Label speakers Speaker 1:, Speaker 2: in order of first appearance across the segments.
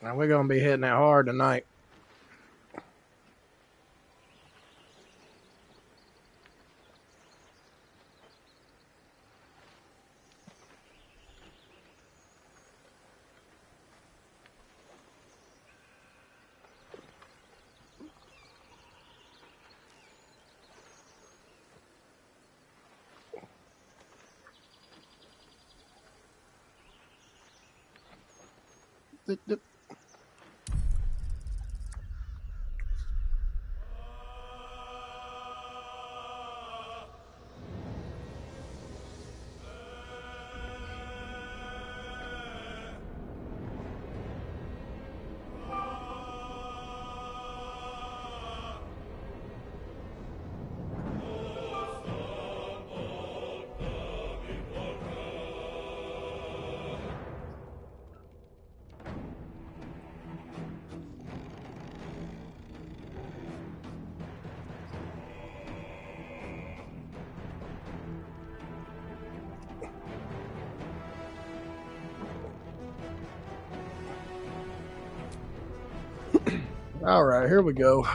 Speaker 1: Now we're gonna be hitting that hard tonight. All right, here we go.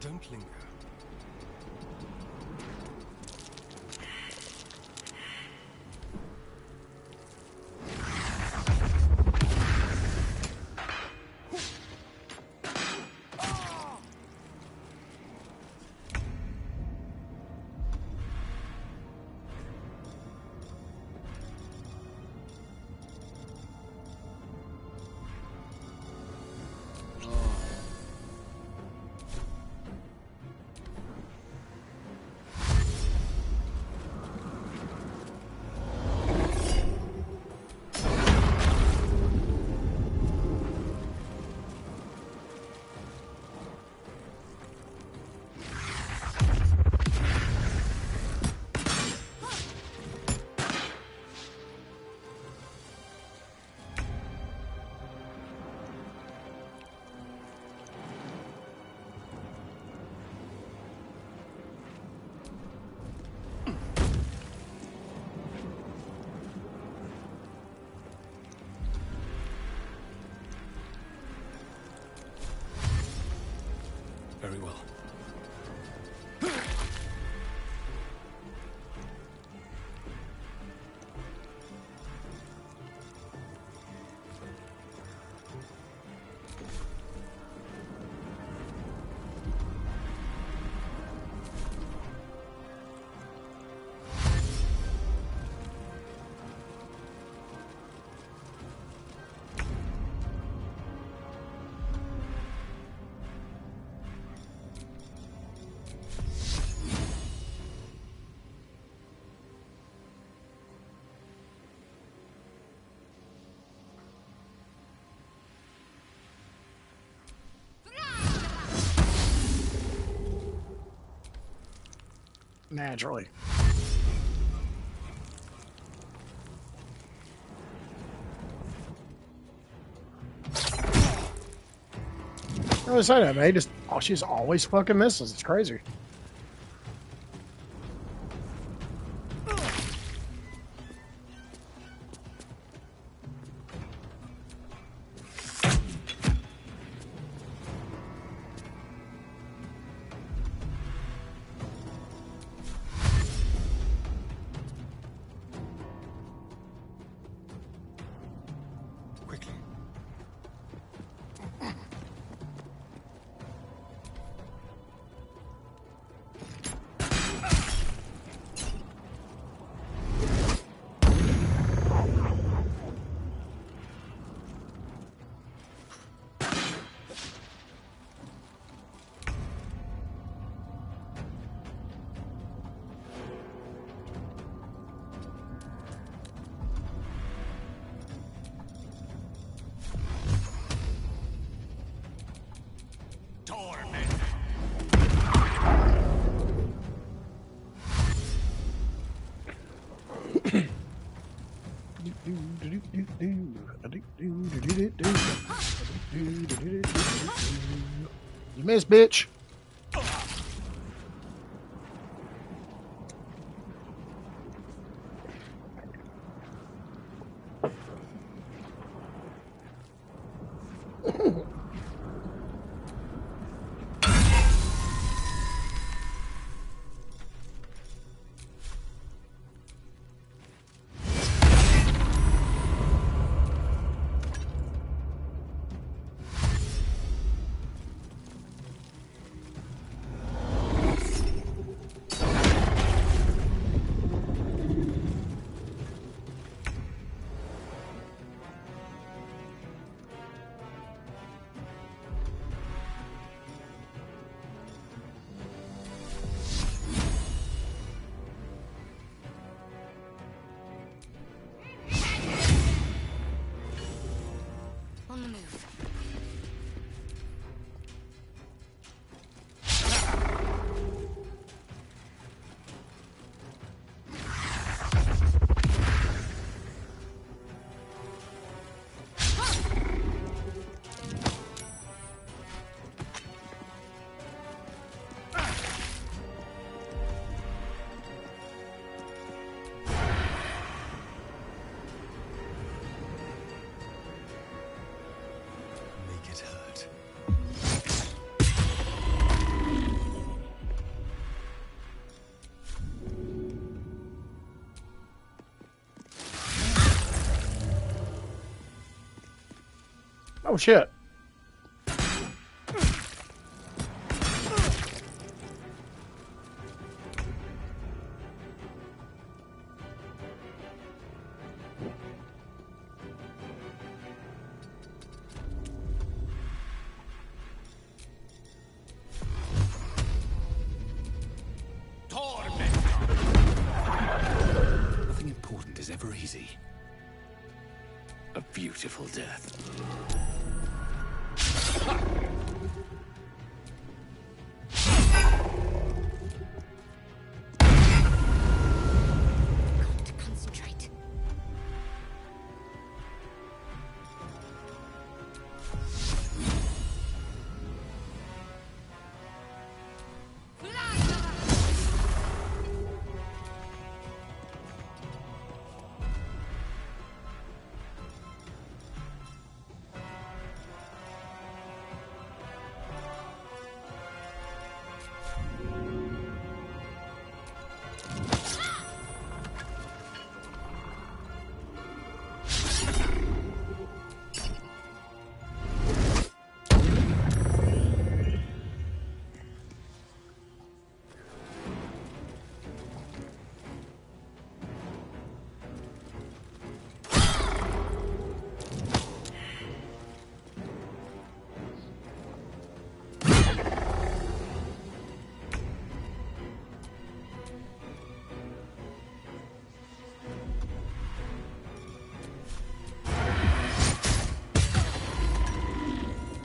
Speaker 2: Don't linger.
Speaker 1: Naturally. I was saying that, man. She's always fucking misses. It's crazy.
Speaker 2: Quickly.
Speaker 1: You missed, bitch.
Speaker 3: On the move.
Speaker 2: Make it hurt.
Speaker 1: Oh, shit.
Speaker 2: Nothing important is ever easy. A beautiful death.
Speaker 3: Got to concentrate.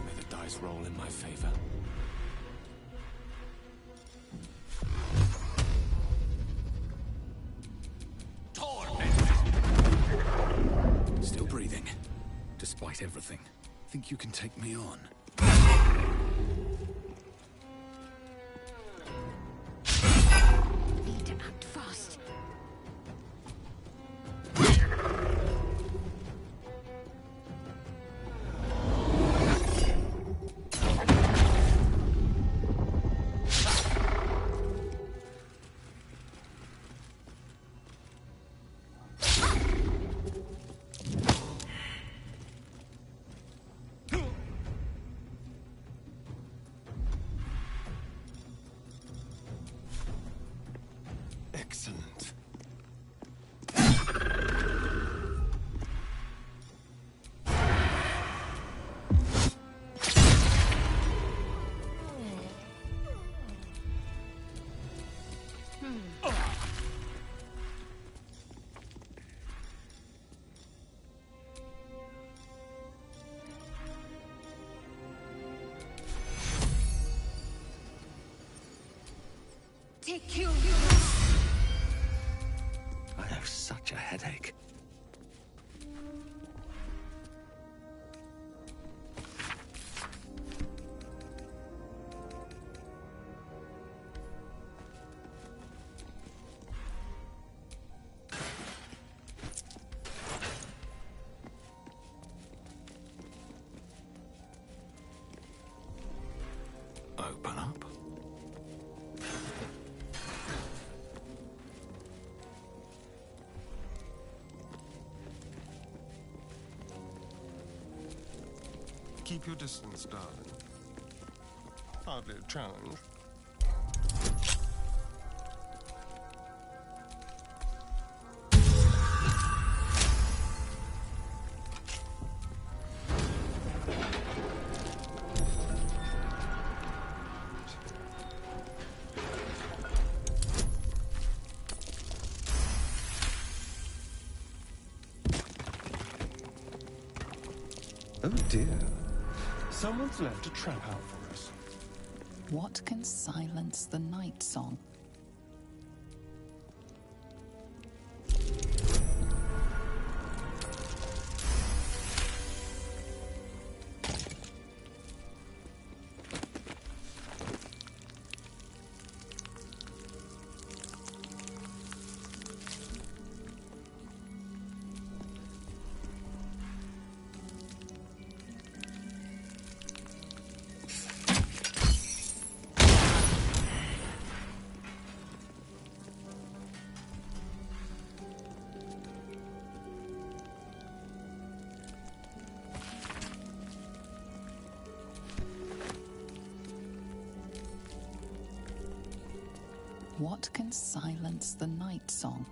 Speaker 2: May the dice roll in my favor. think you can take me on?
Speaker 3: Need to act fast.
Speaker 2: Excellent.
Speaker 3: Take you.
Speaker 2: I have such a headache. Open up.
Speaker 4: Keep your distance, darling. Hardly a challenge. Oh dear. Someone's left a trap out for us.
Speaker 5: What can silence the night song? What can silence the night song?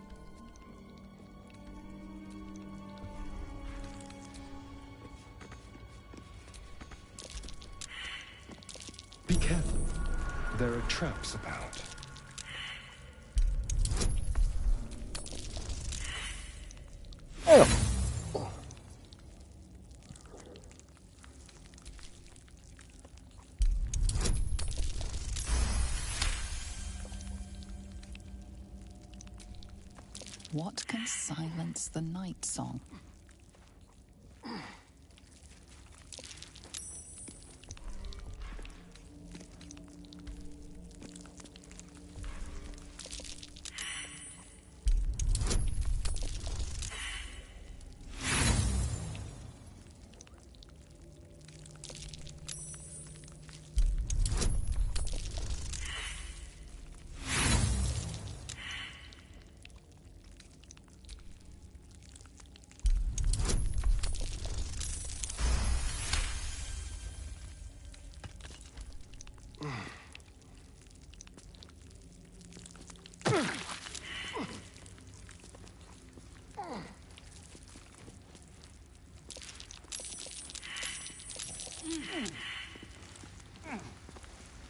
Speaker 4: Be careful. There are traps about.
Speaker 5: What can silence the night song?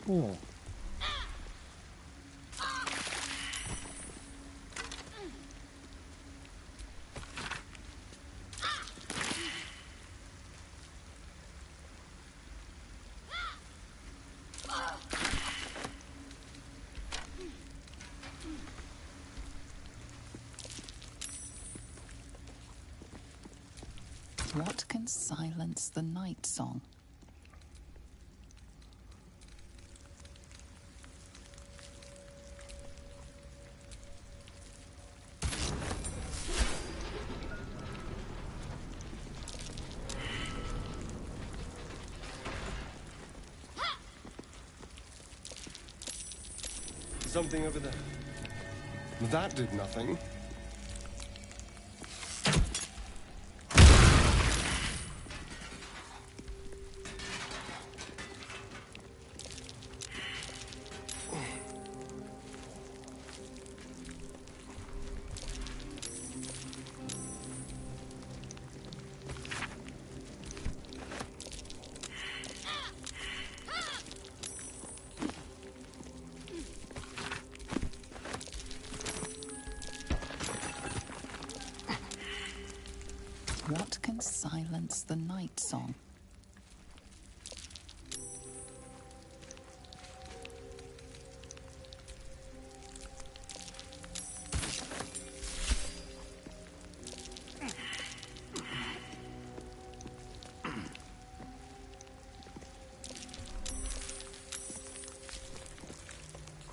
Speaker 1: Oh.
Speaker 5: What What can silence the night song?
Speaker 4: Something over there. That did nothing.
Speaker 5: What can silence the night song?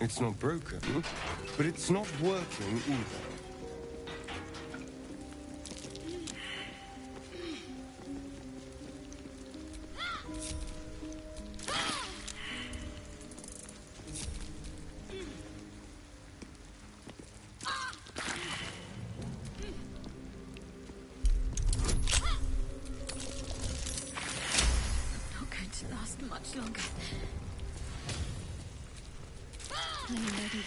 Speaker 4: It's not broken, but it's not working either.
Speaker 3: Not going to last much longer. I'm ready.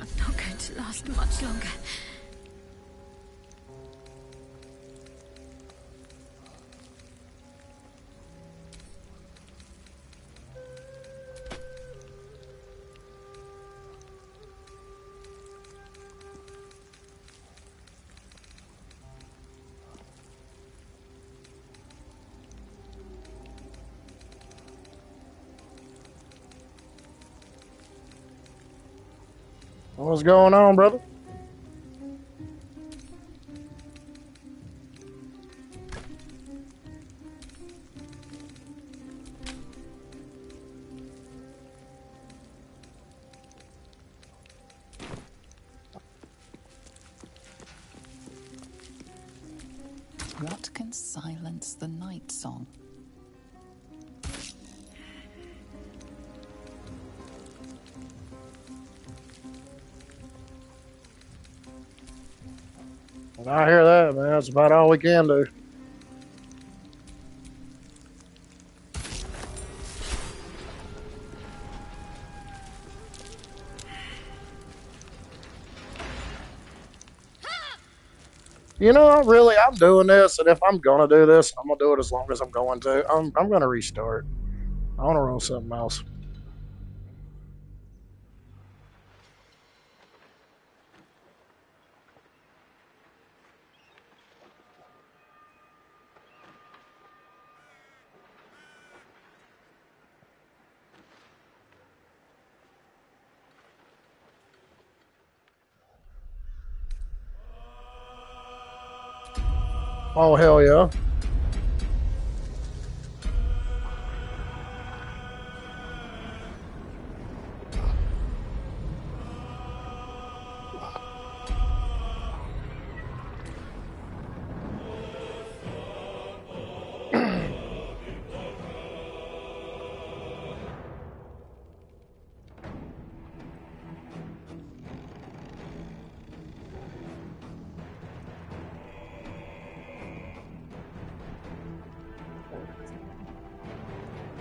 Speaker 3: I'm not going to last much longer.
Speaker 1: What's going on, brother?
Speaker 5: What can silence the night song?
Speaker 1: I hear that, man. That's about all we can do. You know, I'm doing this, and if I'm gonna do this, I'm gonna do it as long as I'm going to. I'm gonna restart. I want to roll something else. Oh, hell yeah.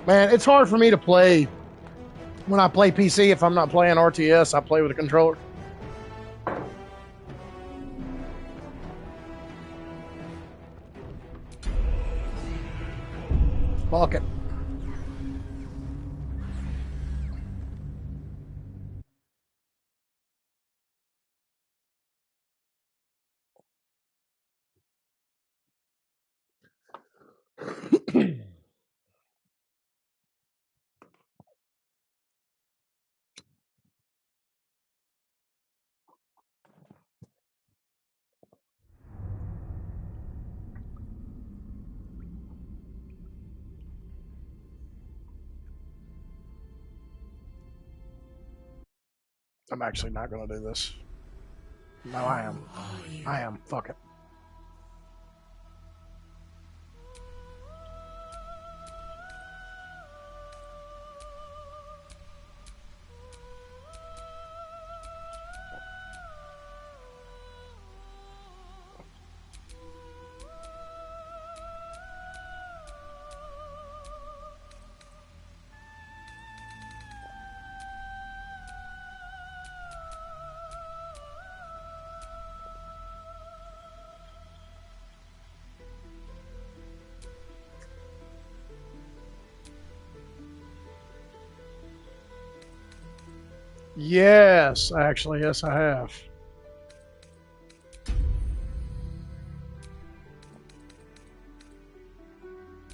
Speaker 1: Man, it's hard for me to play when I play PC. If I'm not playing RTS, I play with a controller. I'm actually not going to do this. No, I am. I am. Fuck it. Yes, actually, yes, I have.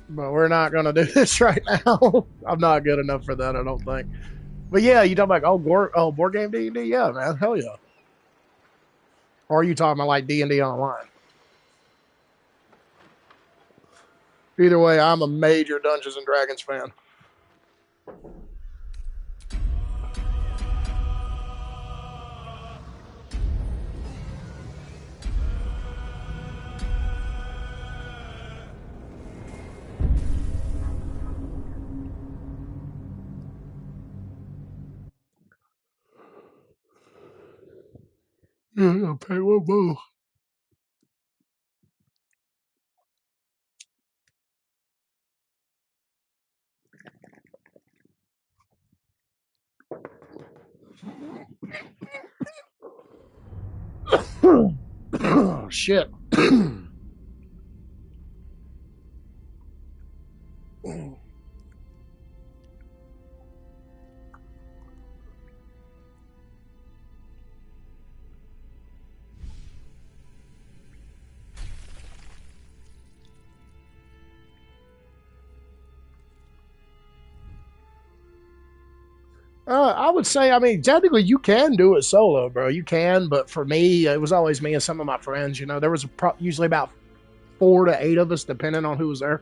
Speaker 1: But we're not going to do this right now. I'm not good enough for that, I don't think. But yeah, you talking about board game D&D? Yeah, man, hell yeah. Or are you talking about like D&D online? Either way, I'm a major Dungeons and Dragons fan. Yeah, I'll pay one both. Oh, shit. I would say, I mean, technically you can do it solo, bro. You can, but for me, it was always me and some of my friends. You know, there was usually about 4 to 8 of us, depending on who was there.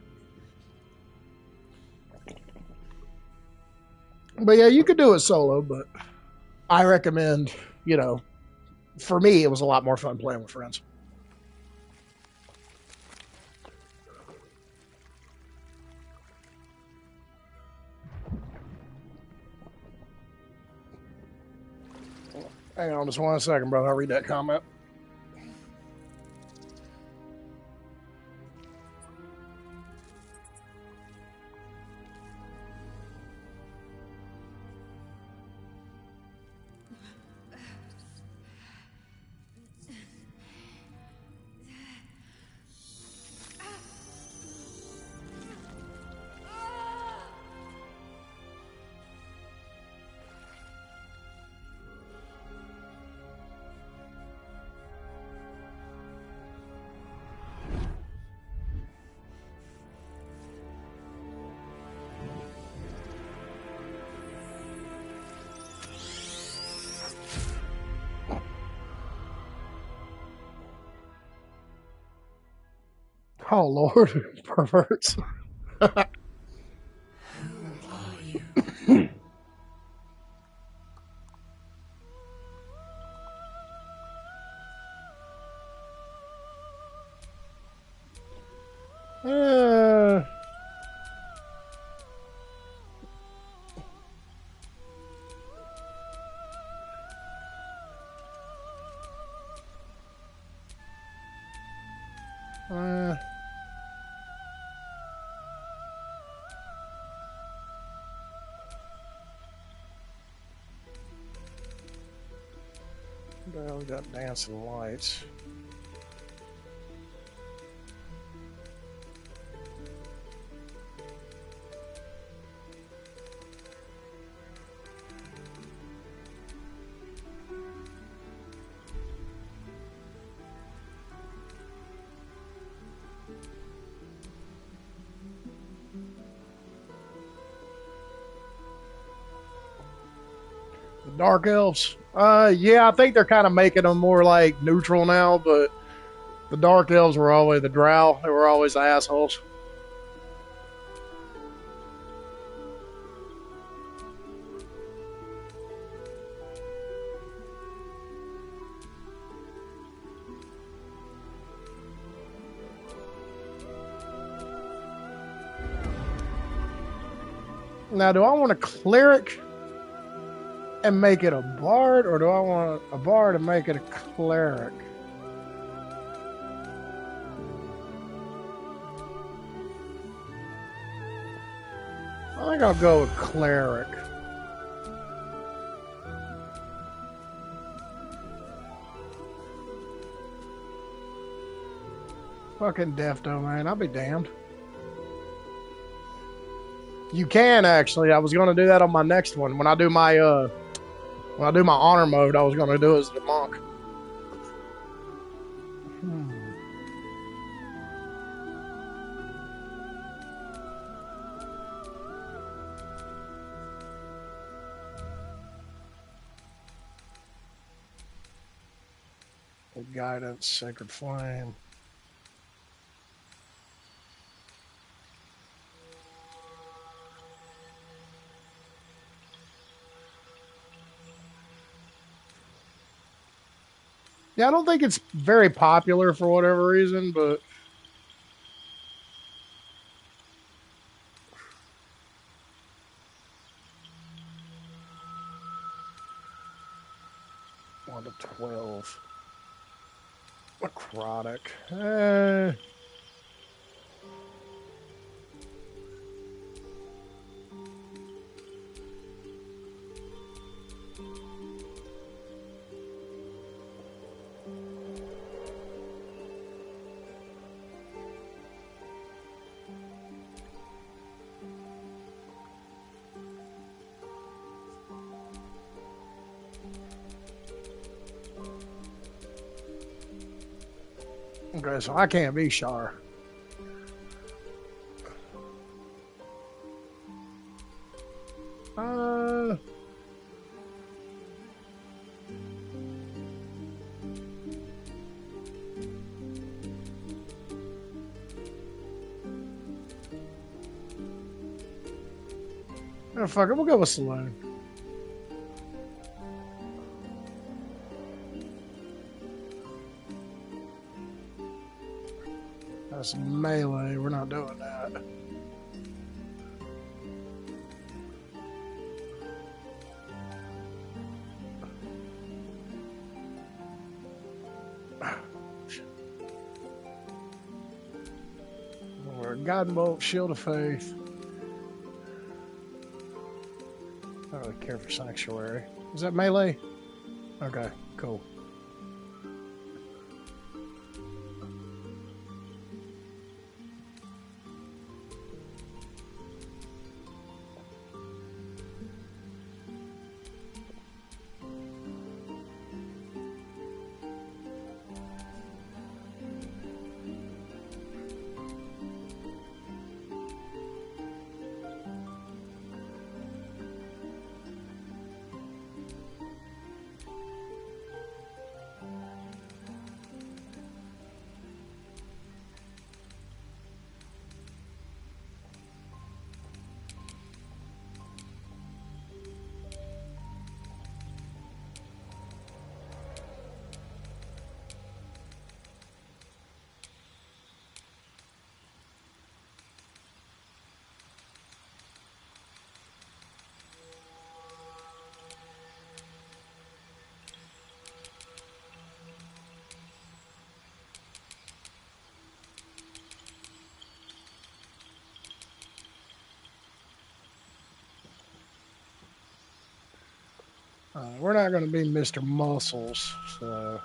Speaker 1: But yeah, you could do it solo, but I recommend, you know, for me, it was a lot more fun playing with friends. Hang on just 1 second, brother. I'll read that comment. Oh, Lord. Perverts. uh, uh, well, we got dancing lights. The Dark Elves. Yeah, I think they're kind of making them more like neutral now, but the Dark Elves were always the Drow. They were always the assholes. Now, do I want a cleric and make it a bard, or do I want a bard and make it a cleric? I think I'll go with cleric. Fucking deaf domain, I'll be damned. You can actually. I was going to do that on my next one. When I do my honor mode, I was going to do it as the monk. Guidance, sacred flame. Yeah, I don't think it's very popular for whatever reason, but one to 12. Necrotic. Okay, so I can't be Shar. Oh, fuck it, we'll go with Saloon. That's melee, we're not doing that. Guiding Bolt, Shield of Faith. I don't really care for Sanctuary. Is that melee? Okay, cool. We're not going to be Mr. Muscles, so...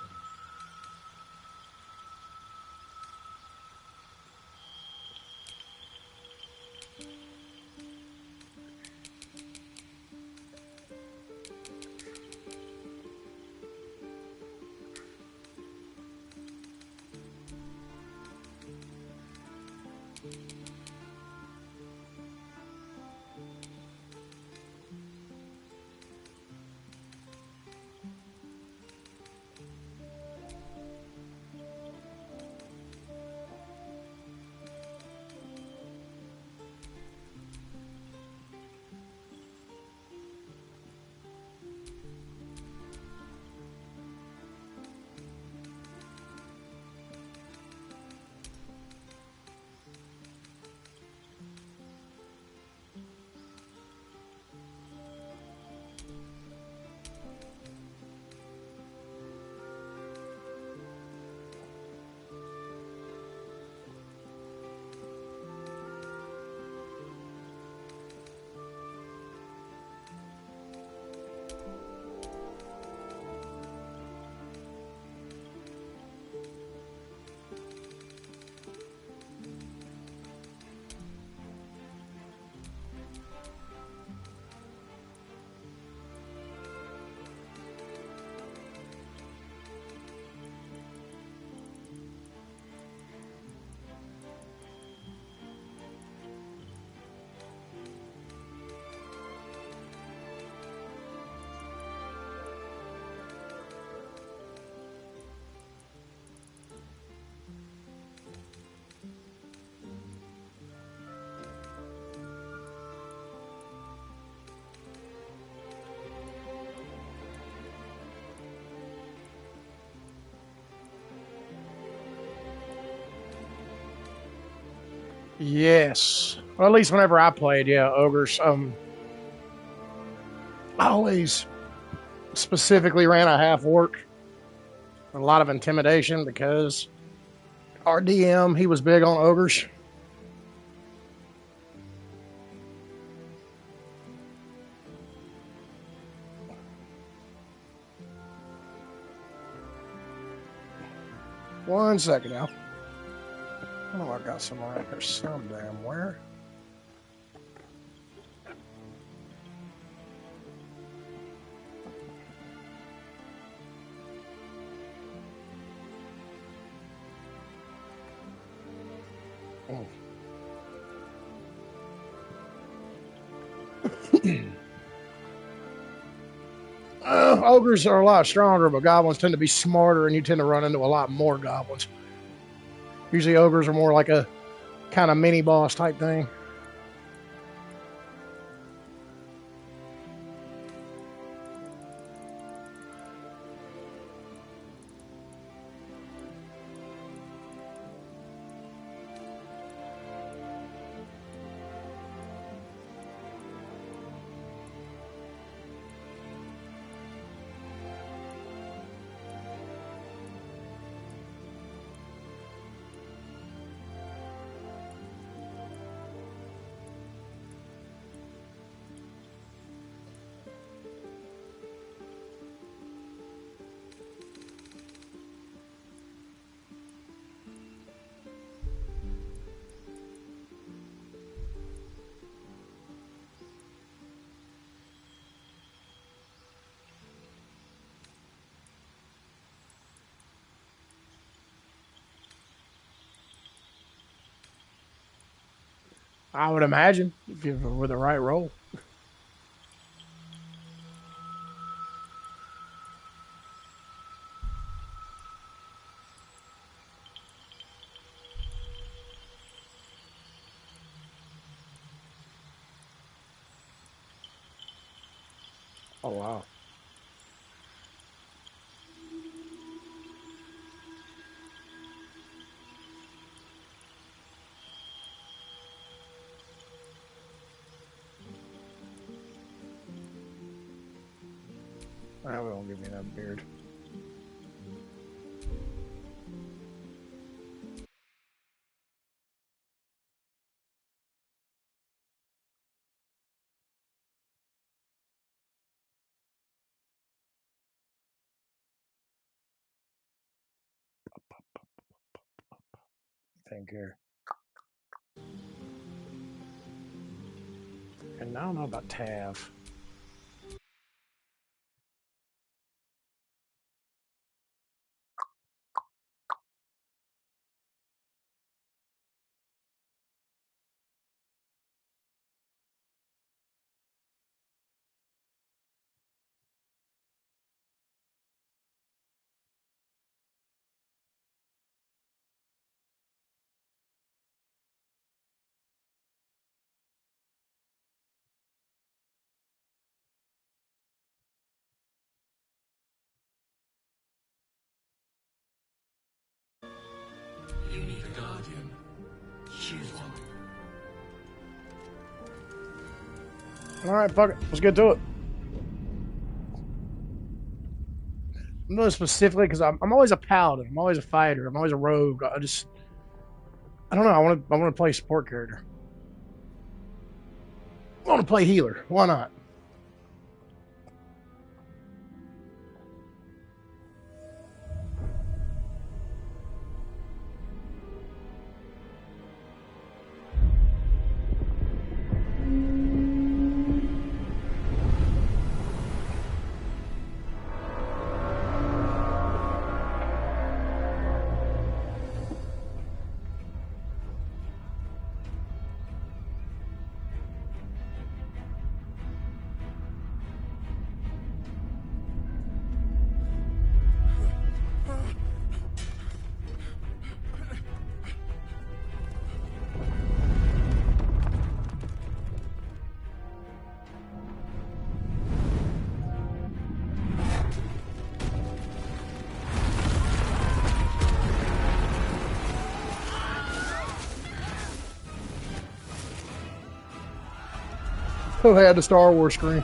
Speaker 1: Yes. Well, at least whenever I played, yeah, ogres. I always specifically ran a half orc. A lot of intimidation because our DM, he was big on ogres. One second now. I know I got some around here some damn where. Oh. Ogres are a lot stronger, but goblins tend to be smarter, and you tend to run into a lot more goblins. Usually ogres are more like a kind of mini boss type thing. I would imagine, if you were with the right roll. Oh, wow. That won't give me that beard. Thank you. And I don't know about Tav.
Speaker 2: You need a guardian. Choose one.
Speaker 1: All right, fuck it. Let's get to it. I'm doing specifically because I'm always a paladin. I'm always a fighter. I'm always a rogue. I don't know. I want to play a support character. I want to play healer. Why not? They had the Star Wars screen.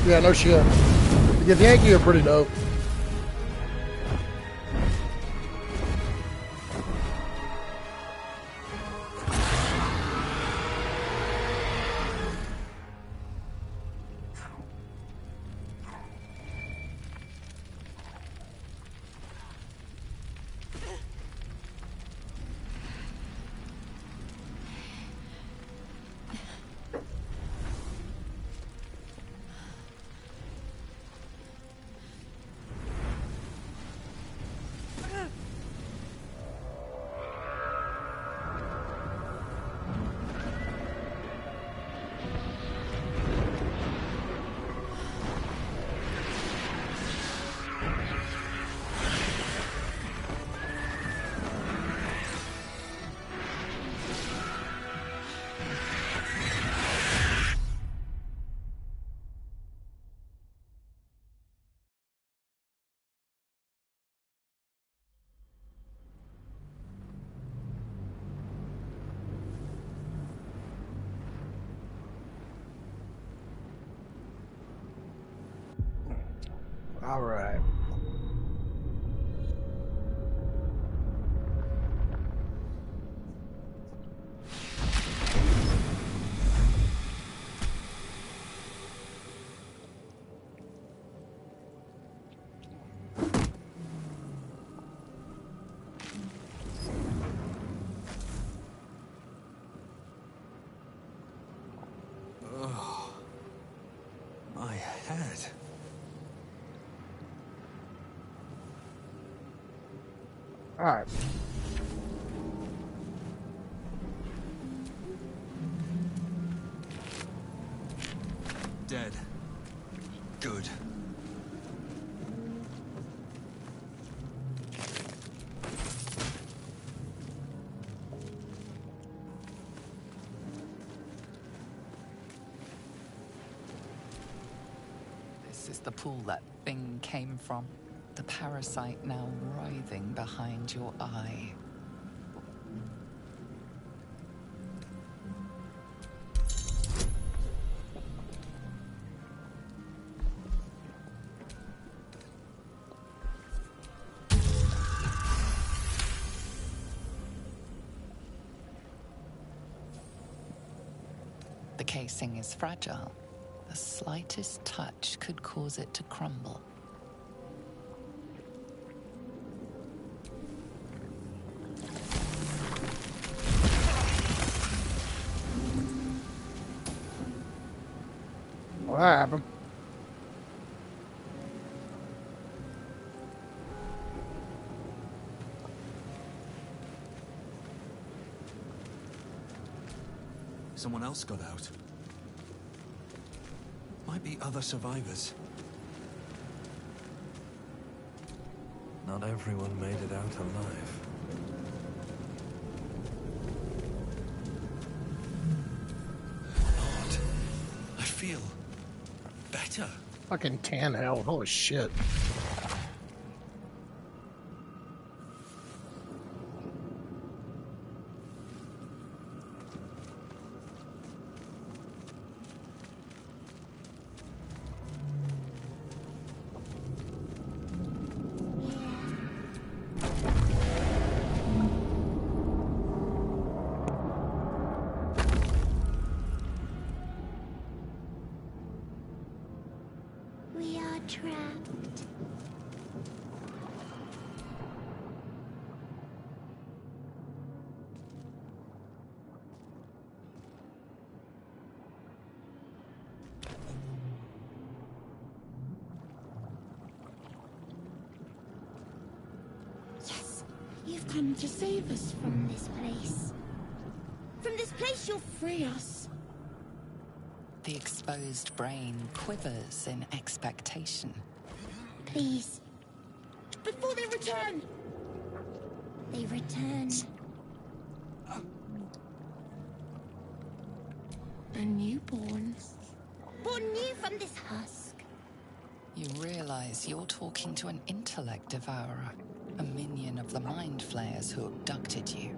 Speaker 1: Yeah, no shit. The Yankee are pretty dope. All right.
Speaker 2: My head.
Speaker 1: All right.
Speaker 2: Dead. Good.
Speaker 5: This is the pool that thing came from. The parasite now writhing behind your eye. The casing is fragile. The slightest touch could cause it to crumble.
Speaker 1: What happened?
Speaker 2: Someone else got out. Might be other survivors. Not everyone made it out alive. Lord, I feel better.
Speaker 1: Fucking tan hell. Holy shit.
Speaker 3: We are trapped. Yes, you've come to save us from this place. From this place you'll free us.
Speaker 5: The exposed brain quivers in expectation.
Speaker 3: Please. Before they return! They return. A newborn. Born new from this husk.
Speaker 5: You realize you're talking to an intellect devourer, a minion of the mind flayers who abducted you.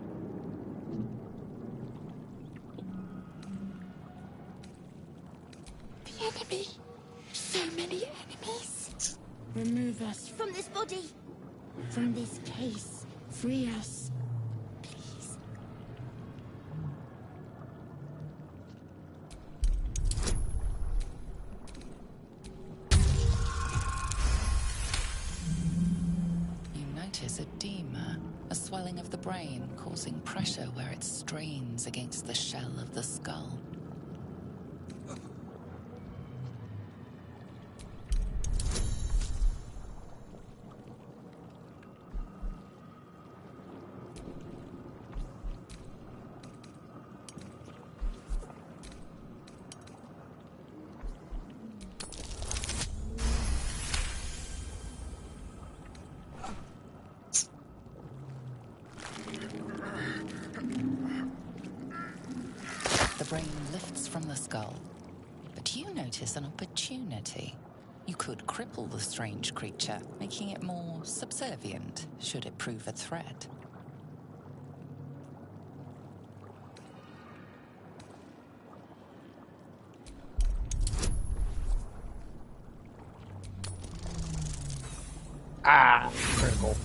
Speaker 3: The enemy. So many enemies. Remove us from this body. From this case. Free us. Please.
Speaker 5: You notice edema, a swelling of the brain causing pressure where it strains against the shell of the skull. The brain lifts from the skull, but you notice an opportunity. You could cripple the strange creature, making it more subservient, should it prove a threat.
Speaker 1: Ah, critical.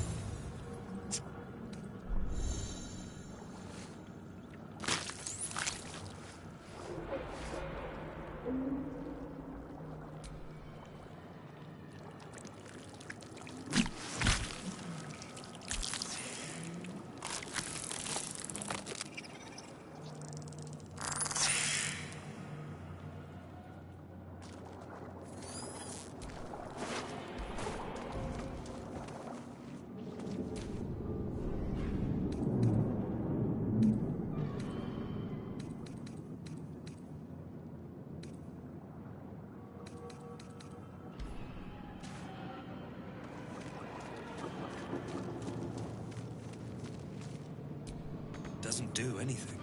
Speaker 2: Doesn't do anything.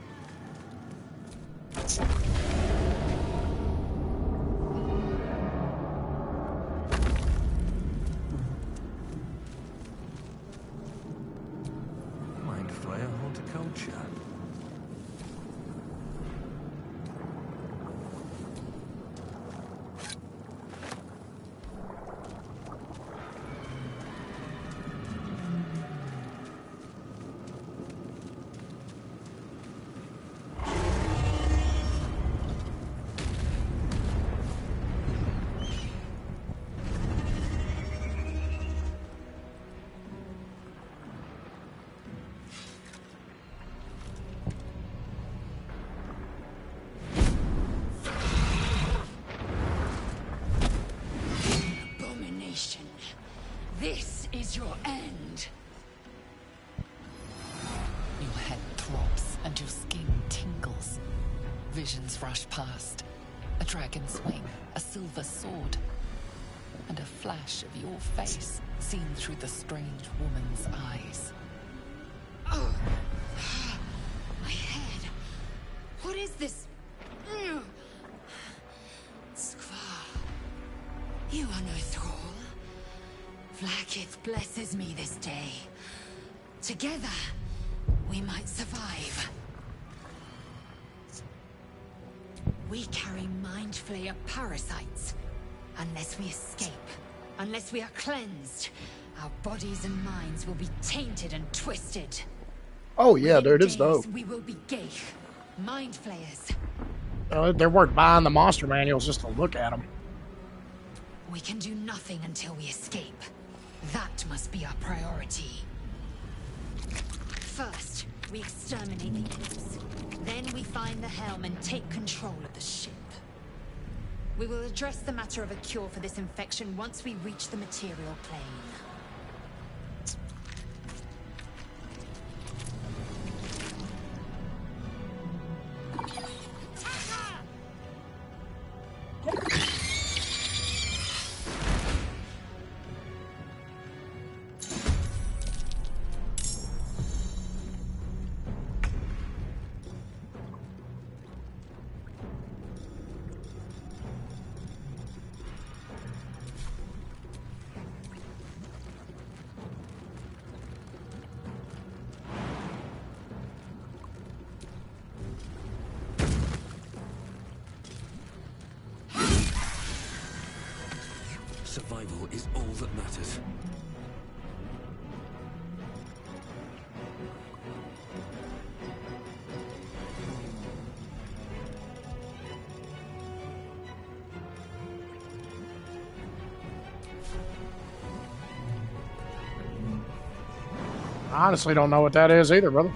Speaker 2: Mind flayer horticulture.
Speaker 3: This is your end.
Speaker 5: Your head throbs and your skin tingles. visions rush past. A dragon's wing, a silver sword, and a flash of your face seen through the strange woman's eyes.
Speaker 3: Oh. My head. What is this? Skvar. You are no thrall. Vlaakith blesses me this day. Together, we might survive. We carry mind flayer parasites. Unless we escape, unless we are cleansed, our bodies and minds will be tainted and twisted.
Speaker 1: Oh yeah,
Speaker 3: Within
Speaker 1: dude, it's
Speaker 3: days,
Speaker 1: dope.
Speaker 3: We will be Geich, mind flayers.
Speaker 1: They're worth buying the monster manuals just to look at them.
Speaker 3: We can do nothing until we escape. That must be our priority. First, we exterminate the imps. Then we find the helm and take control of the ship. We will address the matter of a cure for this infection once we reach the material plane.
Speaker 2: Survival is all that matters.
Speaker 1: I honestly don't know what that is either, brother.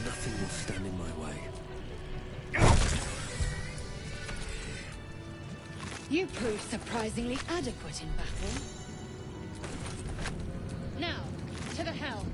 Speaker 2: Nothing will stand in my way.
Speaker 3: You proved surprisingly adequate in battle. Now, to the helm.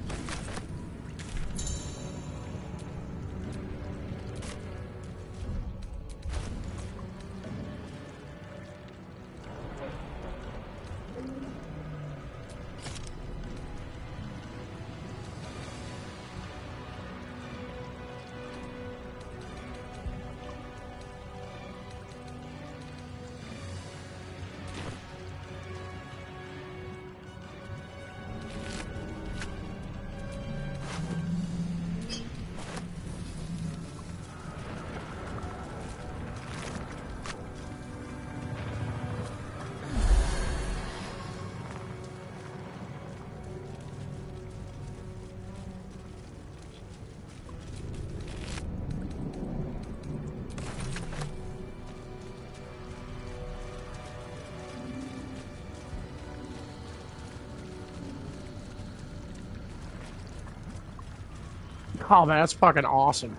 Speaker 1: Oh man, that's fucking awesome.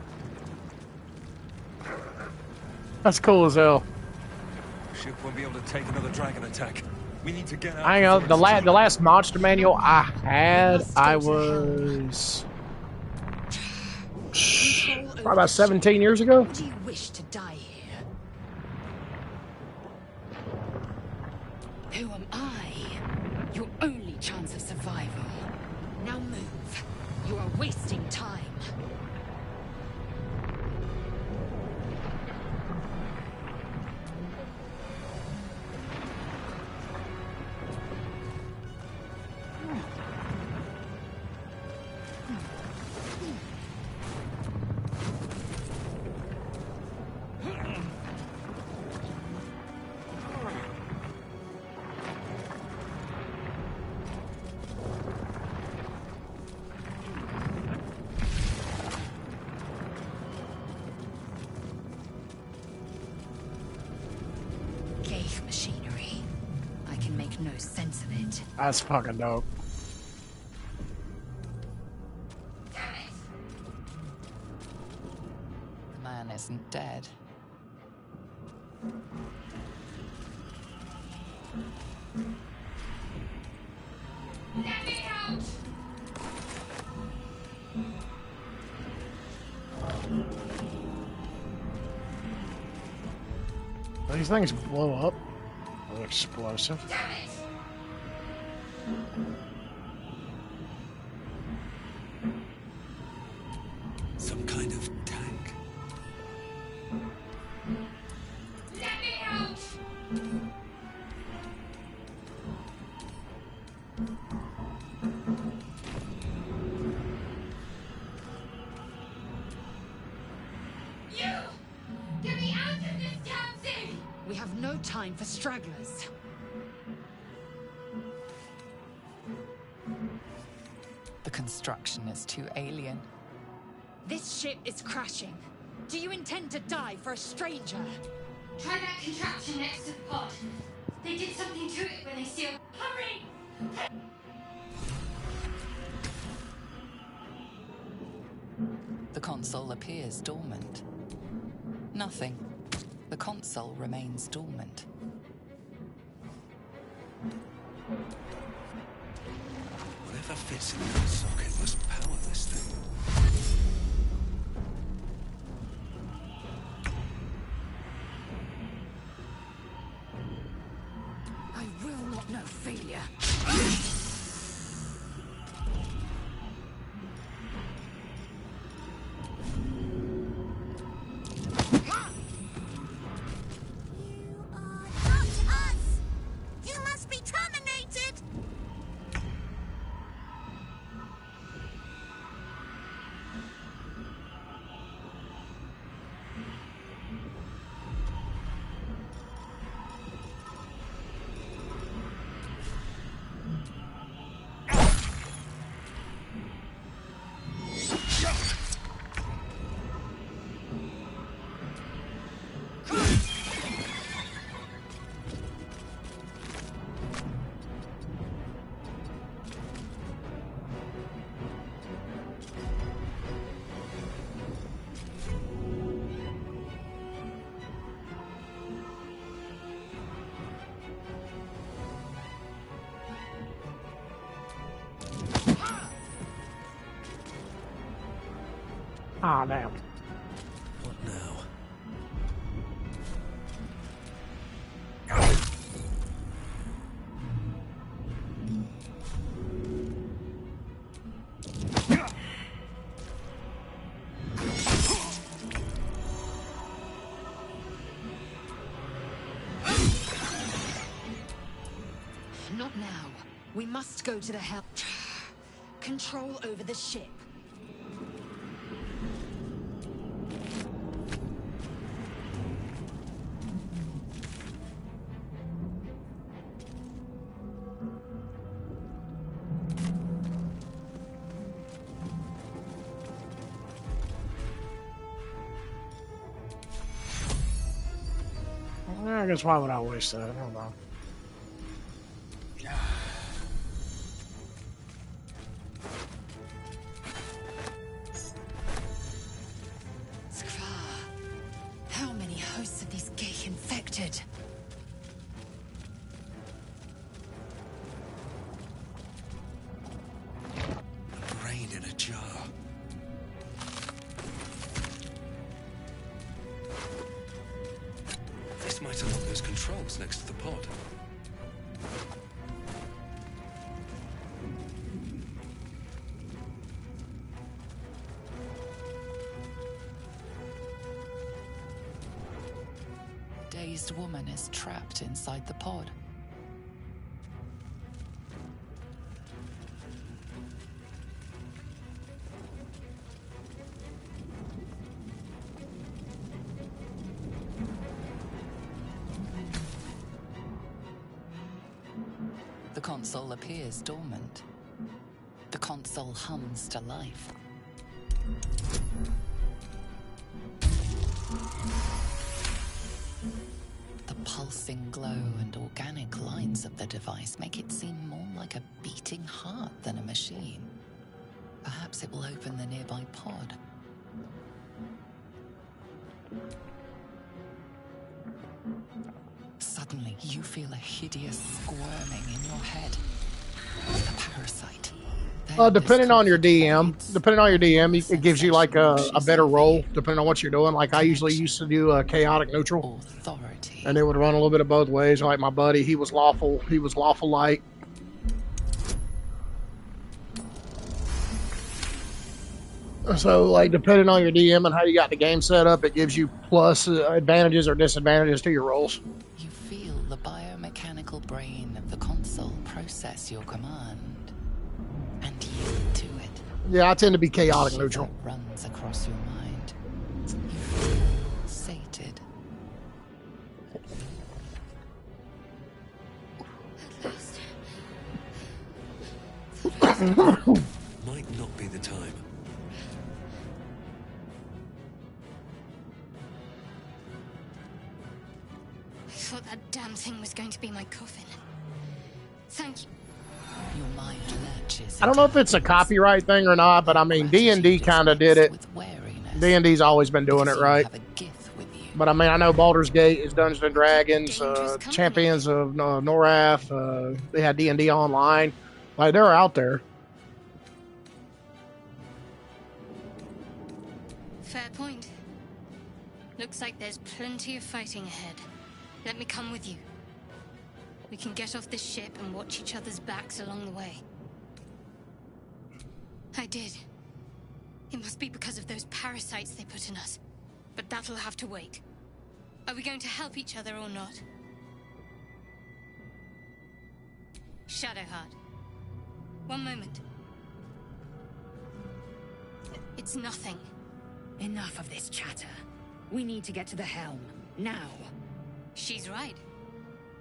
Speaker 1: That's cool as hell.
Speaker 4: Ship won't be able to take another dragon attack. We need to get out.
Speaker 1: I know
Speaker 4: before it's
Speaker 1: the last monster manual I had, I
Speaker 3: We must go to the
Speaker 1: was
Speaker 3: Control
Speaker 1: probably
Speaker 3: over
Speaker 1: about
Speaker 3: the ship.
Speaker 1: 17 years ago.
Speaker 3: Do you wish to die here? Who am I? Your only chance of survival. Now move. You are wasting time. Geich machinery. I can make no sense of it.
Speaker 1: That's fucking dope.
Speaker 5: isn't dead.
Speaker 3: Let me out!
Speaker 1: These things blow up. They're explosive.
Speaker 3: Damn it!
Speaker 2: Some kind of tank.
Speaker 3: Let me out! You! Get me out of this damn thing! We have no time for stragglers.
Speaker 5: The construction is too alien.
Speaker 3: This ship is crashing. Do you intend to die for a stranger? Try that contraption next to the pod. They did something to it when they sealed. Hurry!
Speaker 5: The console appears dormant. Nothing. The console remains dormant.
Speaker 2: Whatever fits in that socket must power this thing.
Speaker 3: I will not know failure.
Speaker 6: You are not us! You must be terminated!
Speaker 1: Ah, damn.
Speaker 2: What now?
Speaker 3: Not now. We must go to the hell. Control over the ship.
Speaker 1: I guess why would I waste that? I don't know.
Speaker 3: Skvar. How many hosts of these gay infected?
Speaker 2: A brain in a jar. This might unlock those controls next to the pod.
Speaker 5: Dazed woman is trapped inside the pod. The console appears dormant. The console hums to life. The pulsing glow and organic lines of the device make it seem more like a beating heart than a machine. Perhaps it will open the nearby pod. Suddenly, you feel a hideous squirming in your head. The parasite.
Speaker 1: Depending on your DM, it gives you like a better roll, depending on what you're doing. Like I usually used to do a chaotic neutral,
Speaker 5: Authority.
Speaker 1: and it would run a little bit of both ways. Like my buddy, he was lawful light. So like depending on your DM and how you got the game set up, it gives you plus advantages or disadvantages to your rolls.
Speaker 5: You feel the biomechanical brain of the console process your command and yield to it.
Speaker 1: Yeah, I tend to be chaotic neutral.
Speaker 5: Runs across your mind. You feel sated.
Speaker 2: Might not be the time.
Speaker 3: I thought that damn thing was going to be my coffin. Thank you.
Speaker 5: Your mind lurches.
Speaker 1: I don't know if it's a copyright thing or not, but I mean D&D kind of did it. D&D's always been doing it right. But I mean, I know Baldur'sGate is Dungeons and Dragons, Champions of Norath. They had D&D online. Like they're out there.
Speaker 3: Fair point. Looks like there's plenty of fighting ahead. Let me come with you. We can get off this ship and watch each other's backs along the way. I did. It must be because of those parasites they put in us. But that'll have to wait. Are we going to help each other or not? Shadowheart. One moment. It's nothing.
Speaker 7: Enough of this chatter. We need to get to the helm. Now.
Speaker 3: She's right.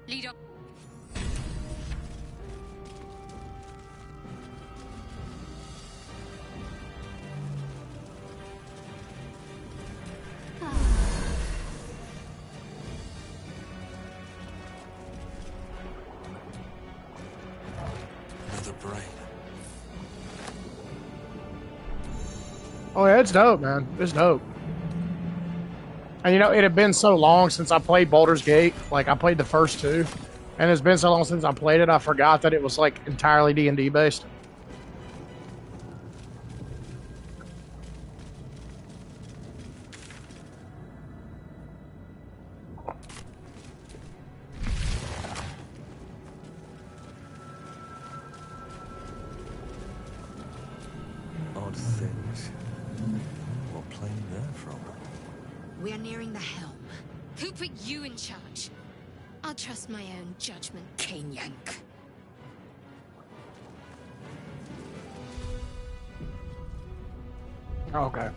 Speaker 3: Lead up.
Speaker 2: Another brain.
Speaker 1: Oh yeah, it's dope, man. It's dope. And you know, it had been so long since I played Baldur's Gate. Like I played the first two, and it's been so long since I played it. I forgot that it was like entirely D&D based.
Speaker 4: Odd things. What plane they're from?
Speaker 7: We are nearing the helm.
Speaker 3: Who put you in charge? I'll trust my own judgment.
Speaker 7: Cane yank.
Speaker 1: Okay.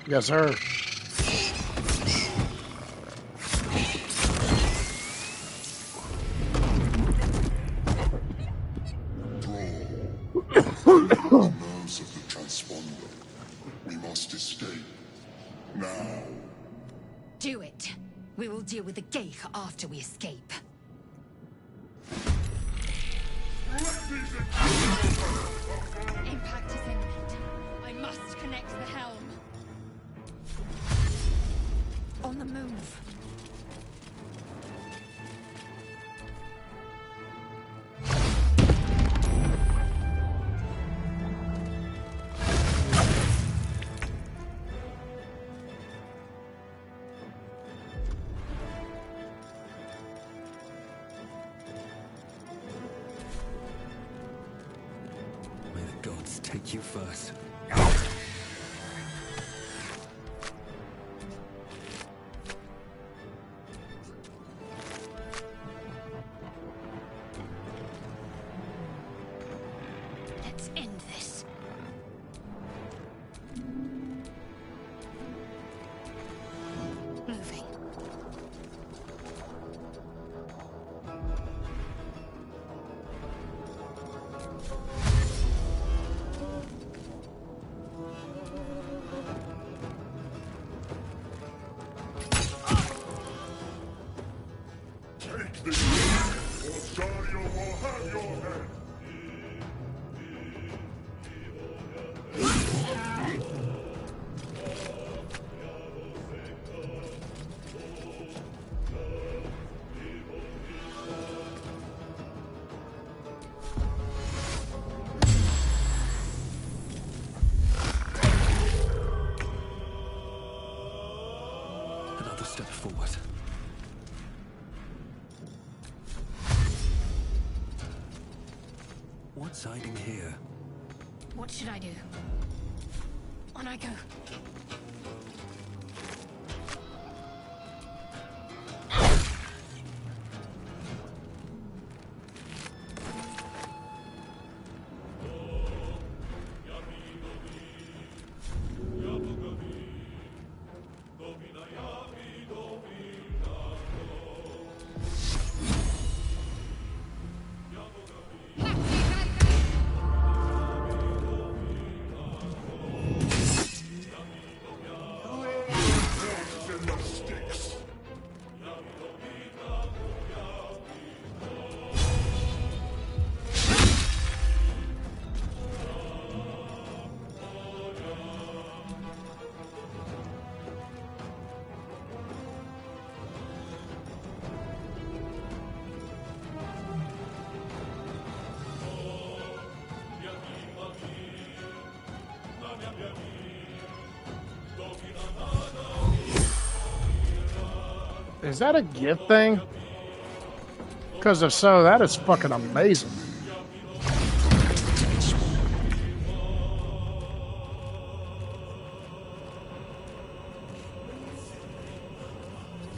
Speaker 1: Yes, sir.
Speaker 8: Nerves of the transponder. We must escape. Now.
Speaker 7: Do it. We will deal with the gate after we escape.
Speaker 3: Impact is imminent. I must connect the helm.
Speaker 7: On the move.
Speaker 2: May the gods take you first.
Speaker 3: Let's end this. Moving.
Speaker 2: Another step forward. What's hiding here?
Speaker 3: What should I do? On I go.
Speaker 1: Is that a gift thing? Because if so, that is fucking amazing.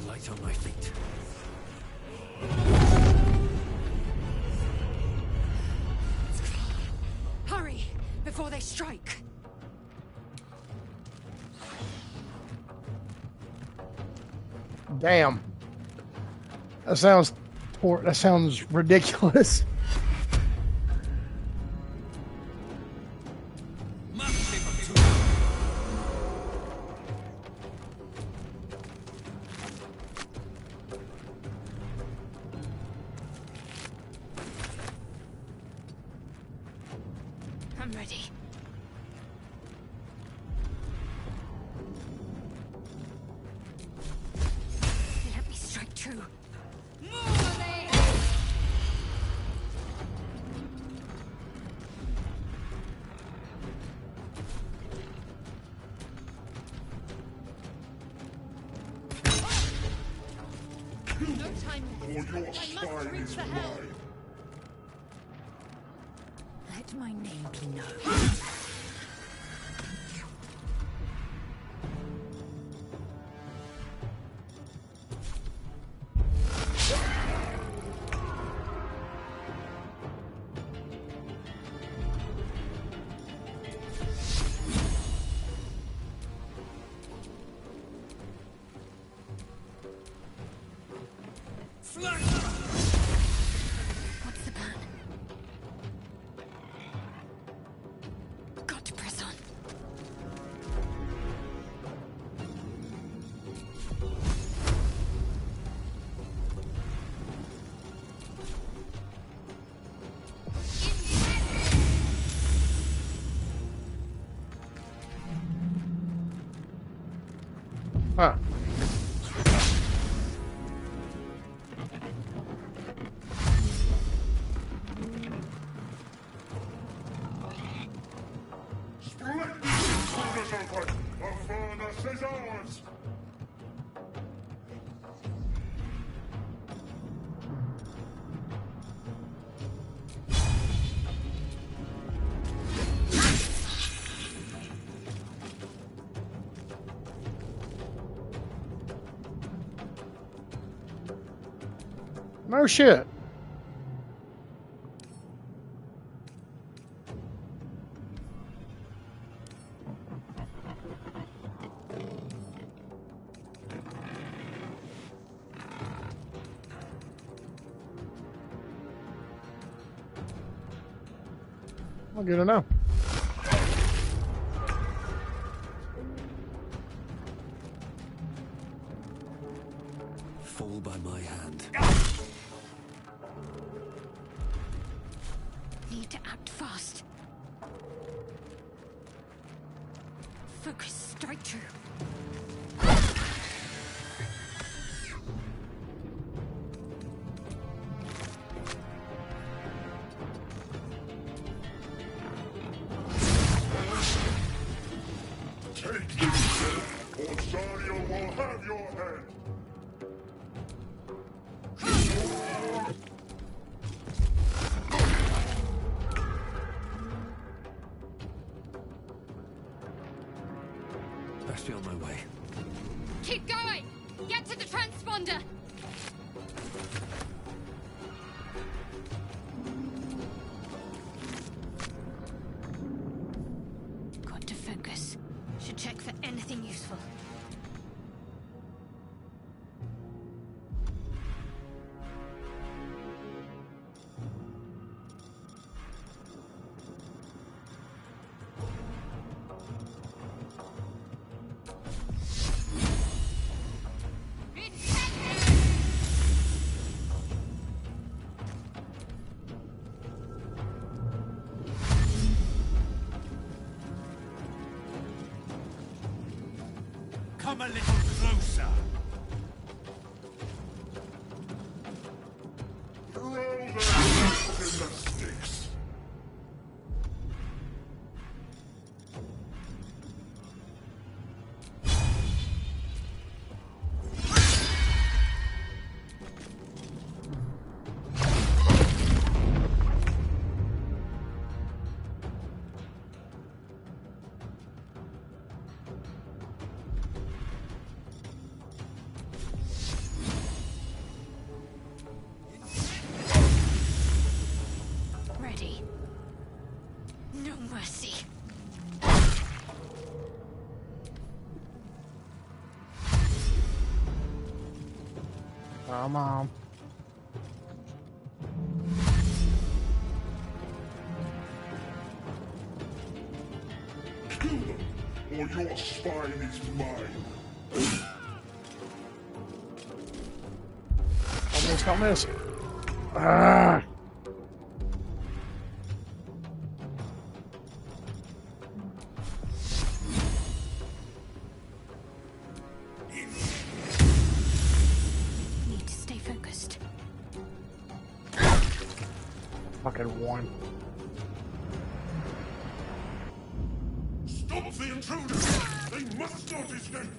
Speaker 2: Light on my feet.
Speaker 3: Hurry, before they strike.
Speaker 1: Damn. That sounds ridiculous.
Speaker 3: I'm ready. Let me strike true. No time left.
Speaker 8: For your
Speaker 3: I must
Speaker 8: spine
Speaker 3: reach
Speaker 8: is
Speaker 3: the hell.
Speaker 8: mine.
Speaker 3: Let my name be known. What's the plan? Got to press on.
Speaker 1: Huh. No shit. Well, good to know.
Speaker 2: Fall by my hand.
Speaker 3: Need to act fast. Focus, strike true.
Speaker 8: Take this. Orsario will have your head!
Speaker 2: Best be on my way.
Speaker 3: Keep going! Get to the transponder! Got to focus. Should check for anything useful.
Speaker 2: Come a little closer.
Speaker 8: Throw them gymnastics!
Speaker 3: Ready. No mercy.
Speaker 1: Come on.
Speaker 8: Kill them, or your spine is mine!
Speaker 1: Almost don't miss. Ah.
Speaker 3: Need to stay focused.
Speaker 1: Fucking one.
Speaker 8: Stop the intruders! They must not escape!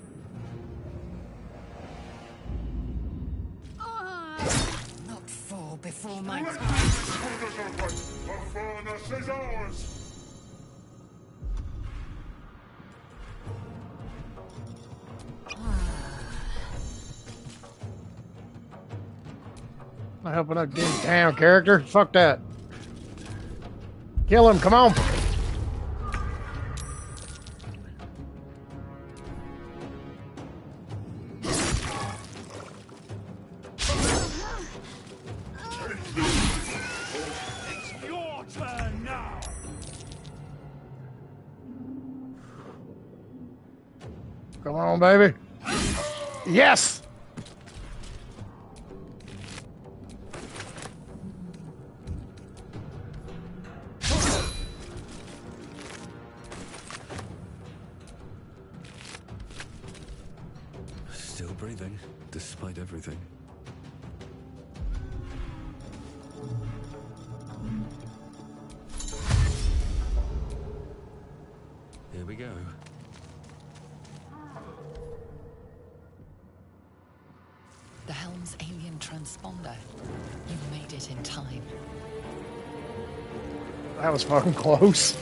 Speaker 3: Not fall before my
Speaker 8: Let
Speaker 3: time.
Speaker 8: the intruders open! The furnace is ours!
Speaker 1: Not helping out damn character. Fuck that. Kill him, come on.
Speaker 2: It's your turn now.
Speaker 1: Come on, baby. Yes!
Speaker 2: Still breathing, despite everything. Here we go.
Speaker 5: The helm's alien transponder. You made it in time.
Speaker 1: That was fucking close.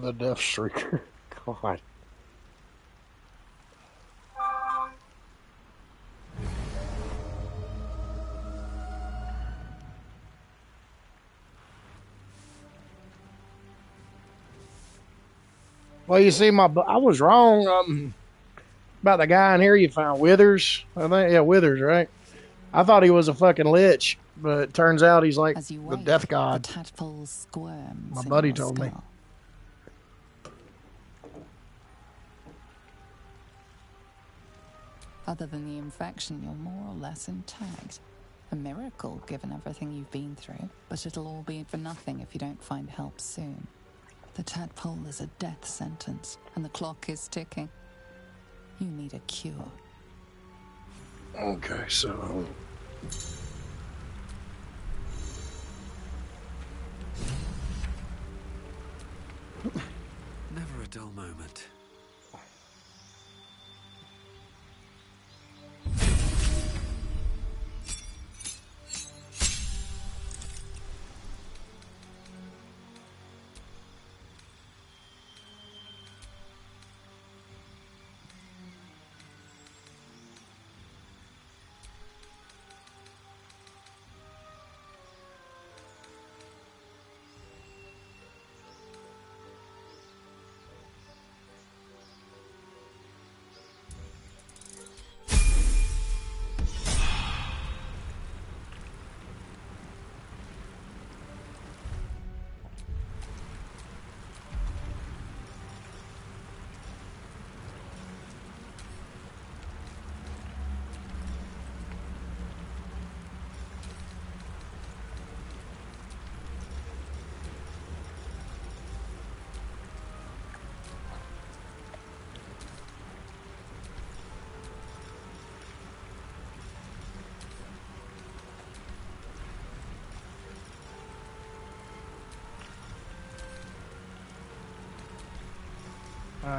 Speaker 1: The Death Streaker. God. Well, you see, I was wrong about the guy in here you found. Withers, I think. Yeah, Withers, right? I thought he was a fucking lich, but it turns out he's like
Speaker 5: As you
Speaker 1: the
Speaker 5: wait,
Speaker 1: death god.
Speaker 5: the tadpole squirms.
Speaker 1: My
Speaker 5: in
Speaker 1: buddy
Speaker 5: your
Speaker 1: told me.
Speaker 5: skull. Other than the infection, you're more or less intact. A miracle, given everything you've been through, but it'll all be for nothing if you don't find help soon. The tadpole is a death sentence, and the clock is ticking. You need a cure.
Speaker 1: Okay, so...
Speaker 2: Never a dull moment.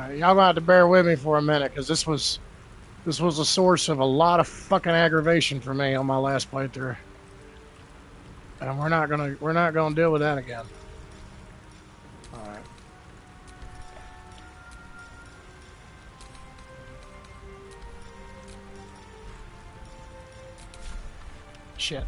Speaker 1: Y'all gonna have to bear with me for a minute, because this was a source of a lot of fucking aggravation for me on my last playthrough, and we're not gonna deal with that again. All right. Shit.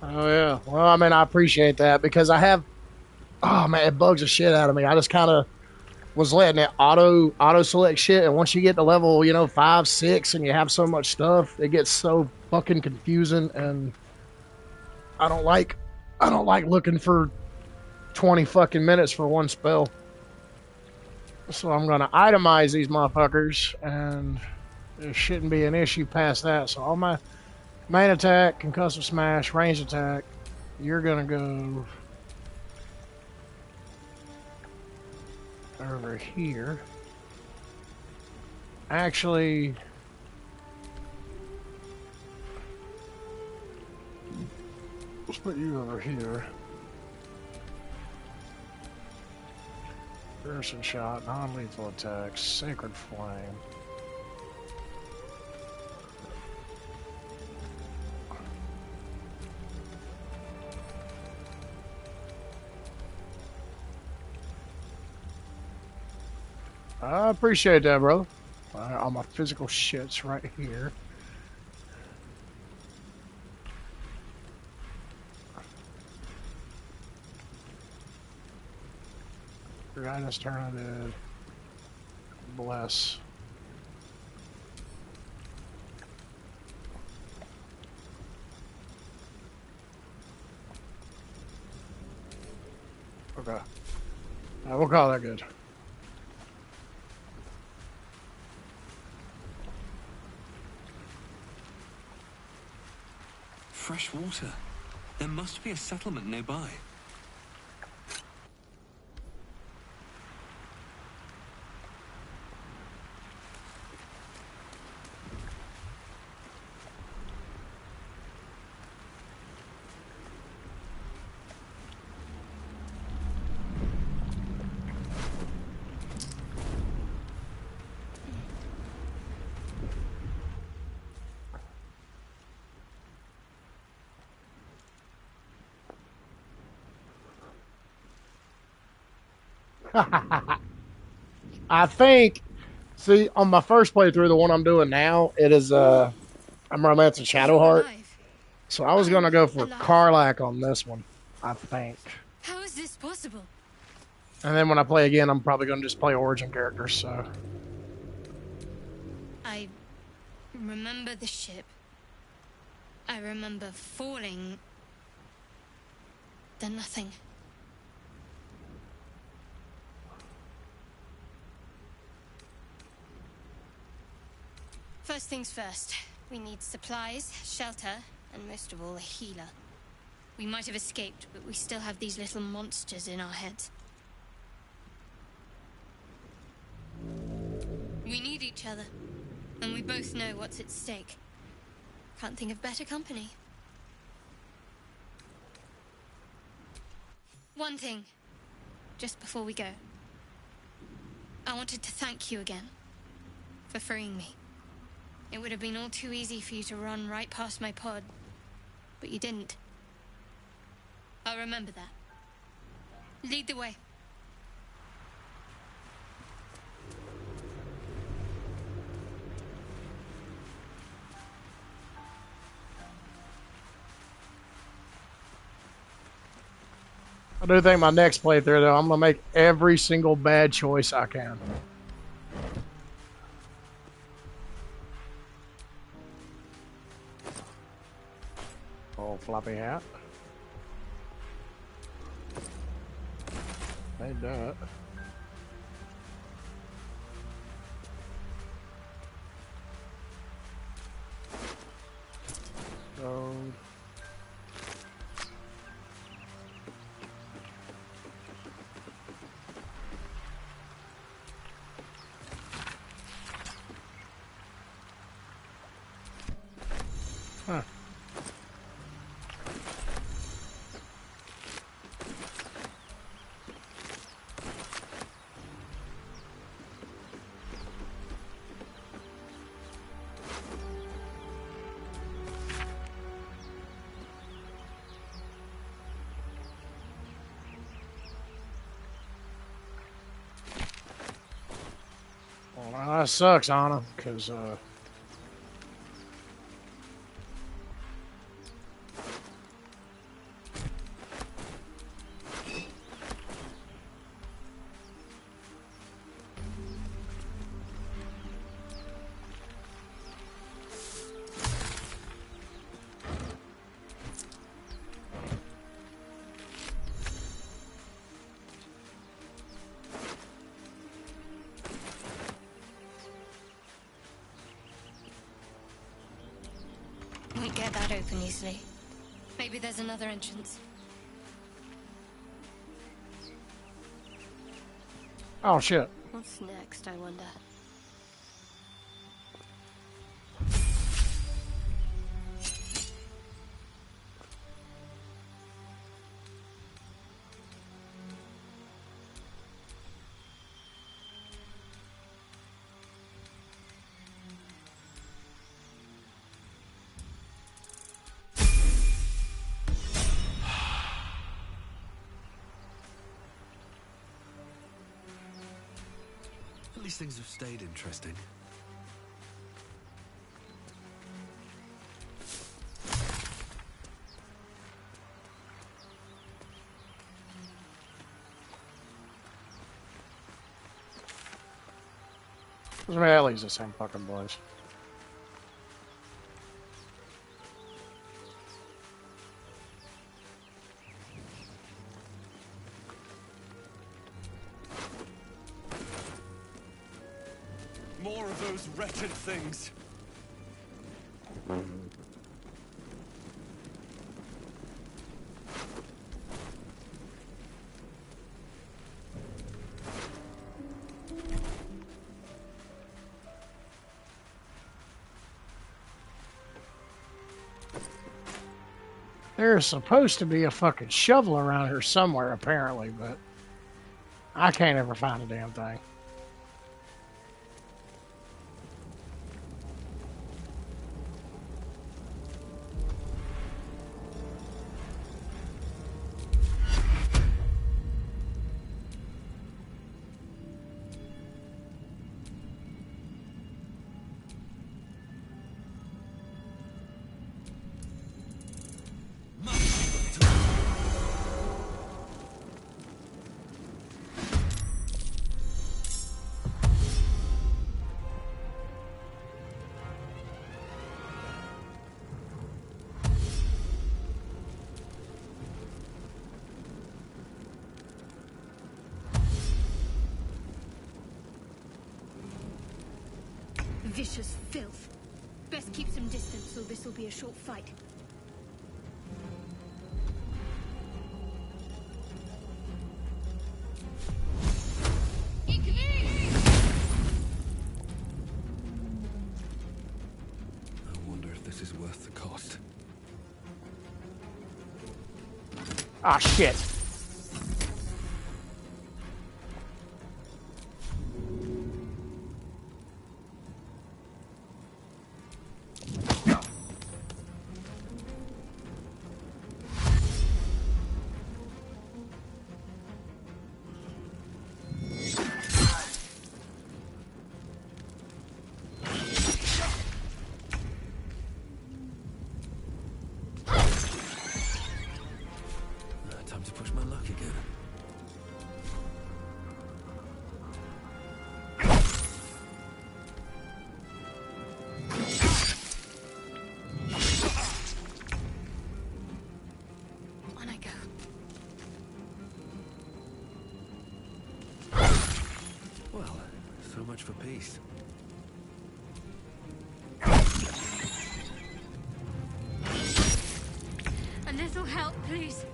Speaker 1: Oh yeah. Well, I mean, I appreciate that, because I have. Oh man, it bugs the shit out of me. I just kind of was letting it auto select shit, and once you get to level, 5, 6, and you have so much stuff, it gets so fucking confusing, and I don't like looking for 20 fucking minutes for one spell. So I'm gonna itemize these motherfuckers, and there shouldn't be an issue past that. So all my main attack, concussive smash, ranged attack, you're gonna go over here. Actually, let's put you over here. Piercing shot, non-lethal attacks, sacred flame. I appreciate that, bro. All my physical shit's right here. Guidance turn bless. Okay. We'll call that good.
Speaker 2: Fresh water. There must be a settlement nearby.
Speaker 1: I think. See, on my first playthrough, the one I'm doing now, it is I'm romancing Shadowheart. So I was gonna go for Karlach on this one, I think.
Speaker 3: How is this possible?
Speaker 1: And then when I play again, I'm probably gonna just play Origin characters. So
Speaker 3: I remember the ship. I remember falling. Then nothing. First things first. We need supplies, shelter, and most of all, a healer. We might have escaped, but we still have these little monsters in our heads. We need each other, and we both know what's at stake. Can't think of better company. One thing, just before we go. I wanted to thank you again for freeing me. It would have been all too easy for you to run right past my pod, but you didn't. I'll remember that. Lead the way.
Speaker 1: I do think my next playthrough, though, I'm gonna make every single bad choice I can. Oh, floppy hat. Made that. Gold. Huh. Well, that sucks, Anna, because
Speaker 3: Won't get that open easily. Maybe there's another entrance.
Speaker 1: oh shit.
Speaker 3: What's next, I wonder?
Speaker 2: At least things have stayed interesting.
Speaker 1: Those are at least the same fucking boys.
Speaker 4: More of those wretched things.
Speaker 1: There's supposed to be a fucking shovel around here somewhere, apparently, but I can't ever find a damn thing.
Speaker 3: Vicious filth. Best keep some distance, or this will be a short fight.
Speaker 2: I wonder if this is worth the cost.
Speaker 1: Ah, shit.
Speaker 2: Time to push my luck again.
Speaker 3: On I go.
Speaker 2: Well, so much for peace.
Speaker 3: A little help, please.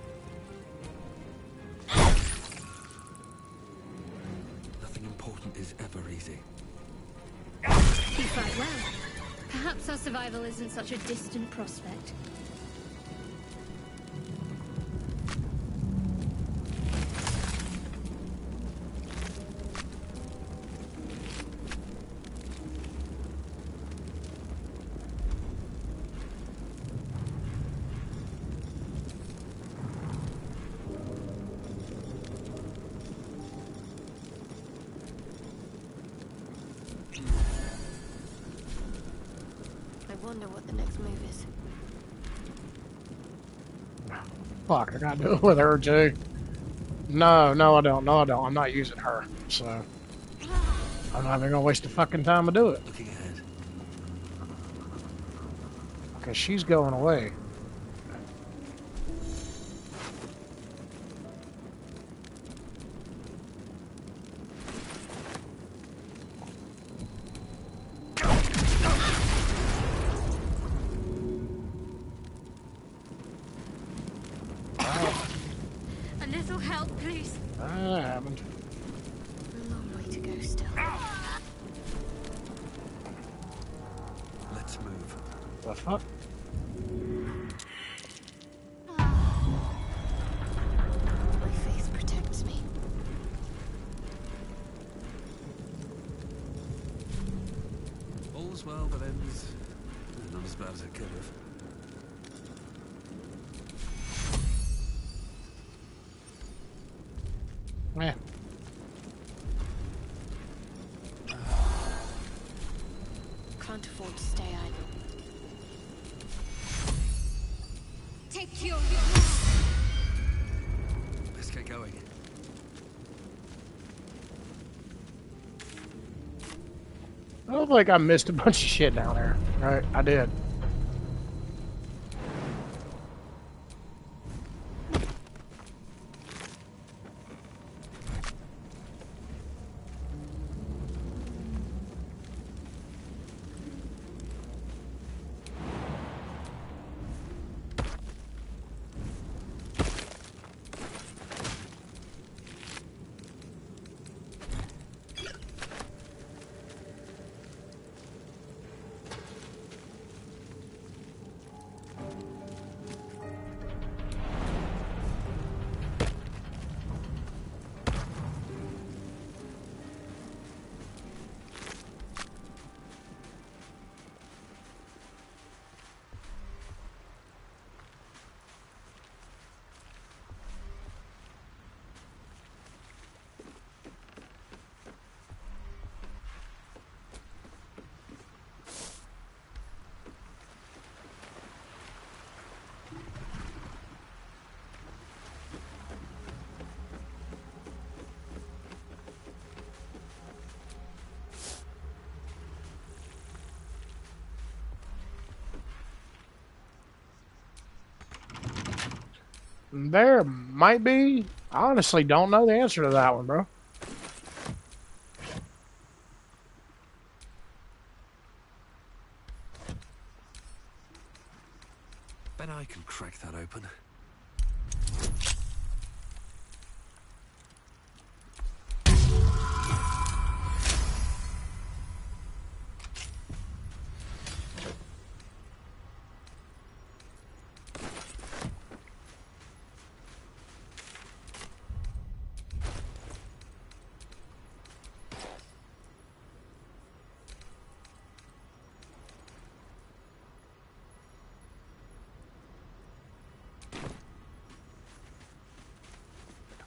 Speaker 2: Nothing important is ever easy.
Speaker 3: You fight well. Perhaps our survival isn't such a distant prospect. I wonder what the next move is.
Speaker 1: Fuck, I gotta do it with her, too. No, no, I don't. No, I don't. I'm not using her, so I'm not even gonna waste the fucking time to do it.
Speaker 2: Looking ahead.
Speaker 1: Because she's going away.
Speaker 3: A little help, please.
Speaker 1: I haven't.
Speaker 3: A long way to go still.
Speaker 2: Let's move.
Speaker 1: The fuck?
Speaker 3: My faith protects me.
Speaker 2: All's well that ends not as bad as it could have.
Speaker 1: Yeah.
Speaker 3: Can't afford to stay idle. Take your...
Speaker 2: Let's get going.
Speaker 1: I don't think I missed a bunch of shit down there. Right, I did. There might be. I honestly don't know the answer to that one, bro.
Speaker 2: Bet I can crack that open.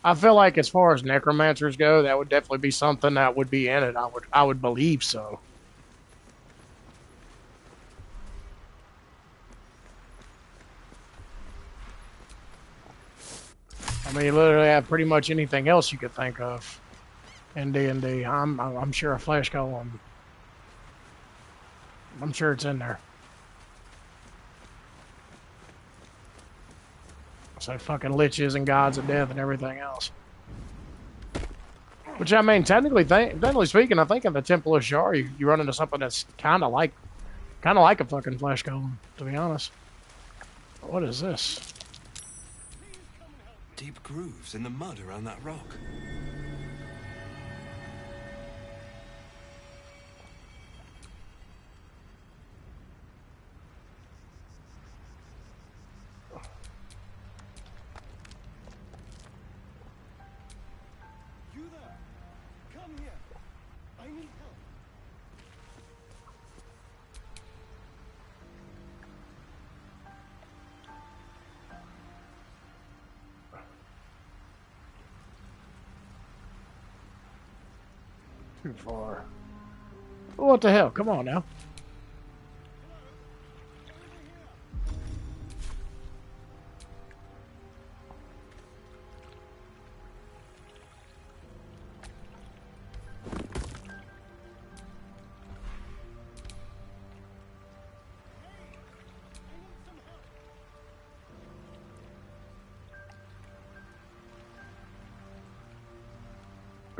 Speaker 1: I feel like as far as necromancers go, that would definitely be something that would be in it. I would believe so. I mean, you literally have pretty much anything else you could think of in D&D. I'm sure a flesh golem. I'm sure it's in there. So fucking liches and gods of death and everything else. Which I mean, technically speaking, I think in the Temple of Shar, you run into something that's kind of like a fucking flesh golem, to be honest. What is this?
Speaker 2: Deep grooves in the mud around that rock.
Speaker 4: You there? Come here. I need help.
Speaker 1: Too far. What the hell? Come on now.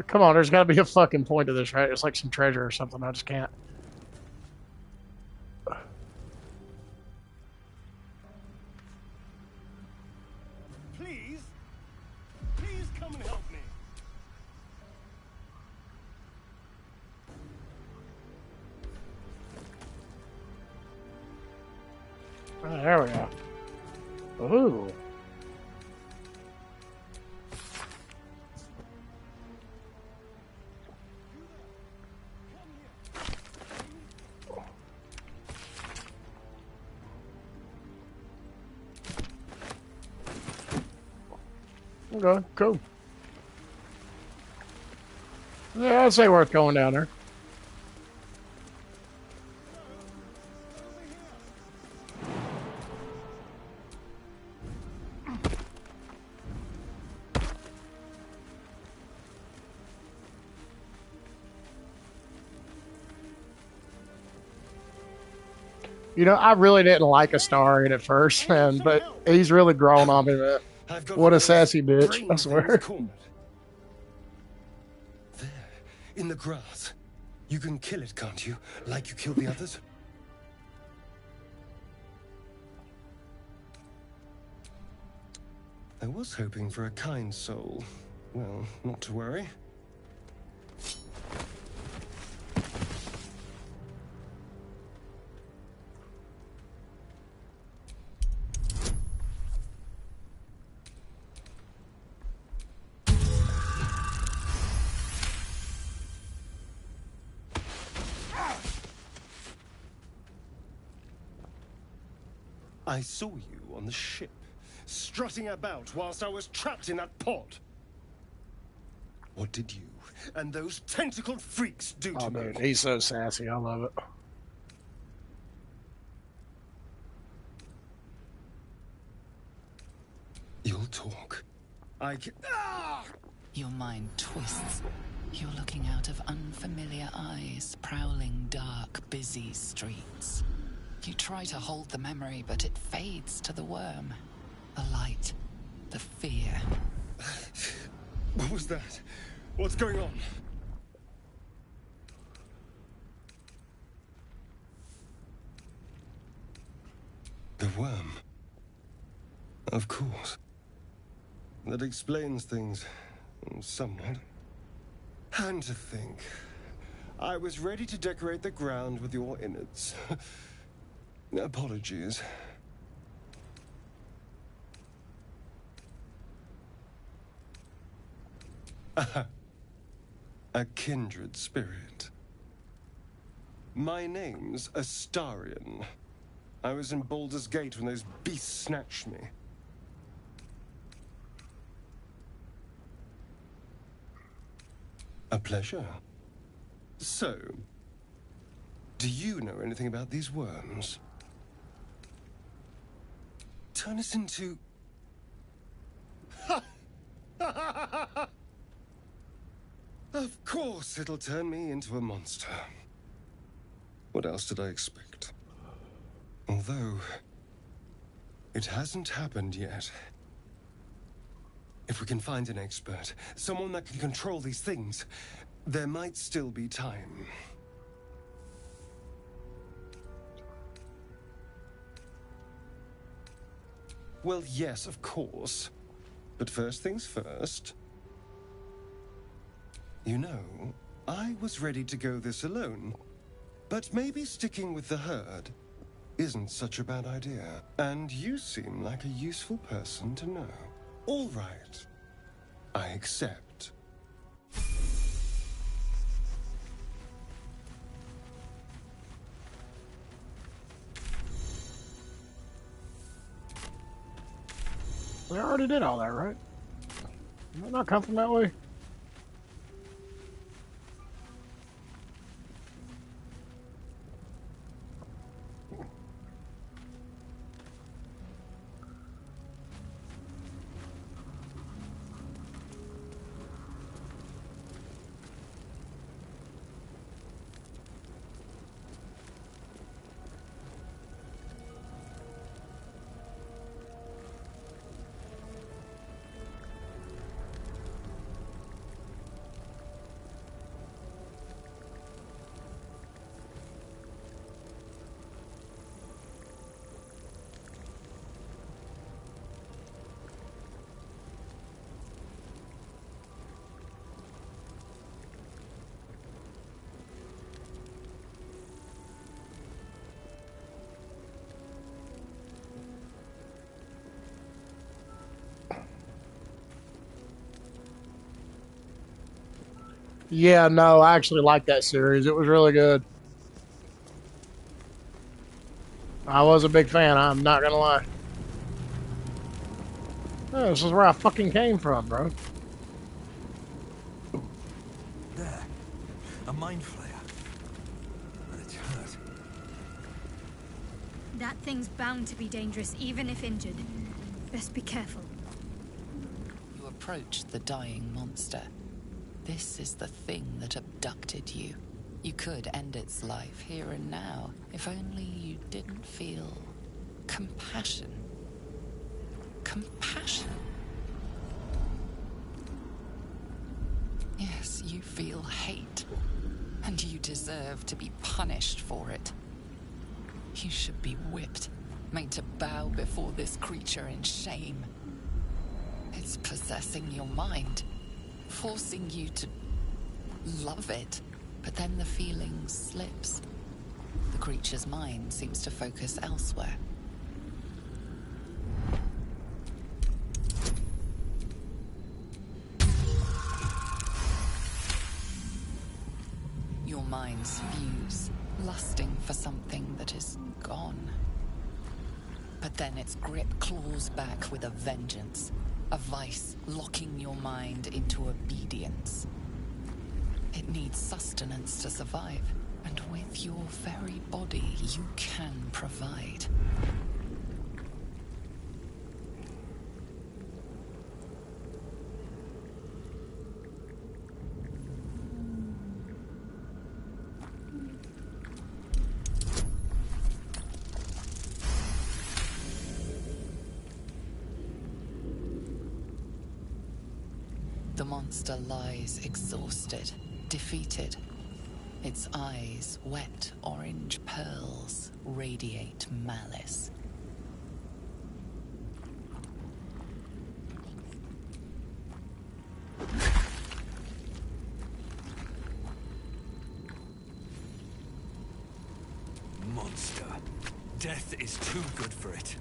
Speaker 1: Come on, there's got to be a fucking point to this, right? It's like some treasure or something. I just can't.
Speaker 4: Please? Please come and help me.
Speaker 1: Oh, there we go. Ooh. Okay, cool. Yeah, I'd say worth going down there. You know, I really didn't like Astarion at first, man, but he's really grown on me, man. What a sassy bitch, I swear.
Speaker 4: There, in the grass. You can kill it, can't you? Like you killed the others? I was hoping for a kind soul. Well, not to worry. I saw you on the ship, strutting about whilst I was trapped in that pod. What did you and those tentacled freaks do to me?
Speaker 1: Dude, he's so sassy. I love it.
Speaker 4: You'll talk. I can... Ah!
Speaker 5: Your mind twists. You're looking out of unfamiliar eyes, prowling dark, busy streets. You try to hold the memory, but it fades to the worm. The light, the fear.
Speaker 4: What was that? What's going on? The worm. Of course. That explains things somewhat. And to think, I was ready to decorate the ground with your innards. Apologies. A kindred spirit. My name's Astarion. I was in Baldur'sGate when those beasts snatched me. A pleasure. So, do you know anything about these worms? Turn us into... Of course it'll turn me into a monster. What else did I expect? Although, it hasn't happened yet. If we can find an expert, someone that can control these things, there might still be time. Well, yes, of course. But first things first. You know, I was ready to go this alone. But maybe sticking with the herd isn't such a bad idea. And you seem like a useful person to know. All right. I accept.
Speaker 1: We already did all that, right? Did I not come from that way? Yeah, no, I actually liked that series. It was really good. I was a big fan, I'm not gonna lie. Oh, this is where I fucking came from, bro.
Speaker 2: There. A mind flayer. And it's hurt.
Speaker 3: That thing's bound to be dangerous, even if injured. Best be careful.
Speaker 5: You approach the dying monster. This is the thing that abducted you. You could end its life here and now, if only you didn't feel compassion. Compassion? Yes, you feel hate, and you deserve to be punished for it. You should be whipped, made to bow before this creature in shame. It's possessing your mind, forcing you to love it, but then the feeling slips. The creature's mind seems to focus elsewhere. Your minds fuse, lusting for something that is gone. But then its grip claws back with a vengeance. A vice locking your mind into obedience. It needs sustenance to survive, and with your very body, you can provide. The monster lies exhausted, defeated. Its eyes, wet orange pearls, radiate malice.
Speaker 2: Monster. Death is too good for it.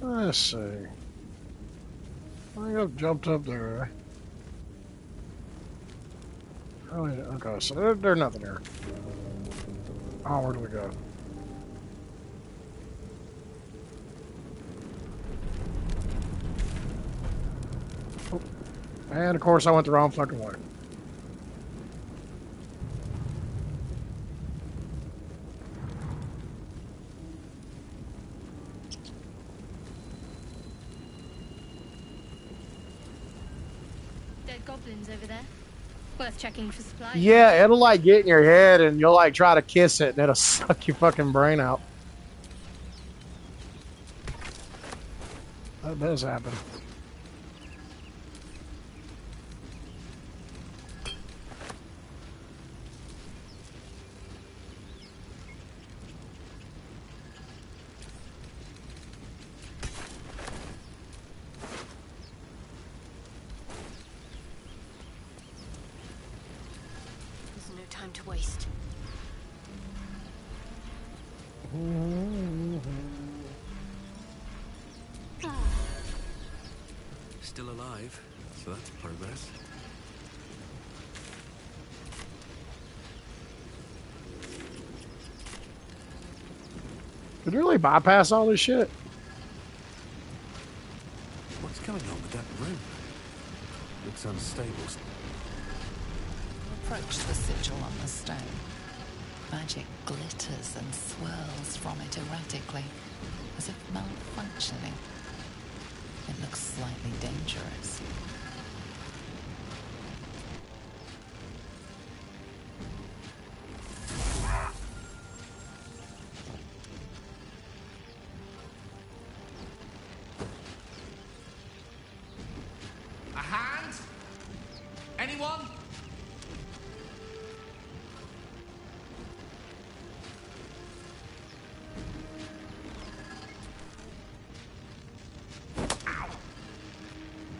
Speaker 1: Let's see. I got jumped up there. Oh, yeah, okay, so there's nothing here. Oh, where do we go? Oh. And of course, I went the wrong fucking way.
Speaker 3: Dead goblins over there. Worth checking for supplies.
Speaker 1: Yeah, it'll like get in your head and you'll like try to kiss it and it'll suck your fucking brain out. That does happen.
Speaker 3: There's no time to waste.
Speaker 2: Still alive, so that's progress.
Speaker 1: Could you really bypass all this shit?
Speaker 2: What's going on with that room? Looks unstable.
Speaker 5: Approach the sigil on the stone. Magic glitters and swirls from it erratically, as if malfunctioning. It looks slightly dangerous.
Speaker 9: A hand? Anyone?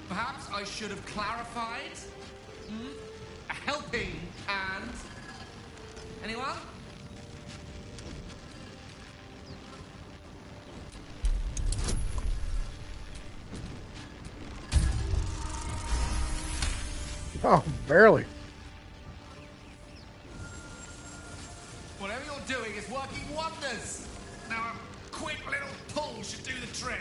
Speaker 9: Perhaps I should have clarified. A helping hand. Anyone?
Speaker 1: Oh, barely.
Speaker 9: Whatever you're doing is working wonders. Now a quick little pull should do the trick.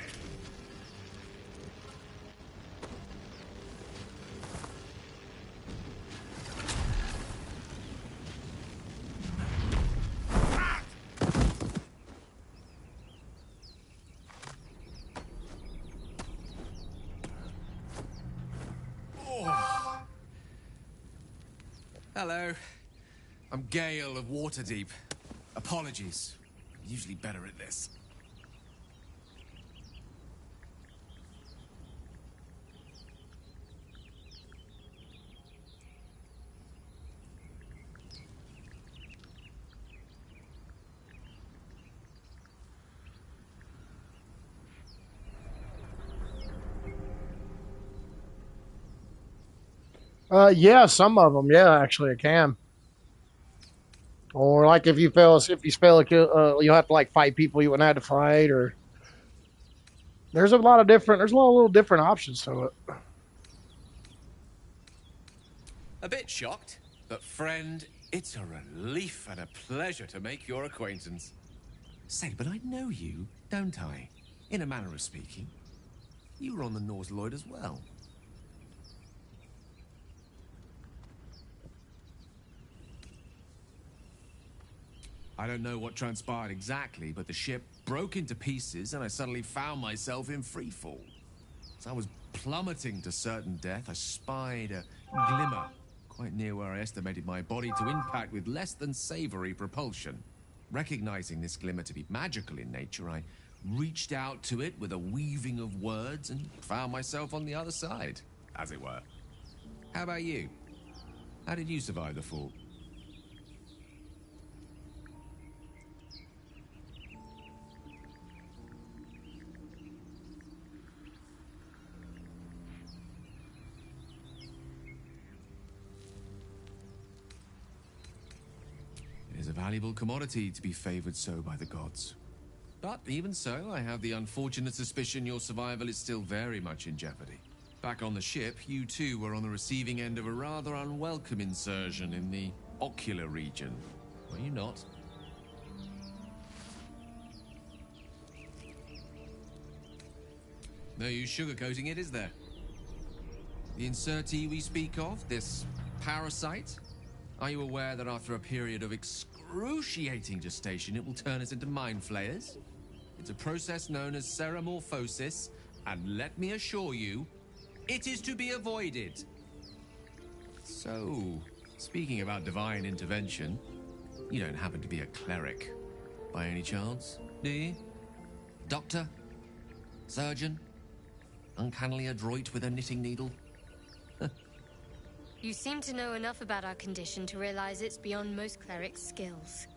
Speaker 9: Hello. I'm Gale of Waterdeep. Apologies. I'm usually better at this.
Speaker 1: Yeah, some of them. Yeah, actually, it can. Or like if you spell a kill, you'll have to like fight people you wouldn't have to fight. Or there's a lot of little different options to it.
Speaker 9: A bit shocked, but friend, it's a relief and a pleasure to make your acquaintance. Say, but I know you, don't I? In a manner of speaking. You were on the Norse Lloyd as well. I don't know what transpired exactly, but the ship broke into pieces and I suddenly found myself in freefall. As I was plummeting to certain death, I spied a glimmer quite near where I estimated my body to impact with less than savory propulsion. Recognizing this glimmer to be magical in nature, I reached out to it with a weaving of words and found myself on the other side, as it were. How about you? How did you survive the fall? It is a valuable commodity to be favored so by the gods. But even so, I have the unfortunate suspicion your survival is still very much in jeopardy. Back on the ship, you too were on the receiving end of a rather unwelcome insertion in the ocular region, were you not? No use sugarcoating it, is there? The insertee we speak of, this parasite, are you aware that after a period of excruciating gestation, it will turn us into mind flayers? It's a process known as seromorphosis, and let me assure you, it is to be avoided. So, speaking about divine intervention, you don't happen to be a cleric, by any chance, do you? Doctor? Surgeon? Uncannily adroit with a knitting needle?
Speaker 3: You seem to know enough about our condition to realize it's beyond most clerics' skills.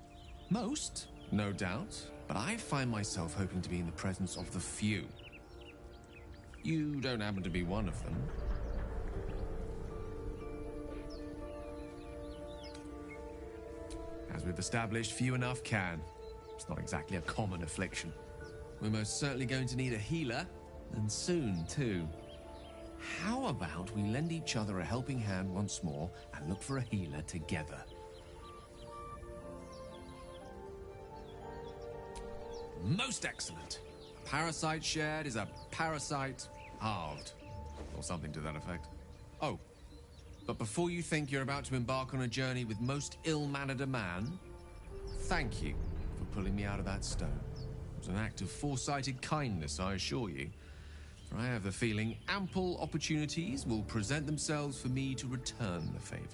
Speaker 9: Most, no doubt, but I find myself hoping to be in the presence of the few. You don't happen to be one of them. As we've established, few enough can. It's not exactly a common affliction. We're most certainly going to need a healer, and soon, too. How about we lend each other a helping hand once more and look for a healer together? Most excellent. A parasite shared is a parasite halved, or something to that effect. Oh, but before you think you're about to embark on a journey with most ill-mannered a man, thank you for pulling me out of that stone. It was an act of foresighted kindness, I assure you. For I have the feeling ample opportunities will present themselves for me to return the favor.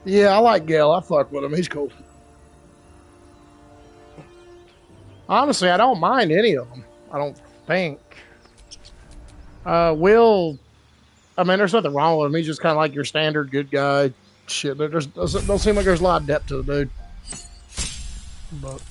Speaker 1: Yeah, I like Gale. I fuck with him. He's cool. Honestly, I don't mind any of them. I don't think. Will, I mean, there's nothing wrong with him. He's just kind of like your standard good guy. Shit, there don't seem like there's a lot of depth to the dude. But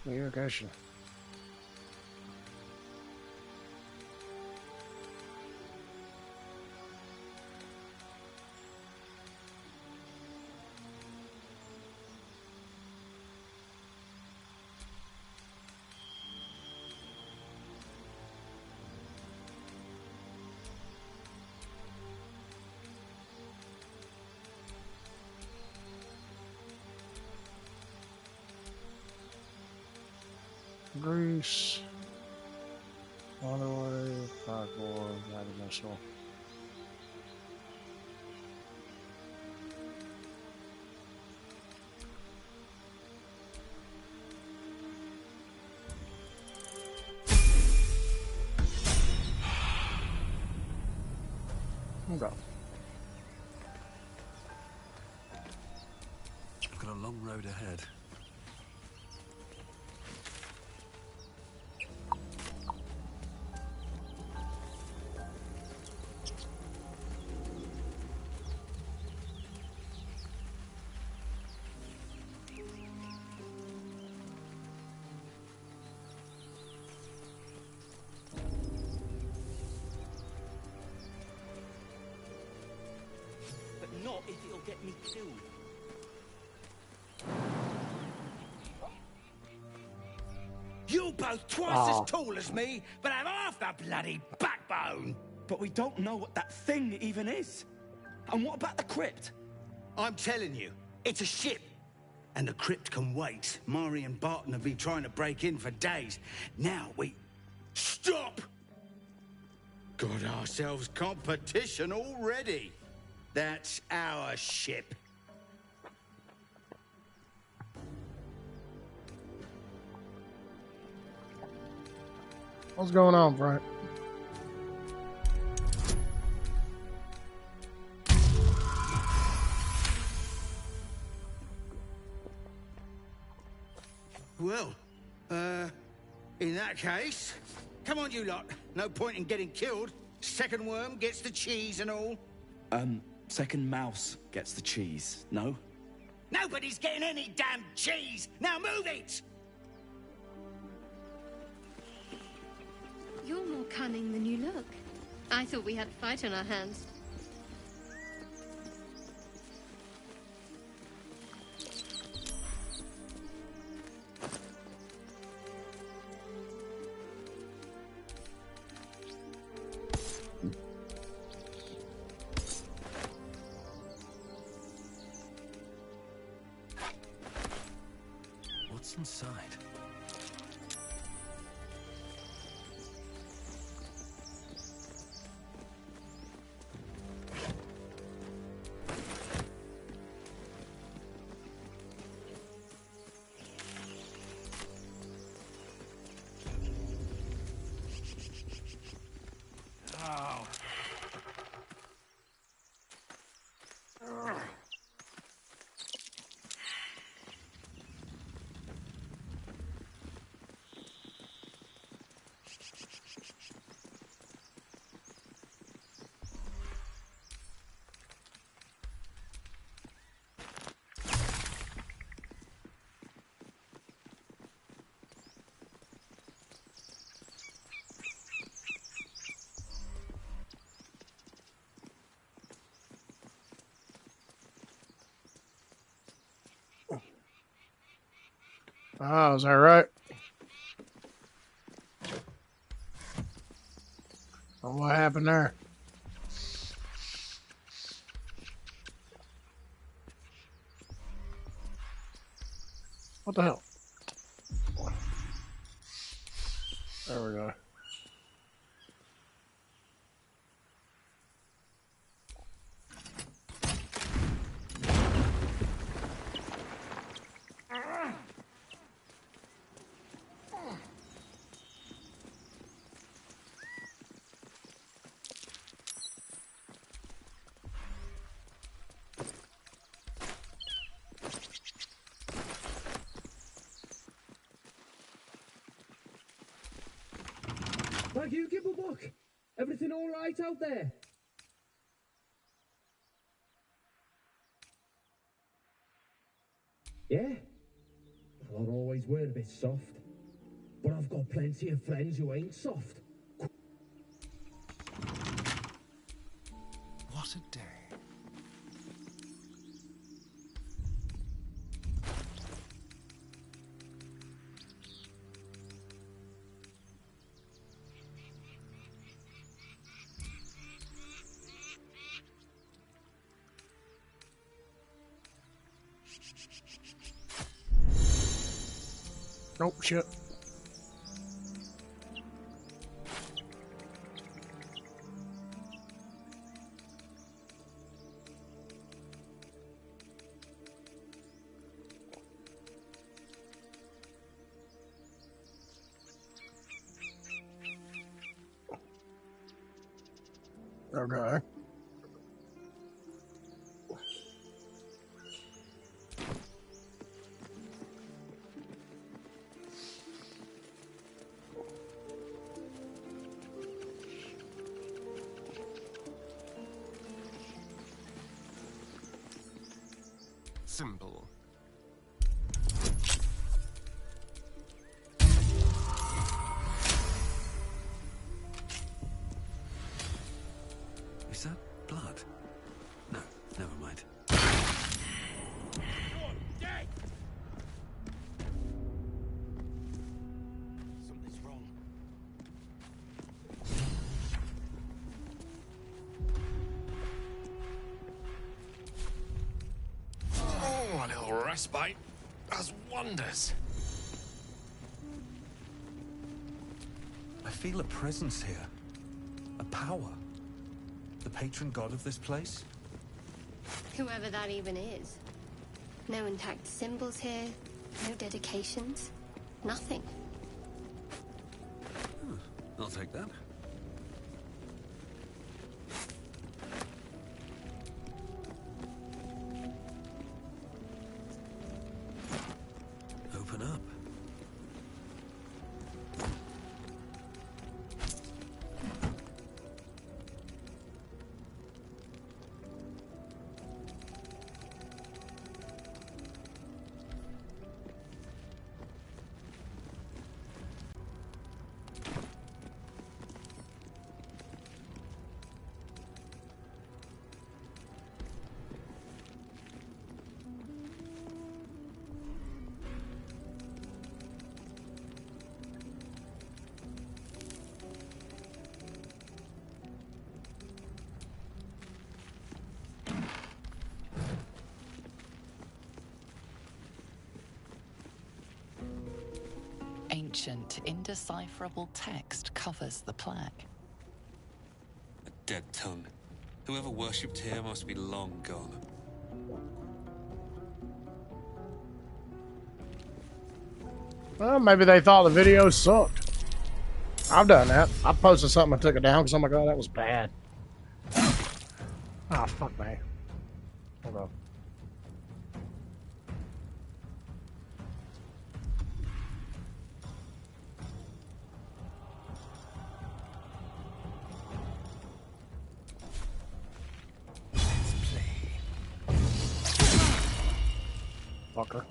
Speaker 1: irrigation. Grease. Waterway. 5-4. Guided missile. Okay.
Speaker 2: I've got a long road ahead.
Speaker 10: But not if it'll get me killed. You're both twice as tall as me, but have half the bloody backbone. But we don't know what that thing even is. And what about the crypt?
Speaker 11: I'm telling you, it's a ship. And the crypt can wait. Mari and Barton have been trying to break in for days. Now we... Stop! Got ourselves competition already. That's our ship.
Speaker 1: What's going on, Frank?
Speaker 11: Well, in that case, come on, you lot. No point in getting killed. Second worm gets the cheese and all.
Speaker 10: Second mouse gets the cheese, no?
Speaker 11: Nobody's getting any damn cheese! Now move it!
Speaker 3: You're more cunning than you look. I thought we had a fight on our hands.
Speaker 2: What's inside?
Speaker 1: Oh, is that right? Oh, what happened there? What the hell? There we go.
Speaker 12: Thank you, Gibblebuck. Everything all right out there? Yeah? Well, I always were a bit soft. But I've got plenty of friends who ain't soft.
Speaker 2: What a day.
Speaker 1: Oh, shit. Okay.
Speaker 4: Simple.
Speaker 2: Is that blood? No, never mind.
Speaker 10: Something's wrong.
Speaker 9: Oh, a little respite does wonders.
Speaker 2: I feel a presence here. A power. The patron god of this place?
Speaker 3: Whoever that even is. No intact symbols here, no dedications, nothing.
Speaker 2: I'll take that. Open up.
Speaker 5: Ancient, indecipherable text covers the plaque.
Speaker 2: A dead tongue. Whoever worshipped here must be long gone.
Speaker 1: Well, maybe they thought the video sucked. I've done that. I posted something, I took it down because I'm like, oh, that was bad. Ah, fuck me. Hold on. Fucker.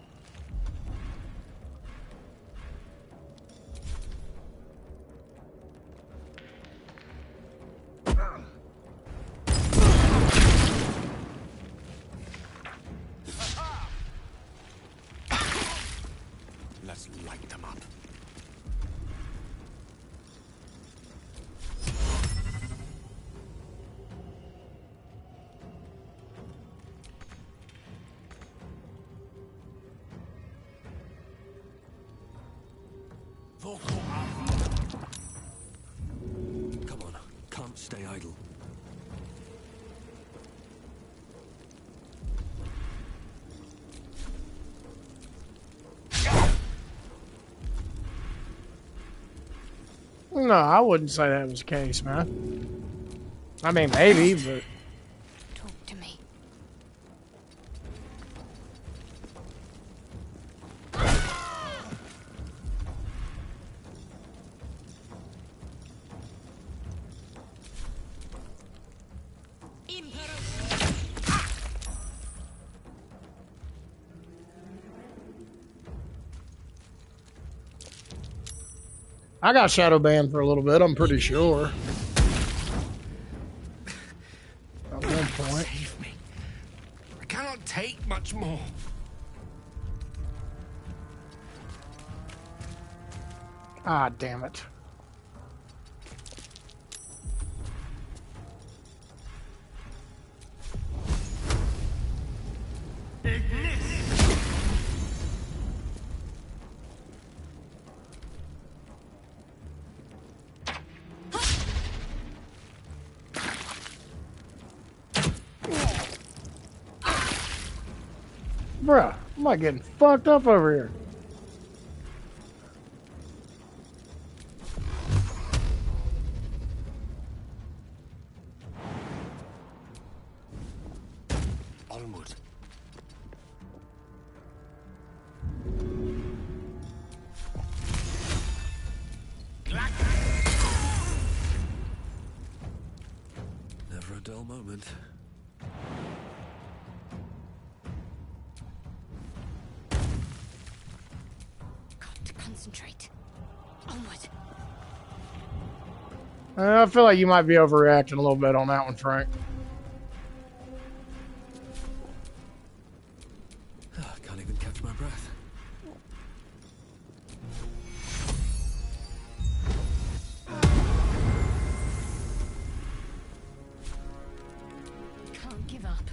Speaker 9: Let's light them up.
Speaker 2: Come on, can't stay idle.
Speaker 1: No, I wouldn't say that was the case, man. I mean, maybe, but...
Speaker 3: Talk to me.
Speaker 1: I got shadow banned for a little bit, I'm pretty sure. At one point.
Speaker 9: Save me. I cannot take much more.
Speaker 1: Ah, damn it. Bruh, am I getting fucked up over here?
Speaker 13: Onward. Never a dull moment.
Speaker 3: Got to concentrate. Onward.
Speaker 1: I feel like you might be overreacting a little bit on that one, Frank.
Speaker 13: Can't even catch my breath.
Speaker 3: Can't give up.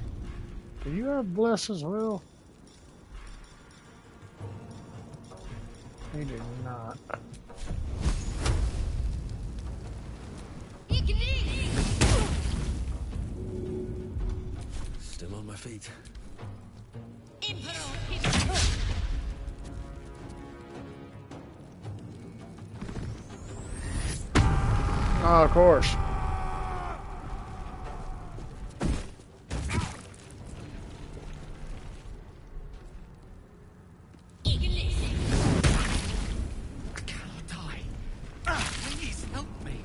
Speaker 1: Do you have Bless as well? He did not.
Speaker 13: Still on my feet.
Speaker 1: Oh, of course.
Speaker 9: Please help me.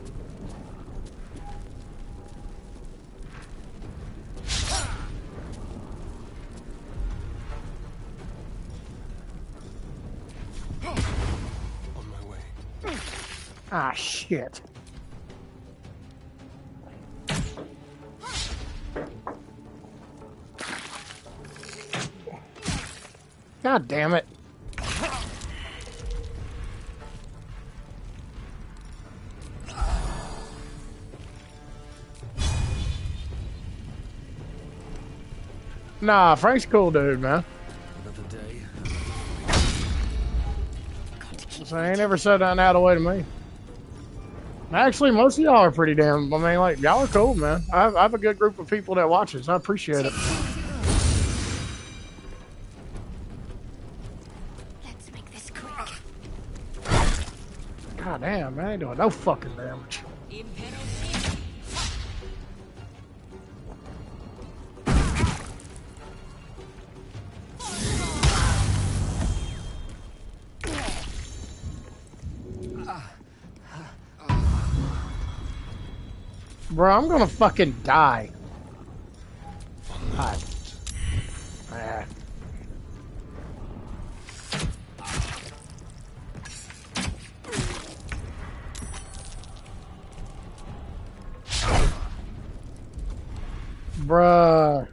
Speaker 13: On my way.
Speaker 1: Ah, shit. God damn it. Nah, Frank's a cool dude, man.
Speaker 13: Another day.
Speaker 1: So I ain't never said nothing out of the way to me. Actually, most of y'all are pretty damn, I mean, like, y'all are cool, man. I have a good group of people that watches. I appreciate it.
Speaker 3: Let's make this quick.
Speaker 1: God damn, man, I ain't doing no fucking damage. Bro, I'm gonna fucking die. God. Ah. Bruh.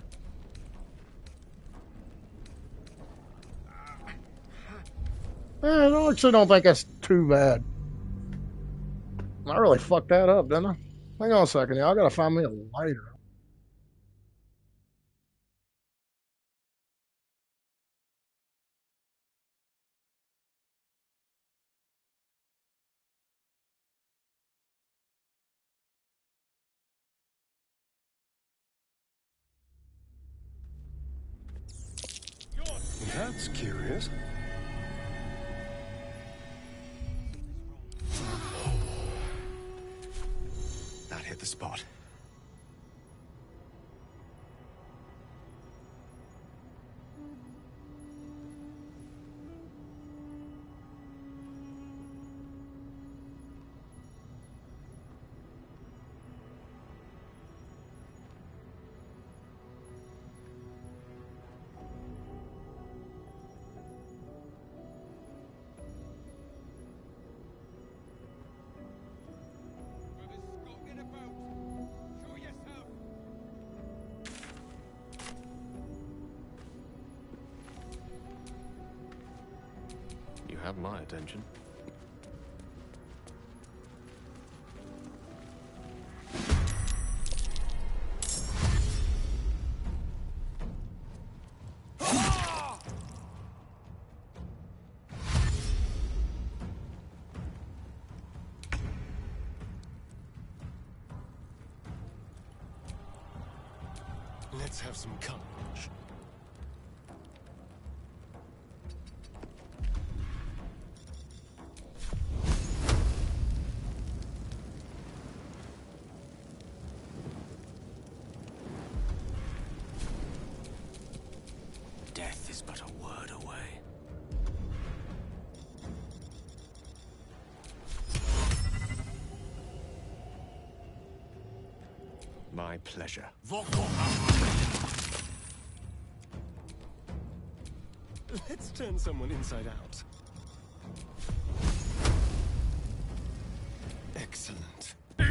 Speaker 1: I actually don't think that's too bad. I really fucked that up, didn't I? Hang on a second, y'all. I gotta find me a lighter.
Speaker 4: That's curious.
Speaker 9: That hit the spot.
Speaker 2: You have my attention.
Speaker 13: Let's have some courage.
Speaker 10: my pleasure.
Speaker 13: Let's turn someone inside out. Excellent.
Speaker 9: A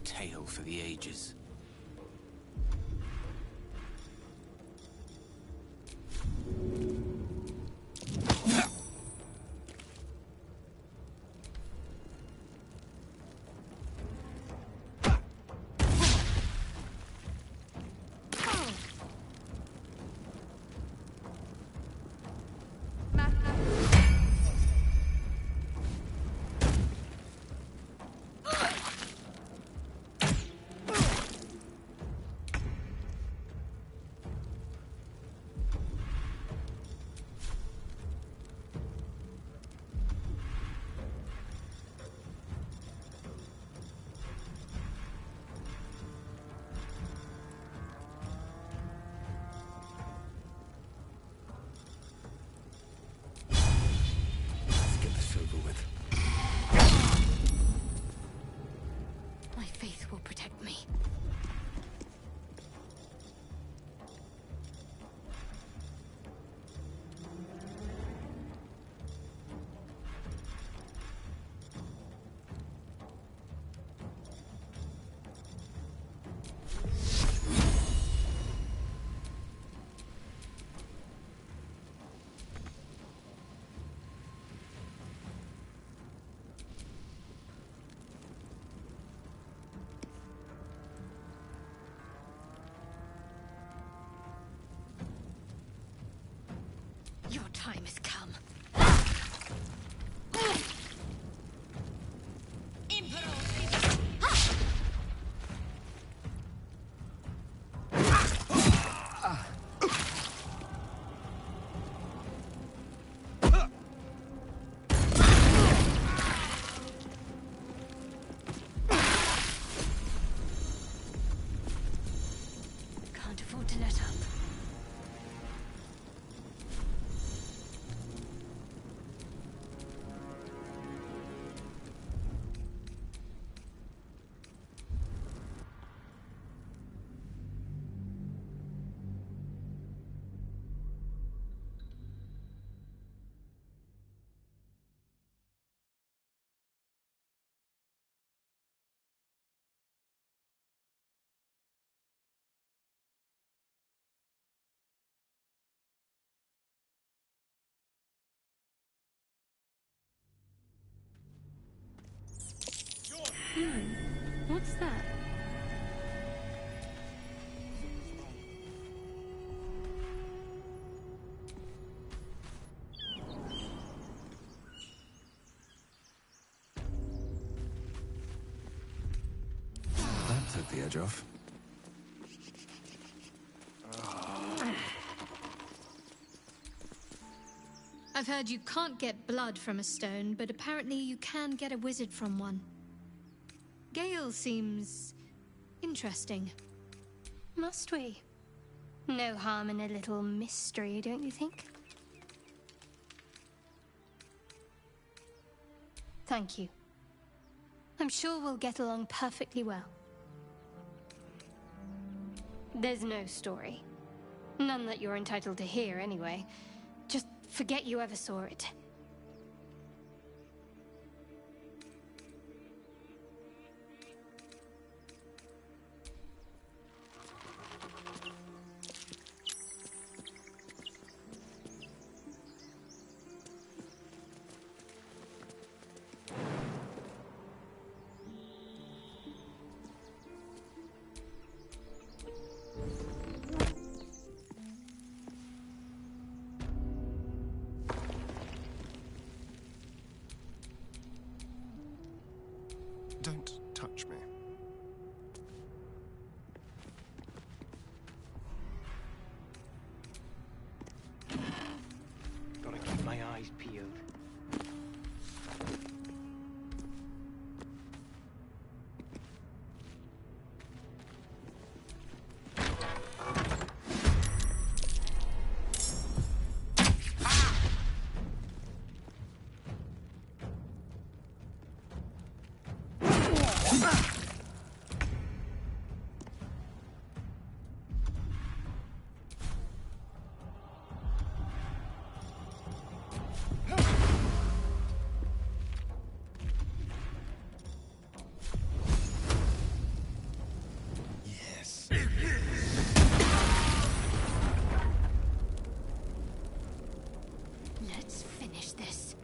Speaker 9: tale for the ages.
Speaker 3: My faith will protect me. Your time has come. Can't afford to let up. What's that?
Speaker 2: That took the edge off.
Speaker 3: I've heard you can't get blood from a stone, but apparently you can get a wizard from one. Gale seems interesting. Must we? No harm in a little mystery, don't you think? Thank you. I'm sure we'll get along perfectly well. There's no story. None that you're entitled to hear, anyway. Just forget you ever saw it.
Speaker 13: Don't touch me.
Speaker 10: Gotta keep my eyes peeled.
Speaker 3: Let's finish this.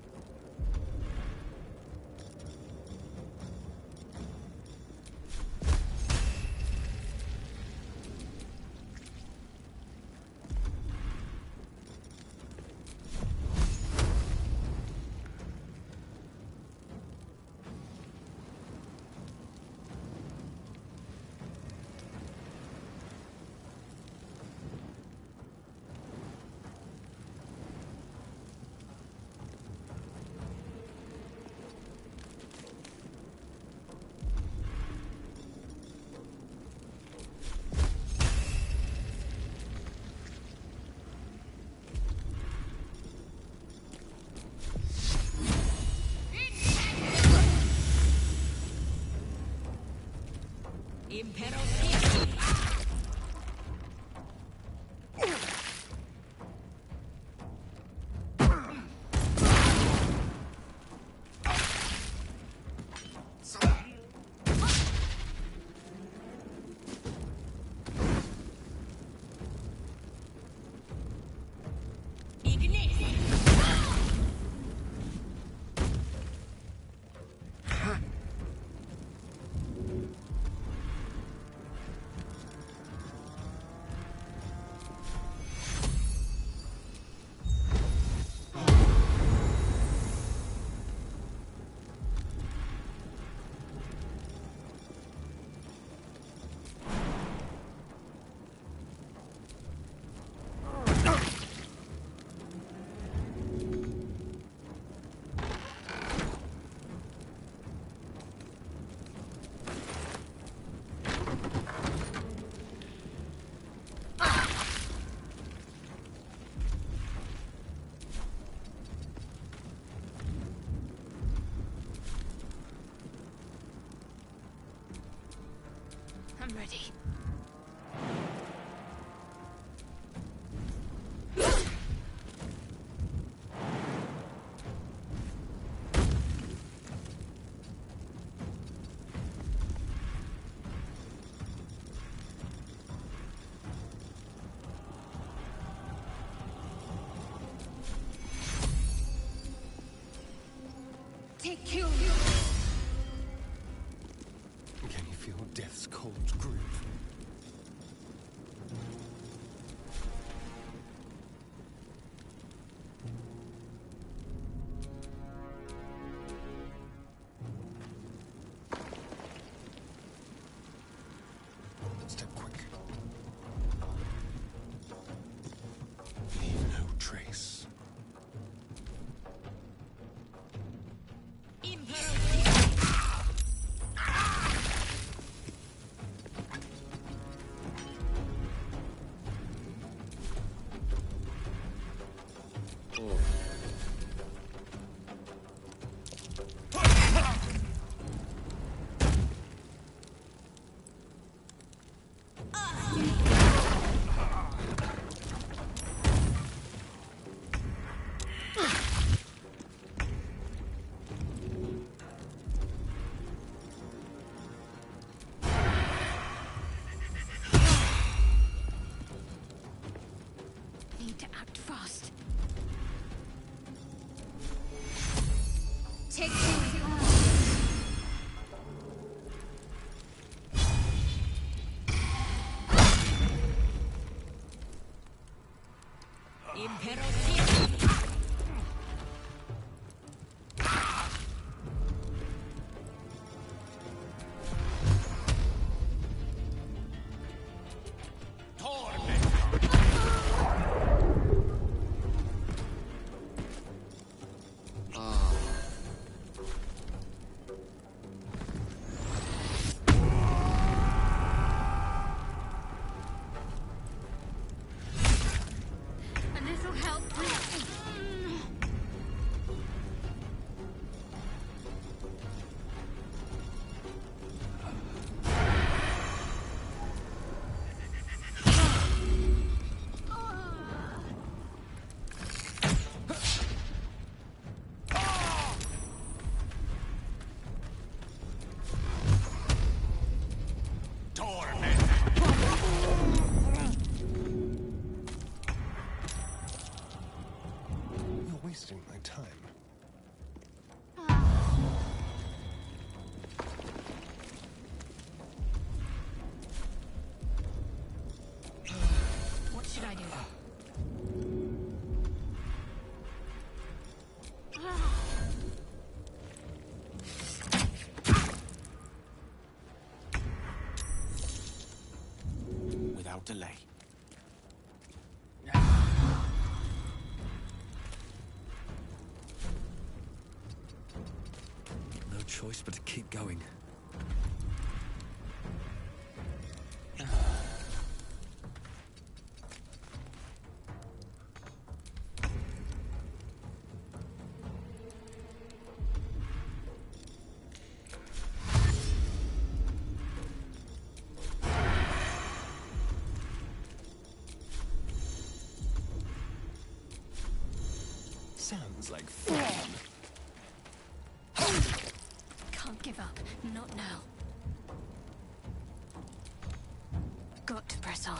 Speaker 3: I'm ready. Take you.
Speaker 13: Can you feel death's cold grip? Step quick. Leave no trace. wasting my time.
Speaker 3: What should I do?
Speaker 2: Without delay. No choice but to keep going. Sounds like fun.
Speaker 3: Can't give up. Not now. Got to press on.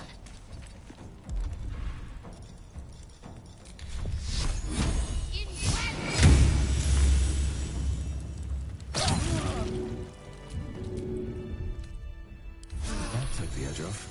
Speaker 2: That took the edge off.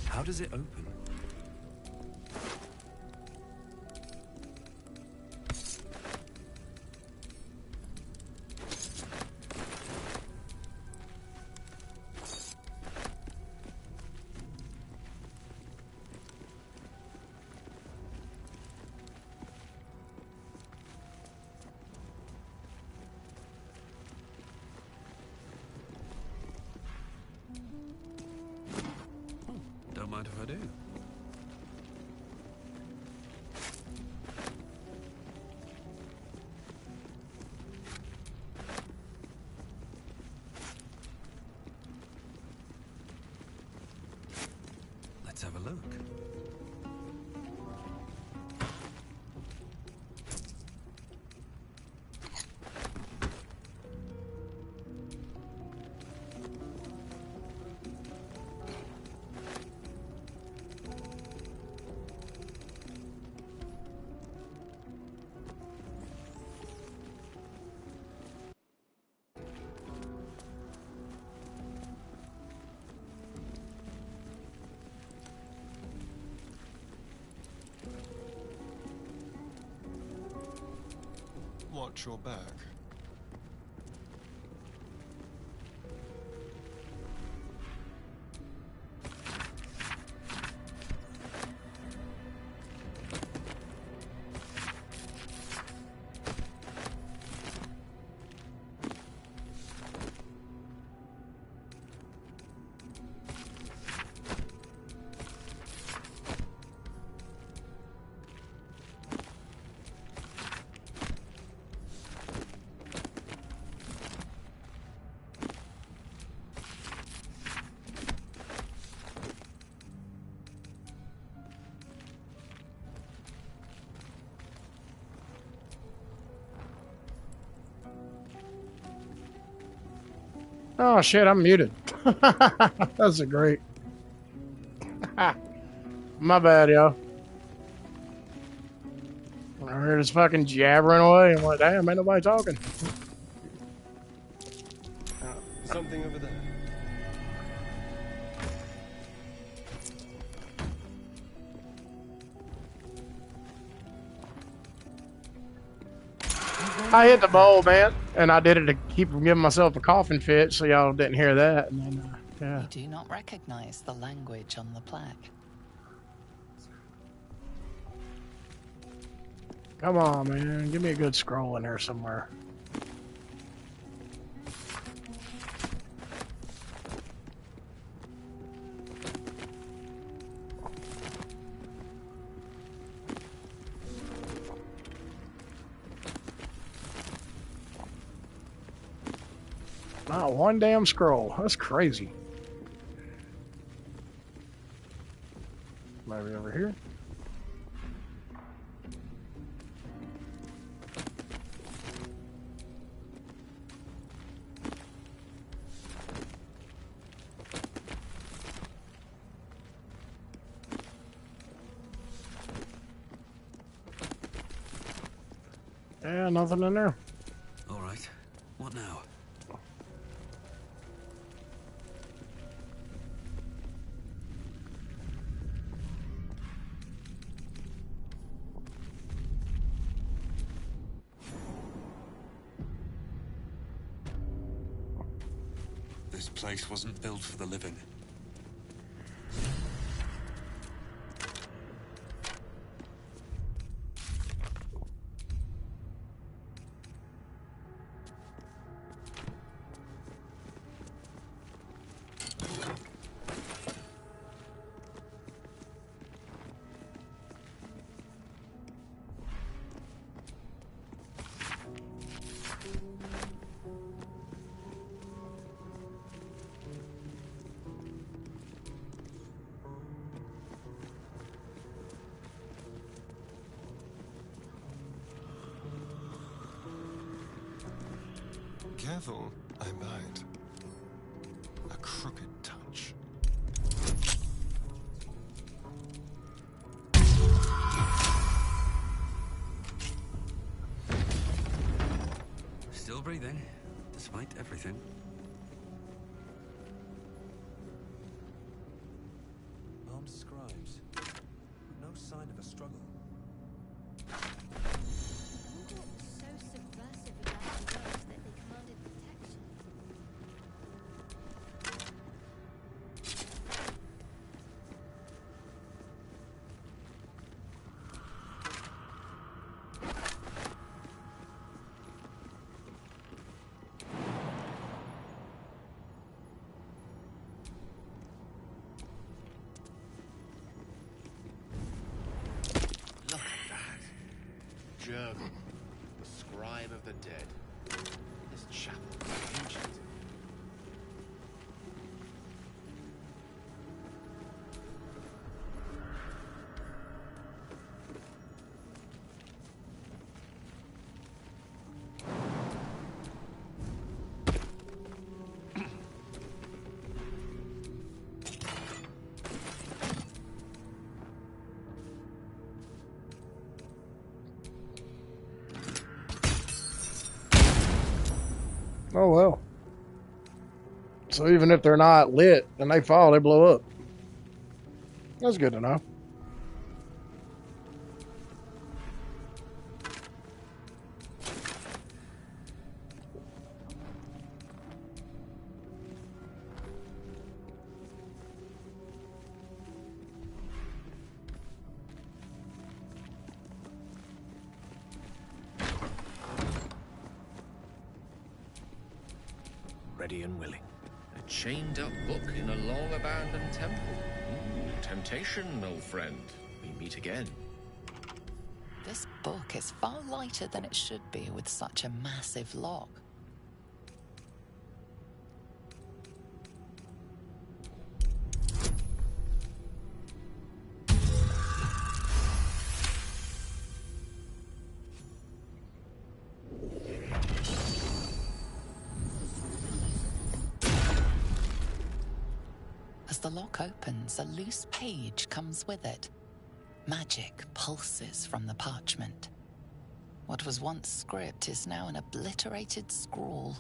Speaker 2: How does it open? Don't mind if I do. Let's have a look.
Speaker 13: Watch your back.
Speaker 1: Oh shit, I'm muted. That's a great. My bad, yo. I heard his fucking jabbering away. I'm like, damn, ain't nobody talking.
Speaker 4: Something over there.
Speaker 1: I hit the bowl, man, and I did it to keep from giving myself a coughing fit, so y'all didn't hear that. And then, yeah.
Speaker 5: You do not recognize the language on the plaque.
Speaker 1: Come on, man. Give me a good scroll in there somewhere. Not one damn scroll. That's crazy. Maybe over here. Yeah, nothing in there.
Speaker 10: All right. What now?
Speaker 2: This place wasn't built for the living.
Speaker 13: Careful, I might. A crooked touch.
Speaker 10: Still breathing, despite everything.
Speaker 2: Armed scribes. No sign of a struggle.
Speaker 3: What was so subversive about the ways that they commanded protection?
Speaker 9: Look at that. Jurgen, the scribe of the dead. This chapel is ancient.
Speaker 1: Oh well. So even if they're not lit and they fall, they blow up. That's good to know.
Speaker 9: Ready and willing. A chained up book in a long abandoned temple. Ooh, temptation, old friend. We meet again.
Speaker 5: This book is far lighter than it should be with such a massive lock. As the lock opens, a loose page comes with it. Magic pulses from the parchment. What was once script is now an obliterated scrawl.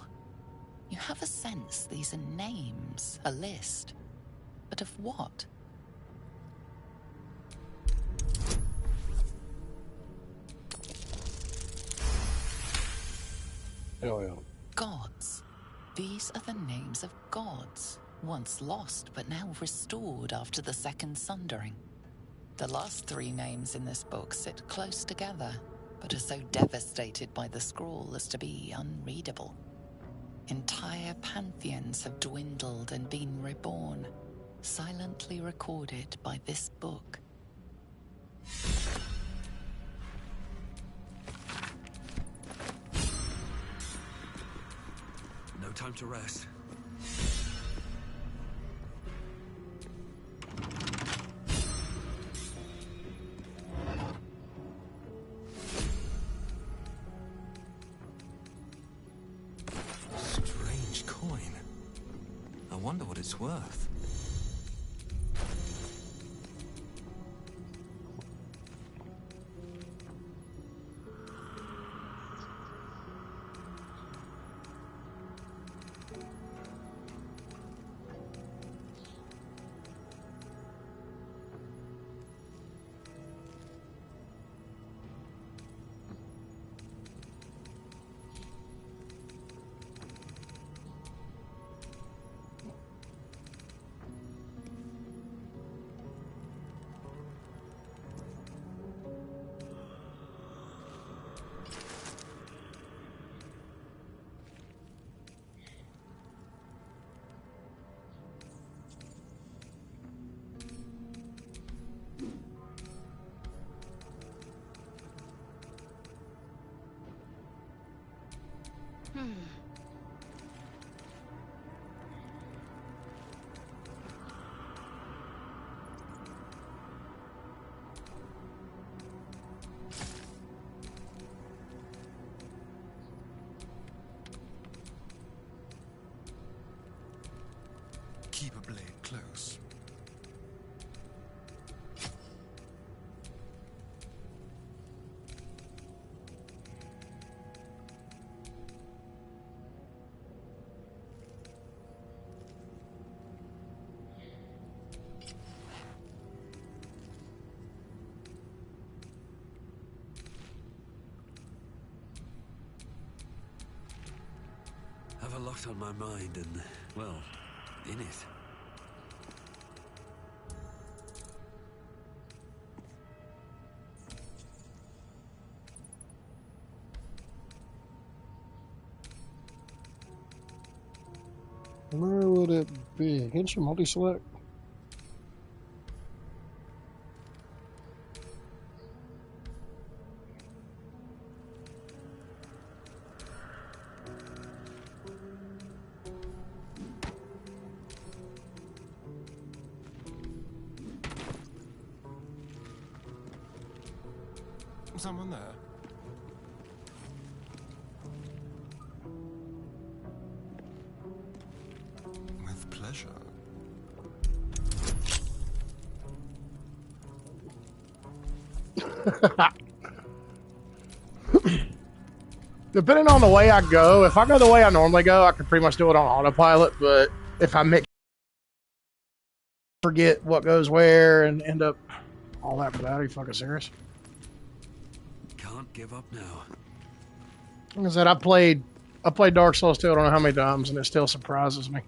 Speaker 5: You have a sense these are names, a list. But of what?
Speaker 1: Hell yeah.
Speaker 5: Gods. These are the names of gods, once lost but now restored after the Second Sundering. The last three names in this book sit close together, but are so devastated by the scrawl as to be unreadable. Entire pantheons have dwindled and been reborn, silently recorded by this book.
Speaker 10: No time to rest.
Speaker 2: Strange coin. I wonder what it's worth.
Speaker 13: Keep a blade close.
Speaker 10: Have a lot on my mind and, well, in it.
Speaker 1: Where would it be? Can't you multi-select?
Speaker 13: Someone there? With pleasure.
Speaker 1: Depending on the way I go, if I go the way I normally go, I can pretty much do it on autopilot, but if I forget what goes where and end up all that for that, are you fucking serious?
Speaker 10: Can't give up now.
Speaker 1: Like I said, I played Dark Souls 2 I don't know how many times, and it still surprises me.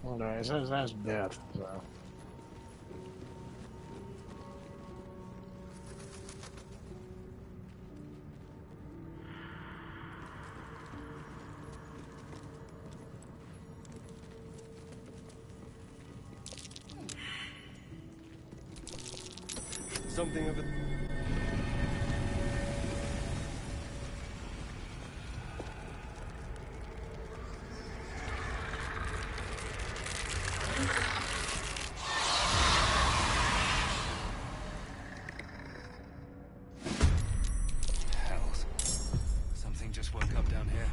Speaker 1: Well, no, that's death, so.
Speaker 4: Something of a...
Speaker 10: Hells. Something just woke up down here.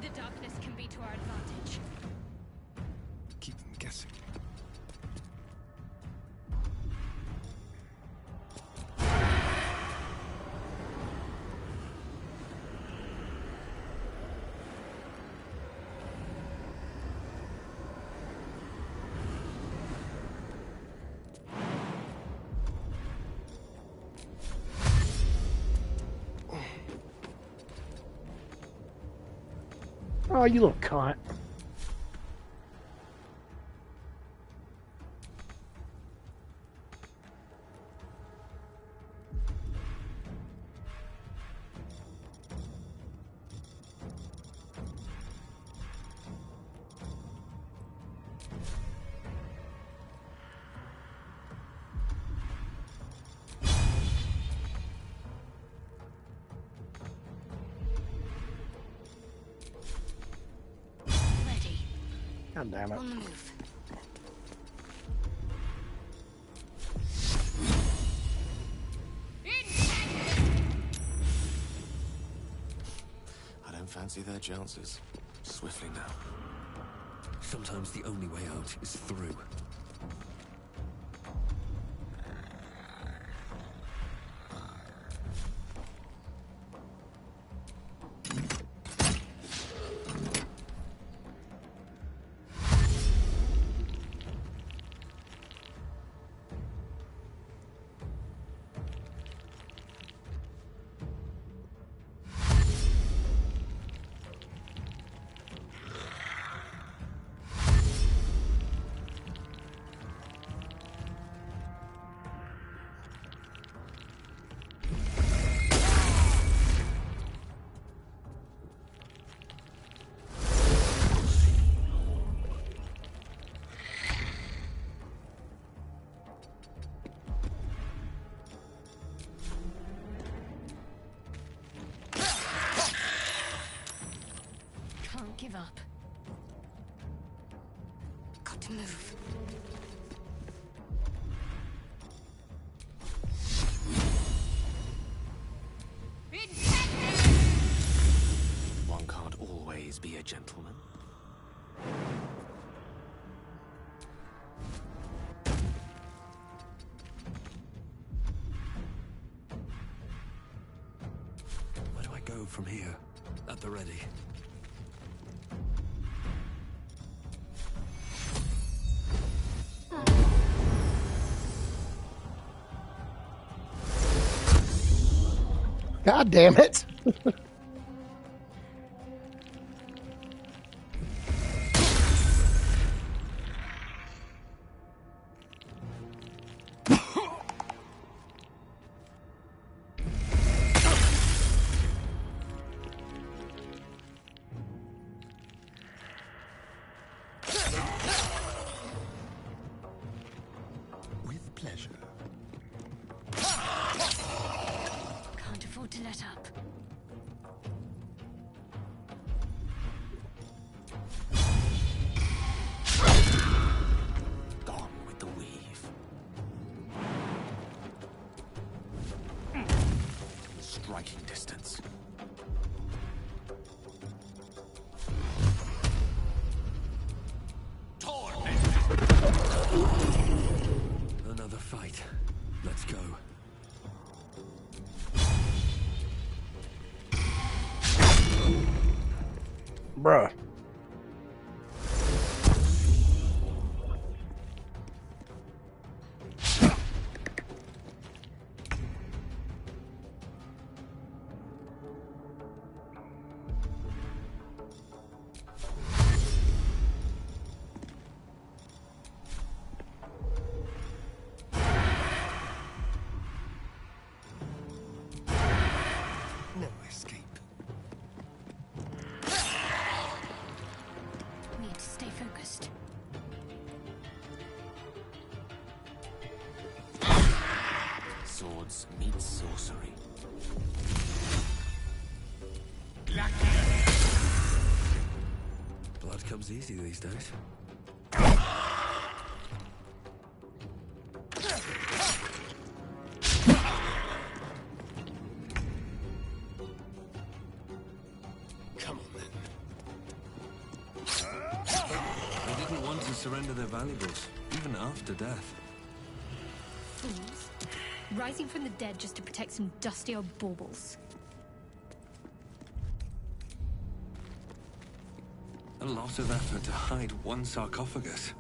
Speaker 3: The darkness can be to our advantage.
Speaker 13: Keep them guessing.
Speaker 1: Oh, you little cunt. God damn it.
Speaker 3: On the move.
Speaker 9: I don't fancy their chances. Swiftly now.
Speaker 2: Sometimes the only way out is through.
Speaker 3: Can't give up. Got to move.
Speaker 9: One can't always be a gentleman.
Speaker 2: Where do I go from here? At the ready.
Speaker 1: God damn it.
Speaker 13: With pleasure.
Speaker 3: Can't afford to let up.
Speaker 9: Gone with the weave. Striking distance.
Speaker 2: Another fight. Let's go.
Speaker 1: Bruh.
Speaker 13: No escape.
Speaker 3: Need to stay focused.
Speaker 9: Swords meet sorcery.
Speaker 2: Blood comes easy these days.
Speaker 13: Come on then.
Speaker 2: They didn't want to surrender their valuables, even after death.
Speaker 3: Fools. Rising from the dead just to protect some dusty old baubles.
Speaker 2: A lot of effort to hide one sarcophagus.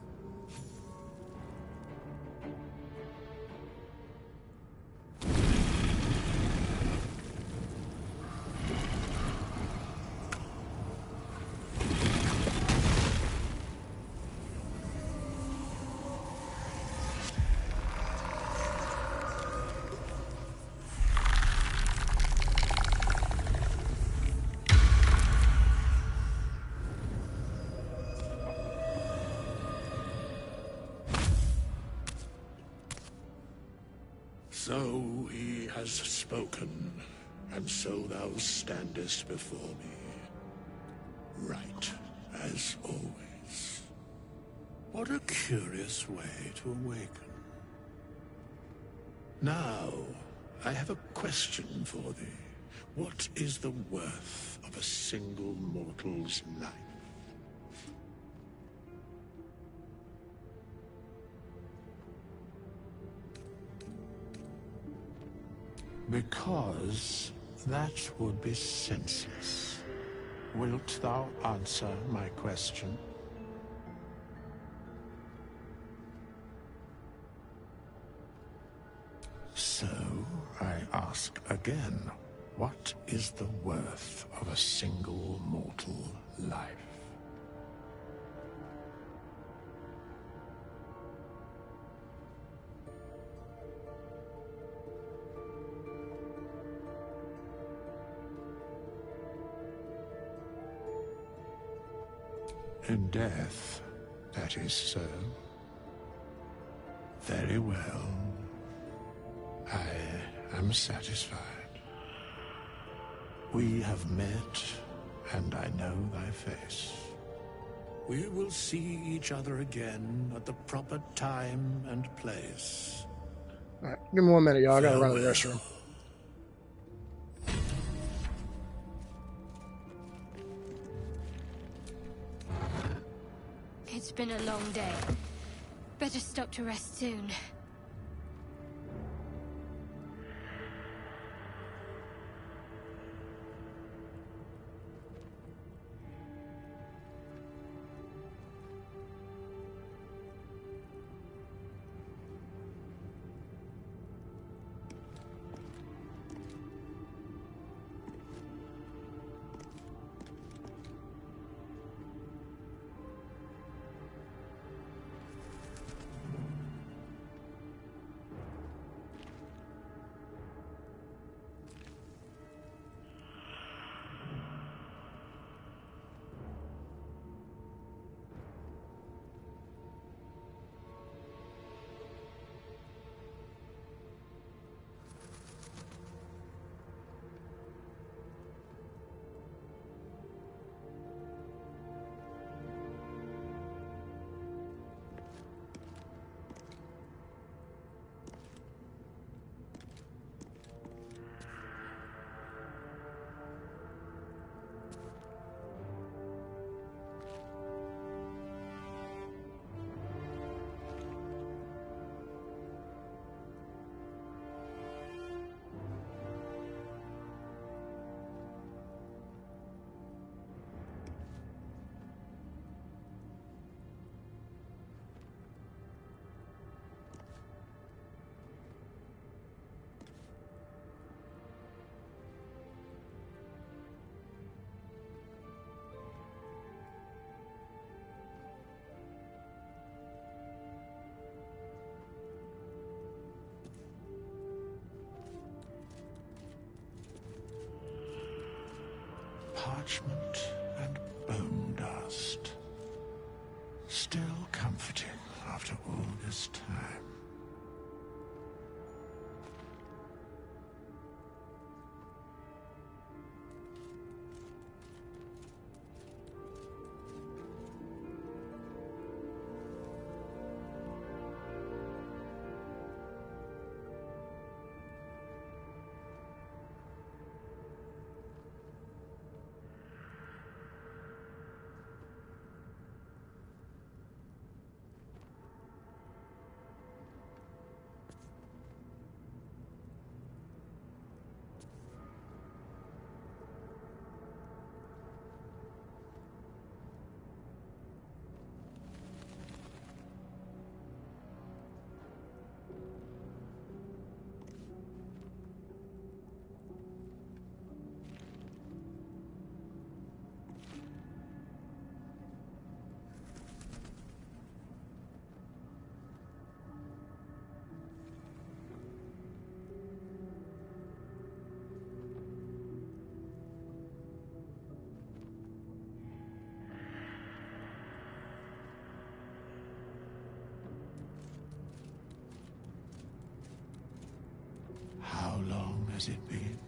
Speaker 8: So he has spoken, and so thou standest before me. Right, as always. What a curious way to awaken. Now, I have a question for thee. What is the worth of a single mortal's life? Because that would be senseless. Wilt thou answer my question? So, I ask again, what is the worth of a single mortal life? In death, that is so. Very well. I am satisfied. We have met, and I know thy face. We will see each other again at the proper time and place.
Speaker 1: All right, give me 1 minute, y'all. I gotta run to the restroom.
Speaker 3: It's been a long day. Better stop to rest soon.
Speaker 8: Parchment and bone dust. Still comforting after all this time. has it been?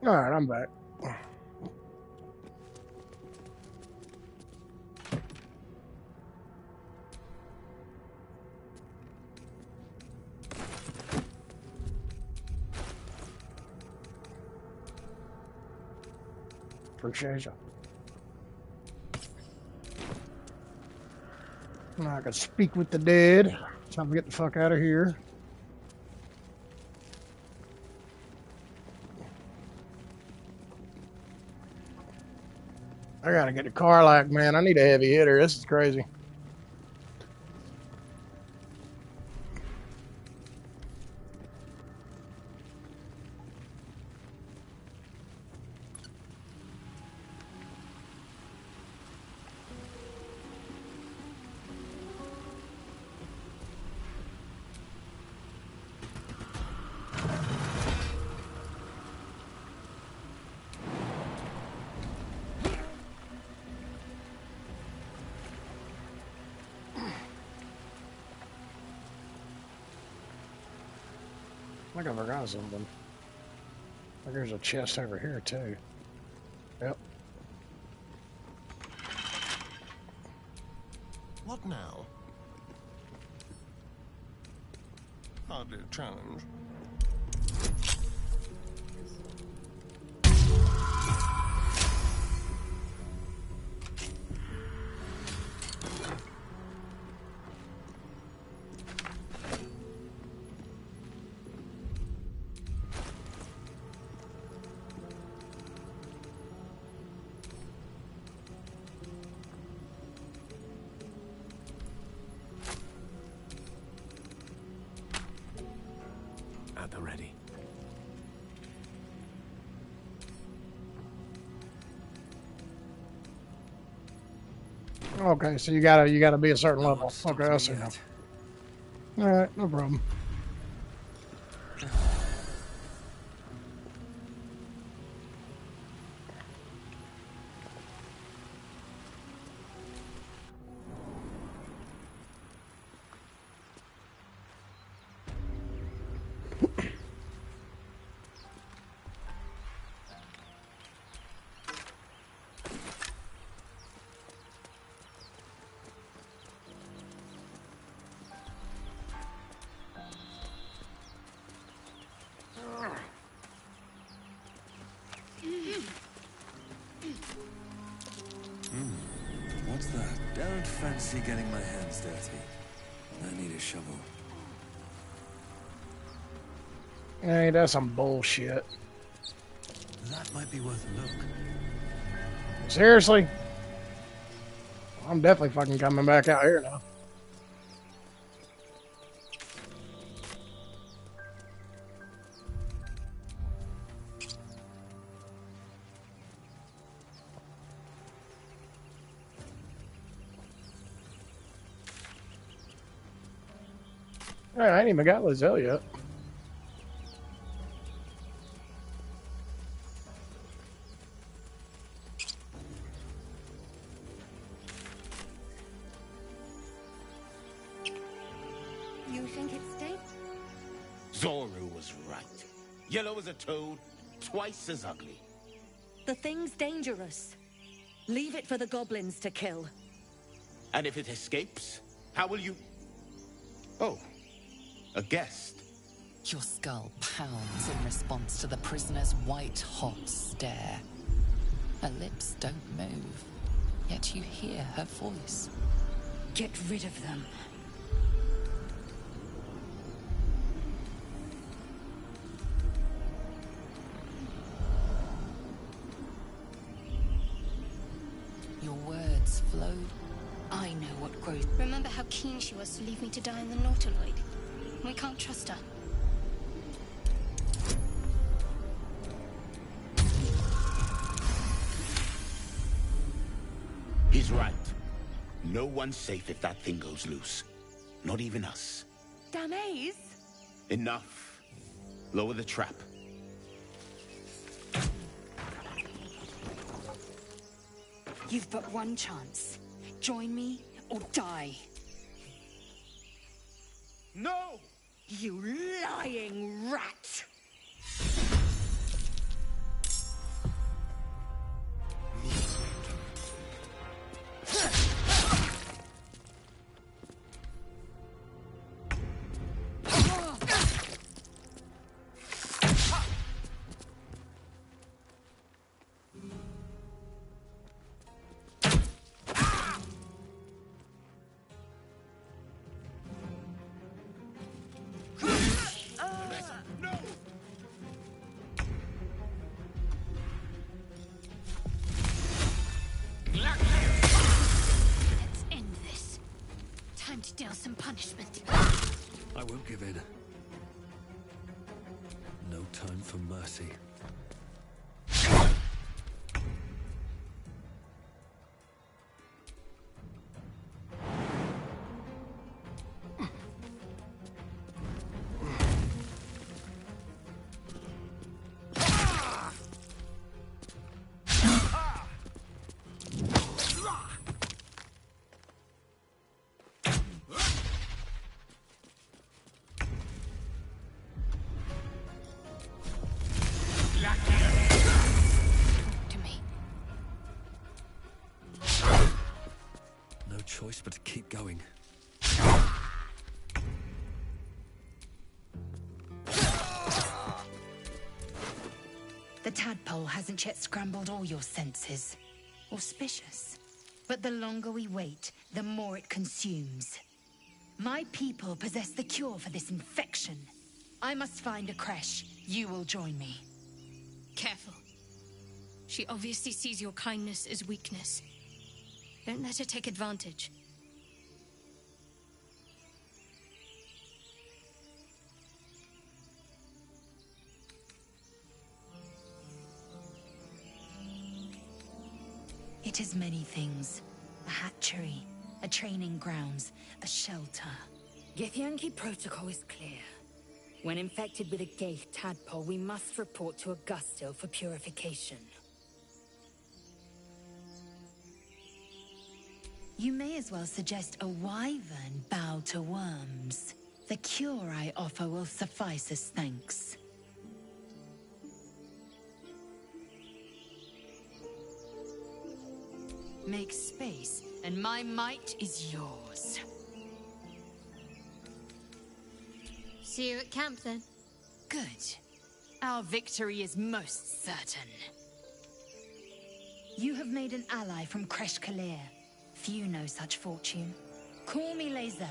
Speaker 1: All right, I'm back. Appreciate you. Now I can speak with the dead. Time to get the fuck out of here. I gotta get the car locked, man. I need a heavy hitter. This is crazy. I think I forgot something. I think there's a chest over here too. Yep.
Speaker 4: What now? Hardly a challenge.
Speaker 9: At the ready.
Speaker 1: Okay, so you gotta be a certain level. Okay, I see now. All right, no problem.
Speaker 2: What's that? Don't fancy getting my hands dirty. I need a shovel.
Speaker 1: Hey, that's some bullshit.
Speaker 2: That might be worth a look.
Speaker 1: Seriously? I'm definitely fucking coming back out here now. Hey, I ain't even got Lizelle yet.
Speaker 6: You think it's dead?
Speaker 11: Zoru was right. Yellow as a toad, twice as ugly.
Speaker 7: The thing's dangerous. Leave it for the goblins to kill.
Speaker 11: And if it escapes, how will you... Oh, a guest.
Speaker 5: Your skull pounds in response to the prisoner's white-hot stare. Her lips don't move, yet you hear her voice.
Speaker 7: Get rid of them.
Speaker 5: Your words flow.
Speaker 3: I know what grows. Remember how keen she was to leave me to die in the Nautiloid? We can't trust her.
Speaker 11: was right. No one's safe if that thing goes loose. Not even us.
Speaker 7: Danais?
Speaker 11: Enough. Lower the trap.
Speaker 7: You've but one chance. Join me or die.
Speaker 11: No!
Speaker 7: You lying rat!
Speaker 3: Let's end this. Time to deal some punishment.
Speaker 13: I won't give in. No time for mercy.
Speaker 3: To me.
Speaker 13: No choice but to keep going.
Speaker 7: The tadpole hasn't yet scrambled all your senses. Auspicious. But the longer we wait, the more it consumes. My people possess the cure for this infection. I must find a creche. You will join me.
Speaker 3: Careful. She obviously sees your kindness as weakness. Don't let her take advantage.
Speaker 7: It is many things. A hatchery, a training grounds, a shelter.
Speaker 14: Githyanki protocol is clear. When infected with a Gaith tadpole, we must report to Augusto for purification.
Speaker 7: You may as well suggest a wyvern bow to worms. The cure I offer will suffice as thanks. Make space, and my might is yours.
Speaker 3: See you at camp then.
Speaker 7: Good. Our victory is most certain. You have made an ally from Kresh Kalir. Few know such fortune. Call me Lae'zel.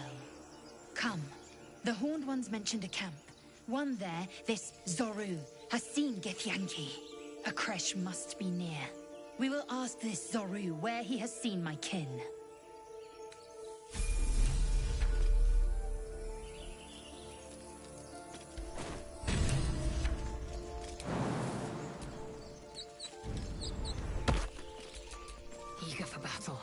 Speaker 7: Come. The Horned Ones mentioned a camp. One there, this Zoru, has seen Githyanki. A Kresh must be near. We will ask this Zoru where he has seen my kin.
Speaker 14: Eager for battle.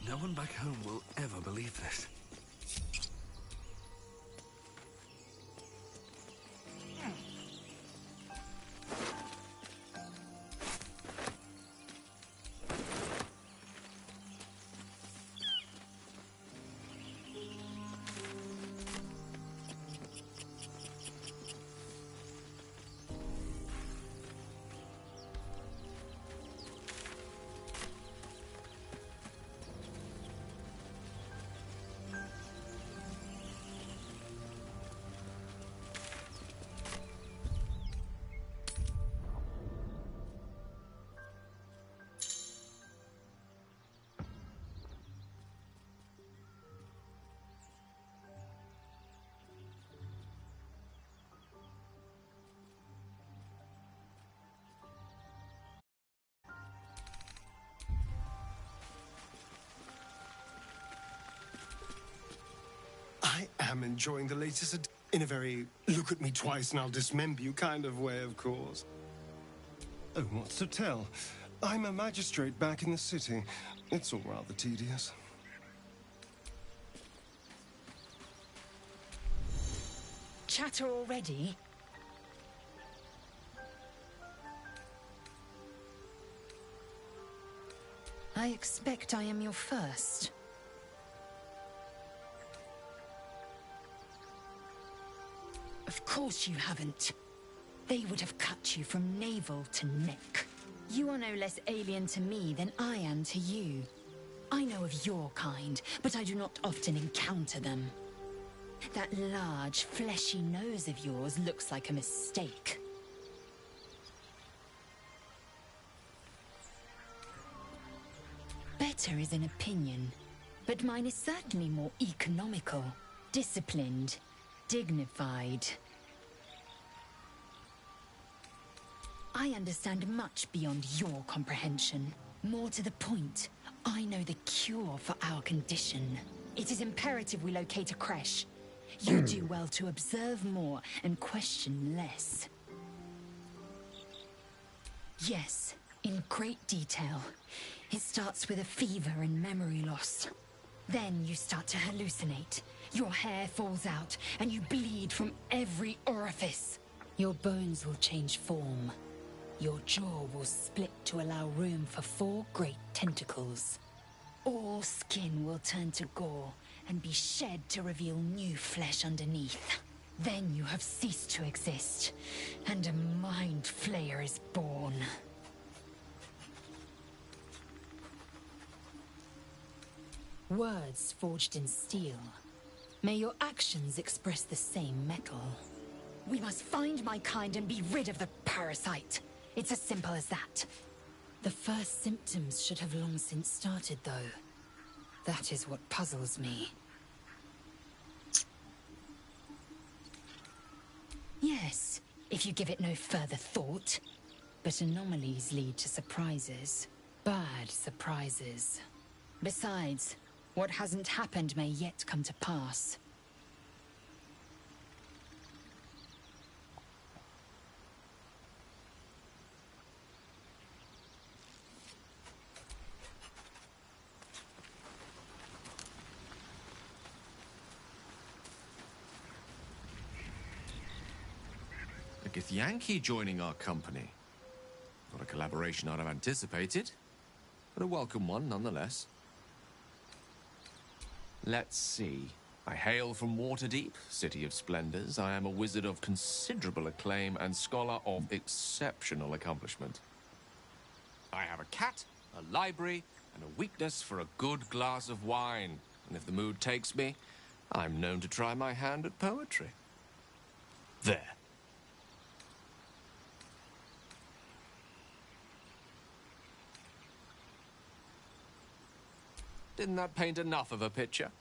Speaker 13: No one back home will ever believe this.
Speaker 4: am enjoying the latest in a very look at me twice and I'll dismember you kind of way, of course. Oh, what's to tell? I'm a magistrate back in the city. It's all rather tedious.
Speaker 7: Chatter already? I expect I am your first. Of course you haven't. They would have cut you from navel to neck. You are no less alien to me than I am to you. I know of your kind, but I do not often encounter them. That large, fleshy nose of yours looks like a mistake. Better is an opinion, but mine is certainly more economical, disciplined, dignified. I understand much beyond your comprehension. More to the point, I know the cure for our condition. It is imperative we locate a creche. You do well to observe more and question less. Yes, in great detail. It starts with a fever and memory loss. Then you start to hallucinate. Your hair falls out, and you bleed from every orifice. Your bones will change form. Your jaw will split to allow room for 4 great tentacles. All skin will turn to gore and be shed to reveal new flesh underneath. Then you have ceased to exist, and a mind flayer is born. Words forged in steel. May your actions express the same metal. We must find my kind and be rid of the parasite. It's as simple as that. The first symptoms should have long since started, though. That is what puzzles me. Yes, if you give it no further thought. But anomalies lead to surprises. Bad surprises. Besides, what hasn't happened may yet come to pass.
Speaker 9: A Githyanki joining our company. Not a collaboration I'd have anticipated, but a welcome one nonetheless. Let's see. I hail from Waterdeep, City of Splendors. I am a wizard of considerable acclaim and scholar of exceptional accomplishment. I have a cat, a library, and a weakness for a good glass of wine. And if the mood takes me, I'm known to try my hand at poetry. There. Didn't that paint enough of a picture?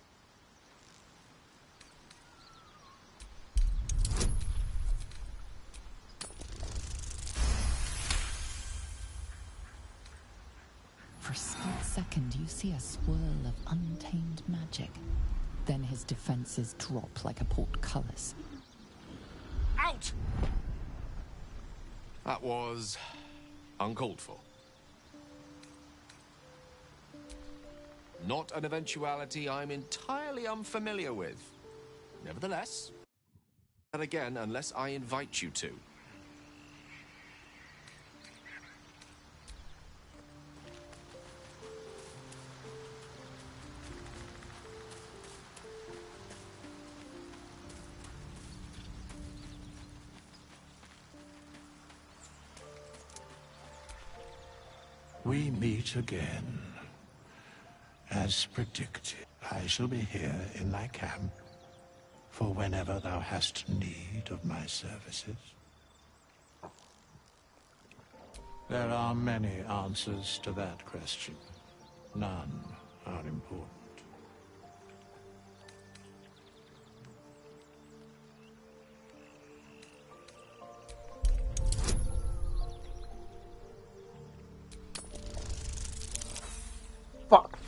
Speaker 5: For a split second, you see a swirl of untamed magic. Then his defenses drop like a portcullis.
Speaker 9: Out! That was uncalled for. Not an eventuality I'm entirely unfamiliar with. Nevertheless, that again unless I invite you to.
Speaker 8: We meet again. As predicted, I shall be here in thy camp for whenever thou hast need of my services. There are many answers to that question. None are important.
Speaker 1: Fuck.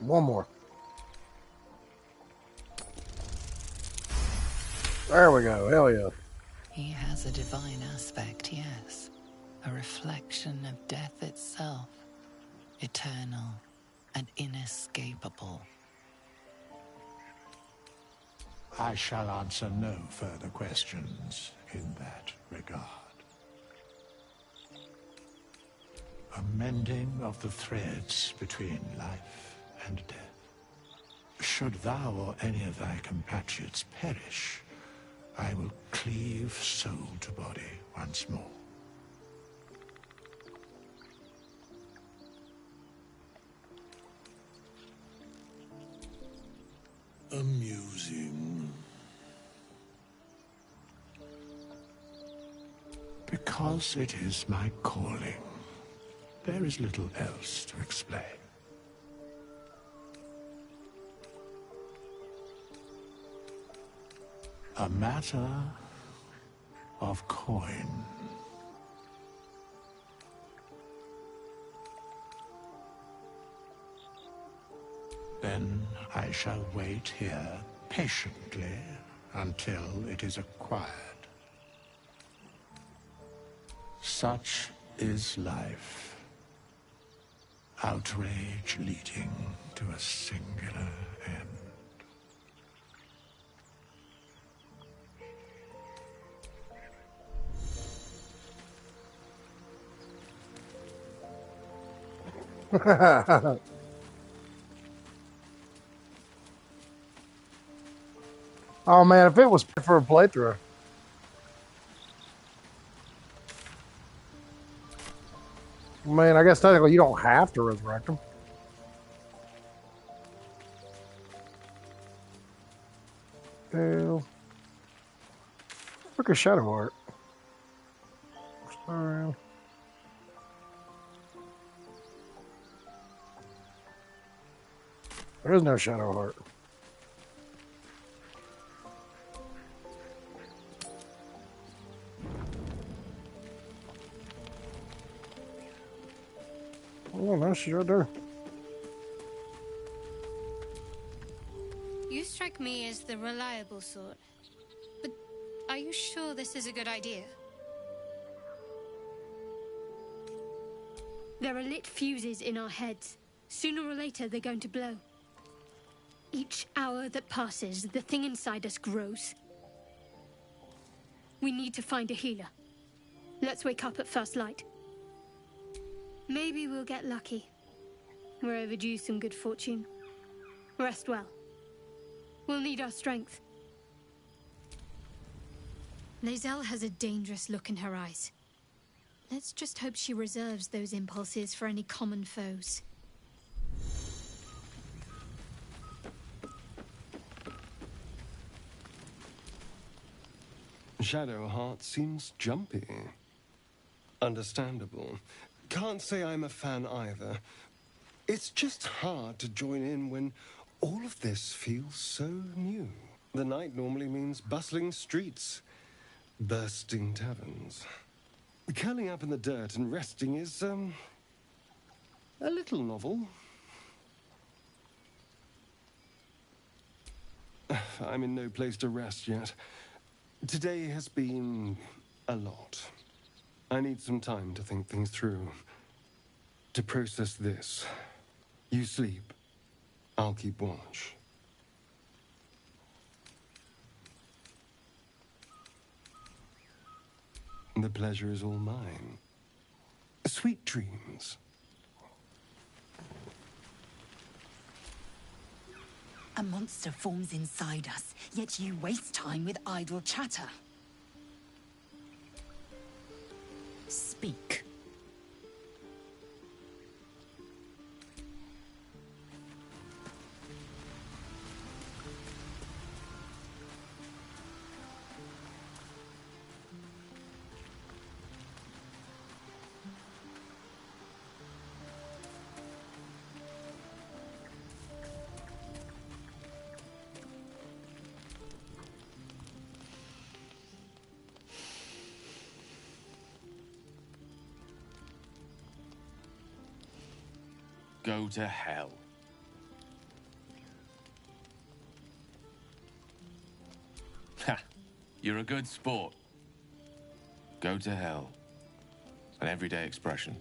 Speaker 1: One more. There we go. Hell yeah.
Speaker 5: He has a divine aspect, yes. A reflection of death itself. Eternal and inescapable.
Speaker 8: I shall answer no further questions in that regard. A mending of the threads between life and death. Should thou or any of thy compatriots perish, I will cleave soul to body once more. Amusing. Because it is my calling. There is little else to explain. A matter of coin. Then I shall wait here patiently until it is acquired. Such is life. Outrage leading to a singular end.
Speaker 1: Oh man, if it was for a playthrough. Man, I guess technically you don't have to resurrect them. Hell. Look at Shadow Art. Sorry. There is no Shadow Heart. Oh, no, she's right there.
Speaker 3: You strike me as the reliable sort. But are you sure this is a good idea?
Speaker 15: There are lit fuses in our heads. Sooner or later, they're going to blow. Each hour that passes, the thing inside us grows. We need to find a healer. Let's wake up at first light. Maybe we'll get lucky. We're overdue some good fortune. Rest well. We'll need our strength.
Speaker 3: Lae'zel has a dangerous look in her eyes. Let's just hope she reserves those impulses for any common foes.
Speaker 4: Shadowheart seems jumpy. Understandable. Can't say I'm a fan either. It's just hard to join in when all of this feels so new. The night normally means bustling streets, bursting taverns. Curling up in the dirt and resting is, a little novel. I'm in no place to rest yet. Today has been a lot. I need some time to think things through. To process this. You sleep. I'll keep watch. The pleasure is all mine. Sweet dreams.
Speaker 7: A monster forms inside us, yet you waste time with idle chatter. Speak.
Speaker 9: Go to hell. You're a good sport. Go to hell. An everyday expression.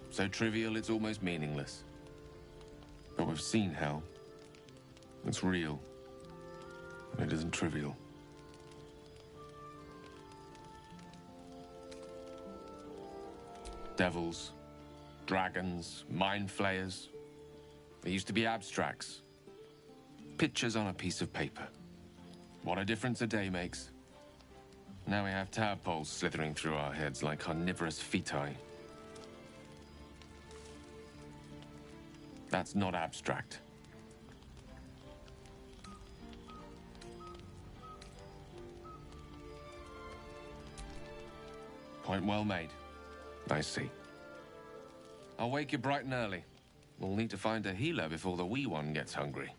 Speaker 9: So trivial it's almost meaningless. But we've seen hell. It's real. And it isn't trivial. Devils, dragons, mind flayers. They used to be abstracts. Pictures on a piece of paper. What a difference a day makes. Now we have tadpoles slithering through our heads like carnivorous feti. That's not abstract. Point well made. I see. I'll wake you bright and early. We'll need to find a healer before the wee one gets hungry.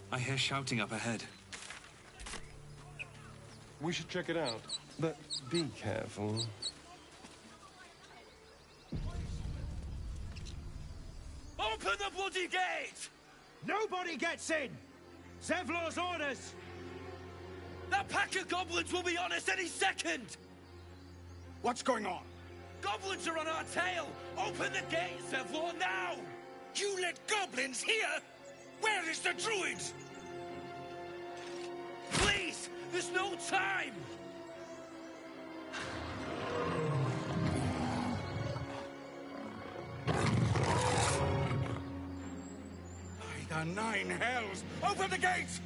Speaker 13: I hear shouting up ahead.
Speaker 4: We should check it out, but be careful.
Speaker 10: Open the bloody gate! Nobody gets in! Zevlor's orders! That pack of goblins will be on us any second!
Speaker 11: What's going on?
Speaker 10: Goblins are on our tail! Open the gate, Zevlor, now!
Speaker 11: You let goblins here? Where is the druid?
Speaker 10: Please! There's no time!
Speaker 11: By the nine hells! Open the gate!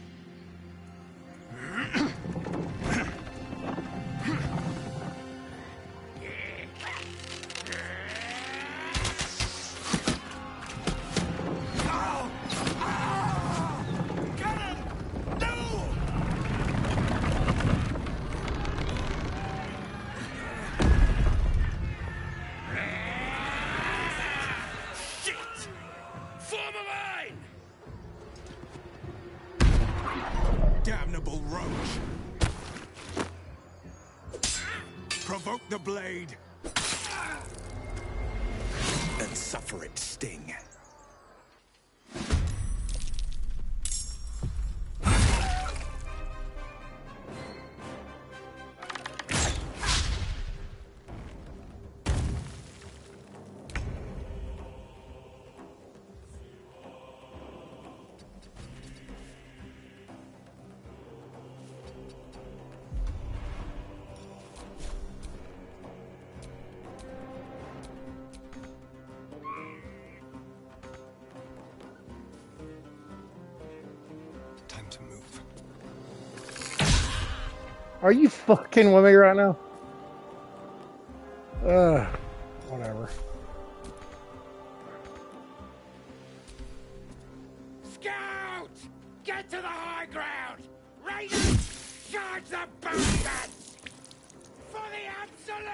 Speaker 11: Damnable roach! Provoke the blade! And suffer its sting.
Speaker 1: Are you fucking with me right now? Whatever.
Speaker 11: Scout! Get to the high ground! Raiders! Charge the bastards! For the absolute!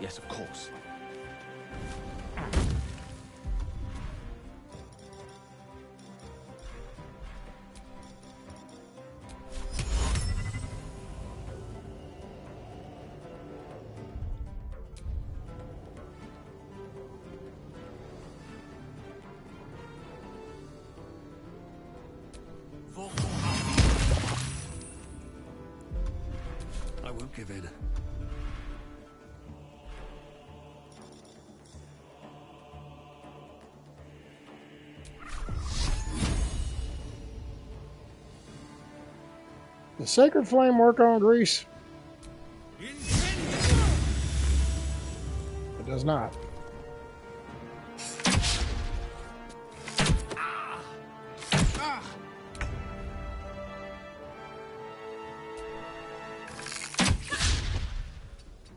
Speaker 9: Yes, of course.
Speaker 13: give in.
Speaker 1: Does Sacred Flame work on grease? It does not.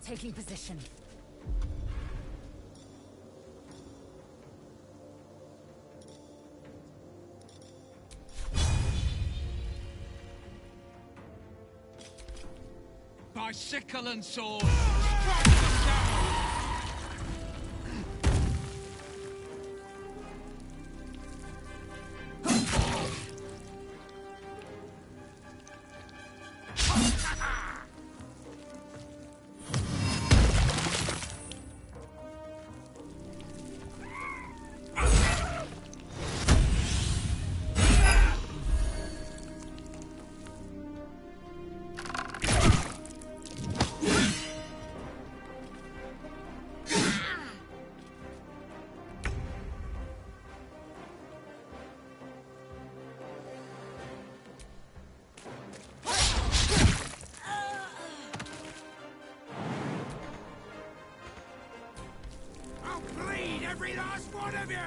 Speaker 7: Taking position.
Speaker 10: By sickle and sword, strike them down! Every last one of you!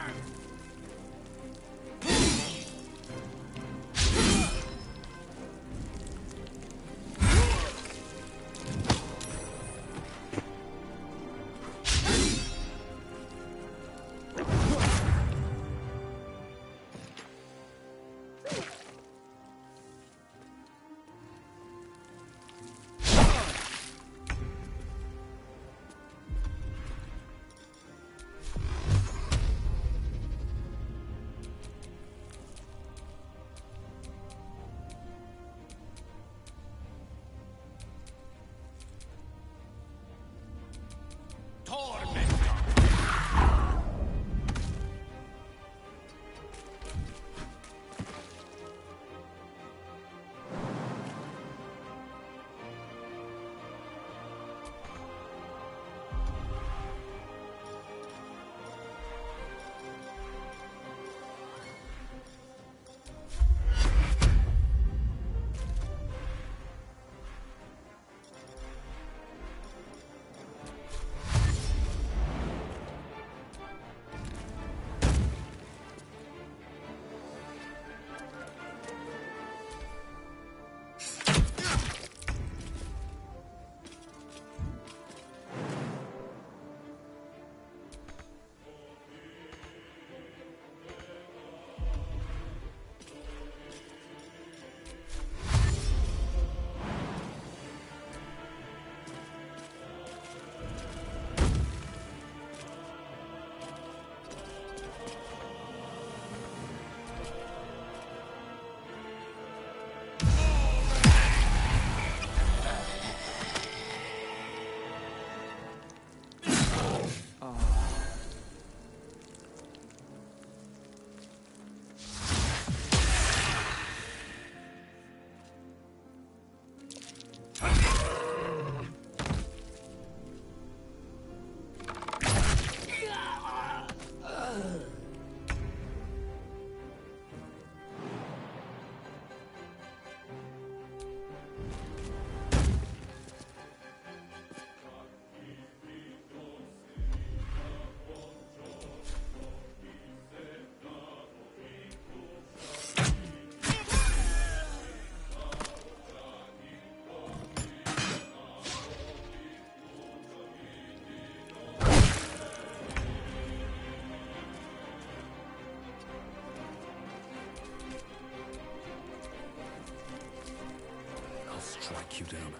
Speaker 13: Strike you down.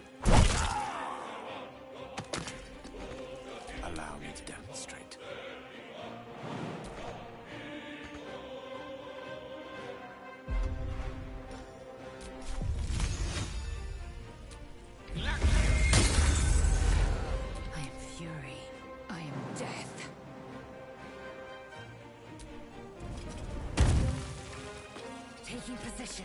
Speaker 2: Allow me to demonstrate.
Speaker 7: I am fury. I am death. Taking position.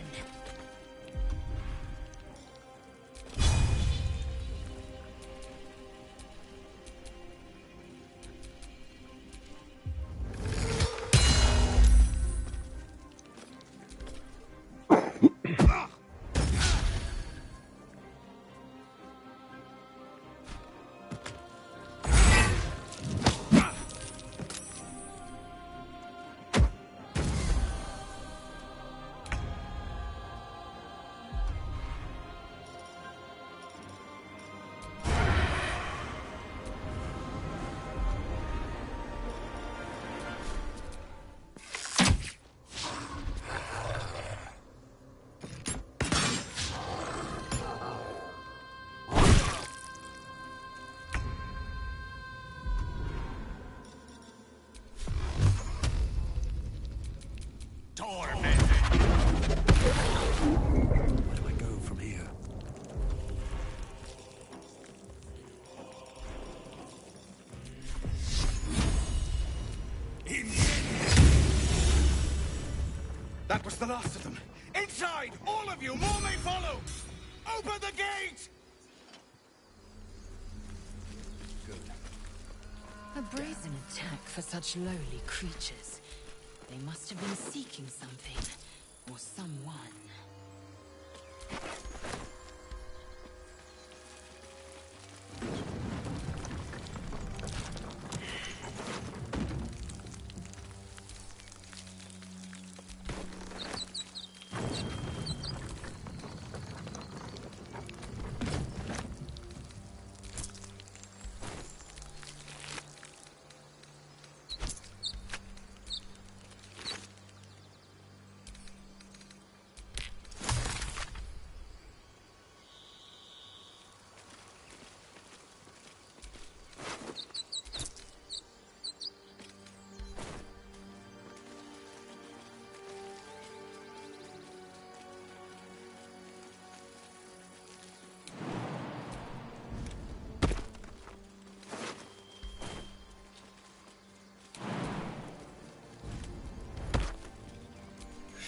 Speaker 13: tormented. Where do I go from here?
Speaker 10: That was the last of them. Inside! All of you! More may follow! Open the gate!
Speaker 14: A brazen attack for such lowly creatures. They must have been seeking something, or someone.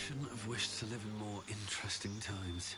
Speaker 13: Shouldn't have wished to live in more interesting times.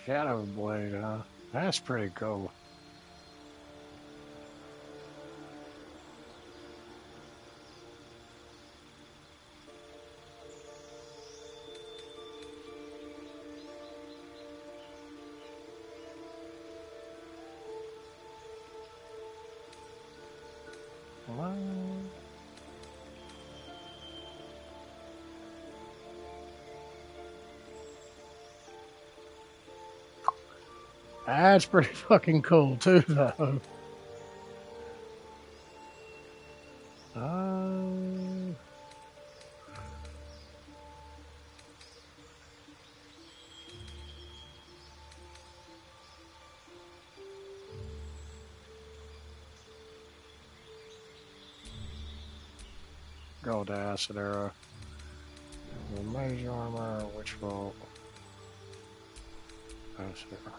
Speaker 1: Shadow Blade, huh? That's pretty cool. What? That's pretty fucking cool too, though. Gold acid arrow. Mage armor, witch bolt. Acid arrow.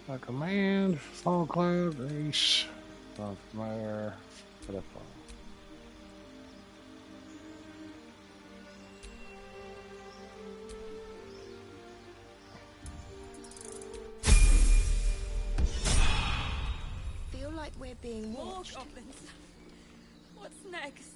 Speaker 1: A command, fall cloud, race, from there, for the fall.
Speaker 6: Feel like we're being
Speaker 14: More
Speaker 6: watched.
Speaker 14: goblins. What's next?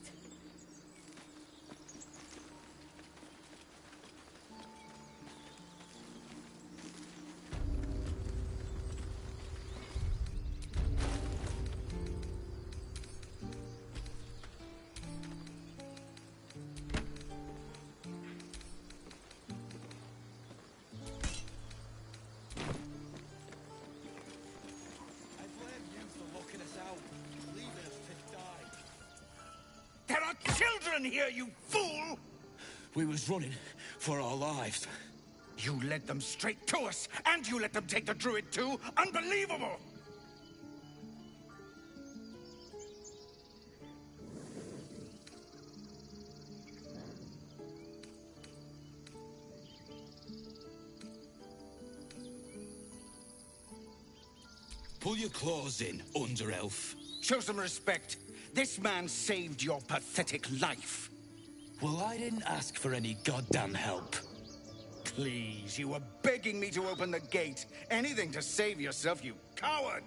Speaker 11: There are children here, you fool!
Speaker 10: We was running for our lives.
Speaker 11: You led them straight to us, and you let them take the druid too? Unbelievable!
Speaker 10: Pull your claws in, under-elf.
Speaker 11: Show some respect. This man saved your pathetic life.
Speaker 10: Well, I didn't ask for any goddamn help.
Speaker 11: Please, you were begging me to open the gate. Anything to save yourself, you coward!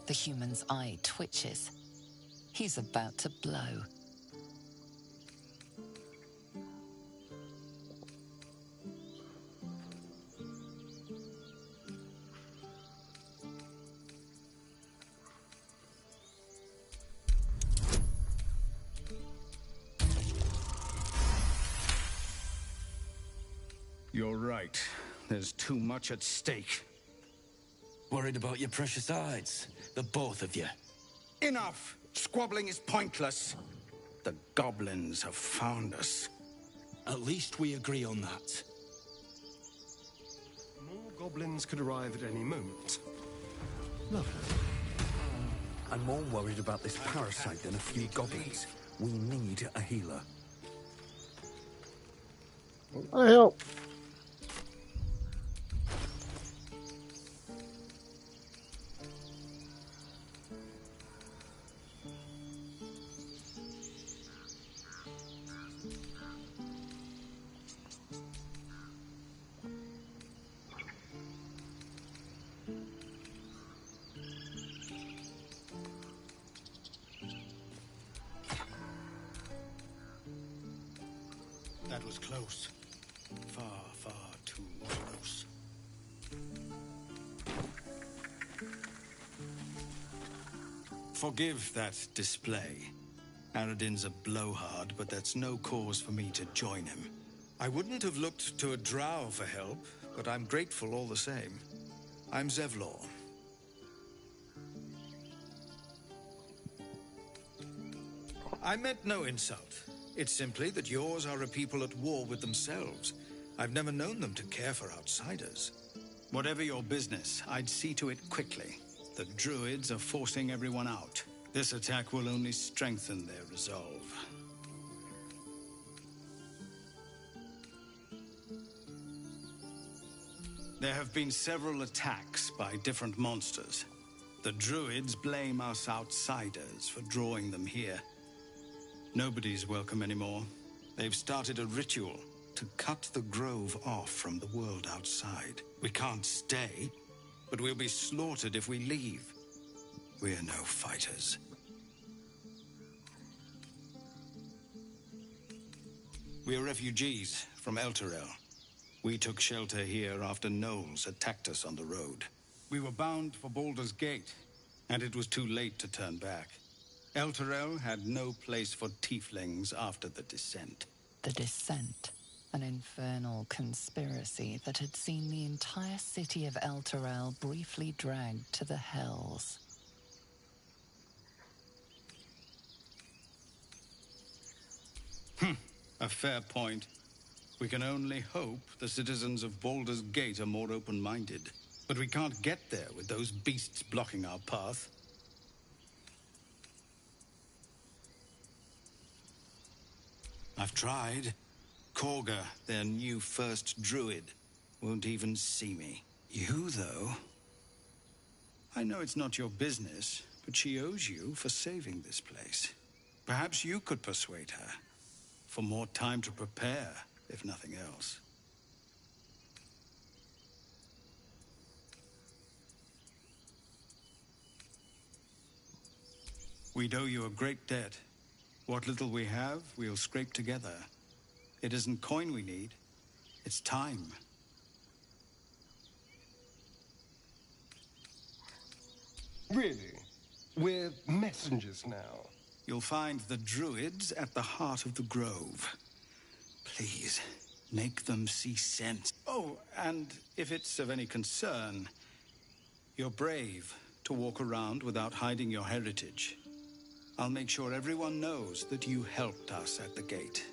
Speaker 5: The human's eye twitches. He's about to blow.
Speaker 11: You're right. There's too much at stake.
Speaker 10: Worried about your precious hides, the both of you.
Speaker 11: Enough! Squabbling is pointless. The goblins have found us.
Speaker 10: At least we agree on that.
Speaker 4: More goblins could arrive at any moment.
Speaker 13: Lovely. I'm more worried about this parasite than a few goblins. We need a healer.
Speaker 1: I help.
Speaker 11: That was close. Far, far too close. forgive that display. Aradin's a blowhard, but that's no cause for me to join him. I wouldn't have looked to a drow for help, but I'm grateful all the same. I'm Zevlor. I meant no insult. It's simply that yours are a people at war with themselves. I've never known them to care for outsiders. Whatever your business, I'd see to it quickly. The druids are forcing everyone out. This attack will only strengthen their resolve. There have been several attacks by different monsters. The druids blame us outsiders for drawing them here. Nobody's welcome anymore. They've started a ritual to cut the grove off from the world outside. We can't stay, but we'll be slaughtered if we leave. We're no fighters. We're refugees from Elturel. We took shelter here after gnolls attacked us on the road. We were bound for Baldur'sGate, and it was too late to turn back. Elturel had no place for tieflings after the Descent.
Speaker 5: The Descent, an infernal conspiracy that had seen the entire city of Elturel briefly dragged to the Hells.
Speaker 11: A fair point. We can only hope the citizens of Baldur's Gate are more open-minded. But we can't get there with those beasts blocking our path. I've tried. Korga, their new first druid, won't even see me. You, though? I know it's not your business, but she owes you for saving this place. Perhaps you could persuade her. For more time to prepare, if nothing else. We'd owe you a great debt. What little we have, we'll scrape together. It isn't coin we need, it's time.
Speaker 4: Really? We're messengers now.
Speaker 11: You'll find the druids at the heart of the grove. Please, make them see sense. Oh, and if it's of any concern, you're brave to walk around without hiding your heritage. I'll make sure everyone knows that you helped us at the gate.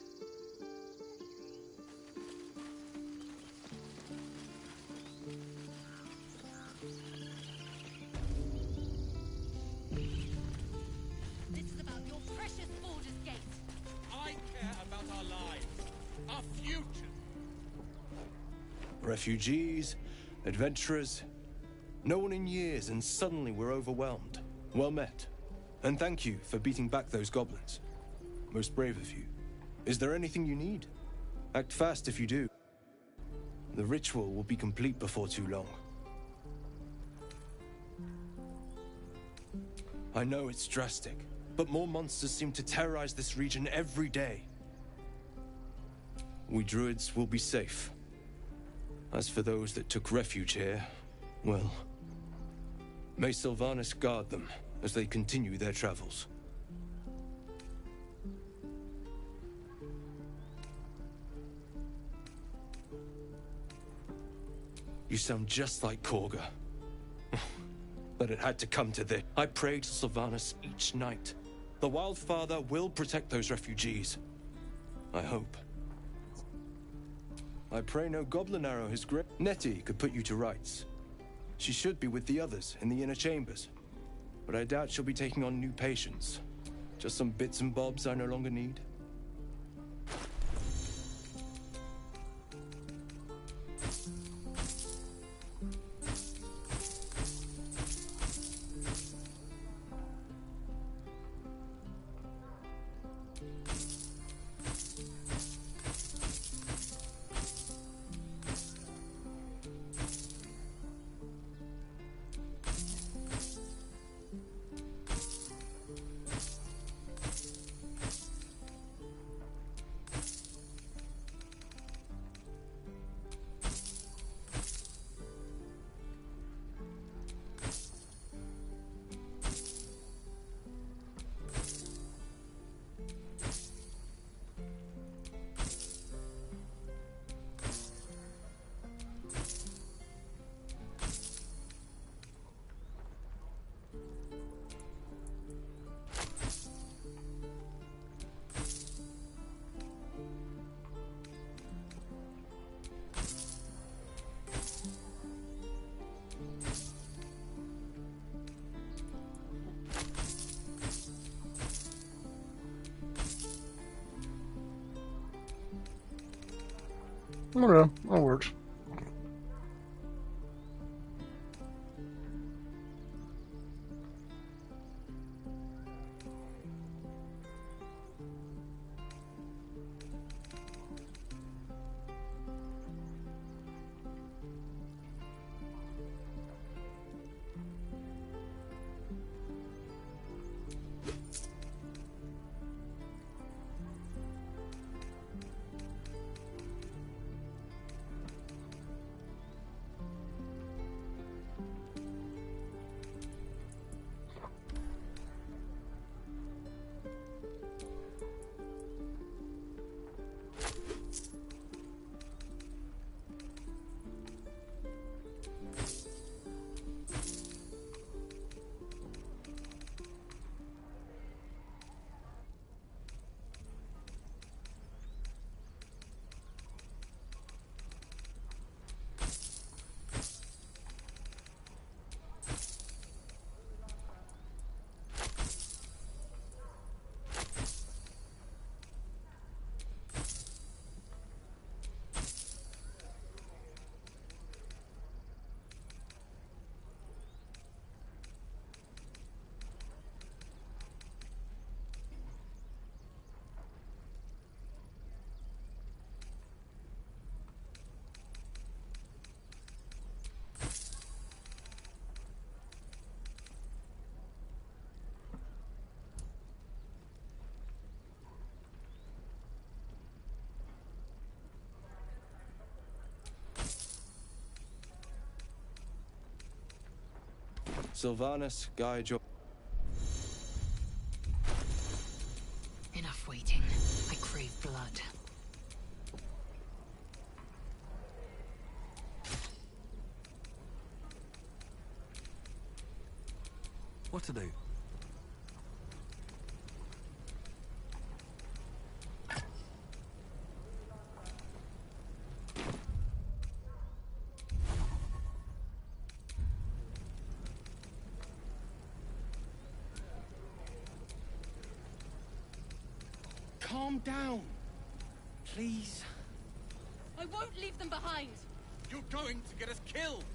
Speaker 6: This is about your precious Baldur's Gate.
Speaker 10: I care about our lives, our future.
Speaker 16: Refugees, adventurers, no one in years, and suddenly we're overwhelmed. Well met. And thank you for beating back those goblins. Most brave of you. Is there anything you need? Act fast if you do. The ritual will be complete before too long. I know it's drastic, but more monsters seem to terrorize this region every day. We druids will be safe. As for those that took refuge here, well, may Sylvanas guard them as they continue their travels. You sound just like Korga. But it had to come to this. I pray to Sylvanas each night. The Wildfather will protect those refugees. I hope. I pray no goblin arrow has gripped. Nettie could put you to rights. She should be with the others in the inner chambers. But I doubt she'll be taking on new patients. Just some bits and bobs I no longer need.
Speaker 1: Okay, that works.
Speaker 16: Sylvanus, guide your...
Speaker 7: Enough waiting. I crave blood.
Speaker 13: What to do?
Speaker 10: Calm down. Please.
Speaker 17: I won't leave them behind.
Speaker 10: You're going to get us killed.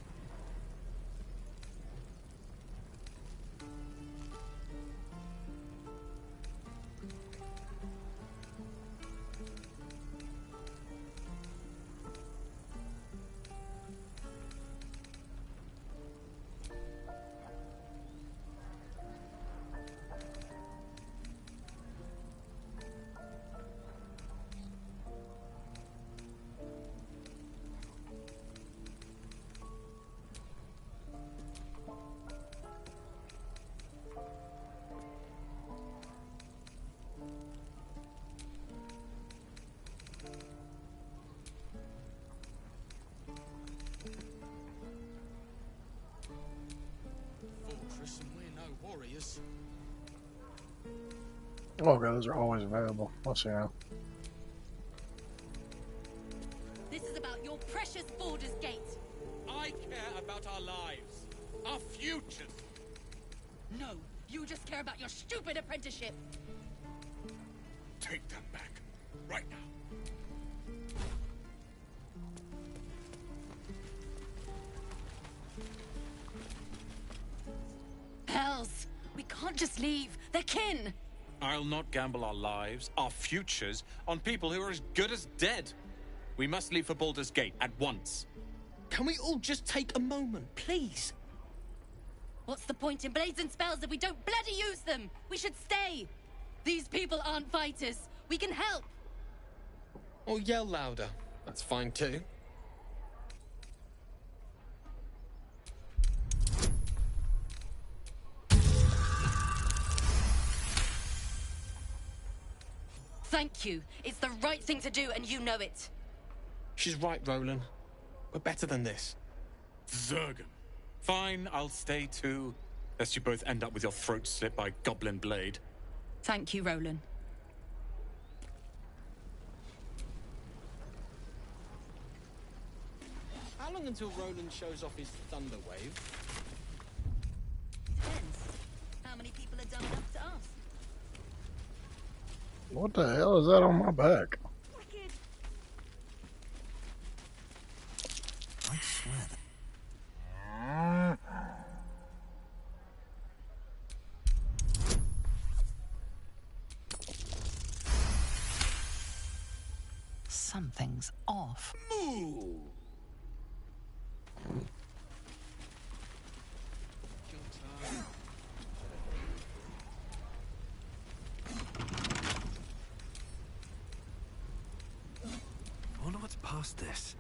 Speaker 10: Fortress and we're no warriors.
Speaker 1: Oh, God, those are always available. Let's see now.
Speaker 17: This is about your precious Baldur'sGate.
Speaker 10: I care about our lives, our futures.
Speaker 17: No, you just care about your stupid apprenticeship.
Speaker 10: Take them back, right now.
Speaker 17: Hells, we can't just leave. They're kin.
Speaker 10: I'll not gamble our lives, our futures, on people who are as good as dead. We must leave for Baldur's Gate at once. Can we all just take a moment, please?
Speaker 17: What's the point in blades and spells if we don't bloody use them? We should stay. These people aren't fighters. We can help.
Speaker 10: Or yell louder. That's fine too.
Speaker 17: Thank you. It's the right thing to do, and you know it.
Speaker 10: She's right, Roland. We're better than this.
Speaker 2: Zergan. Fine, I'll stay too. Lest you both end up with your throat slit by Goblin Blade.
Speaker 17: Thank you, Roland.
Speaker 10: How long until Roland shows off his thunder wave?
Speaker 17: Depends. How many people are dumb enough to ask?
Speaker 1: What the hell is that on my back?
Speaker 5: something's off.
Speaker 9: Moo!
Speaker 13: I wonder what's past this.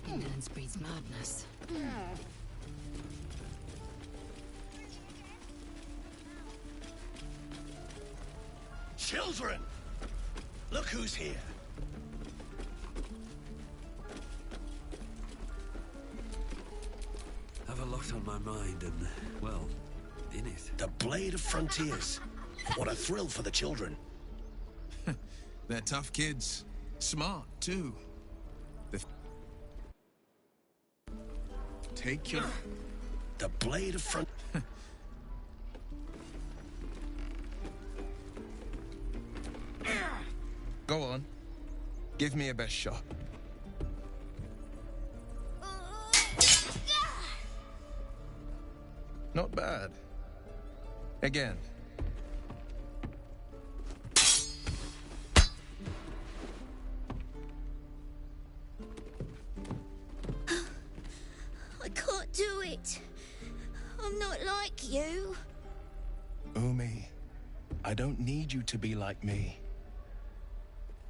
Speaker 7: Indolence breeds madness.
Speaker 8: Children! Look who's here.
Speaker 13: Have a lot on my mind and, well, in it.
Speaker 8: The Blade of Frontiers. What a thrill for the children.
Speaker 18: They're tough kids. Smart, too. Take your...
Speaker 8: The Blade of Front...
Speaker 18: Go on. Give me a best shot. Not bad. Again.
Speaker 6: I can't do it. I'm not like you.
Speaker 19: Umi, I don't need you to be like me.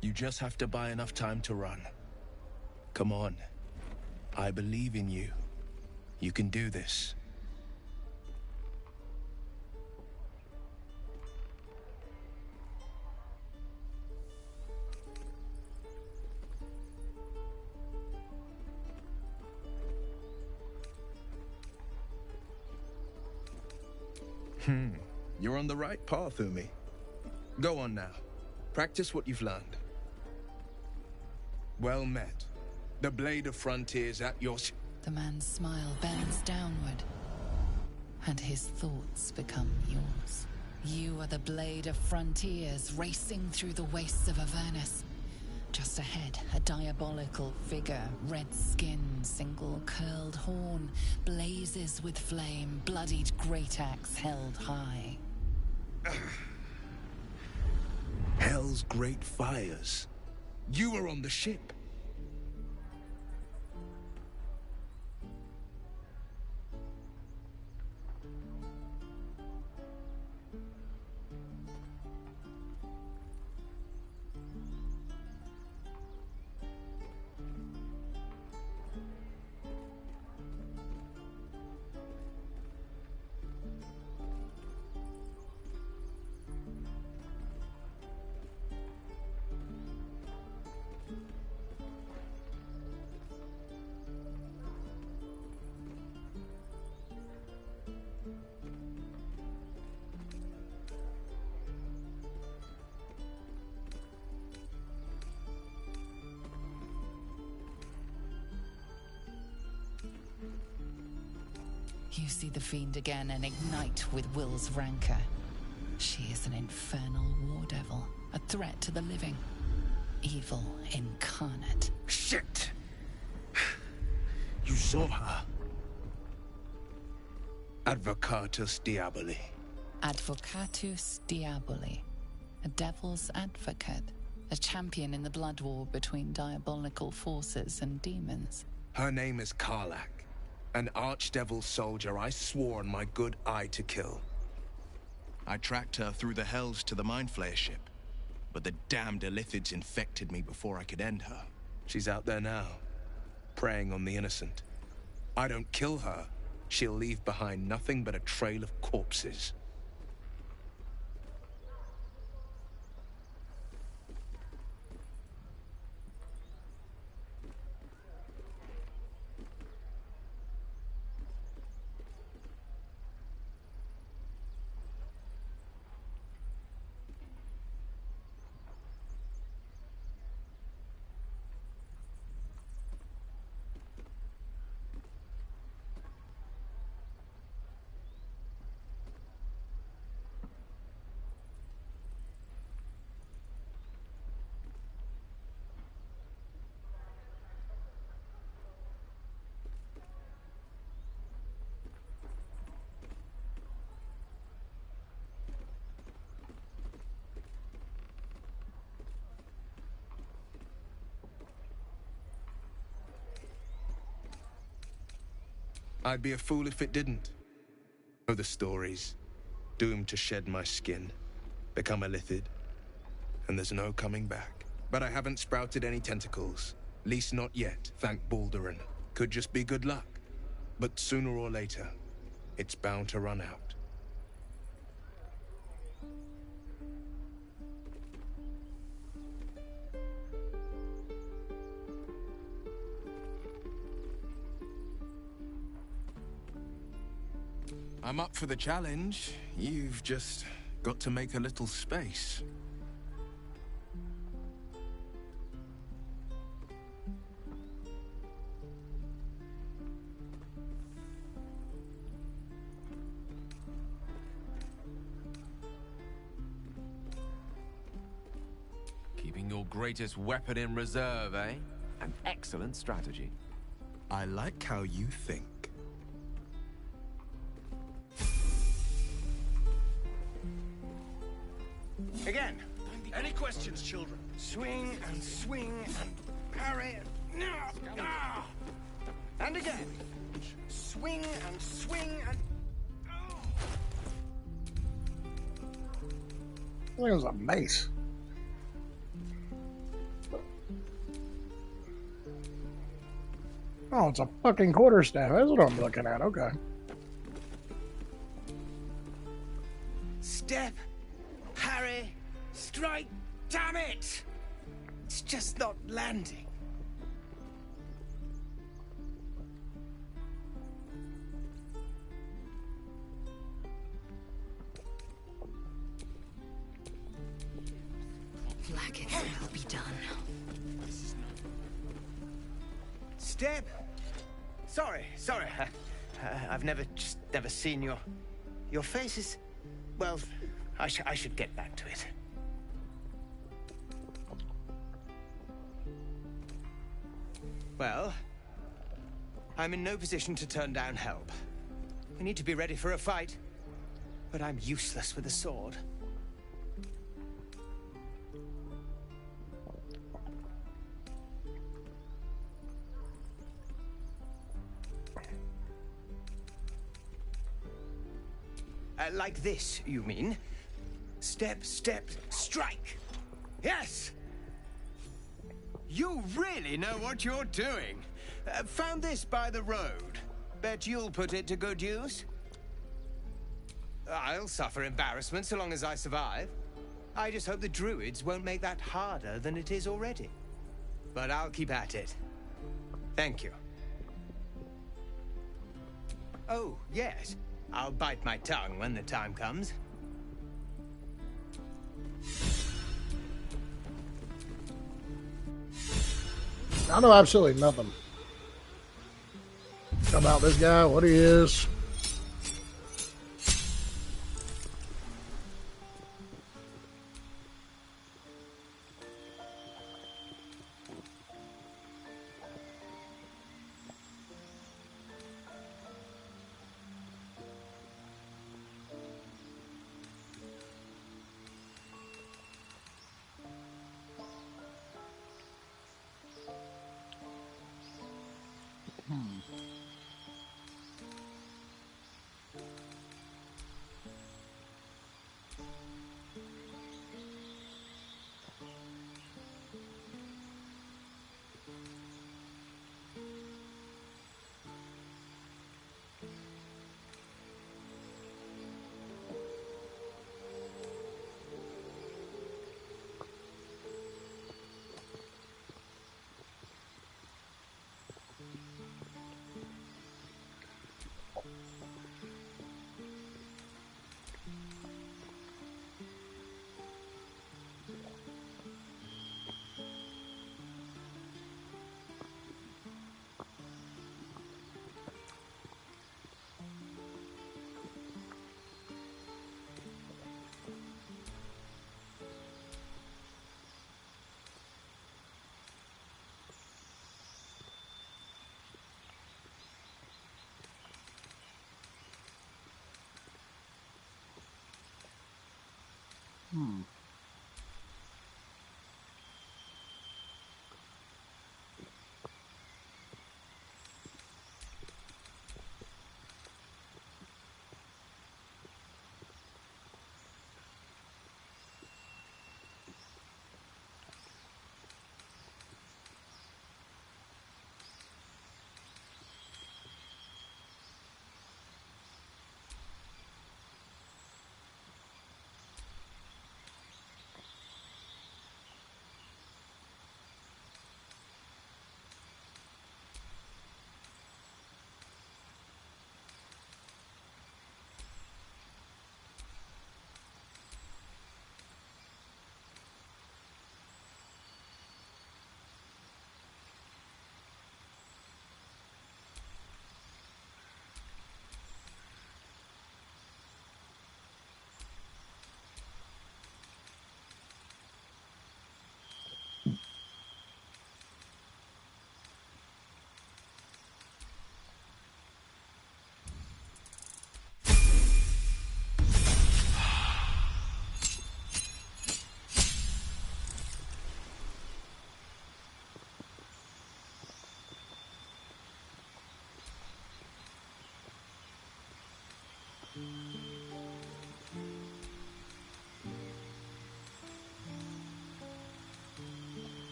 Speaker 19: You just have to buy enough time to run. Come on. I believe in you. You can do this.
Speaker 18: You're on the right path, Umi. Go on now. Practice what you've learned. Well met. The Blade of Frontiers at your...
Speaker 5: The man's smile bends downward, and his thoughts become yours. You are the Blade of Frontiers, racing through the wastes of Avernus. Just ahead, a diabolical figure, red skin, single curled horn, blazes with flame, bloodied great axe held high.
Speaker 19: Hell's great fires. You were on the ship.
Speaker 5: You see the fiend again and ignite with Will's rancor. She is an infernal war devil, a threat to the living. Evil incarnate.
Speaker 19: Shit! You saw her. Advocatus Diaboli.
Speaker 5: Advocatus Diaboli. A devil's advocate. A champion in the blood war between diabolical forces and demons.
Speaker 19: Her name is Karlach. An archdevil soldier I swore on my good eye to kill.
Speaker 18: I tracked her through the hells to the Mind Flayer ship, but the damned Illithids infected me before I could end her.
Speaker 19: She's out there now, preying on the innocent. I don't kill her, she'll leave behind nothing but a trail of corpses. I'd be a fool if it didn't. Know the stories. Doomed to shed my skin. Become a lithid. And there's no coming back. But I haven't sprouted any tentacles. Least not yet, thank Baldurin. Could just be good luck. But sooner or later, it's bound to run out. I'm up for the challenge. You've just got to make a little space.
Speaker 9: Keeping your greatest weapon in reserve, eh? An excellent strategy.
Speaker 19: I like how you think.
Speaker 11: Again. Any questions, children? Swing and parry. Ah! And again. Swing and.
Speaker 1: I think it was a mace. Oh, it's a fucking quarterstaff. That's what I'm looking at. Okay.
Speaker 11: Step, parry, strike. Damn it! It's just not landing.
Speaker 7: Like it will be done.
Speaker 11: Step. Sorry. I've never seen your faces. Well, I should get back to it. Well, I'm in no position to turn down help. We need to be ready for a fight, but I'm useless with a sword. Like this, you mean? Step, strike. Yes! You really know what you're doing. Found this by the road. Bet you'll put it to good use. I'll suffer embarrassment so long as I survive. I just hope the druids won't make that harder than it is already. But I'll keep at it. Thank you. Oh, yes. I'll bite my tongue when the time comes.
Speaker 1: I know absolutely nothing about this guy, what he is.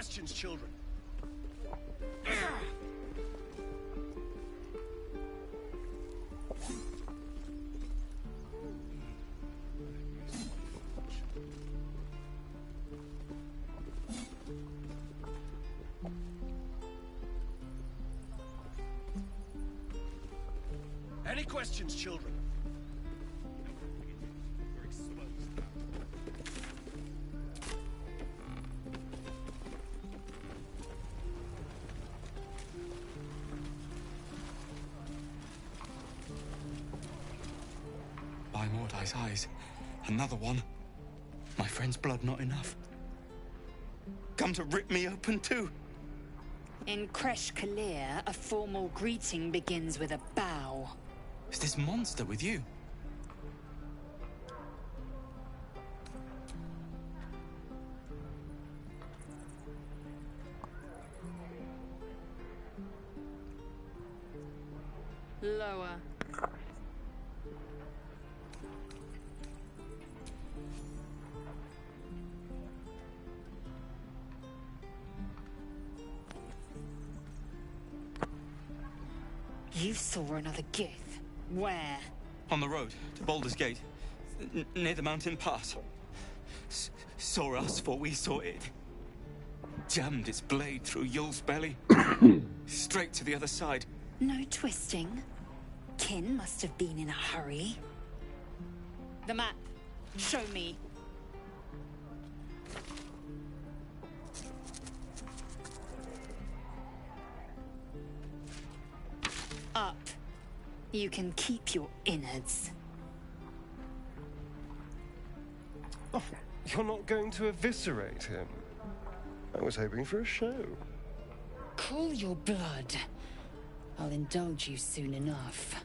Speaker 19: questions, children? Any questions, children?
Speaker 10: By Mordai's eyes, another one. My friend's blood not enough. Come to rip me open too.
Speaker 14: In Kresh Kalir, a formal greeting begins with a bow.
Speaker 10: Is this monster with you?
Speaker 14: Lower. You saw another Gith. Where?
Speaker 10: On the road to Baldur'sGate, near the mountain pass. Saw us before we saw it. Jammed its blade through Yul's belly. Straight to the other side.
Speaker 14: No twisting. Kin must have been in a hurry. The map. Show me. Up. You can keep your innards.
Speaker 4: Oh, you're not going to eviscerate him? I was hoping for a show.
Speaker 14: Cool your blood. I'll indulge you soon enough.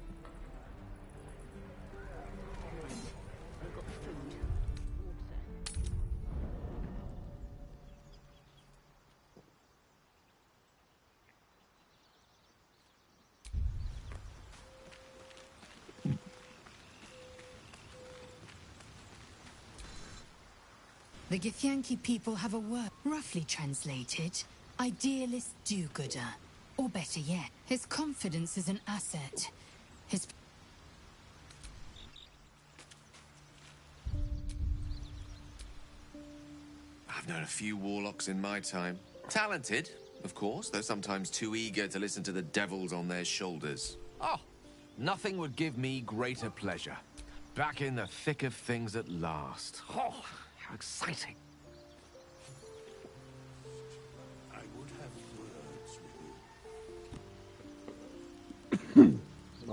Speaker 7: The Githyanki people have a word, roughly translated, idealist do-gooder. Or better yet, his confidence is an asset. His...
Speaker 9: I've known a few warlocks in my time. Talented, of course, though sometimes too eager to listen to the devils on their shoulders.
Speaker 20: Oh, nothing would give me greater pleasure. Back in the thick of things at last. Oh, how exciting.
Speaker 8: I would have words with you.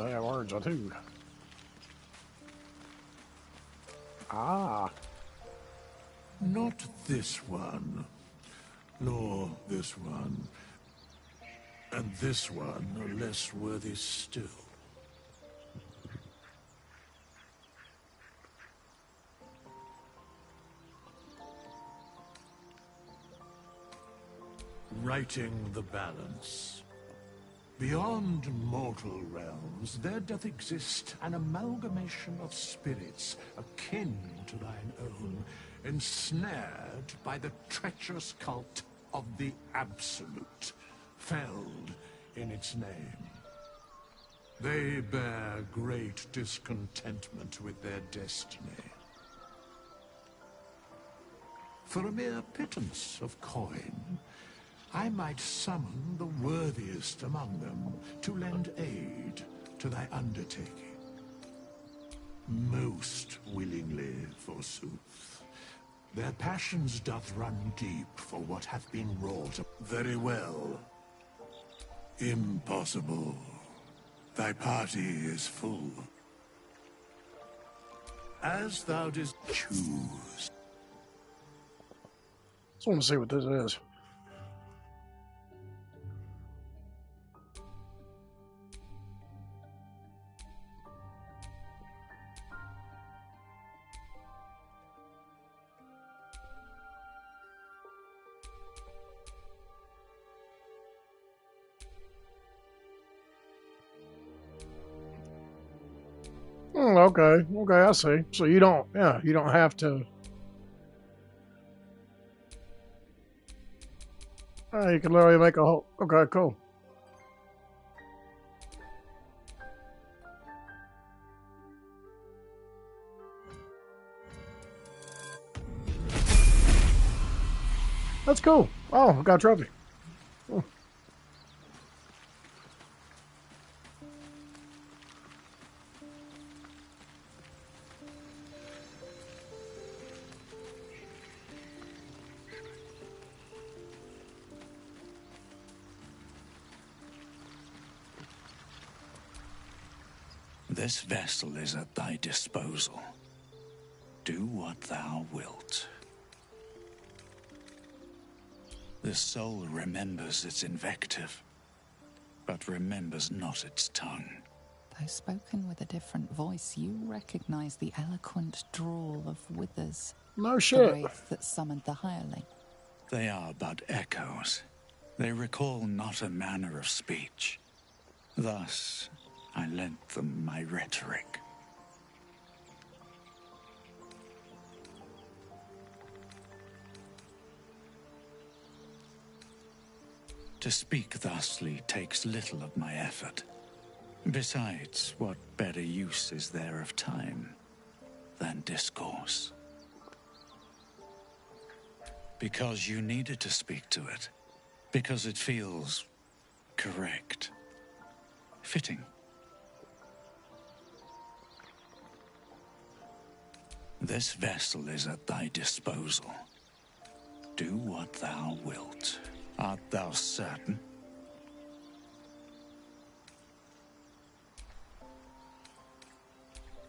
Speaker 1: I have words, I do. Ah.
Speaker 8: Not this one, nor this one, and this one are less worthy still. Righting the balance. Beyond mortal realms, there doth exist an amalgamation of spirits akin to thine own, ensnared by the treacherous cult of the Absolute, felled in its name. They bear great discontentment with their destiny. For a mere pittance of coin, I might summon the worthiest among them to lend aid to thy undertaking. Most willingly, forsooth. Their passions doth run deep for what hath been wrought. Very well. Impossible. Thy party is full. As thou didst choose.
Speaker 1: Just want to see what this is. Okay, I see. So you don't have to. Oh, you can literally make a whole. Okay, cool. That's cool. Oh, I got a trophy. Cool.
Speaker 21: This vessel is at thy disposal. Do what thou wilt. The soul remembers its invective, but remembers not its tongue.
Speaker 5: Though spoken with a different voice, you recognize the eloquent drawl of Withers.
Speaker 1: No
Speaker 5: The
Speaker 1: shit.
Speaker 5: wraith that summoned the hireling.
Speaker 21: They are but echoes. They recall not a manner of speech. Thus, I lent them my rhetoric. To speak thusly takes little of my effort. Besides, what better use is there of time than discourse? Because you needed to speak to it. Because it feels correct. Fitting. This vessel is at thy disposal. Do what thou wilt. Art thou certain?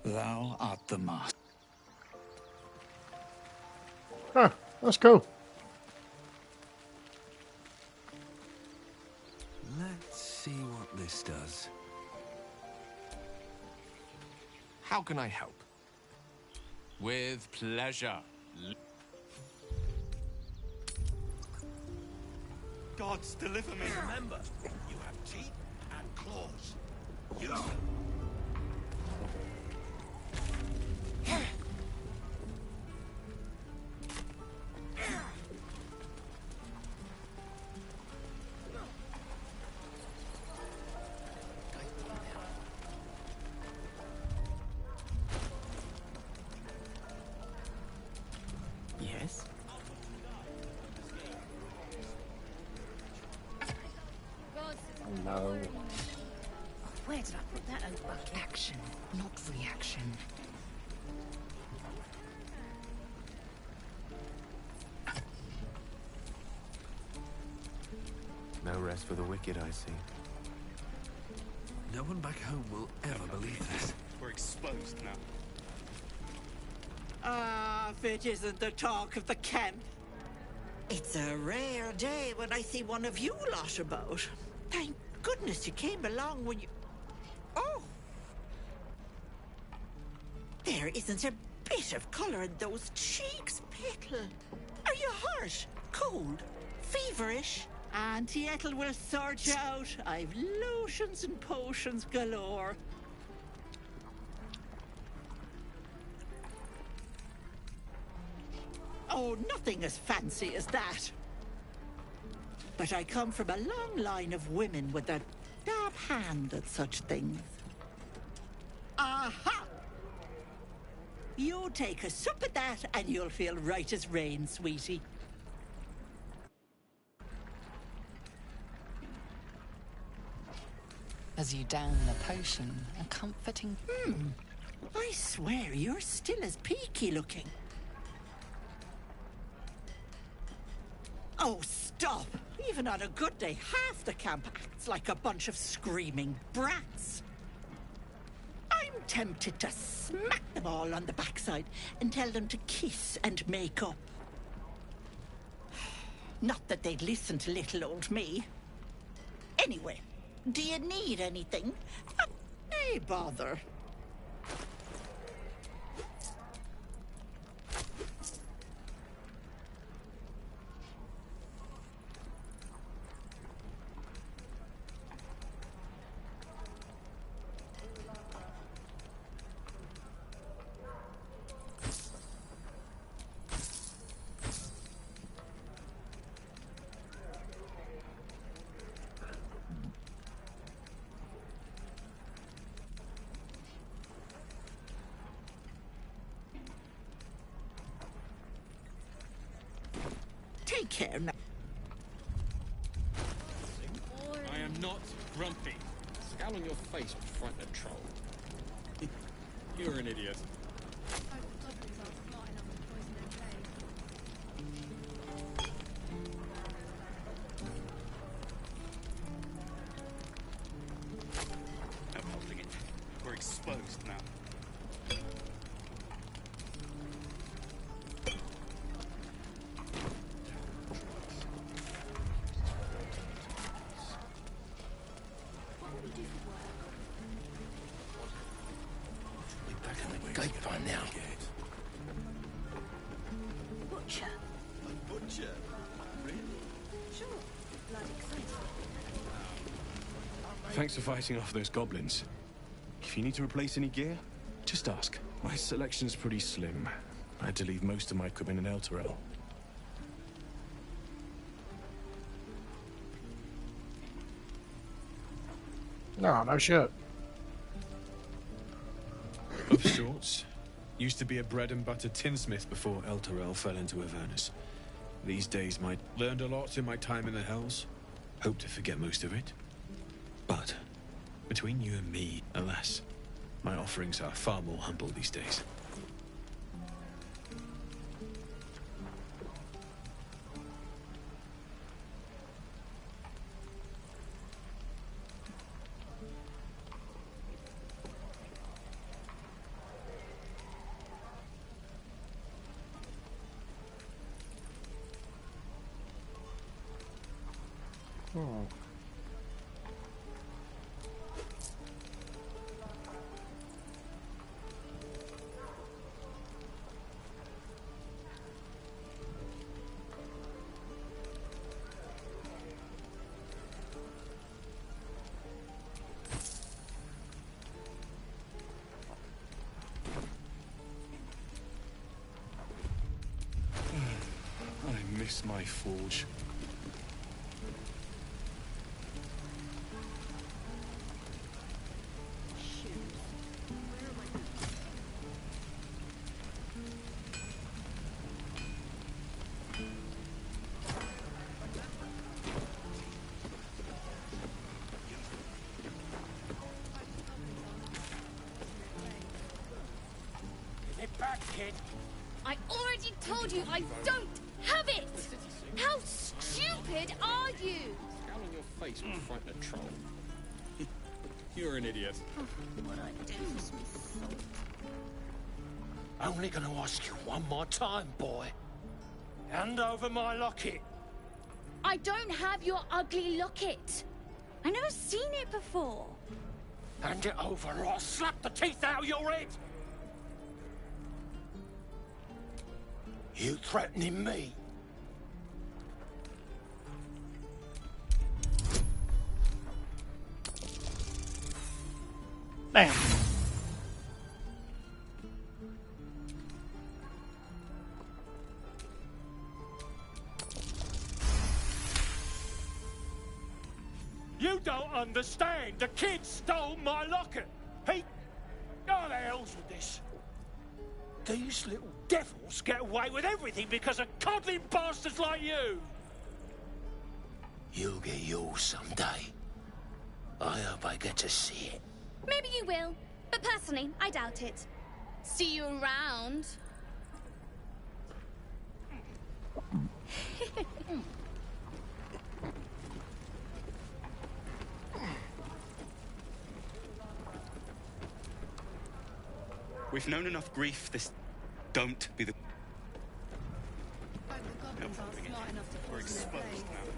Speaker 21: Thou art the master.
Speaker 1: Huh, that's cool.
Speaker 20: Let's see what this does.
Speaker 9: How can I help? With pleasure.
Speaker 10: Gods, deliver me.
Speaker 11: Remember, you have teeth and claws. Use them.
Speaker 10: Yes?
Speaker 1: No.
Speaker 7: Where did I put that old bucket?
Speaker 5: Action, not reaction.
Speaker 9: No rest for the wicked, I see.
Speaker 20: No one back home will ever believe this.
Speaker 10: We're exposed now. Ah, if it isn't the talk of the camp.
Speaker 6: It's a rare day when I see one of you lot about. Thank goodness you came along when you... Oh! There isn't a bit of colour in those cheeks, Petal. Are you hurt? Cold? Feverish?
Speaker 10: Auntie Ethel will sort you out. I've lotions and potions galore. Oh, nothing as fancy as that. But I come from a long line of women with a dab hand at such things. Aha! You take a sup at that and you'll feel right as rain, sweetie.
Speaker 5: As you down the potion, a comforting...
Speaker 6: I swear you're still as peaky looking. Oh, stop! Even on a good day, half the camp acts like a bunch of screaming brats. I'm tempted to smack them all on the backside and tell them to kiss and make up. Not that they'd listen to little old me. Anyway, do you need anything? Hey, bother. Take care now.
Speaker 10: I am not grumpy. Scowl on your face would frighten a troll. You're an idiot. I'm holding it. We're exposed now.
Speaker 11: Gate by now.
Speaker 7: Butcher.
Speaker 11: A butcher? Really?
Speaker 7: Sure. Blood excited.
Speaker 16: Thanks for fighting off those goblins. If you need to replace any gear, just ask. My selection's pretty slim. I had to leave most of my equipment in Elturel.
Speaker 1: No shit.
Speaker 16: Of sorts. Used to be a bread and butter tinsmith before Elturel fell into Avernus. These days, learned a lot in my time in the Hells. Hope to forget most of it. But between you and me, alas, my offerings are far more humble these days.
Speaker 1: Oh.
Speaker 16: I miss my forge.
Speaker 11: Get back, kid.
Speaker 17: I already told you I don't have it! How stupid are you?
Speaker 10: Scowl on your face would frighten a troll. You're an idiot.
Speaker 7: What I do for some salt.
Speaker 11: Only gonna ask you one more time, boy. Hand over my locket.
Speaker 17: I don't have your ugly locket. I never seen it before.
Speaker 11: Hand it over or I'll slap the teeth out of your head. You threatening me?
Speaker 1: Damn.
Speaker 11: You don't understand. The kid stole my locket. He... Oh, the hell's with this? These little devils get away with everything because of coddling bastards like you. You'll get yours someday. I hope I get to see it.
Speaker 17: Maybe you will, but personally, I doubt it. See you around.
Speaker 10: We've known enough grief. This don't be the. We're exposed now.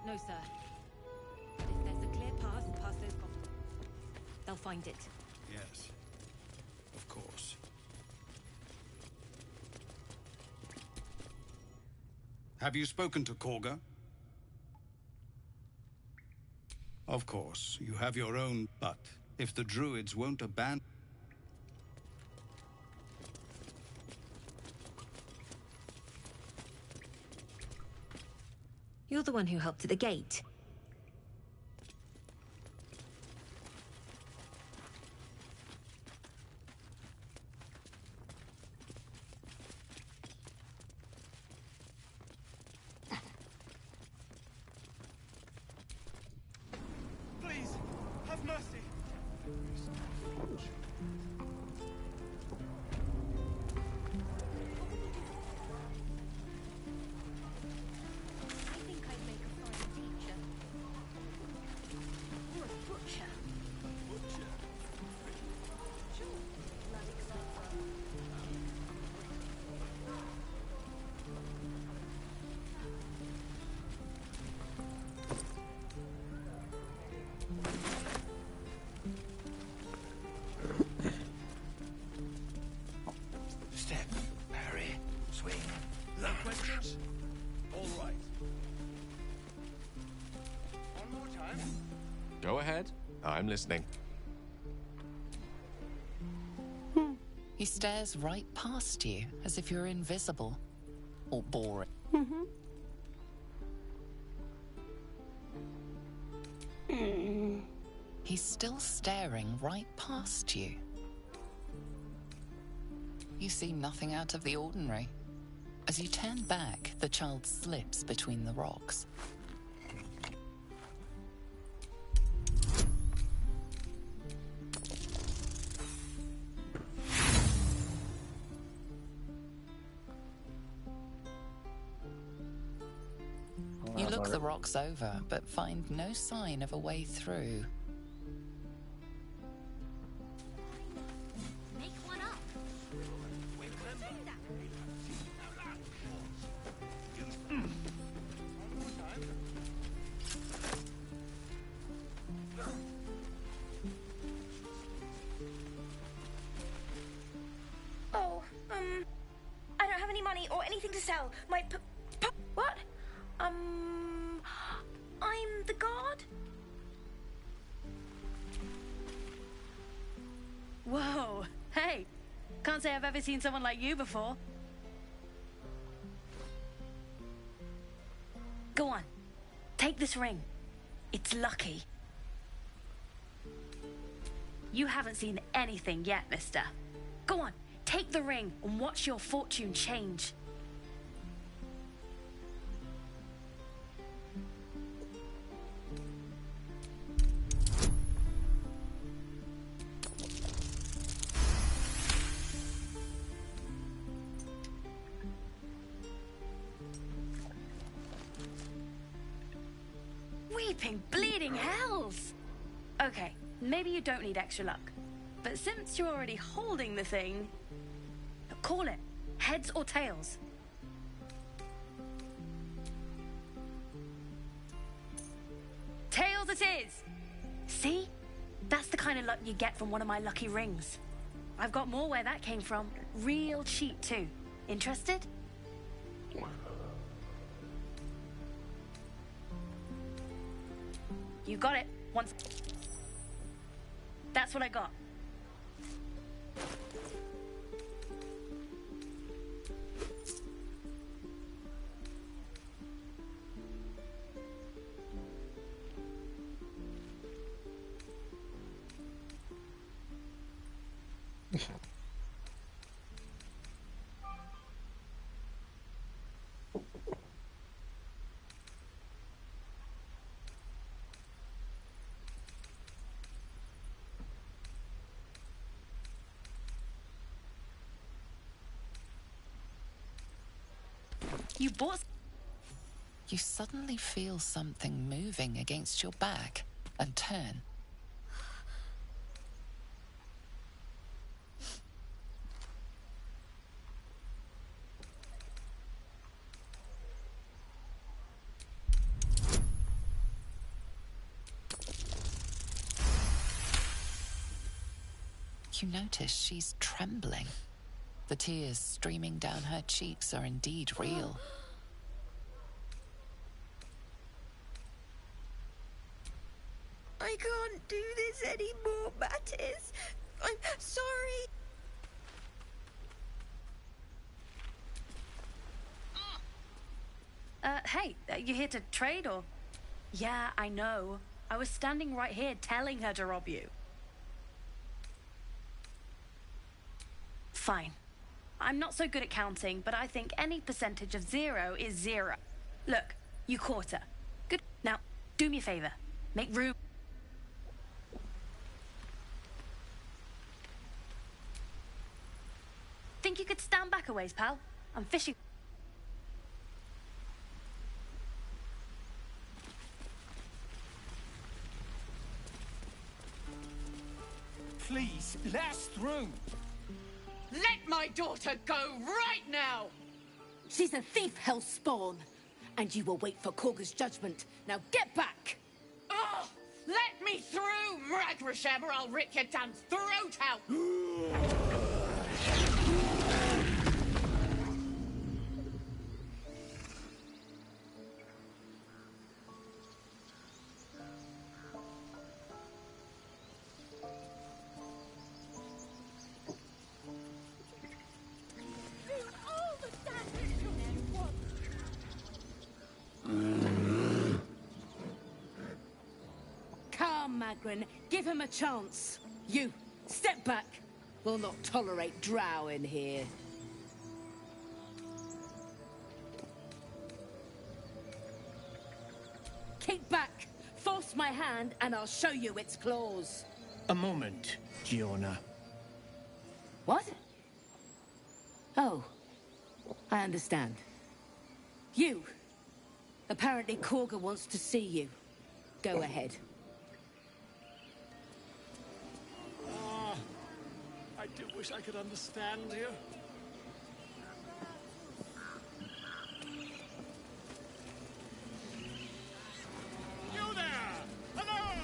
Speaker 14: No, sir. But if there's a clear path past those goblins, they'll find it.
Speaker 13: Yes. Of course. Have you spoken to Korga? Of course, you have your own, but if the druids won't abandon...
Speaker 7: You're the one who helped at the gate.
Speaker 10: Please, have mercy.
Speaker 17: I think I'd make a fine teacher. Or a butcher.
Speaker 10: Butcher?
Speaker 17: Sure. Bloody
Speaker 11: Step, parry, swing.
Speaker 16: No questions? All right.
Speaker 11: One more time.
Speaker 9: Go ahead. I'm listening.
Speaker 5: He stares right past you, as if you're invisible. Or boring. He's still staring right past you. You see nothing out of the ordinary. As you turn back, the child slips between the rocks. You look the rocks over, but find no sign of a way through.
Speaker 17: Make one up.
Speaker 12: Oh, I don't have any money or anything to sell. My what? I'm the guard?
Speaker 17: Whoa. Hey. Can't say I've ever seen someone like you before. Go on. Take this ring. It's lucky. You haven't seen anything yet, mister. Go on. Take the ring and watch your fortune change. Weeping, bleeding hells! Okay, maybe you don't need extra luck. But since you're already holding the thing, call it. Heads or tails? Tails it is! See? That's the kind of luck you get from one of my lucky rings. I've got more where that came from. Real cheap, too. Interested? You got it. Once. That's what I got. You bought.
Speaker 5: You suddenly feel something moving against your back and turn. You notice she's trembling. The tears streaming down her cheeks are indeed real.
Speaker 12: I can't do this anymore, Mattis. I'm sorry.
Speaker 17: Hey, You here to trade or? Yeah, I know. I was standing right here telling her to rob you. Fine. I'm not so good at counting, but I think any percentage of 0 is 0. Look, you caught her. Good. Now, do me a favor. Make room. Think you could stand back a ways, pal? I'm fishing.
Speaker 15: Please, let us through.
Speaker 22: Let my daughter go right now! She's a thief, hellspawn. And you will wait for Korga's judgment. Now get back!
Speaker 15: Oh, let me through, Mragrasham, or I'll rip your damn throat out!
Speaker 22: Come, Magrin, give him a chance. You, step back. We'll not tolerate drow in here. Keep back. Force my hand and I'll show you its claws.
Speaker 11: A moment, Giona.
Speaker 22: What? Oh, I understand. You. Apparently Korga wants to see you. Go ahead.
Speaker 8: I do wish I could understand you. You there! Hello!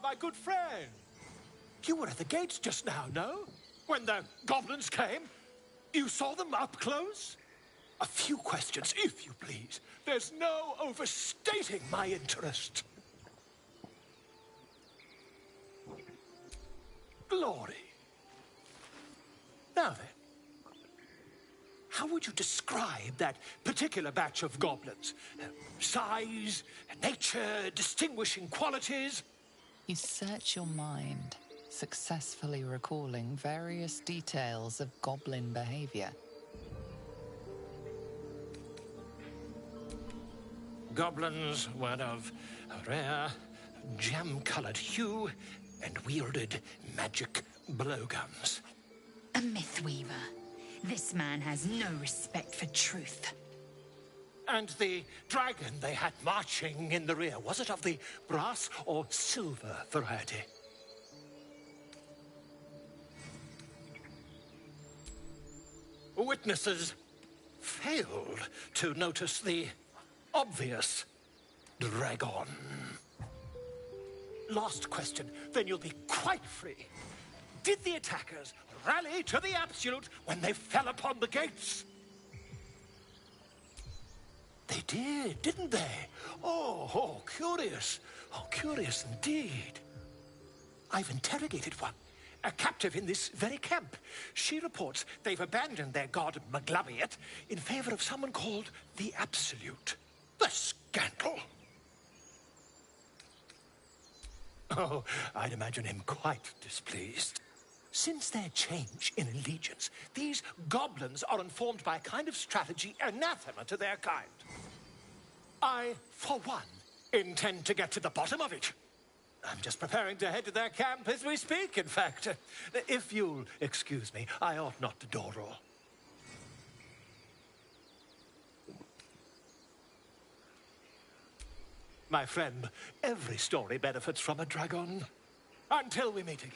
Speaker 8: My good friend. You were at the gates just now, no? When the goblins came? You saw them up close? A few questions, if you please. There's no overstating my interest. Glory. Now then, how would you describe that particular batch of goblins? Size, nature, distinguishing qualities?
Speaker 5: You search your mind, successfully recalling various details of goblin behavior.
Speaker 8: Goblins were of a rare, jam-colored hue and wielded magic blowguns.
Speaker 7: A mythweaver. This man has no respect for truth.
Speaker 8: And the dragon they had marching in the rear, was it of the brass or silver variety? Witnesses failed to notice the obvious dragon. Last question, then you'll be quite free. Did the attackers rally to the absolute when they fell upon the gates? They did, didn't they? Oh, curious. Oh, curious indeed. I've interrogated one, a captive in this very camp. She reports they've abandoned their god Maglabiet in favor of someone called the Absolute. The scandal! Oh, I'd imagine him quite displeased. Since their change in allegiance, these goblins are informed by a kind of strategy anathema to their kind. I, for one, intend to get to the bottom of it. I'm just preparing to head to their camp as we speak, in fact. If you'll excuse me, I ought not to dawdle. My friend, every story benefits from a dragon. Until we meet again.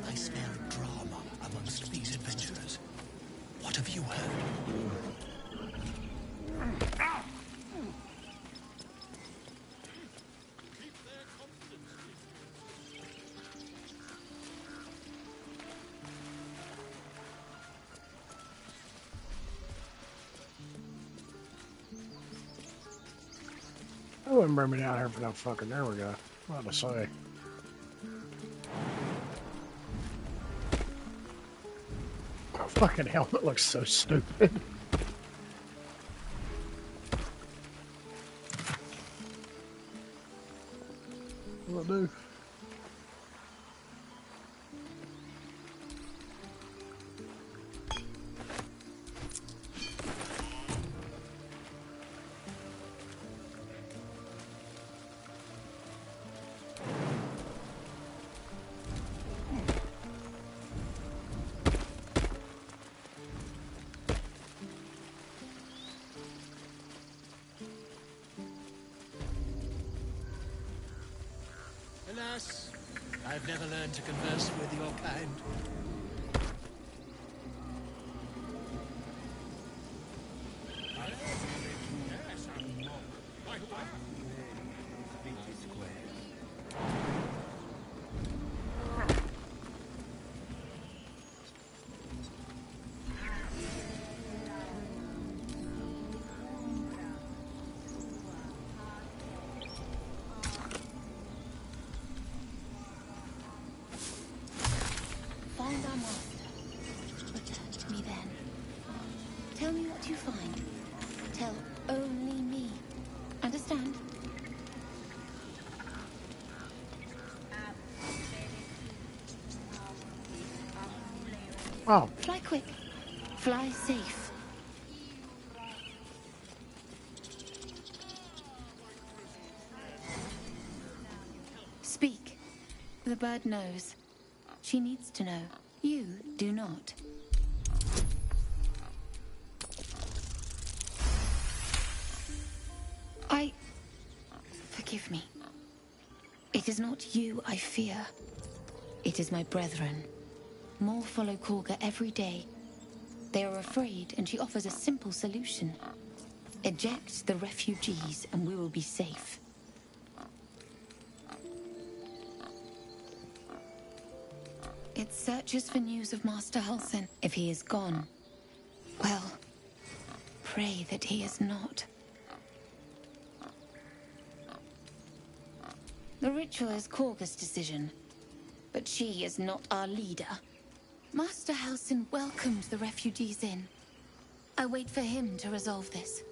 Speaker 11: I smell drama amongst these adventurers. What have you heard?
Speaker 1: wouldn't bring me down here for no fucking. There we go. What to say? Oh, fucking helmet looks so stupid. What'll do?
Speaker 2: Alas, I've never learned to converse with your kind.
Speaker 7: Find our master. Return to me then. Tell me what you find. Tell only me. Understand?
Speaker 1: Oh.
Speaker 7: Fly quick. Fly safe. Speak. The bird knows. She needs to know. You do not. Forgive me. It is not you I fear. It is my brethren. More follow Korga every day. They are afraid, and she offers a simple solution. Eject the refugees, and we will be safe. It searches for news of Master Halsin. If he is gone, well, pray that he is not. The ritual is Korga's decision, but she is not our leader. Master Halsin welcomed the refugees in. I wait for him to resolve this.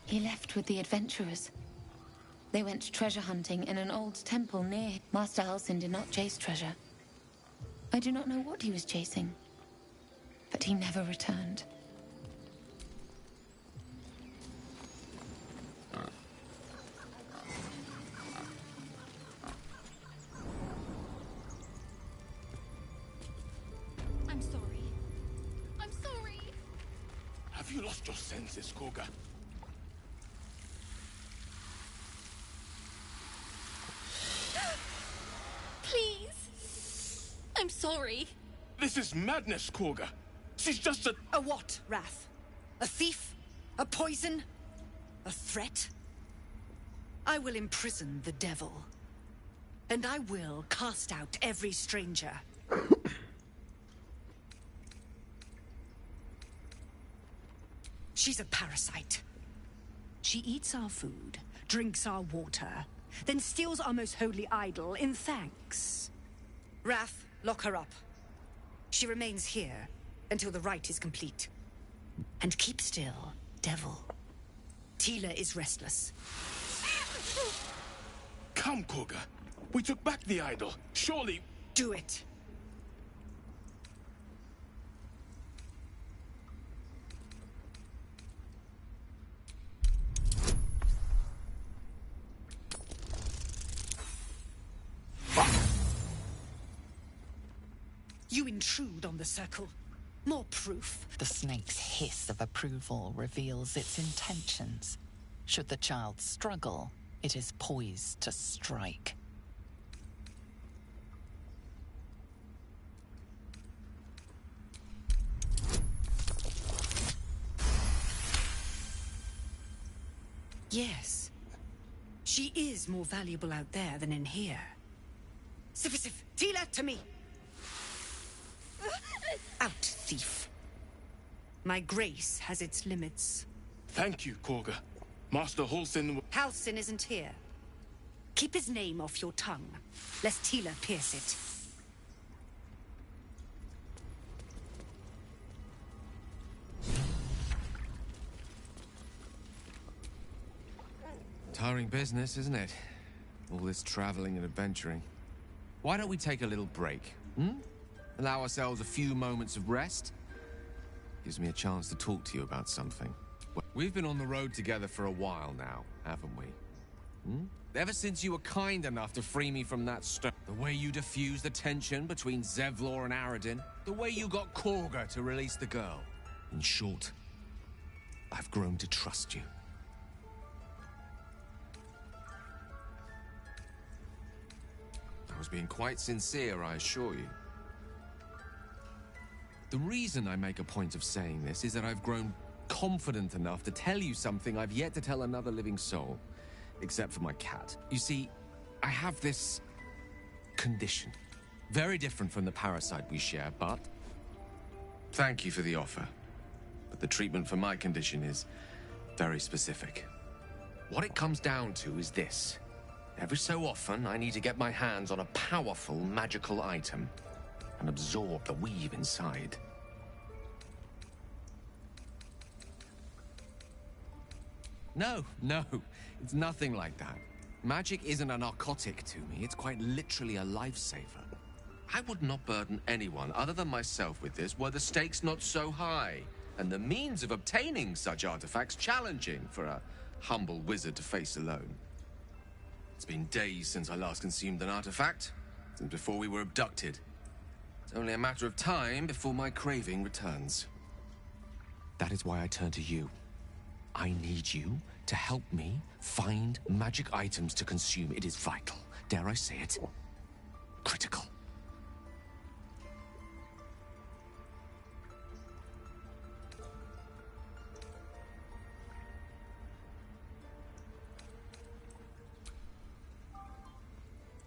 Speaker 7: He left with the adventurers. They went treasure hunting in an old temple near. Master Halsin did not chase treasure. I do not know what he was chasing, but he never returned.
Speaker 22: I'm sorry. I'm sorry.
Speaker 19: Have you lost your senses, Korga?
Speaker 22: Please. I'm sorry.
Speaker 19: This is madness, Korga. She's just a...
Speaker 6: A what, Wrath? A thief? A poison? A threat? I will imprison the devil. And I will cast out every stranger. She's a parasite. She eats our food, drinks our water, then steals our most holy idol in thanks. Wrath, lock her up. She remains here until the rite is complete. And keep still, devil. Tila is restless.
Speaker 19: Come, Korga. We took back the idol. Surely...
Speaker 6: Do it. You intrude on the circle. More proof.
Speaker 5: The snake's hiss of approval reveals its intentions. Should the child struggle, it is poised to strike.
Speaker 6: Yes. She is more valuable out there than in here. Sif, Tila, to me! Out, thief. My grace has its limits.
Speaker 19: Thank you, Korga.
Speaker 3: Master Halsin...
Speaker 7: Halsin isn't here. Keep his name off your tongue, lest Tila pierce it.
Speaker 9: Tiring business, isn't it? All this traveling and adventuring. Why don't we take a little break, Allow ourselves a few moments of rest? Gives me a chance to talk to you about something. We've been on the road together for a while now, haven't we? Ever since you were kind enough to free me from that stone. The way you diffused the tension between Zevlor and Aradin. The way you got Korga to release the girl. In short, I've grown to trust you. I was being quite sincere, I assure you. The reason I make a point of saying this is that I've grown confident enough to tell you something I've yet to tell another living soul. Except for my cat. You see, I have this condition. Very different from the parasite we share, but... Thank you for the offer. But the treatment for my condition is very specific. What it comes down to is this. Every so often, I need to get my hands on a powerful magical item and absorb the weave inside. No, it's nothing like that. Magic isn't a narcotic to me, it's quite literally a lifesaver. I would not burden anyone other than myself with this were the stakes not so high, and the means of obtaining such artifacts challenging for a humble wizard to face alone. It's been days since I last consumed an artifact, since before we were abducted. It's only a matter of time before my craving returns. That is why I turn to you. I need you to help me find magic items to consume. It is vital. Dare I say it? Critical.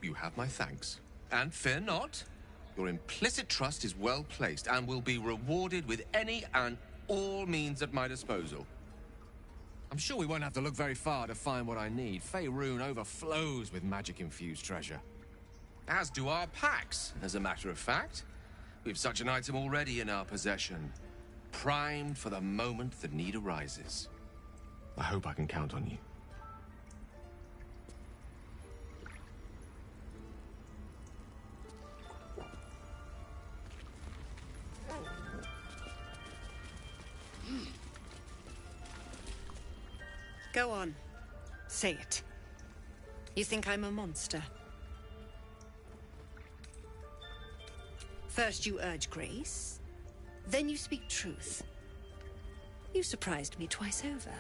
Speaker 9: You have my thanks. And fear not. Your implicit trust is well placed and will be rewarded with any and all means at my disposal. I'm sure we won't have to look very far to find what I need. Faerun overflows with magic-infused treasure. As do our packs, as a matter of fact. We've such an item already in our possession. Primed for the moment the need arises. I hope I can count on you.
Speaker 7: Go on. Say it. You think I'm a monster? First you urge grace, then you speak truth. You surprised me twice over.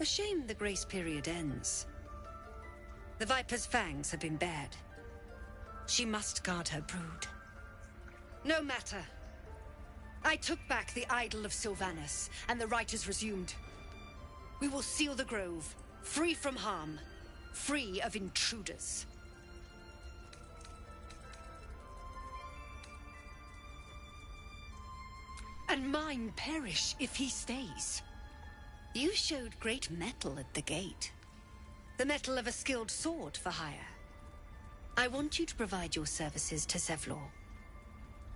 Speaker 7: A shame the grace period ends. The Viper's fangs have been bared. She must guard her brood. No matter. I took back the idol of Sylvanas, and the rite is resumed. We will seal the grove, free from harm, free of intruders. And mine perish if he stays. You showed great mettle at the gate. The mettle of a skilled sword for hire. I want you to provide your services to Zevlor.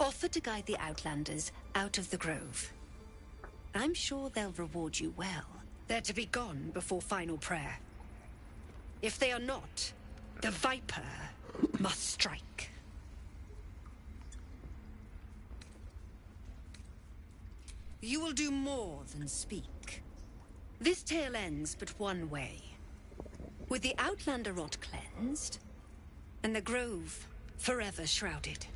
Speaker 7: Offer to guide the Outlanders out of the grove. I'm sure they'll reward you well. They're to be gone before final prayer. If they are not, the Viper must strike. You will do more than speak. This tale ends but one way. With the Outlander rot cleansed, and the grove forever shrouded.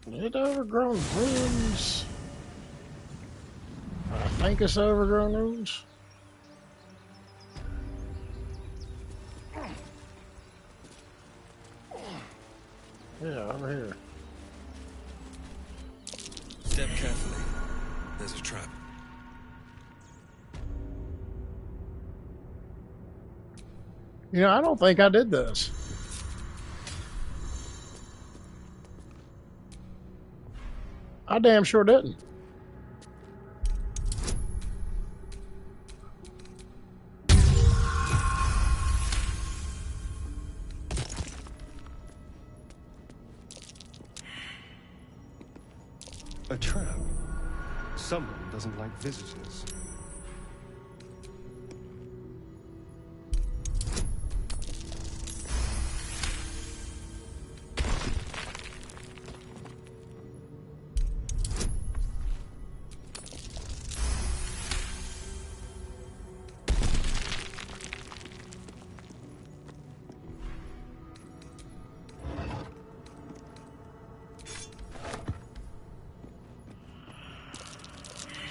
Speaker 1: It overgrown limbs. think it's overgrown rules. Yeah, over here.
Speaker 4: Step carefully. There's a trap.
Speaker 1: You know, I don't think I did this. I damn sure didn't.
Speaker 4: A trap. Someone doesn't like visitors.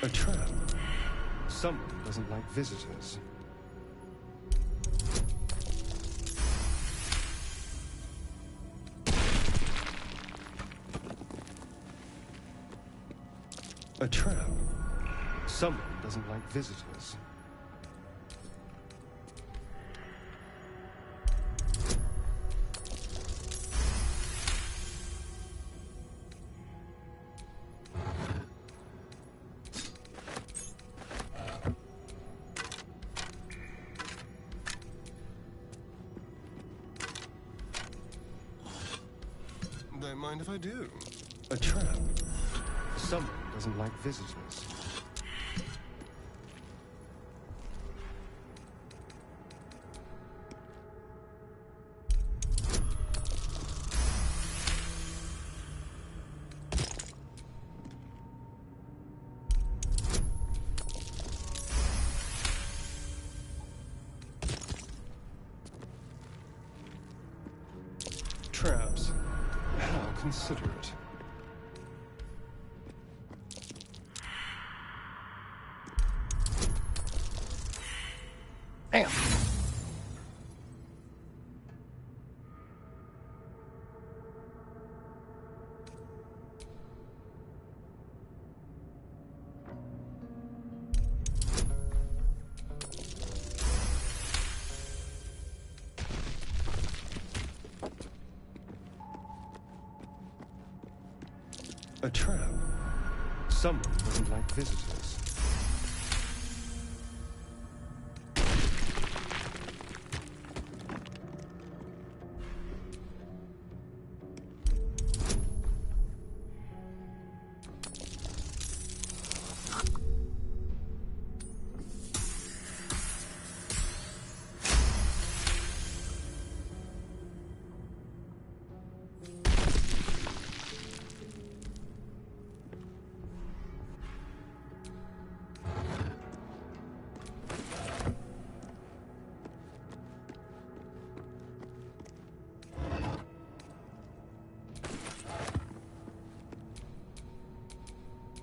Speaker 4: A trap. Someone doesn't like visitors. A trap. Someone doesn't like visitors. Don't mind if I do. A trap. Someone doesn't like visitors. Traps. How considerate.
Speaker 1: Damn.
Speaker 4: A trap. Someone doesn't like visitors.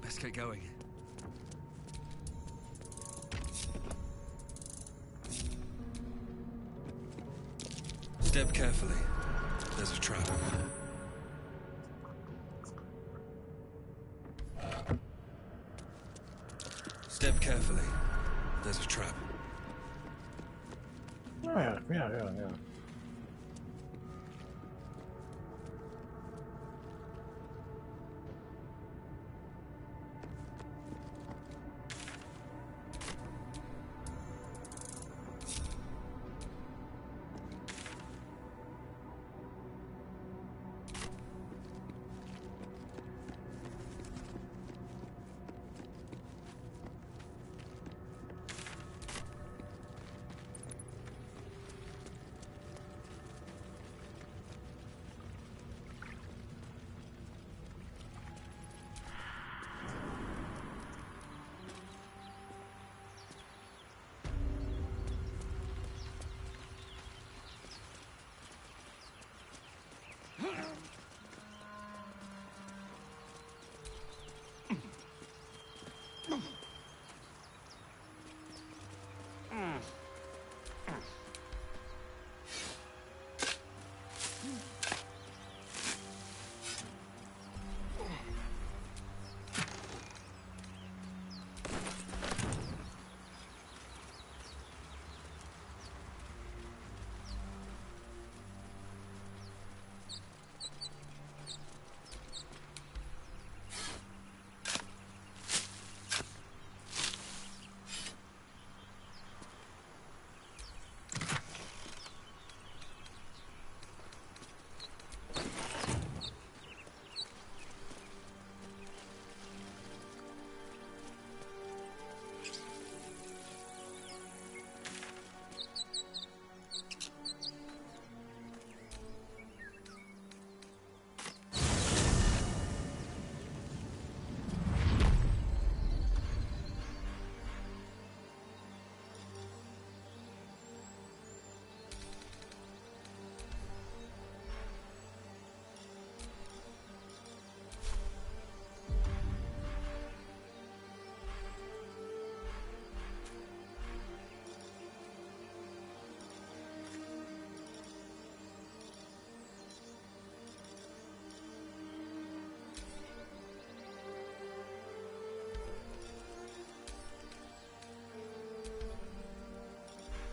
Speaker 10: Let's get going.
Speaker 4: Step carefully. There's a trap. Step carefully. There's a trap.
Speaker 1: Yeah.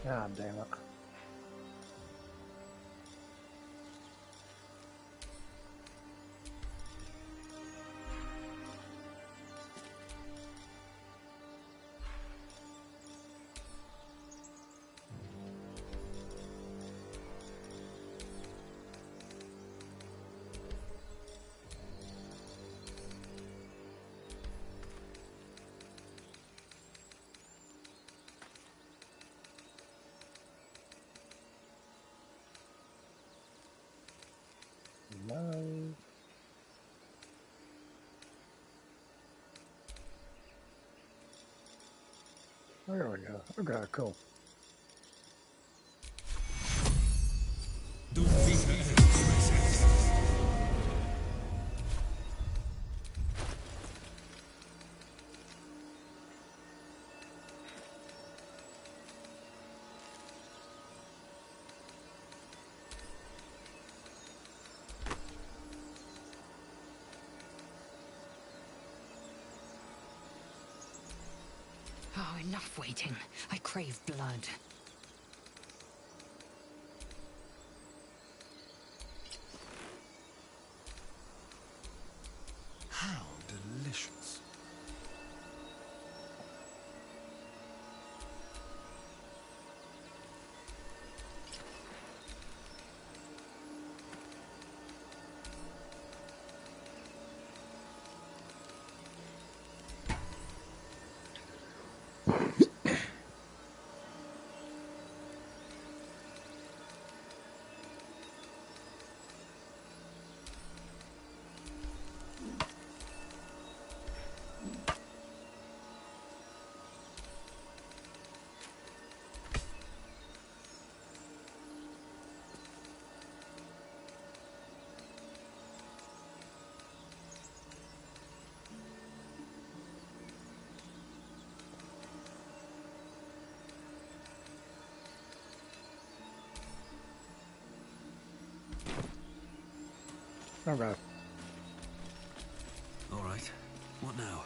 Speaker 1: God damn it. No. There we go. Okay, cool.
Speaker 7: Oh, enough waiting. I crave blood.
Speaker 4: How delicious.
Speaker 1: Okay.
Speaker 13: All right. What now?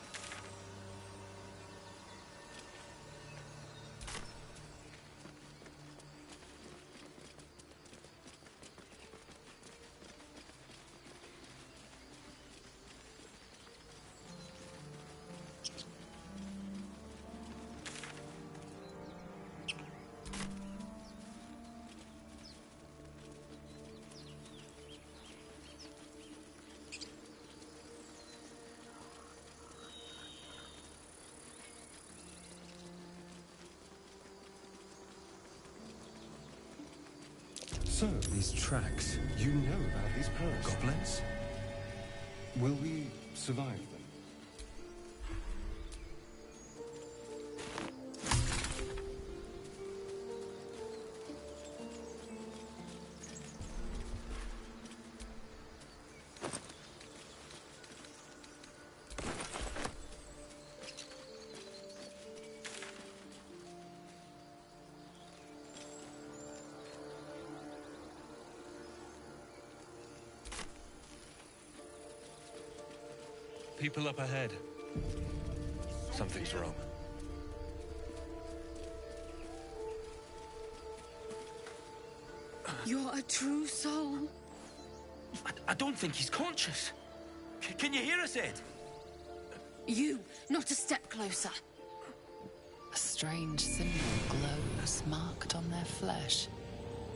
Speaker 4: So, these tracks, you know about these goblins? Will we survive them?
Speaker 16: People up ahead. Something's wrong.
Speaker 22: You're a true soul.
Speaker 10: I don't think he's conscious. Can you hear us, Ed?
Speaker 22: You, not a step closer.
Speaker 5: A strange symbol glows marked on their flesh,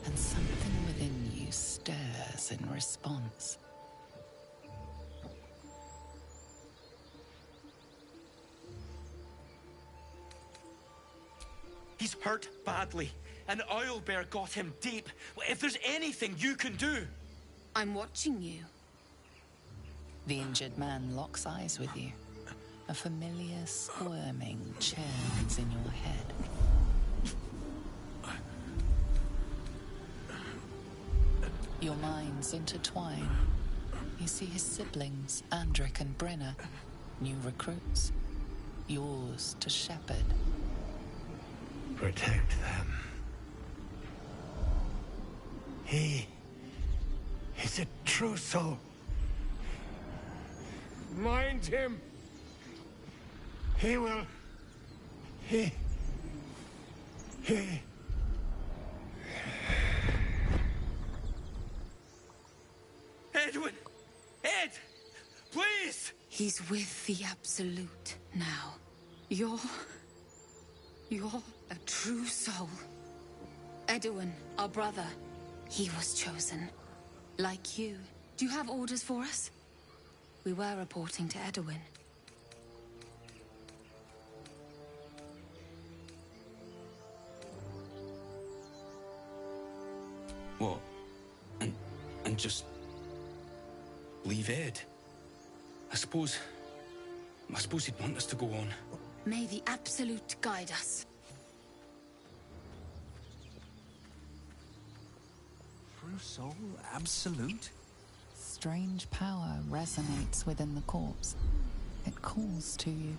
Speaker 5: and something within you stirs in response.
Speaker 10: He's hurt badly, and Owlbear got him deep. If there's anything you can do...
Speaker 22: I'm watching you.
Speaker 5: The injured man locks eyes with you. A familiar squirming churns in your head. Your minds intertwine. You see his siblings, Andric and Brenna, new recruits, yours to shepherd.
Speaker 8: Protect them. He is a true soul. Mind him. He will. He
Speaker 10: Edwin! Ed! Please!
Speaker 5: He's with the Absolute now. You're a true soul. Edwin, our brother, he was chosen. Like you. Do you have orders for us? We were reporting to Edwin.
Speaker 10: What? And just leave Ed? I suppose he'd want us to go on.
Speaker 5: May the Absolute guide us.
Speaker 3: True soul, absolute?
Speaker 5: Strange power resonates within the corpse. It calls to you.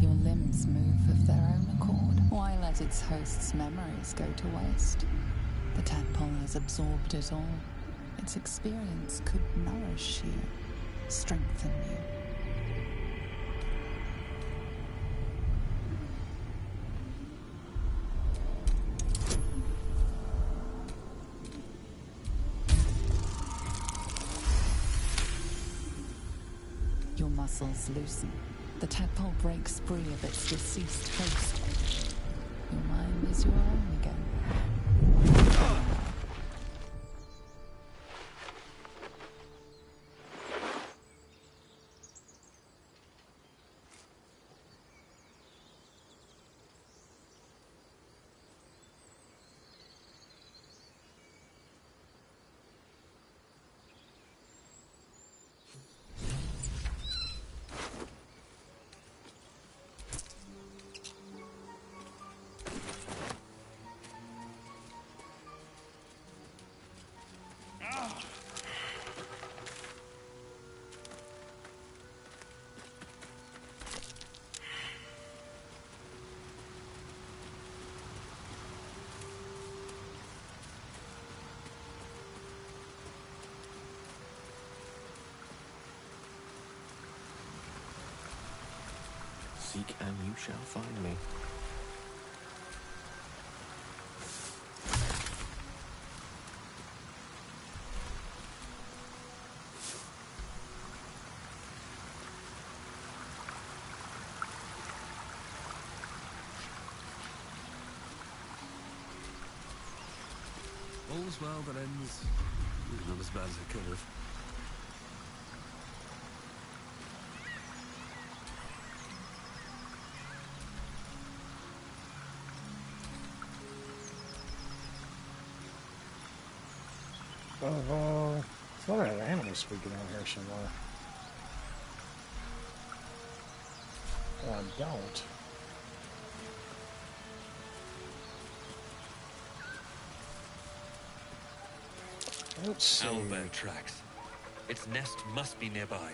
Speaker 5: Your limbs move of their own accord, while at its host's memories go to waste. The tadpole has absorbed it all. Its experience could nourish you, strengthen you. Your muscles loosen. The tadpole breaks free of its deceased host. Your mind is your own again.
Speaker 9: Seek and you shall find me.
Speaker 21: All's well that ends not as bad as it could have.
Speaker 1: I thought I had animals speaking out here somewhere. I don't. Let's see.
Speaker 10: Owlbear tracks. Its nest must be nearby.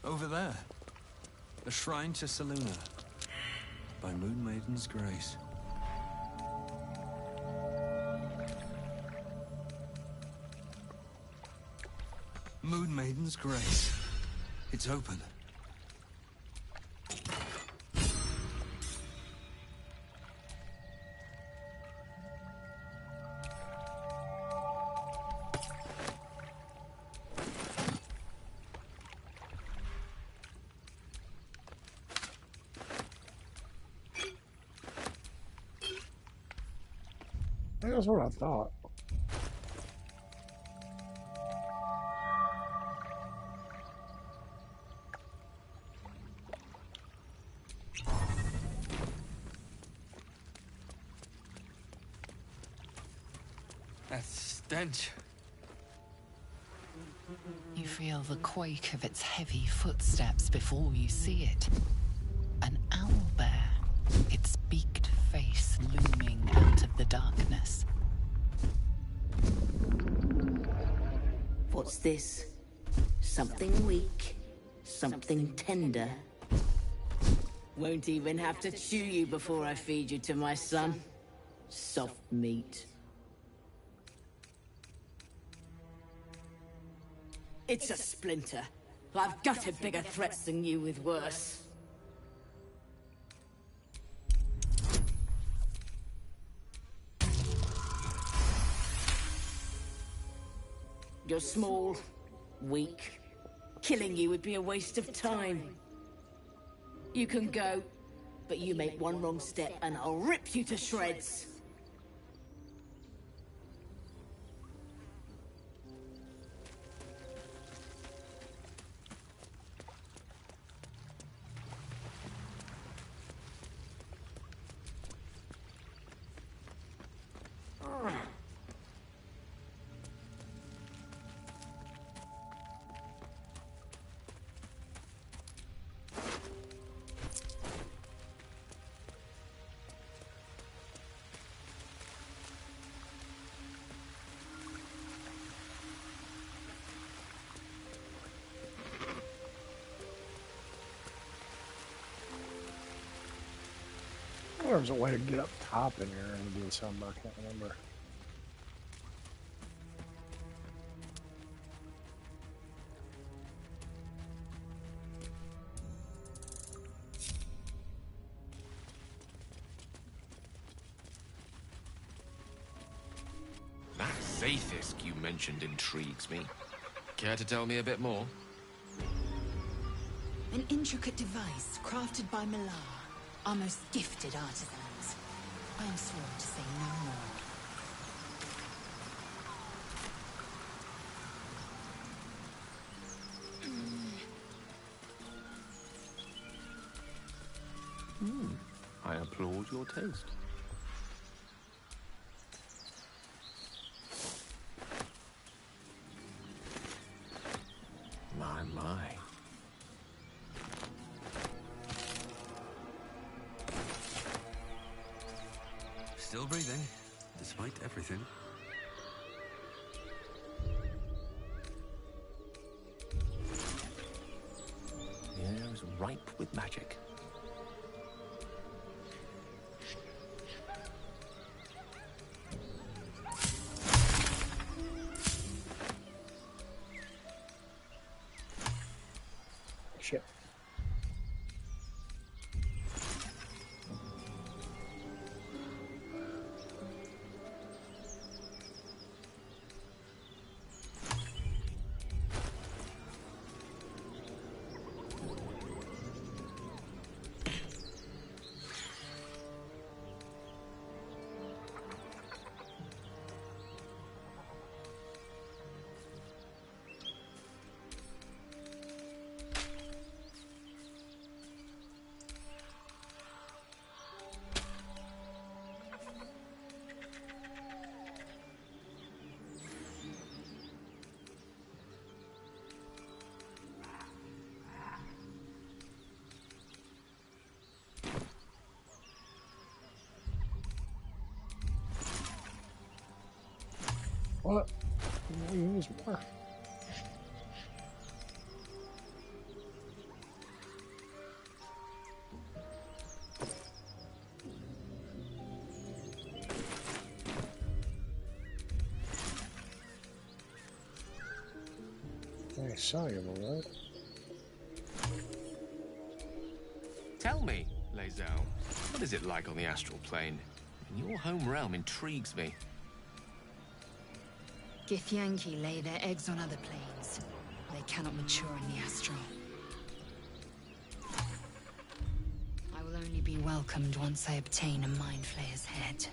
Speaker 21: Over there, a shrine to Seluna, by Moon Maiden's grace. Moon Maiden's grace. It's open.
Speaker 1: That's what I thought.
Speaker 10: That stench.
Speaker 5: You feel the quake of its heavy footsteps before you see it. An owlbear. its beaked face looming out of the darkness.
Speaker 6: What's this? Something weak, something tender. Won't even have to chew you before I feed you to my son. Soft meat. It's a splinter. I've gutted bigger threats than you with worse. You're small, weak. Killing you would be a waste of time. You can go, but you make one wrong step and I'll rip you to shreds.
Speaker 1: There's a way to get up top in here and do something, I can't remember.
Speaker 9: That Zaithisk you mentioned intrigues me. Care to tell me a bit more?
Speaker 7: An intricate device crafted by Millar, our most gifted artisans. I am sworn to say no more.
Speaker 9: I applaud your taste. My.
Speaker 13: Still breathing, despite everything.
Speaker 9: The air is ripe with magic.
Speaker 1: Shit. What? Use more. Very soluble, right?
Speaker 9: Tell me, Lae'zel, what is it like on the astral plane? Your home realm intrigues me.
Speaker 7: Githyanki lay their eggs on other planes. They cannot mature in the astral. I will only be welcomed once I obtain a Mind Flayer's head.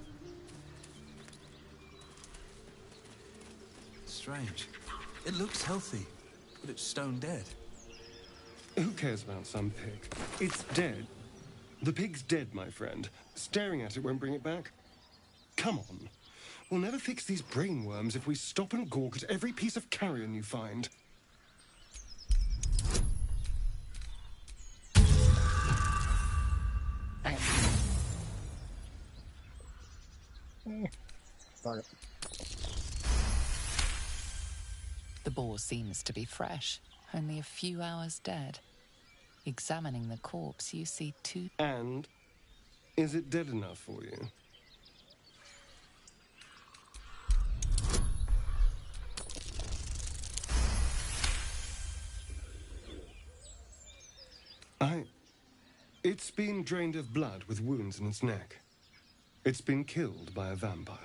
Speaker 13: Strange. It looks healthy, but it's stone dead.
Speaker 4: Who cares about some pig? It's dead. The pig's dead, my friend. Staring at it won't bring it back. Come on. We'll never fix these brainworms if we stop and gawk at every piece of carrion you find.
Speaker 1: Fuck it.
Speaker 5: The boar seems to be fresh, only a few hours dead. Examining the corpse, you see two...
Speaker 4: And is it dead enough for you? It's been drained of blood with wounds in its neck. It's been killed by a vampire.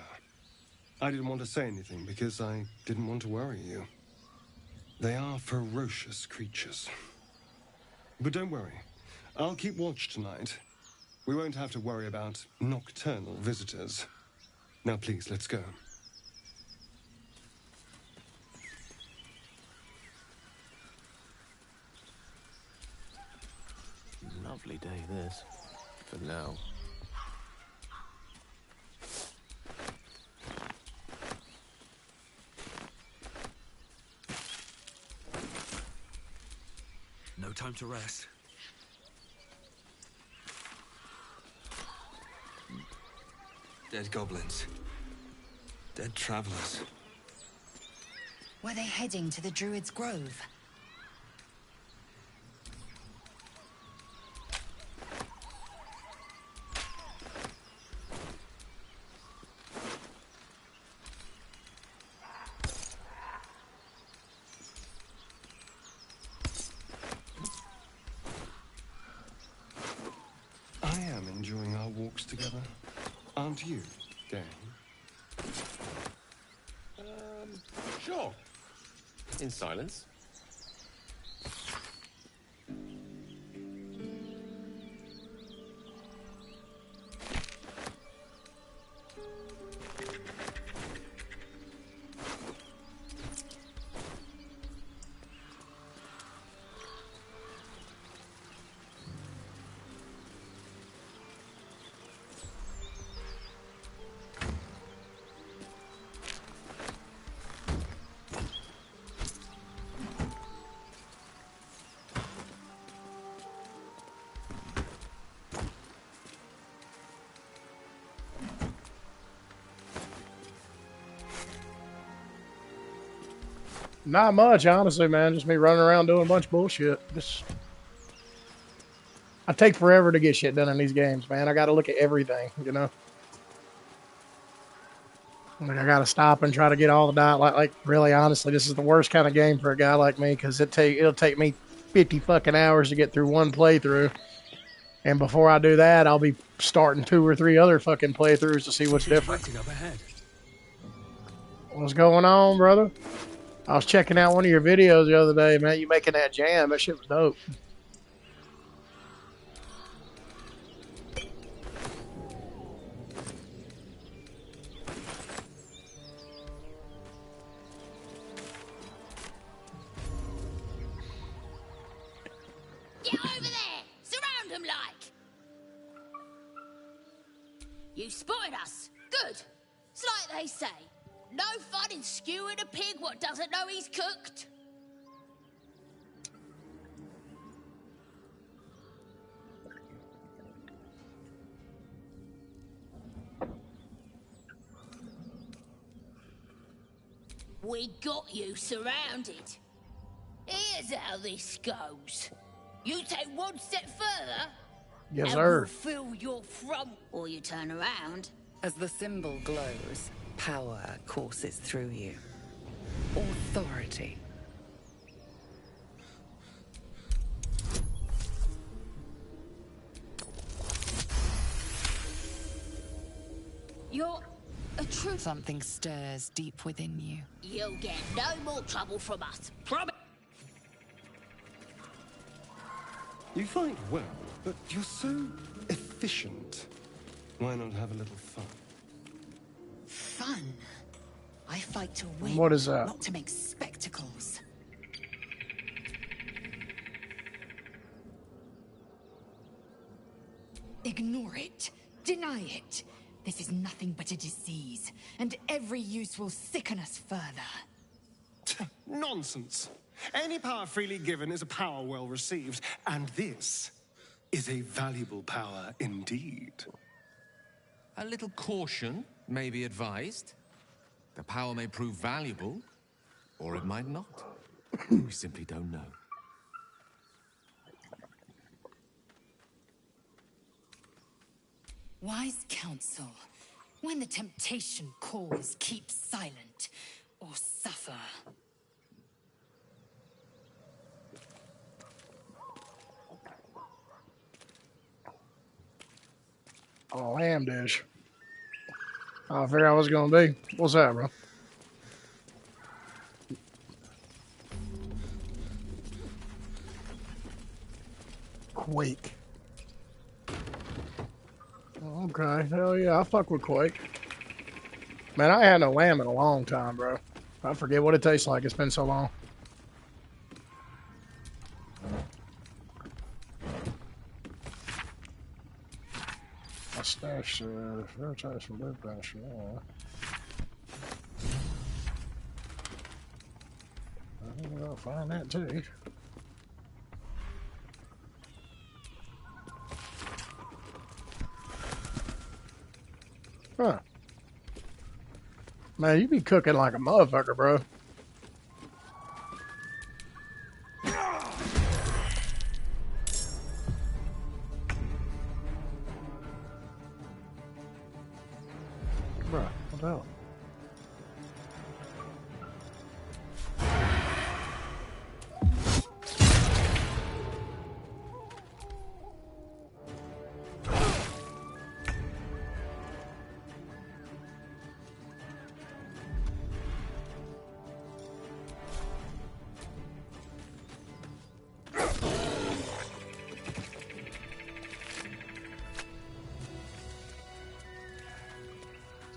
Speaker 4: I didn't want to say anything because I didn't want to worry you. They are ferocious creatures. But don't worry. I'll keep watch tonight. We won't have to worry about nocturnal visitors. Now please, let's go.
Speaker 9: Lovely day, this. For now.
Speaker 13: No time to rest. Dead goblins. Dead travelers.
Speaker 7: Were they heading to the Druid's Grove?
Speaker 4: I am enjoying our walks together. Aren't you, gang?
Speaker 9: Sure. In silence.
Speaker 1: Not much, honestly, man. Just me running around doing a bunch of bullshit. Just, I take forever to get shit done in these games, man. I got to look at everything, you know. Like I got to stop and try to get all the dialogue. Like really, honestly, this is the worst kind of game for a guy like me because it'll take me 50 fucking hours to get through one playthrough, and before I do that, I'll be starting 2 or 3 other fucking playthroughs to see what's different.
Speaker 13: Up ahead.
Speaker 1: What's going on, brother? I was checking out one of your videos the other day, man. You making that jam. That shit was dope.
Speaker 22: Get over there! Surround them like! You spotted us. Good. It's like they say. No fun in skewing a pig what doesn't know he's cooked. We got you surrounded. Here's how this goes. You take one step further,
Speaker 1: Yes,
Speaker 22: and
Speaker 1: sir.
Speaker 22: we'll fill your front, or you turn around.
Speaker 5: As the symbol glows, power courses through you. Authority.
Speaker 22: You're a true...
Speaker 5: Something stirs deep within you.
Speaker 22: You'll get no more trouble from us. Promise.
Speaker 4: You fight well, but you're so efficient. Why not have a little fun?
Speaker 7: Fun? I fight to win,
Speaker 1: What is that?
Speaker 7: not to make spectacles. Ignore it. Deny it. This is nothing but a disease, and every use will sicken us further.
Speaker 11: Nonsense. Any power freely given is a power well received, and this is a valuable power indeed.
Speaker 9: A little caution may be advised. The power may prove valuable, or it might not. We simply don't know.
Speaker 14: Wise counsel. When the temptation calls, keep silent or suffer.
Speaker 1: Oh, lamb dish. I figured out what it's gonna be. What's that, bro? Quake. Okay, hell yeah, I fuck with Quake. Man, I ain't had no lamb in a long time, bro. I forget what it tastes like. It's been so long. I stashed fair taste from Blue Pasture. I think I'll find that too. Huh. Man, you be cooking like a motherfucker, bro. Bro, what the hell?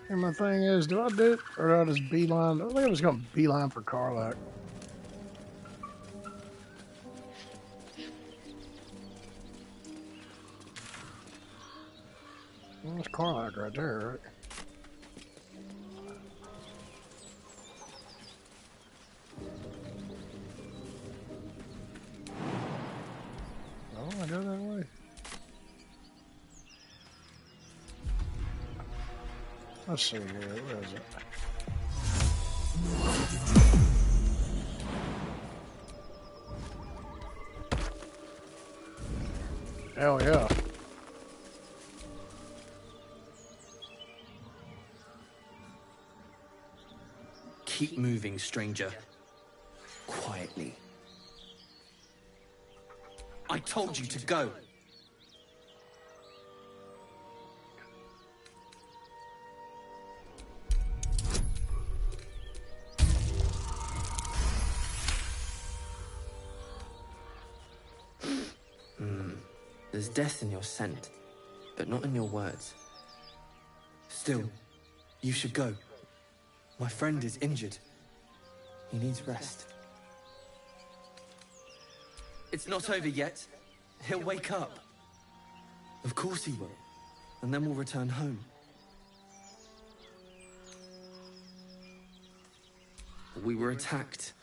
Speaker 1: And my thing is, do I do it or do I just beeline? I think I'm just gonna beeline for Cleric. Well, that's Cleric right there, right? Oh, I go that way. Let's see here. Where is it? Hell yeah.
Speaker 18: Keep moving, stranger. Quietly. I told you to go. There's death in your scent, but not in your words. Still, you should go. My friend is injured. He needs rest. It's not over yet. He'll wake up. Of course he will. And then we'll return home. We were attacked.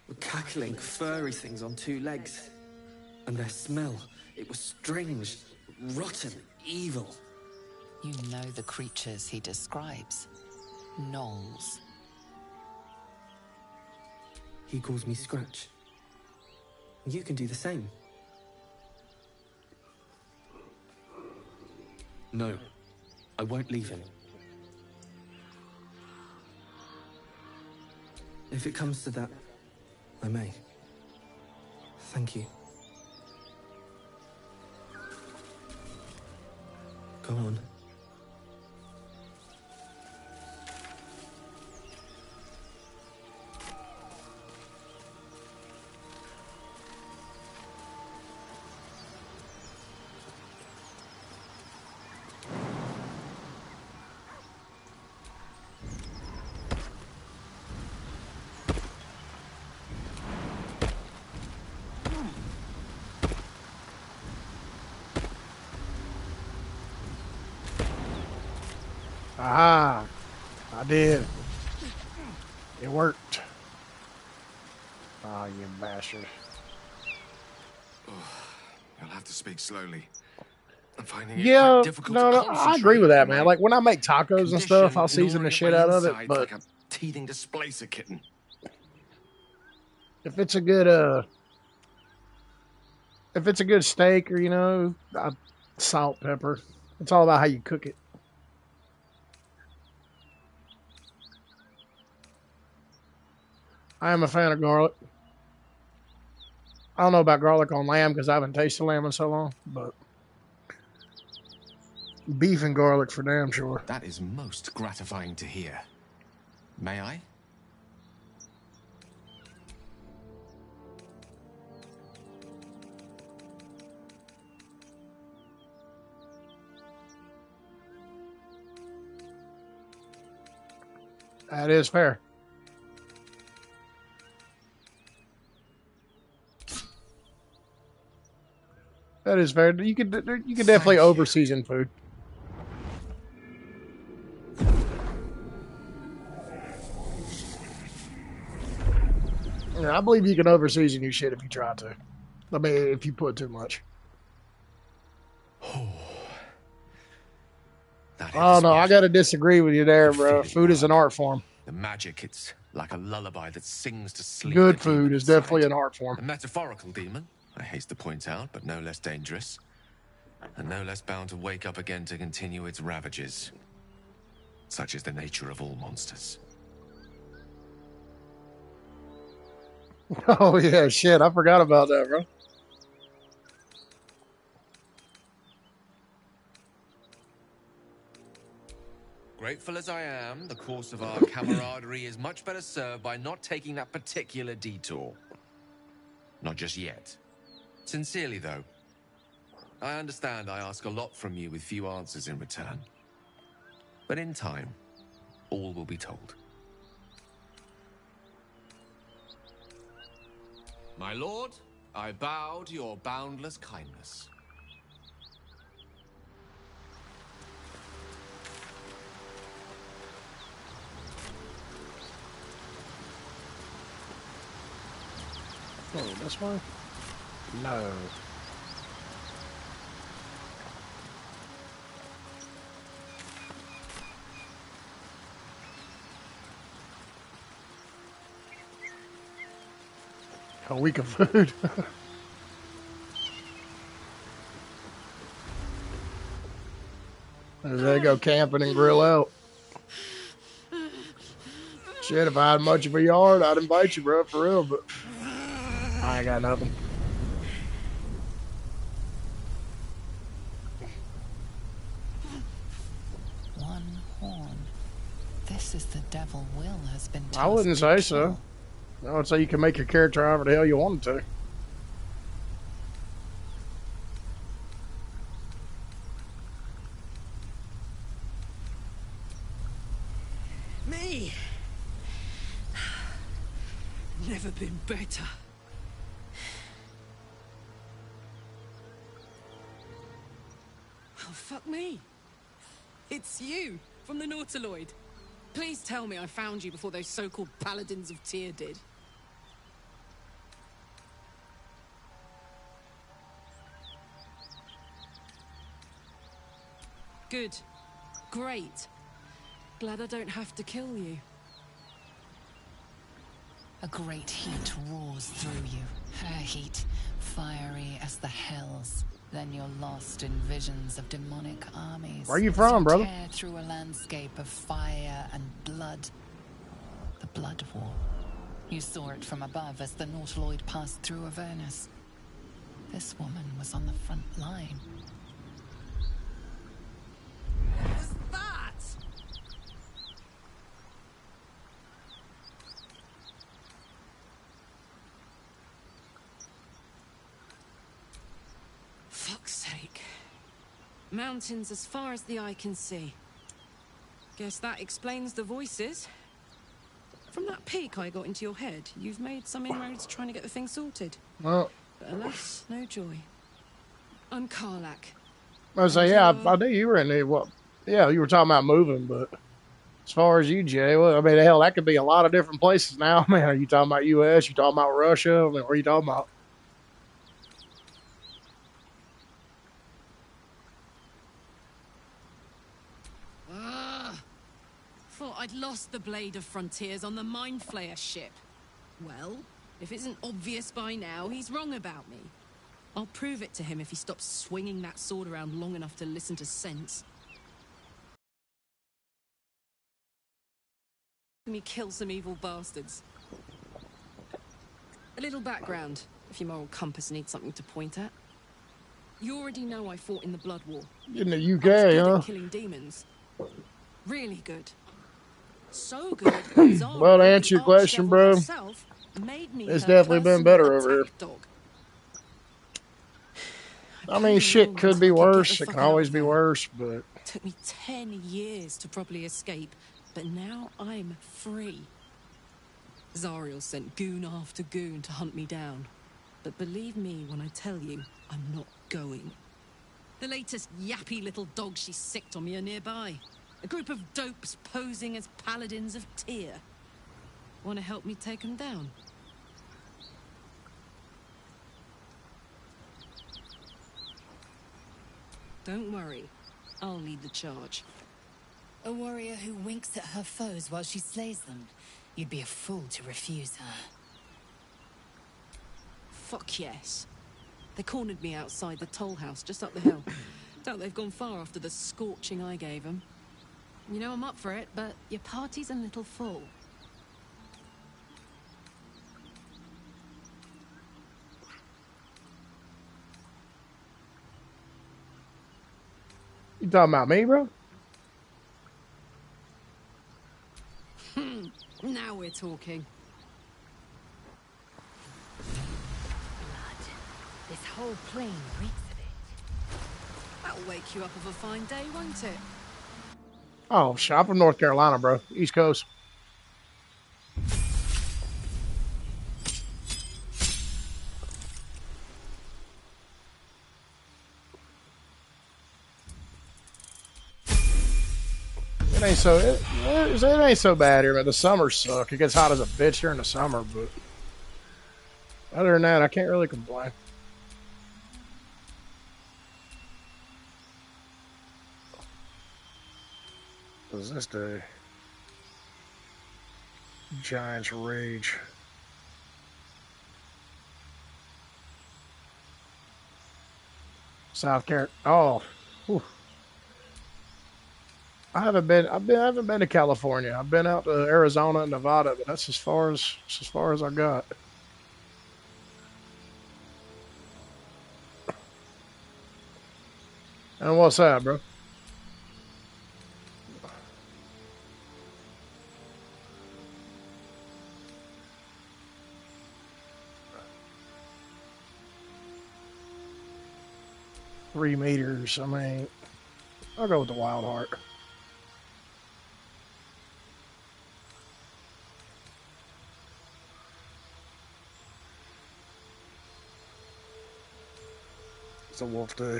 Speaker 18: With cackling, furry things on two legs. And their smell, it was strange, rotten, evil.
Speaker 5: You know the creatures he describes. Gnolls.
Speaker 18: He calls me Scratch. You can do the same. No, I won't leave him. If it comes to that, I may. Thank you. Go on.
Speaker 1: Aha! I did. It worked. Oh, you bastard.
Speaker 9: You'll have to speak slowly. I'm finding it
Speaker 1: Yeah,
Speaker 9: quite difficult
Speaker 1: no,
Speaker 9: to
Speaker 1: no, I agree
Speaker 9: concentrate
Speaker 1: with that,
Speaker 9: with
Speaker 1: man.
Speaker 9: my
Speaker 1: Like when I make tacos and stuff, I'll season the
Speaker 9: gnawing at
Speaker 1: shit
Speaker 9: my
Speaker 1: out of it.
Speaker 9: insides
Speaker 1: But
Speaker 9: like a teething displacer kitten.
Speaker 1: if it's a good steak or salt, pepper. It's all about how you cook it. I am a fan of garlic. I don't know about garlic on lamb because I haven't tasted lamb in so long, but beef and garlic for damn sure.
Speaker 9: That is most gratifying to hear. May I?
Speaker 1: That is fair. That is fair. You could definitely over season food. Yeah, I believe you can over season your shit if you try to. I mean, if you put too much. Oh no, I gotta disagree with you there, bro. Food is an art form.
Speaker 9: The magic, it's like a lullaby that sings to sleep.
Speaker 1: Good food is definitely an art form.
Speaker 9: A metaphorical demon, I haste to point out, but no less dangerous. And no less bound to wake up again to continue its ravages. Such is the nature of all monsters.
Speaker 1: Oh yeah, shit, I forgot about that, bro.
Speaker 9: Grateful as I am, the course of our camaraderie is much better served by not taking that particular detour. Not just yet. Sincerely, though. I understand I ask a lot from you with few answers in return. But in time, all will be told. My lord, I bow to your boundless kindness.
Speaker 1: Oh, this one? No. A week of food. There you go, camping and grill out. Shit, if I had much of a yard, I'd invite you, bro, for real, but I ain't got nothing.
Speaker 5: One horn. This is the devil Will has been
Speaker 1: I wouldn't say so. I would say you can make your character however the hell you want to.
Speaker 22: Me? Never been better.
Speaker 12: Oh, fuck me. It's you, from the Nautiloid. Please tell me I found you before those so-called Paladins of Tyr did. Good. Great. Glad I don't have to kill you.
Speaker 5: A great heat roars through you. Her heat, fiery as the hells. Then you're lost in visions of demonic armies.
Speaker 1: Where are you from, brother?
Speaker 5: Tear through a landscape of fire and blood. The Blood War. You saw it from above as the Nautiloid passed through Avernus. This woman was on the front line.
Speaker 12: What was that? Fuck's sake. Mountains as far as the eye can see. Guess that explains the voices. From that peek I got into your head, you've made some inroads trying to get the thing sorted.
Speaker 1: Well,
Speaker 12: But alas, no joy. I'm Karlak.
Speaker 1: I was say, yeah, I knew you were in there. Well, yeah, you were talking about moving, but as far as you, Jay, well, I mean, hell, that could be a lot of different places now. Man, are you talking about U.S.? You talking about Russia? I mean, what are you talking about?
Speaker 12: Thought I'd lost the Blade of Frontiers on the Mind Flayer ship. Well, if it isn't obvious by now, he's wrong about me. I'll prove it to him if he stops swinging that sword around long enough to listen to sense. Me kill some evil bastards. A little background, if your moral compass needs something to point at. You already know I fought in the Blood War.
Speaker 1: In the
Speaker 12: I was
Speaker 1: UK,
Speaker 12: good
Speaker 1: huh?
Speaker 12: at killing demons. Really good. So good.
Speaker 1: Well, to
Speaker 12: Zara,
Speaker 1: answer
Speaker 12: the
Speaker 1: your question,
Speaker 12: Archdevil
Speaker 1: bro,
Speaker 12: herself, made me
Speaker 1: it's
Speaker 12: her
Speaker 1: definitely been
Speaker 12: personal
Speaker 1: better over here.
Speaker 12: attack dog.
Speaker 1: I mean, shit could be worse. It can always be worse, but
Speaker 12: Took me 10 years to properly escape, but now I'm free. Zariel sent goon after goon to hunt me down. But believe me when I tell you, I'm not going. The latest yappy little dogs she sicked on me are nearby. A group of dopes posing as paladins of Tyr. Want to help me take them down? Don't worry. I'll lead the charge.
Speaker 7: A warrior who winks at her foes while she slays them. You'd be a fool to refuse her.
Speaker 12: Fuck yes. They cornered me outside the toll house just up the hill. Doubt they've gone far after the scorching I gave them. You know I'm up for it, but your party's a little full.
Speaker 1: you talking about me, bro?
Speaker 12: Now we're talking.
Speaker 7: Blood. This whole plain reeks of it.
Speaker 12: That'll wake you up of a fine day, won't it?
Speaker 1: Oh, shit, I'm from North Carolina, bro. East Coast. It ain't so bad here, but the summers suck. It gets hot as a bitch during the summer, but other than that, I can't really complain. What does this do? Giant's Rage. South Carolina. Oh, whew. I haven't been to California. I've been out to Arizona and Nevada, but that's as far as I got. And what's that, bro? $3 meters. I mean, I'll go with the Wild Heart. It's a wolf day.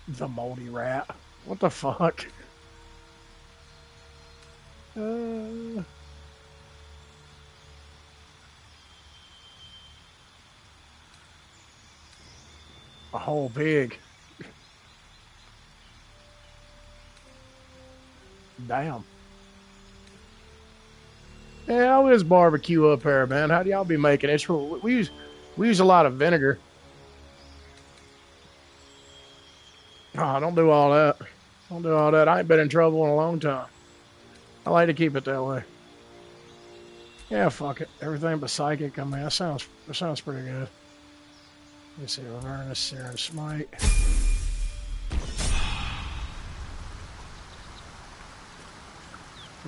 Speaker 1: The moldy rat. What the fuck? A whole pig. Damn. Yeah, how is barbecue up here, man? How do y'all be making it? We use a lot of vinegar. Oh, don't do all that. Don't do all that. I ain't been in trouble in a long time. I like to keep it that way. Yeah, fuck it. Everything but psychic. I mean, that sounds pretty good. Let's see, Avernus, Serum Smite.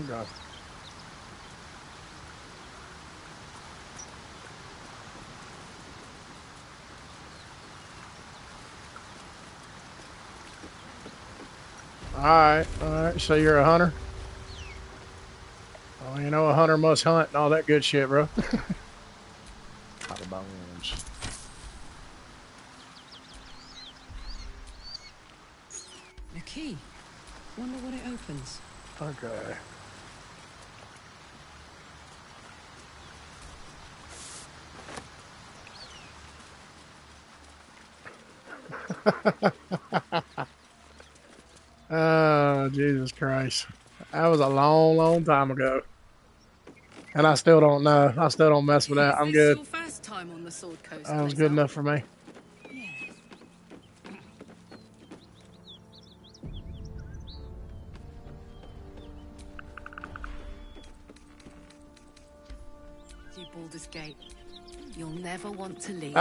Speaker 1: God. Alright. So you're a hunter? Oh, you know, a hunter must hunt and all that good shit, bro. Out of bones.
Speaker 12: A key. Wonder what it opens.
Speaker 1: Okay. Oh, Jesus Christ. That was a long, long time ago. And I still don't know. I still don't mess with that. I'm
Speaker 12: Is this
Speaker 1: good.
Speaker 12: your first time on the Sword Coast?
Speaker 1: That was good enough for me.
Speaker 12: You Baldur's Gate. You'll never want to leave.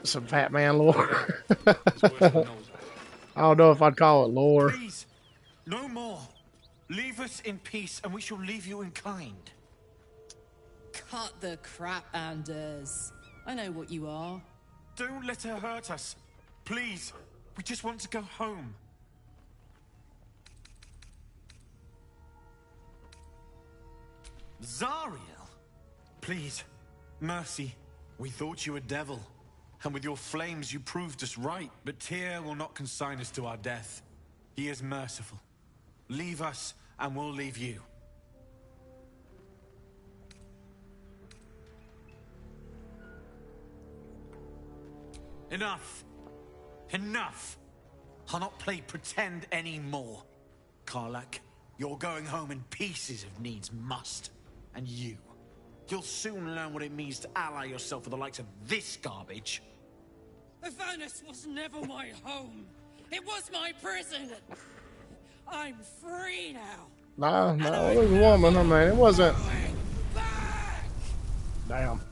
Speaker 1: Some Fat Man lore. I don't know if I'd call it lore.
Speaker 17: Please, no more. Leave us in peace, and we shall leave you in kind.
Speaker 12: Cut the crap, Anders. I know what you are.
Speaker 17: Don't let her hurt us. Please, we just want to go home. Zariel? Please, mercy. We thought you a devil, and with your flames you proved us right. But Tyr will not consign us to our death. He is merciful. Leave us, and we'll leave you. Enough! Enough! I'll not play pretend anymore. Karlach, you're going home in pieces if needs must. And you'll soon learn what it means to ally yourself with the likes of this garbage.
Speaker 22: Avernus was never my home. It was my prison. I'm free now.
Speaker 1: No, it was a woman. I mean, it wasn't. Damn.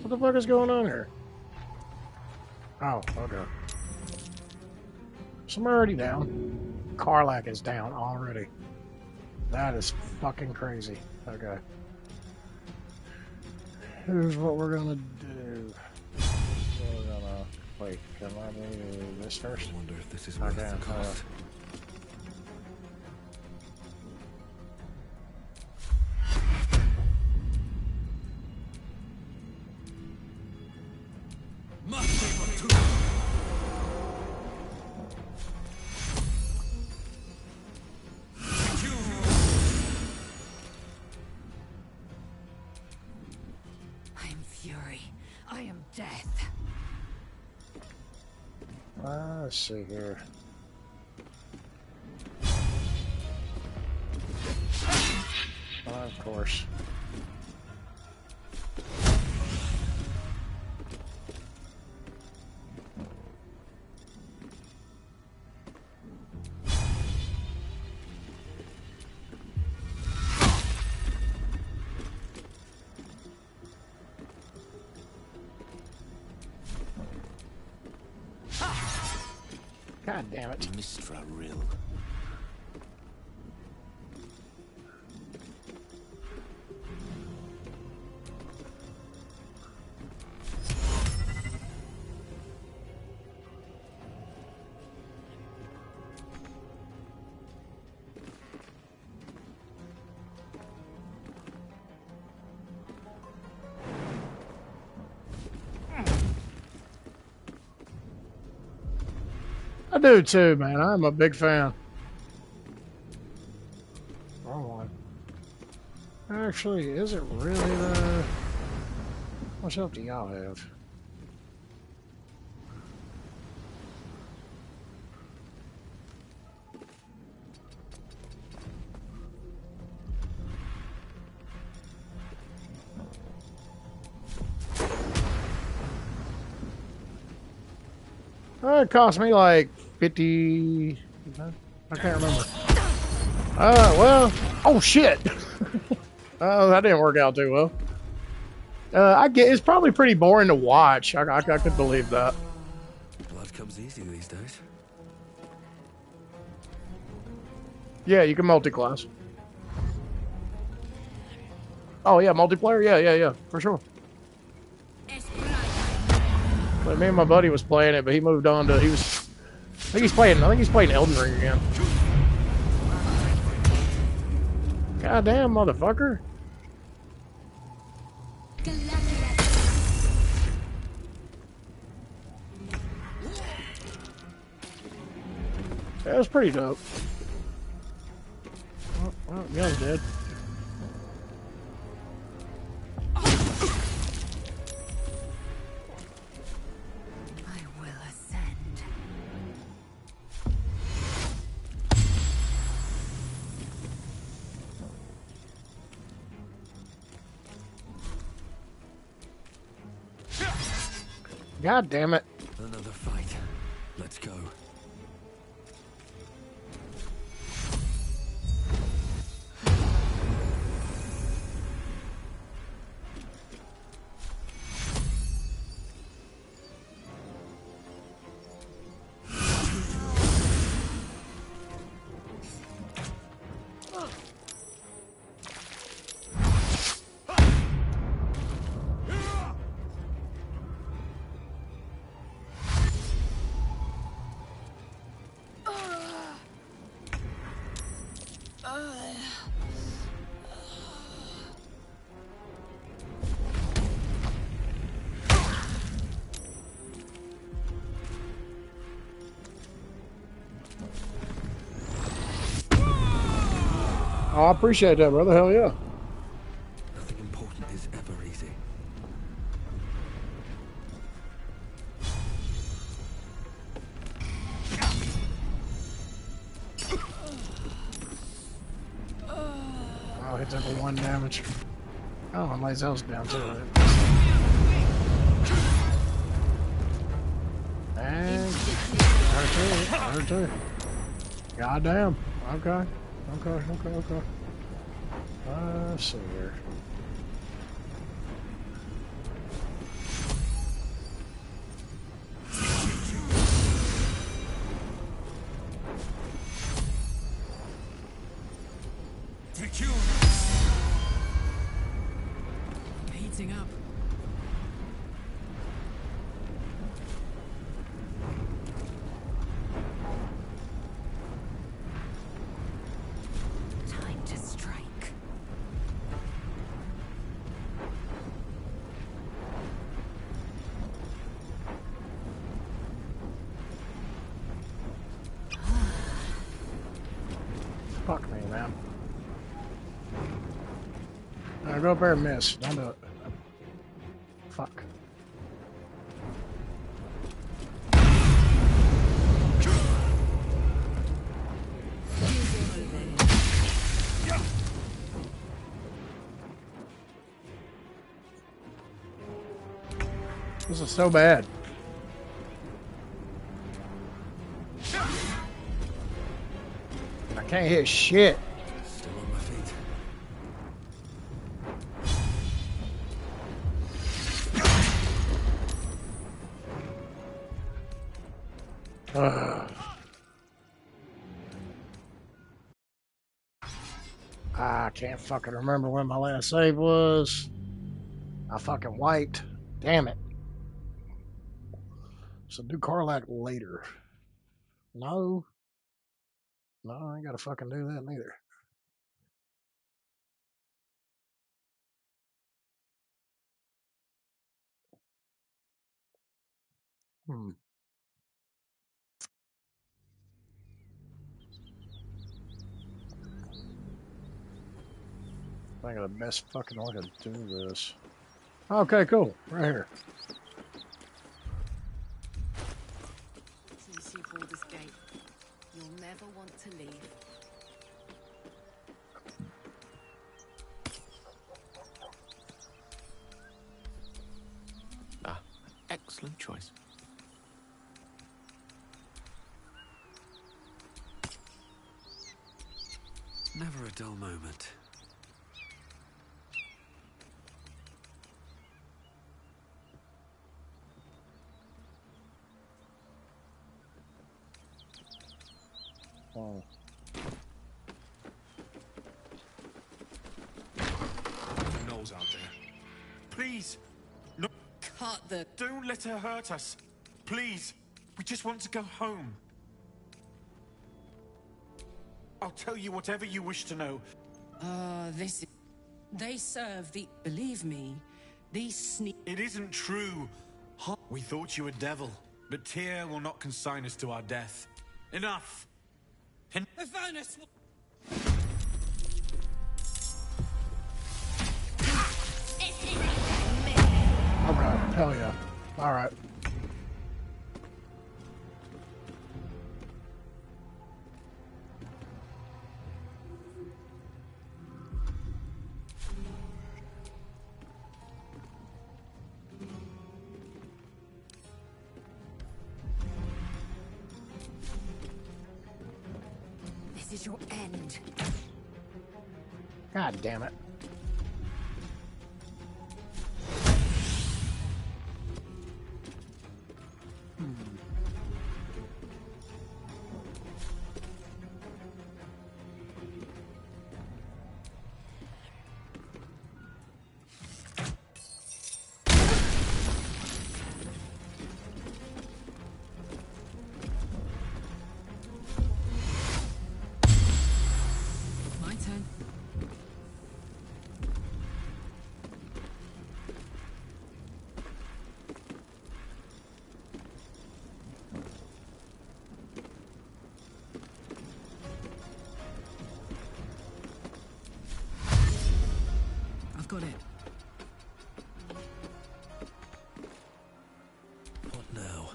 Speaker 1: What the fuck is going on here? Oh, okay. So I'm already down. Karlach is down already. That is fucking crazy. Okay. Here's what we're gonna do. We're gonna wait. Can I do this first?
Speaker 13: I wonder if this is worth the cost.
Speaker 1: Let's see here. Of course. God damn it.
Speaker 9: Mistra Rill.
Speaker 1: I do too, man. I'm a big fan. Wrong one. Actually, is it really the... What else do y'all have? It cost me like 50. I can't remember. Well, oh shit. That didn't work out too well. I get it's probably pretty boring to watch. I could believe that.
Speaker 13: Blood comes easy these days.
Speaker 1: Yeah, you can multi-class. Oh yeah, multiplayer. Yeah, for sure. But me and my buddy was playing it, but he moved on to I think he's playing Elden Ring again. Goddamn, motherfucker. That was pretty dope. Oh, gun's dead.
Speaker 7: I will ascend.
Speaker 1: God damn it.
Speaker 13: Another fight. Let's go.
Speaker 1: Oh, I appreciate that, brother. Hell yeah.
Speaker 13: Nothing important is ever easy.
Speaker 1: Oh, hit that for 1 damage. Oh, and Lazel's down too. And her too. Goddamn. Okay. Okay. Let's see here.
Speaker 12: Heating up.
Speaker 7: Time to strike.
Speaker 1: Fuck me, man. Go up there and miss. Don't do it. Fuck. This is so bad. I can't hit shit.
Speaker 13: Still on my feet.
Speaker 1: I can't fucking remember when my last save was. I fucking wiped. Damn it. So do Karlak later. No. No, I ain't gotta fucking do that neither. I think of the best fucking way to do this. Okay, cool. Right here.
Speaker 12: So you see Baldur'sGate. You'll never want to leave.
Speaker 9: Ah, excellent choice.
Speaker 13: Never a dull moment.
Speaker 1: Oh.
Speaker 17: Knowles out there. Please! No!
Speaker 12: Cut the...
Speaker 17: Don't let her hurt us! Please! We just want to go home. I'll tell you whatever you wish to know.
Speaker 12: They serve the... Believe me, these
Speaker 17: It isn't true. We thought you a devil, but Tyr will not consign us to our death. Enough!
Speaker 12: The furnace...
Speaker 1: Alright, hell yeah. Alright.
Speaker 7: This is your end.
Speaker 1: God damn it.
Speaker 12: My turn. I've got it.
Speaker 19: What now?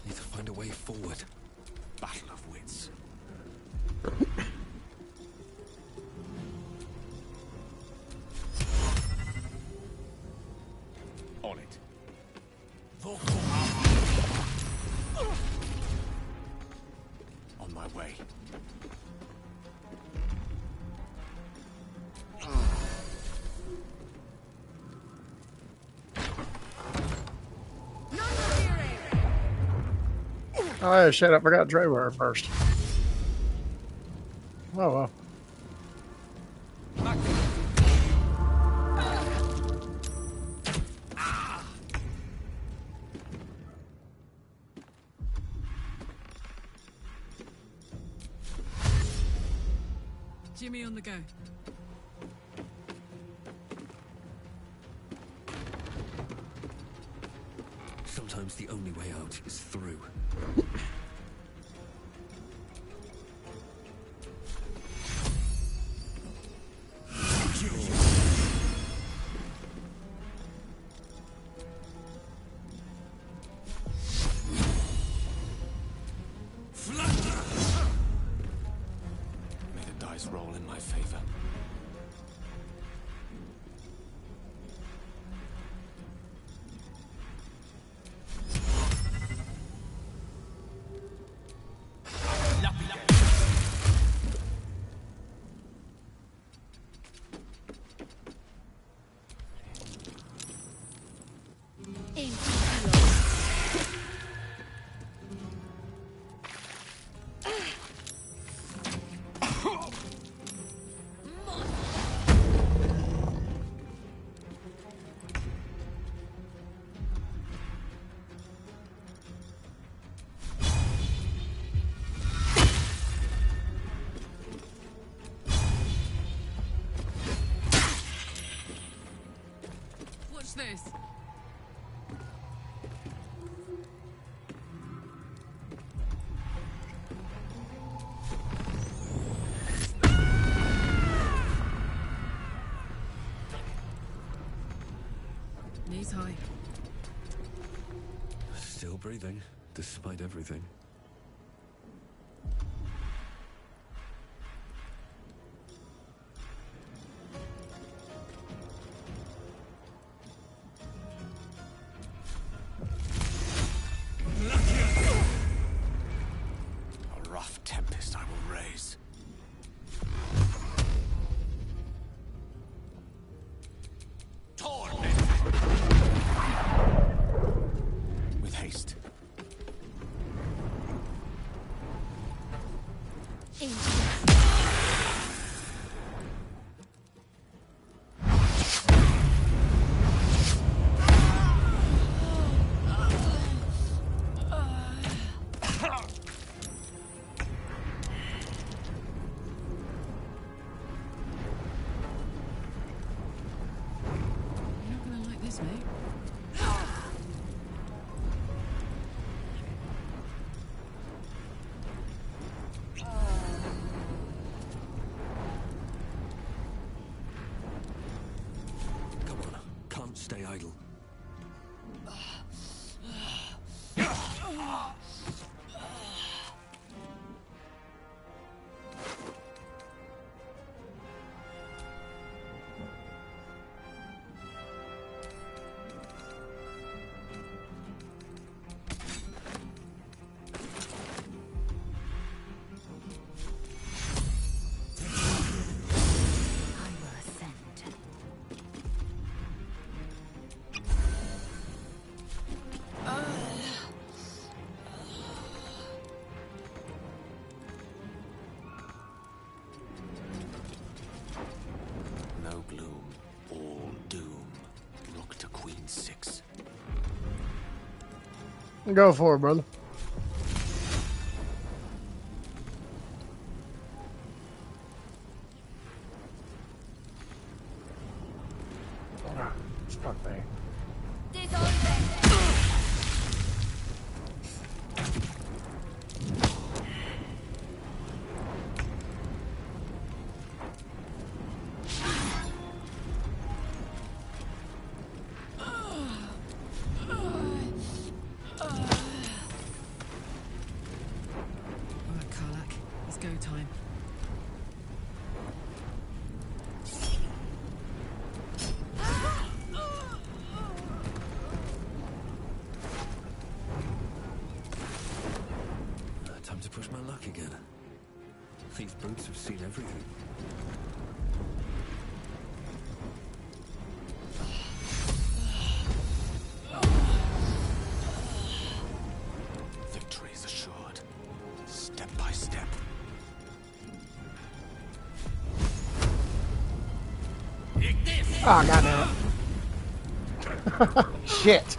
Speaker 19: Need to find a way forward.
Speaker 17: Battle of wits. On it. On my way.
Speaker 1: Oh shit, I forgot Dre were first. Oh well.
Speaker 12: Jimmy on the go.
Speaker 19: Sometimes the only way out is through.
Speaker 17: May the dice roll in my favor.
Speaker 12: Watch this. Knees high.
Speaker 19: Still breathing, despite everything.
Speaker 17: A rough tempest I will raise. With haste.
Speaker 13: stay idle.
Speaker 17: No gloom, all doom. Look to Queen 6.
Speaker 1: Go for it, brother. Fuck me.
Speaker 12: Alright, Karlak. It's go time.
Speaker 13: Time to push my luck again. These boots have seen everything.
Speaker 17: Victory is assured. Step by step.
Speaker 1: Oh, goddamn it. Shit.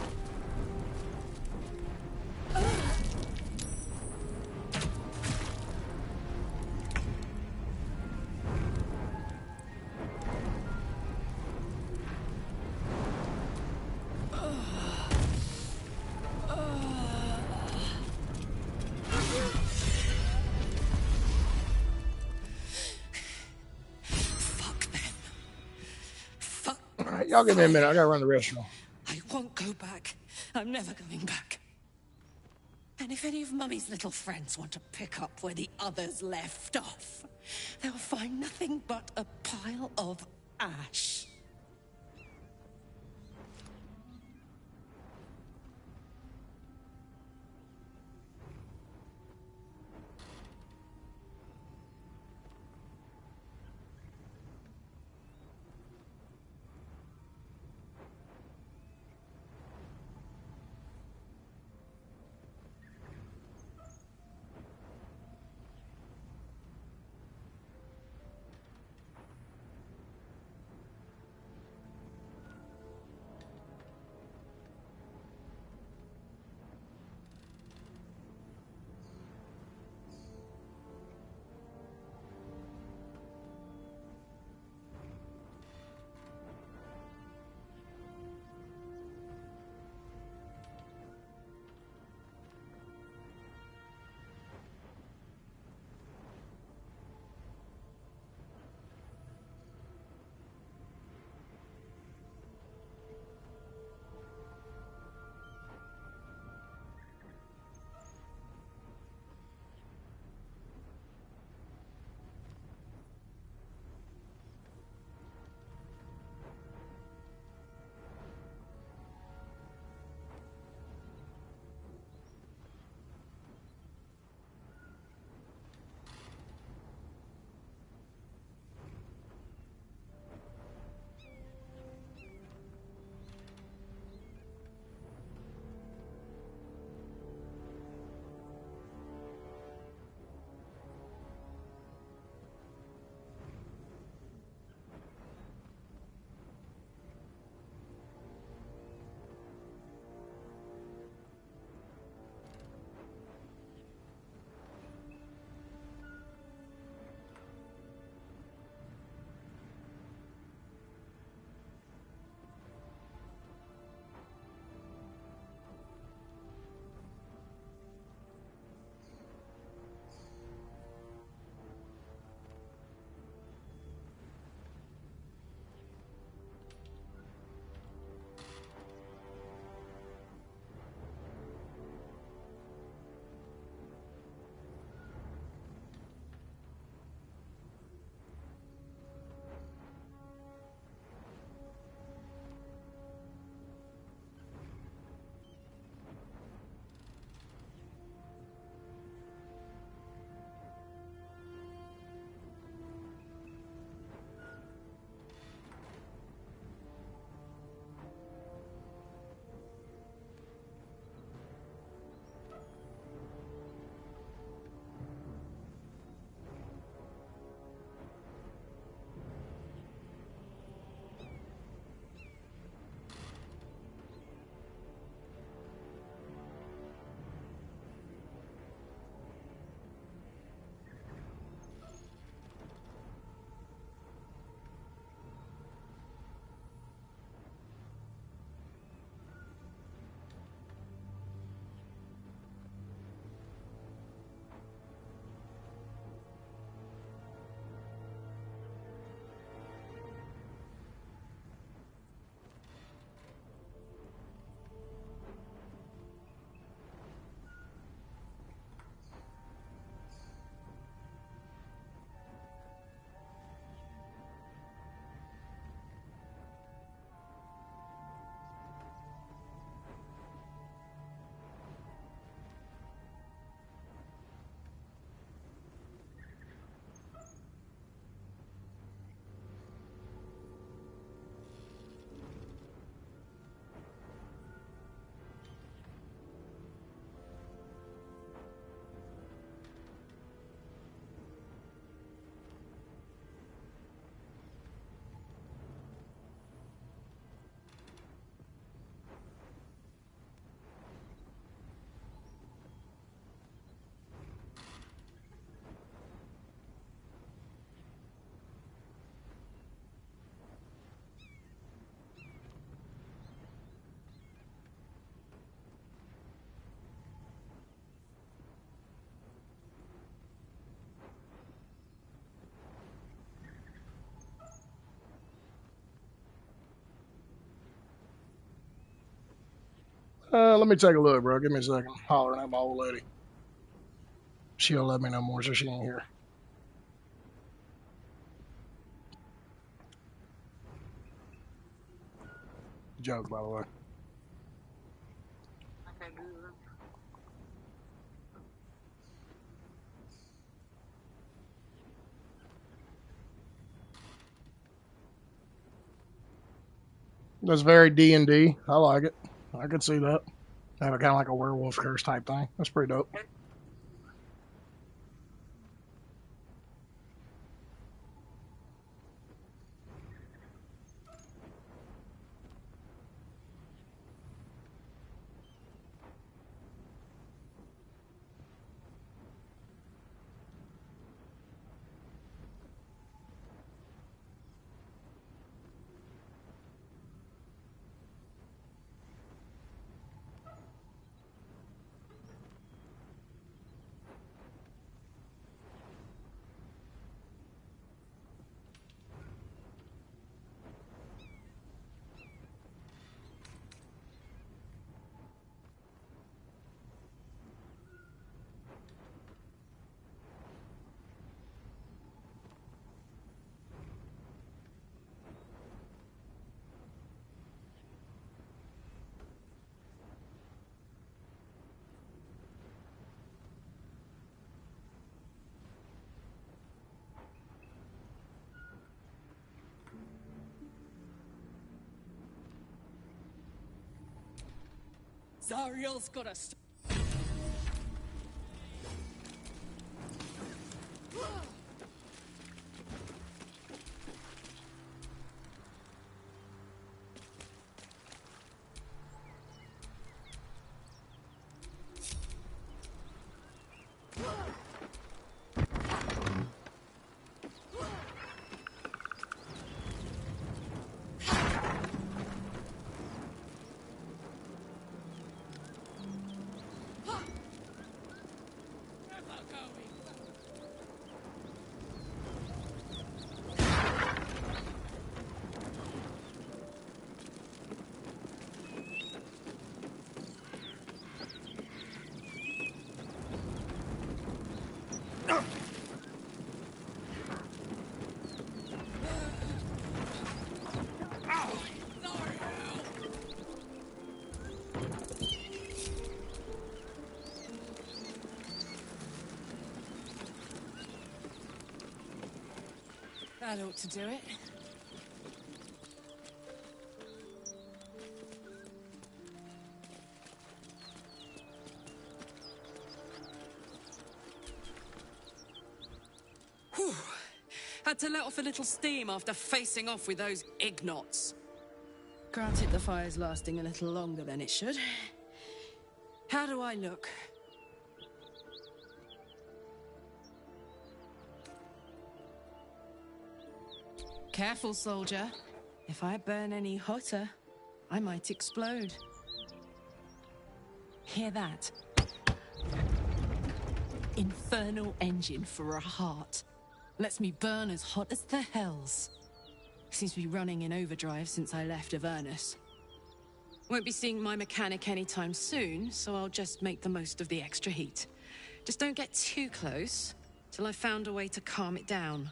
Speaker 1: All right, y'all give me a minute. I gotta run the restroom.
Speaker 22: I won't go back. I'm never going back. And if any of Mummy's little friends want to pick up where the others left off, they'll find nothing but a pile of ash.
Speaker 1: Let me take a look, bro. Give me a second. Hollering at my old lady. She'll let me know more, so she ain't here. Joke, by the way. That's very D&D. I like it. I could see that. Have a kind of like a werewolf curse type thing. That's pretty dope.
Speaker 22: Zariel's got us. That ought to do it. Whew. Had to let off a little steam after facing off with those ignots. Granted, the fire's lasting a little longer than it should. How do I look? Careful, soldier. If I burn any hotter, I might explode. Hear that? Infernal engine for a heart. Lets me burn as hot as the hells. Seems to be running in overdrive since I left Avernus. Won't be seeing my mechanic anytime soon, so I'll just make the most of the extra heat. Just don't get too close till I've found a way to calm it down.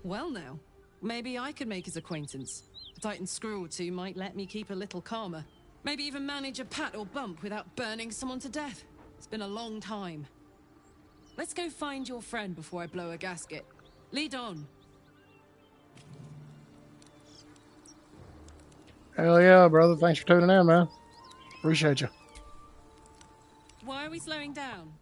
Speaker 22: Well now, maybe I could make his acquaintance. A Titan screw or two might let me keep a little calmer. Maybe even manage a pat or bump without burning someone to death. It's been a long time. Let's go find your friend before I blow a gasket. Lead on.
Speaker 1: Hell yeah, brother. Thanks for tuning in, man. Appreciate you.
Speaker 12: Why are we slowing down?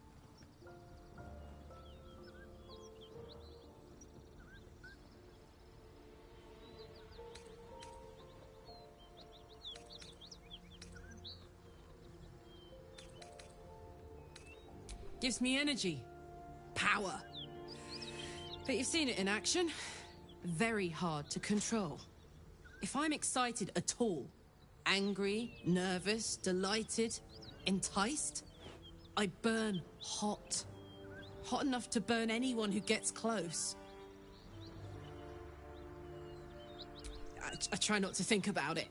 Speaker 12: Gives me energy. Power. But you've seen it in action. Very hard to control. If I'm excited at all, angry, nervous, delighted, enticed, I burn hot. Hot enough to burn anyone who gets close. I try not to think about it.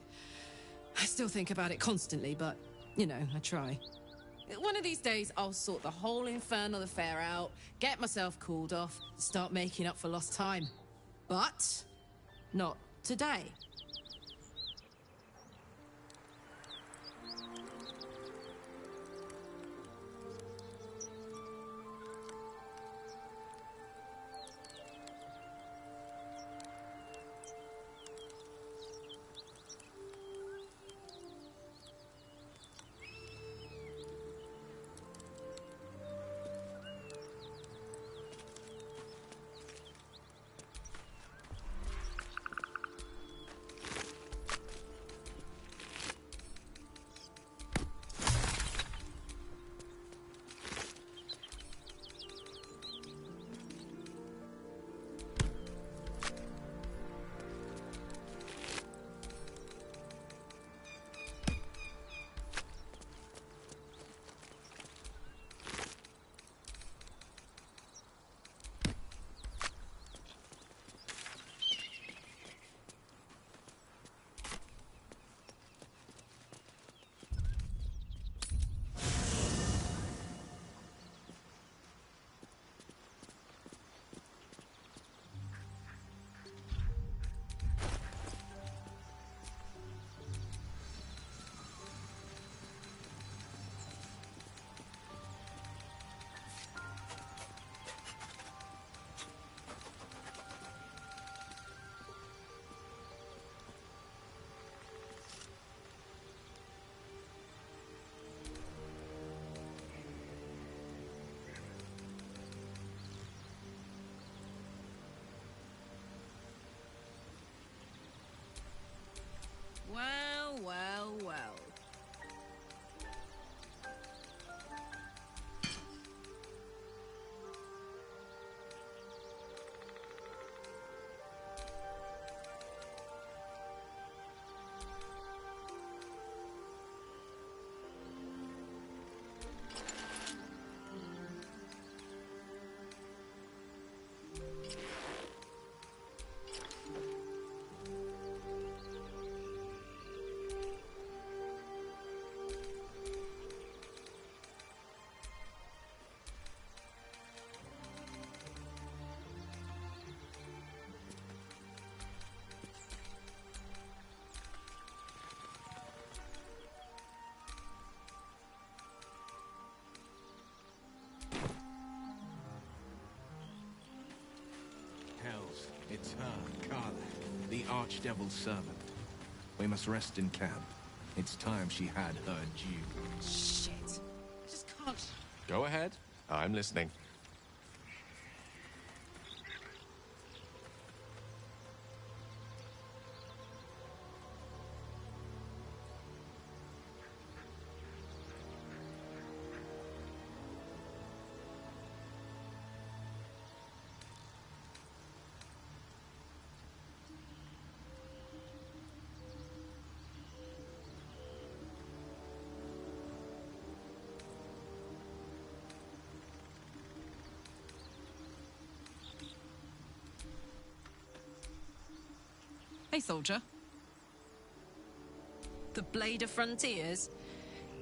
Speaker 12: I still think about it constantly, but, you know, I try. One of these days, I'll sort the whole infernal affair out, get myself cooled off, start making up for lost time. But not today. Well, well, well.
Speaker 9: Hells, it's her, Carla, the Archdevil's servant. We must rest in camp. It's time she had her due.
Speaker 12: Shit. I just can't...
Speaker 9: Go ahead. I'm listening.
Speaker 12: Hey, soldier. The Blade of Frontiers?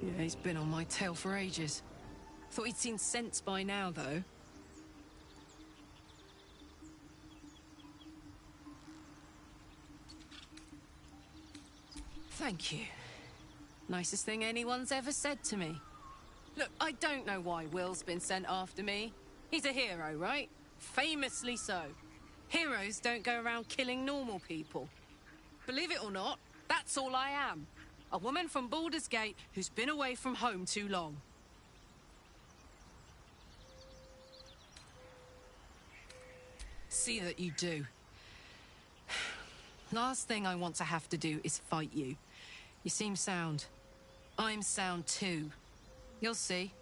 Speaker 12: Yeah, he's been on my tail for ages. Thought he'd seen sense by now, though. Thank you. Nicest thing anyone's ever said to me. Look, I don't know why Will's been sent after me. He's a hero, right? Famously so. Heroes don't go around killing normal people. Believe it or not, that's all I am. A woman from Baldur'sGate who's been away from home too long. See that you do. Last thing I want to have to do is fight you. You seem sound. I'm sound too. You'll see.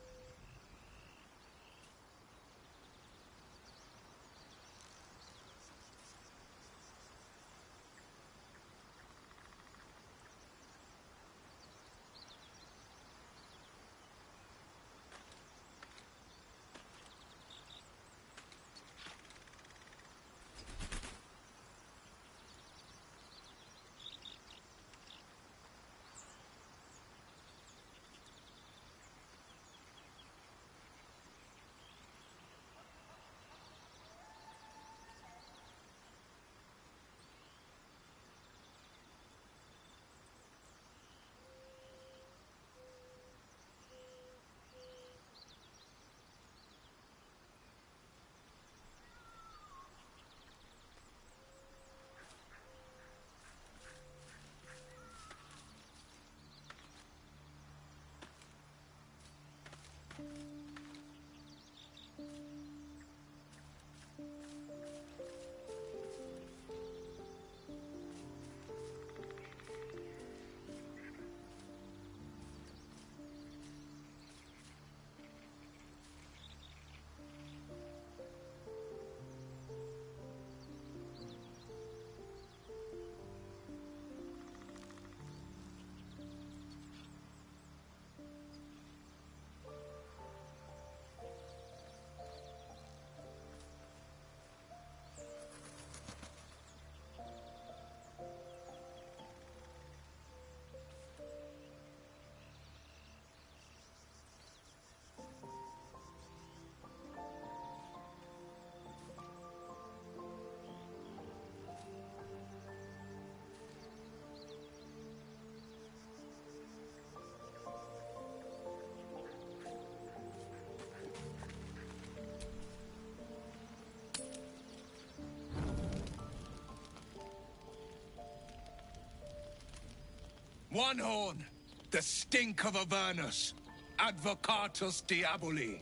Speaker 19: One horn. The stink of Avernus. Advocatus Diaboli.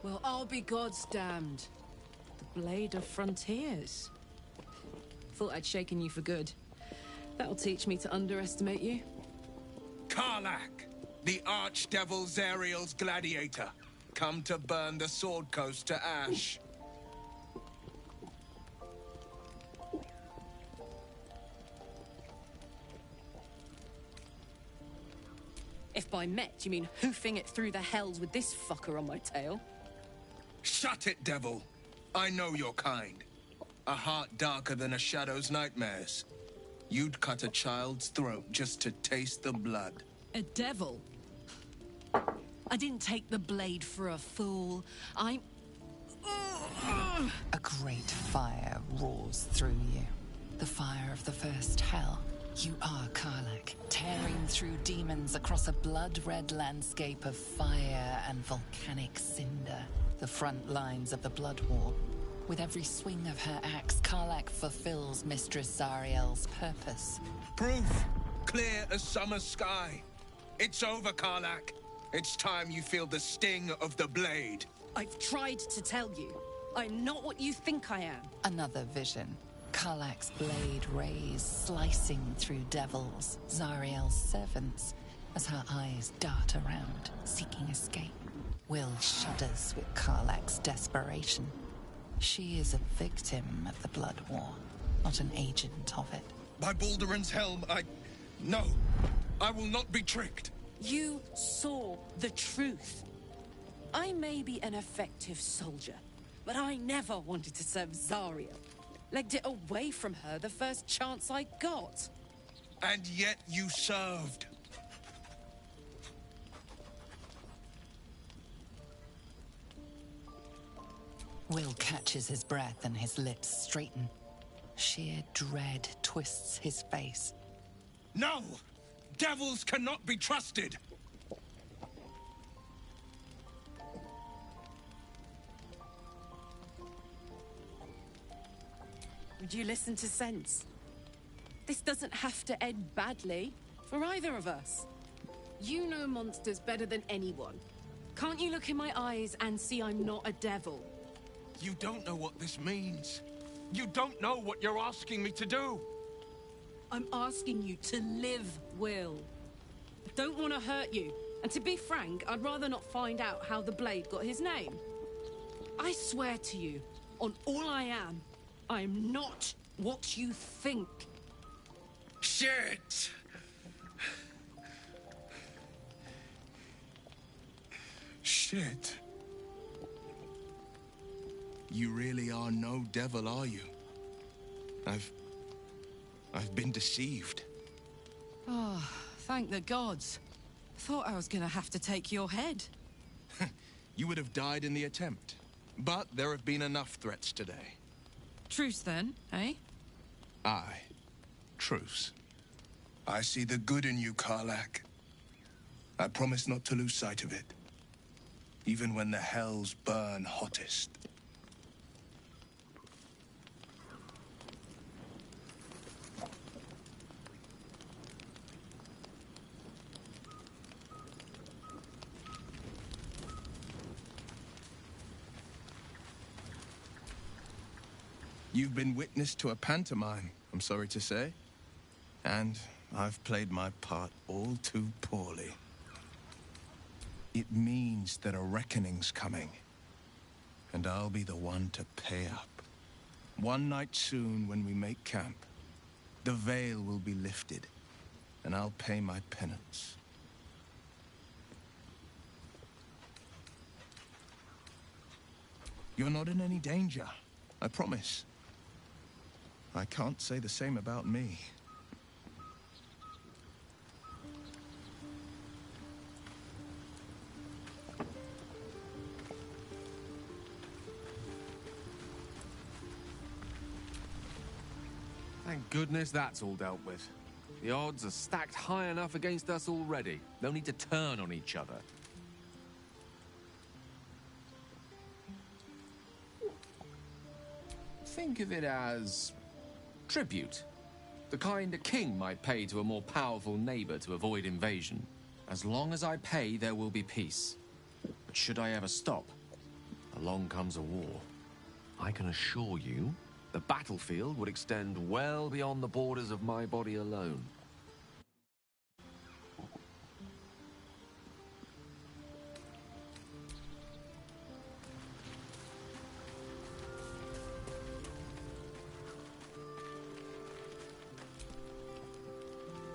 Speaker 12: Well, I'll be God's damned. The Blade of Frontiers. Thought I'd shaken you for good. That'll teach me to underestimate you.
Speaker 19: Karlach, the Archdevil Zariel's gladiator. Come to burn the Sword Coast to ash.
Speaker 12: If by met you mean hoofing it through the hells with this fucker on my tail.
Speaker 19: Shut it, devil. I know your kind. A heart darker than a shadow's nightmares. You'd cut a child's throat just to taste the blood.
Speaker 12: A devil? I didn't take the blade for a fool. I'm...
Speaker 5: A great fire roars through you. The fire of the first hell. You are Karlach, tearing through demons across a blood-red landscape of fire and volcanic cinder. The front lines of the Blood War. With every swing of her axe, Karlach fulfills Mistress Zariel's purpose.
Speaker 19: Proof! Clear as summer sky. It's over, Karlach. It's time you feel the sting of the blade.
Speaker 12: I've tried to tell you. I'm not what you think I am.
Speaker 5: Another vision. Karlach's blade rays slicing through devils, Zariel's servants, as her eyes dart around, seeking escape. Will shudders with Karlach's desperation. She is a victim of the Blood War, not an agent of it.
Speaker 19: By Balduran's helm, No, I will not be tricked.
Speaker 12: You saw the truth. I may be an effective soldier, but I never wanted to serve Zariel. Legged it away from her the first chance I got.
Speaker 19: And yet you served.
Speaker 5: Will catches his breath and his lips straighten. Sheer dread twists his face.
Speaker 19: No! Devils cannot be trusted!
Speaker 12: Would you listen to sense? This doesn't have to end badly for either of us. You know monsters better than anyone. Can't you look in my eyes and see I'm not a devil?
Speaker 19: You don't know what this means. You don't know what you're asking me to do.
Speaker 12: I'm asking you to live, Will. I don't want to hurt you. And to be frank, I'd rather not find out how the Blade got his name. I swear to you, on all I am not what you think.
Speaker 19: Shit! Shit. You really are no devil, are you? I've been deceived.
Speaker 12: Oh, thank the gods. Thought I was gonna have to take your head.
Speaker 19: You would have died in the attempt. But there have been enough threats today.
Speaker 12: Truce then, eh?
Speaker 19: Aye. Truce. I see the good in you, Karlach. I promise not to lose sight of it. Even when the hells burn hottest. You've been witness to a pantomime, I'm sorry to say. And I've played my part all too poorly. It means that a reckoning's coming. And I'll be the one to pay up. One night soon, when we make camp, the veil will be lifted, and I'll pay my penance. You're not in any danger, I promise. I can't say the same about me.
Speaker 9: Thank goodness that's all dealt with. The odds are stacked high enough against us already. No need to turn on each other. Think of it as tribute. The kind a king might pay to a more powerful neighbor to avoid invasion. As long as I pay, there will be peace. But should I ever stop, along comes a war. I can assure you, the battlefield would extend well beyond the borders of my body alone.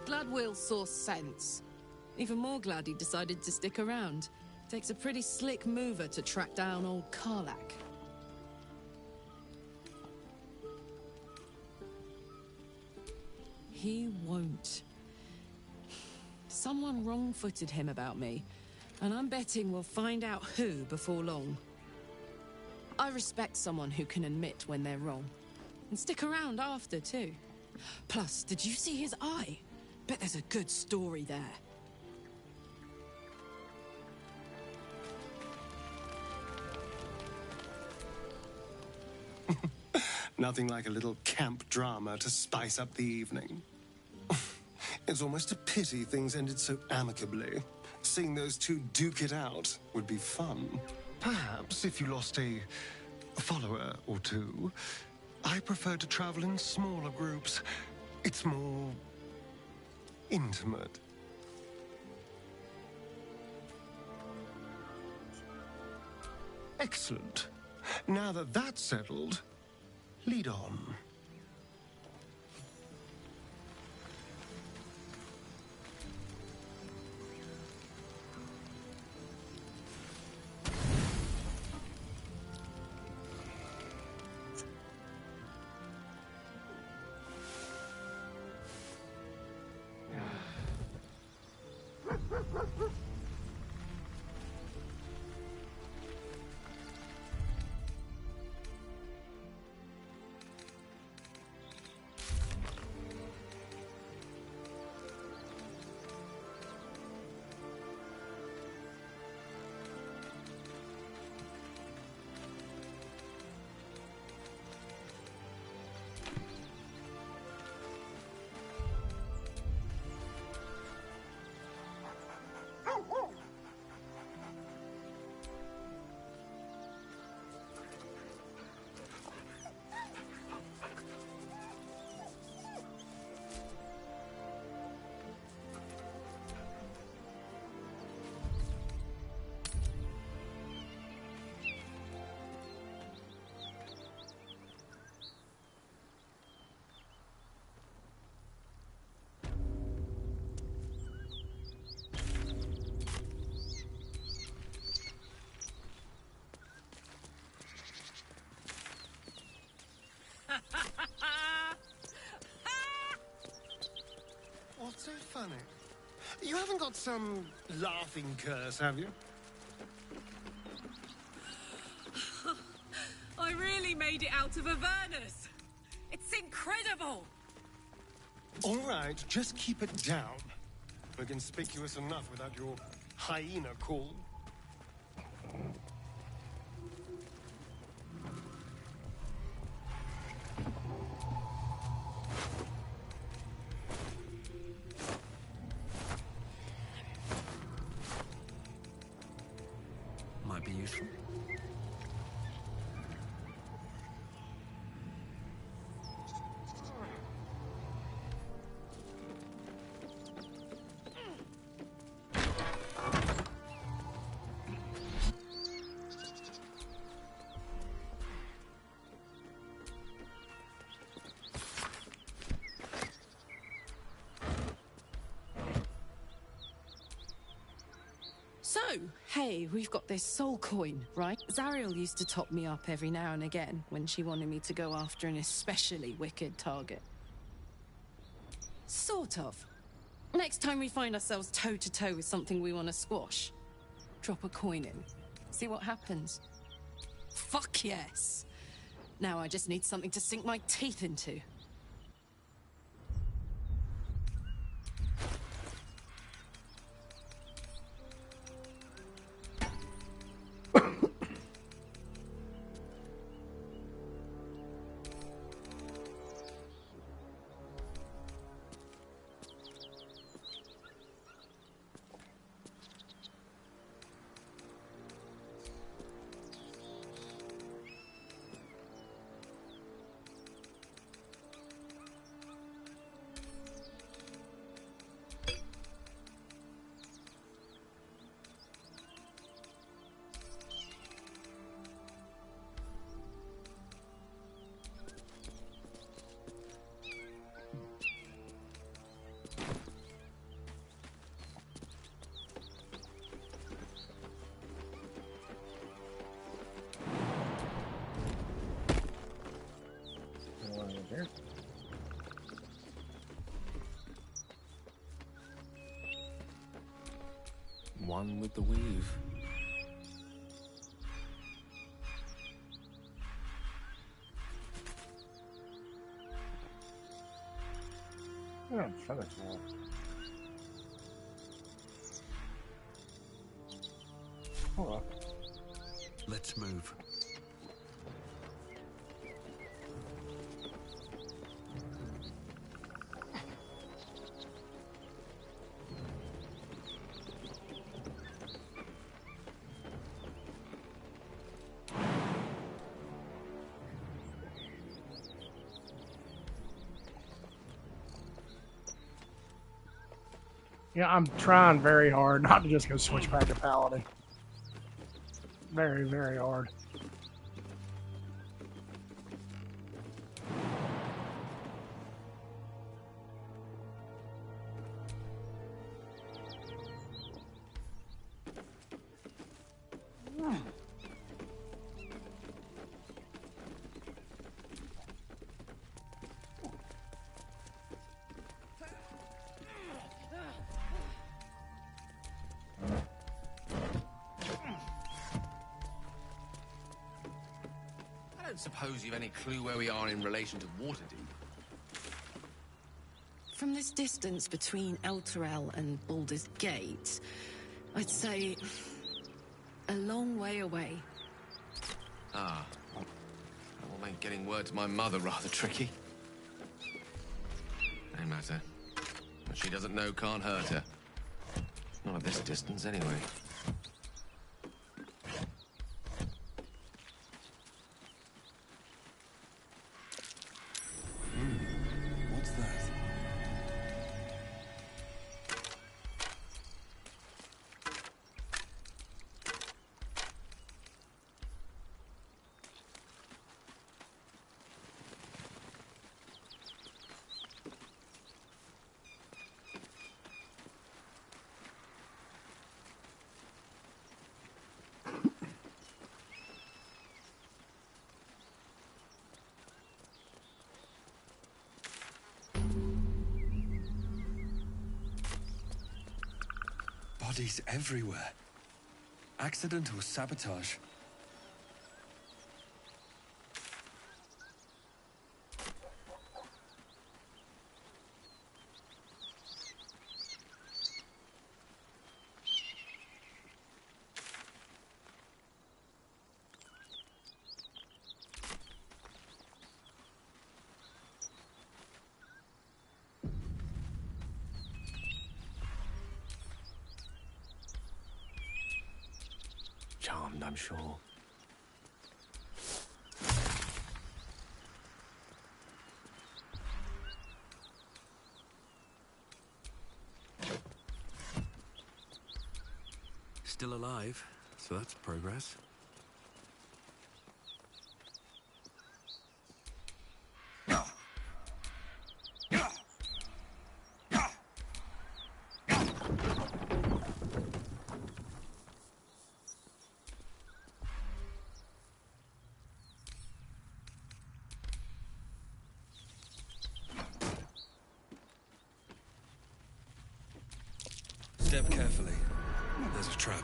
Speaker 12: Glad Will saw sense. Even more glad he decided to stick around. Takes a pretty slick mover to track down old Karlak. He won't. Someone wrong-footed him about me, and I'm betting we'll find out who before long. I respect someone who can admit when they're wrong, and stick around after, too. Plus, did you see his eye? Bet there's a good story there.
Speaker 4: Nothing like a little camp drama to spice up the evening. It's almost a pity things ended so amicably. Seeing those two duke it out would be fun. Perhaps if you lost a follower or two. I prefer to travel in smaller groups. It's more intimate. Excellent. Now that that's settled, lead on. What's so funny? You haven't got some laughing curse, have you?
Speaker 12: I really made it out of Avernus! It's incredible!
Speaker 4: All right, just keep it down. We're conspicuous enough without your hyena call.
Speaker 13: Might be useful.
Speaker 12: So, hey, we've got this soul coin, right? Zariel used to top me up every now and again when she wanted me to go after an especially wicked target. Sort of. Next time we find ourselves toe-to-toe with something we want to squash, drop a coin in. See what happens. Fuck yes! Now I just need something to sink my teeth into.
Speaker 9: one with the weave.
Speaker 1: Yeah, feathers now. Hold on.
Speaker 13: Let's move.
Speaker 1: Yeah, I'm trying very hard not to just go switch back to Paladin. Very, very hard.
Speaker 9: I don't suppose you've any clue where we are in relation to Waterdeep.
Speaker 12: From this distance between Elturel and Baldur's Gate, I'd say a long way away.
Speaker 9: Ah. That will make getting word to my mother rather tricky. No matter. What she doesn't know can't hurt her. Not at this distance, anyway.
Speaker 16: What's that? Bodies everywhere. Accidental sabotage.
Speaker 9: Charmed, I'm sure.
Speaker 13: Still alive, so that's progress.
Speaker 16: Step carefully. There's a trap.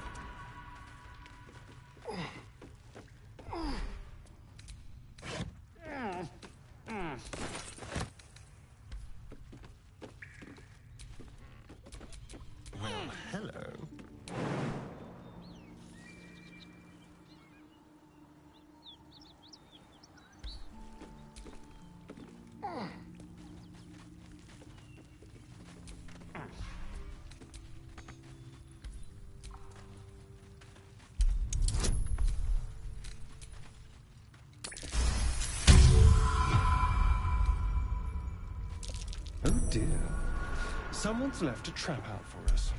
Speaker 4: Well, hello. Oh dear. Someone's left a trap out for us.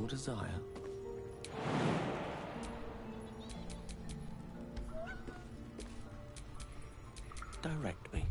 Speaker 3: desire? Direct me.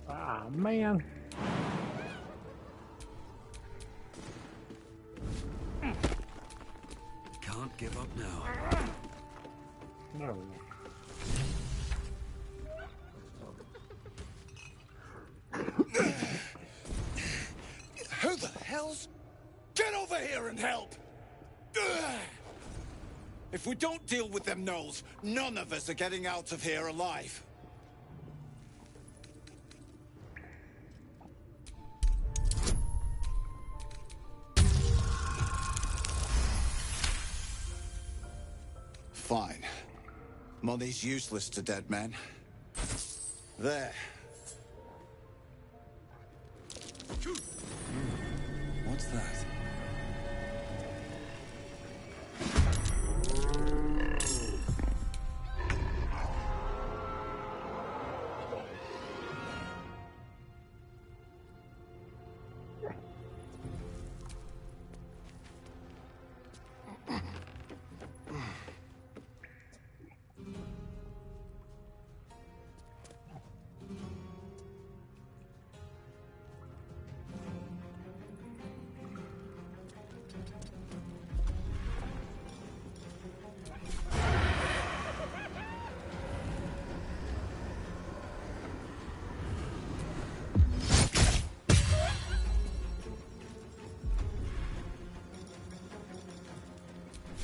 Speaker 1: Ah, man.
Speaker 13: Can't give up now.
Speaker 1: No.
Speaker 11: Who the hell's... Get over here and help! If we don't deal with them gnolls, none of us are getting out of here alive. Fine. Money's useless to dead men. There. What's that?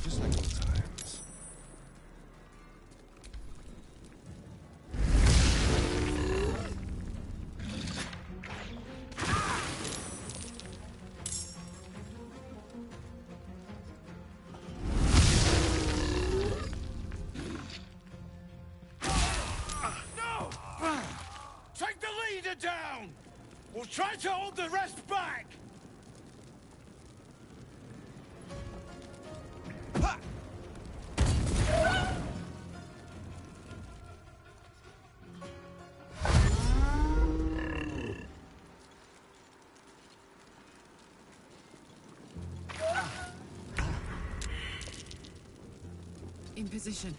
Speaker 4: Just like old times.
Speaker 11: No! Take the leader down! We'll try to hold the rest back!
Speaker 12: In position.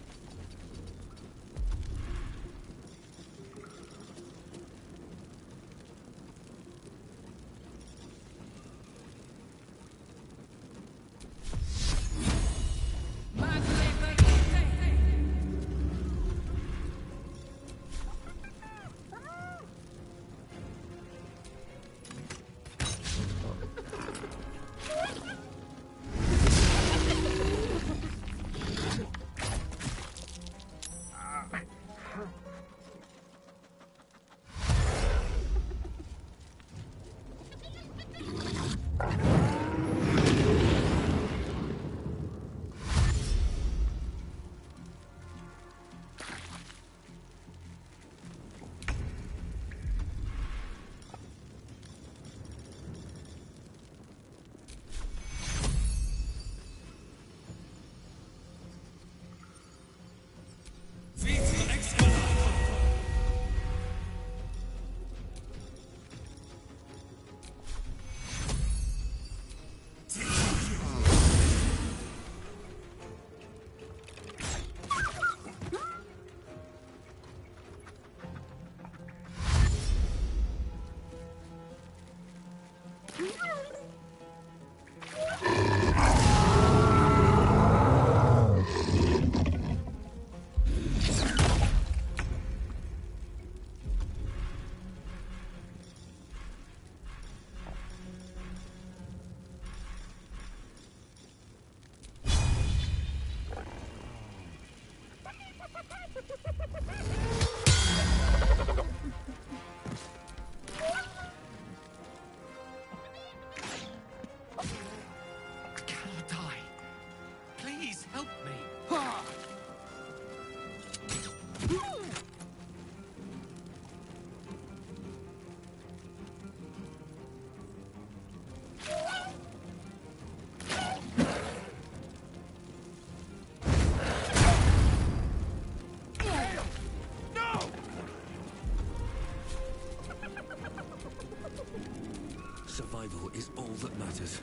Speaker 13: Survival is all that matters.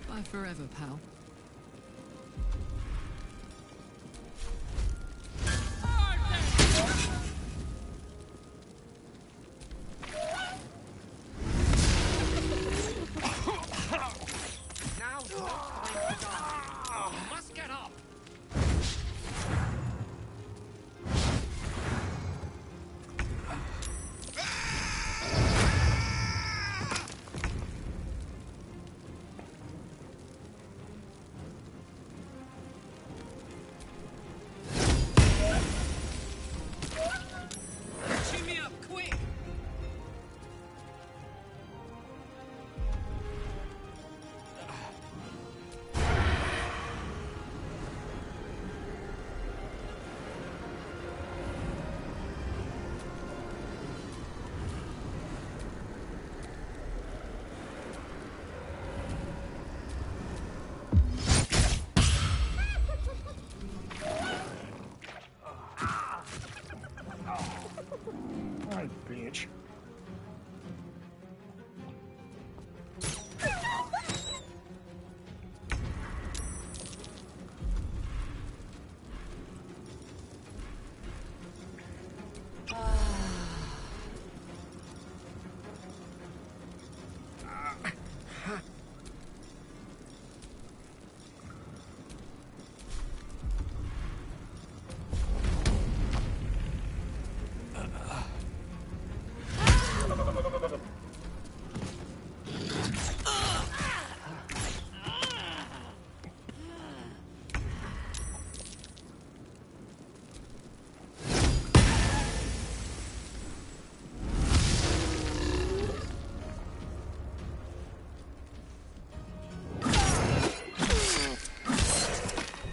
Speaker 12: Bye forever, pal.
Speaker 2: Now's not time to die. You must get up.
Speaker 12: Cheer me up, quick!
Speaker 1: Right, bitch.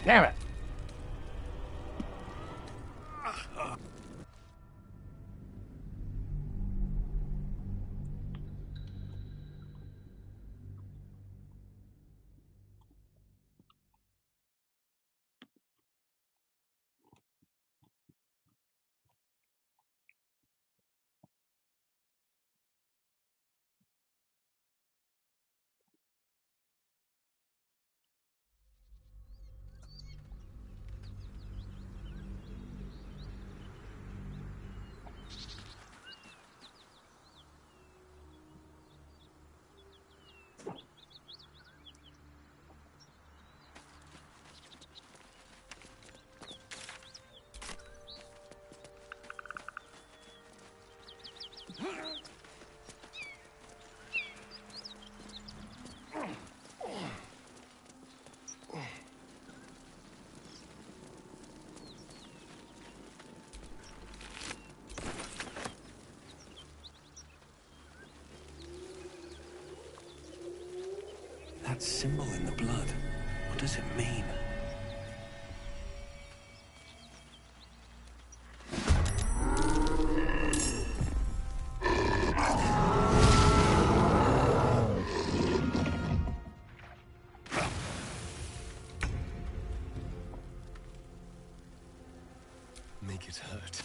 Speaker 1: Damn it.
Speaker 13: That symbol in the blood, what does it mean?
Speaker 16: Make it hurt.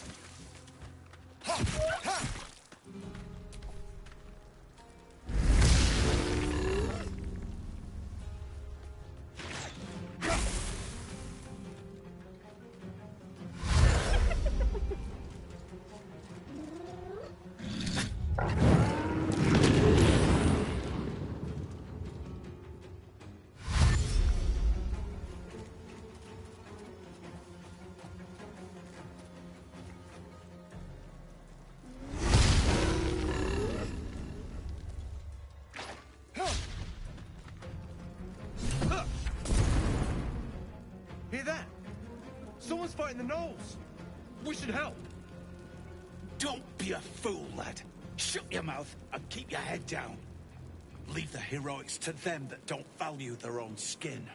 Speaker 11: Hear that? Someone's fighting the gnolls. We should help.
Speaker 17: Don't be a fool, lad. Shut your mouth and keep your head down. Leave the heroics to them that don't value their own skin.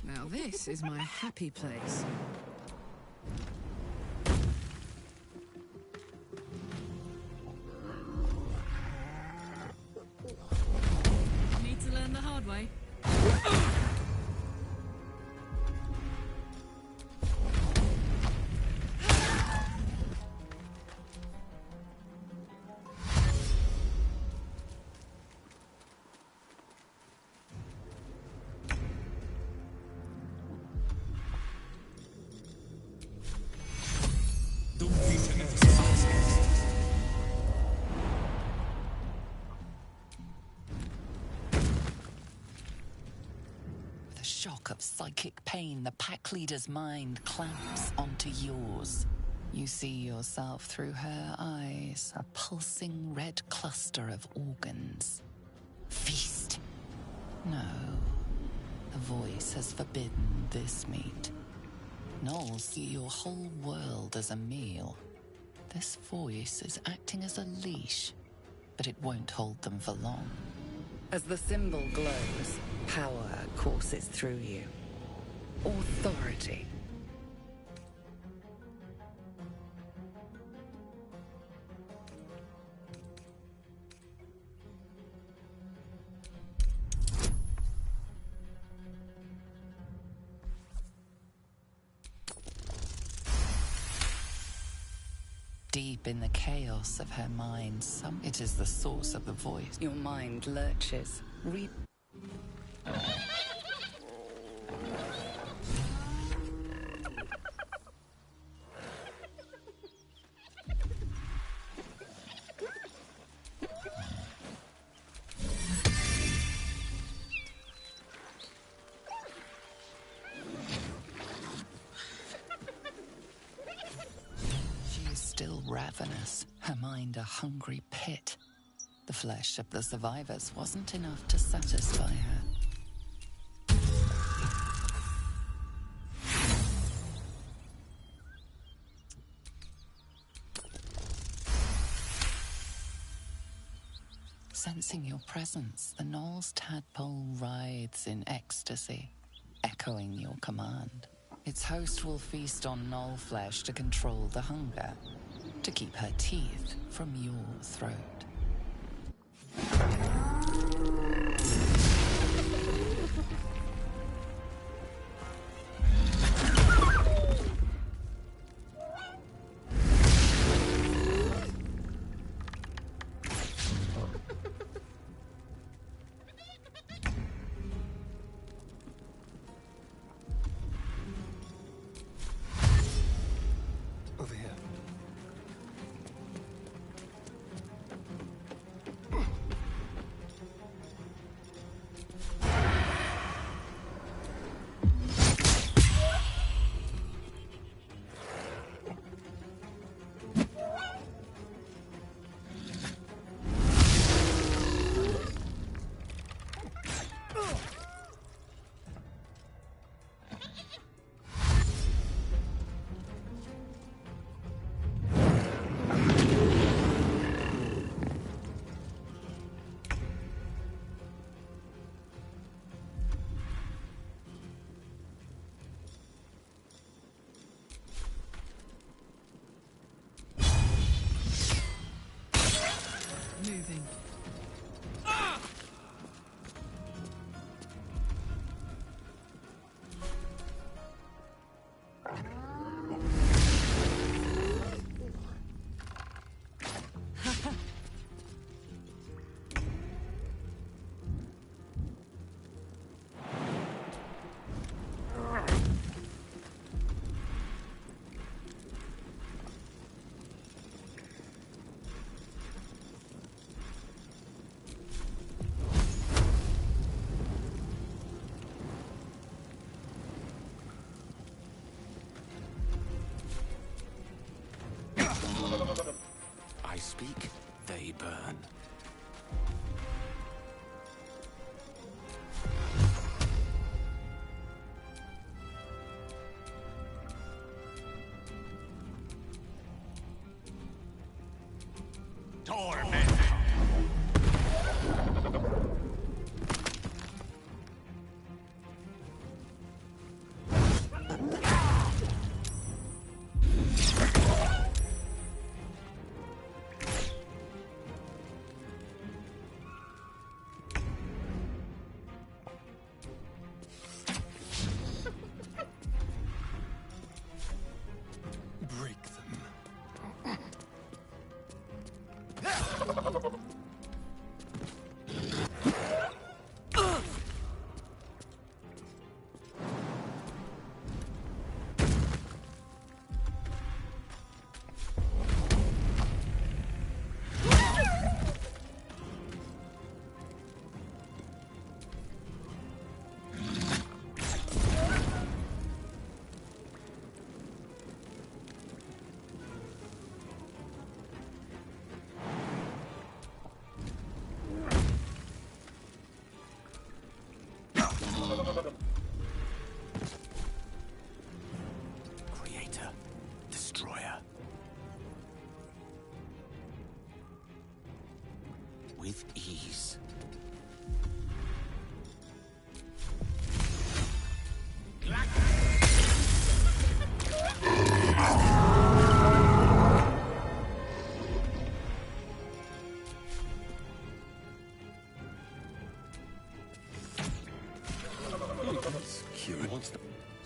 Speaker 12: Now this is my happy place. Need to learn the hard way.
Speaker 5: Shock of psychic pain, the pack leader's mind clamps onto yours. You see yourself through her eyes, a pulsing red cluster of organs. Feast. No, the voice has forbidden this meat. Gnolls see your whole world as a meal. This voice is acting as a leash, but it won't hold them for long. As the symbol glows, power courses through you. Authority. Deep in the chaos of her mind, it is the source of the voice. Your mind lurches. Still ravenous, her mind a hungry pit. The flesh of the survivors wasn't enough to satisfy her. Sensing your presence, the Gnoll's tadpole writhes in ecstasy, echoing your command. Its host will feast on Gnoll flesh to control the hunger, to keep her teeth from your throat.
Speaker 16: Over here.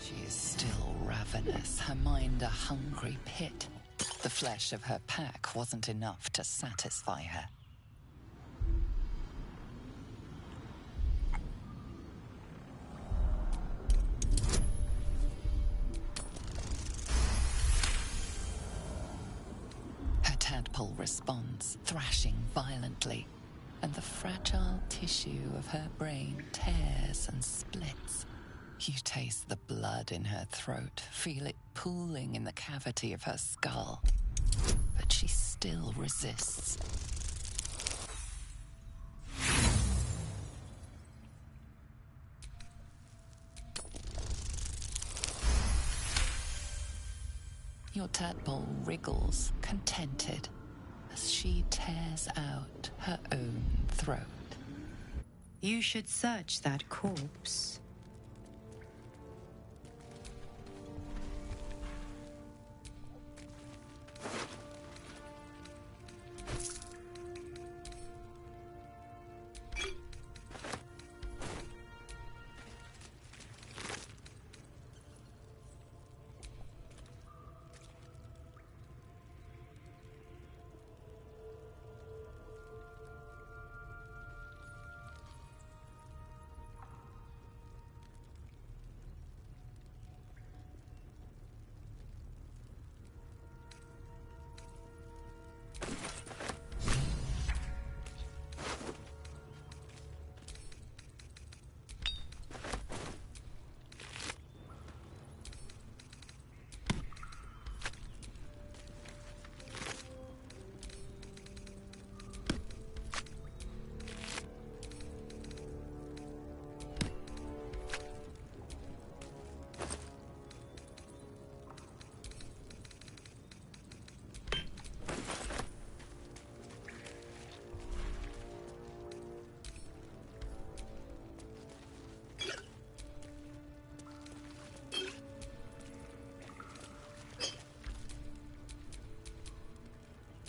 Speaker 5: She is still ravenous, her mind a hungry pit. The flesh of her pack wasn't enough to satisfy her. Her tadpole responds, thrashing violently, and the fragile tissue of her brain tears and splits. You taste the blood in her throat, feel it pooling in the cavity of her skull. But she still resists. Your tadpole wriggles, contented, as she tears out her own throat.
Speaker 7: You should search that corpse.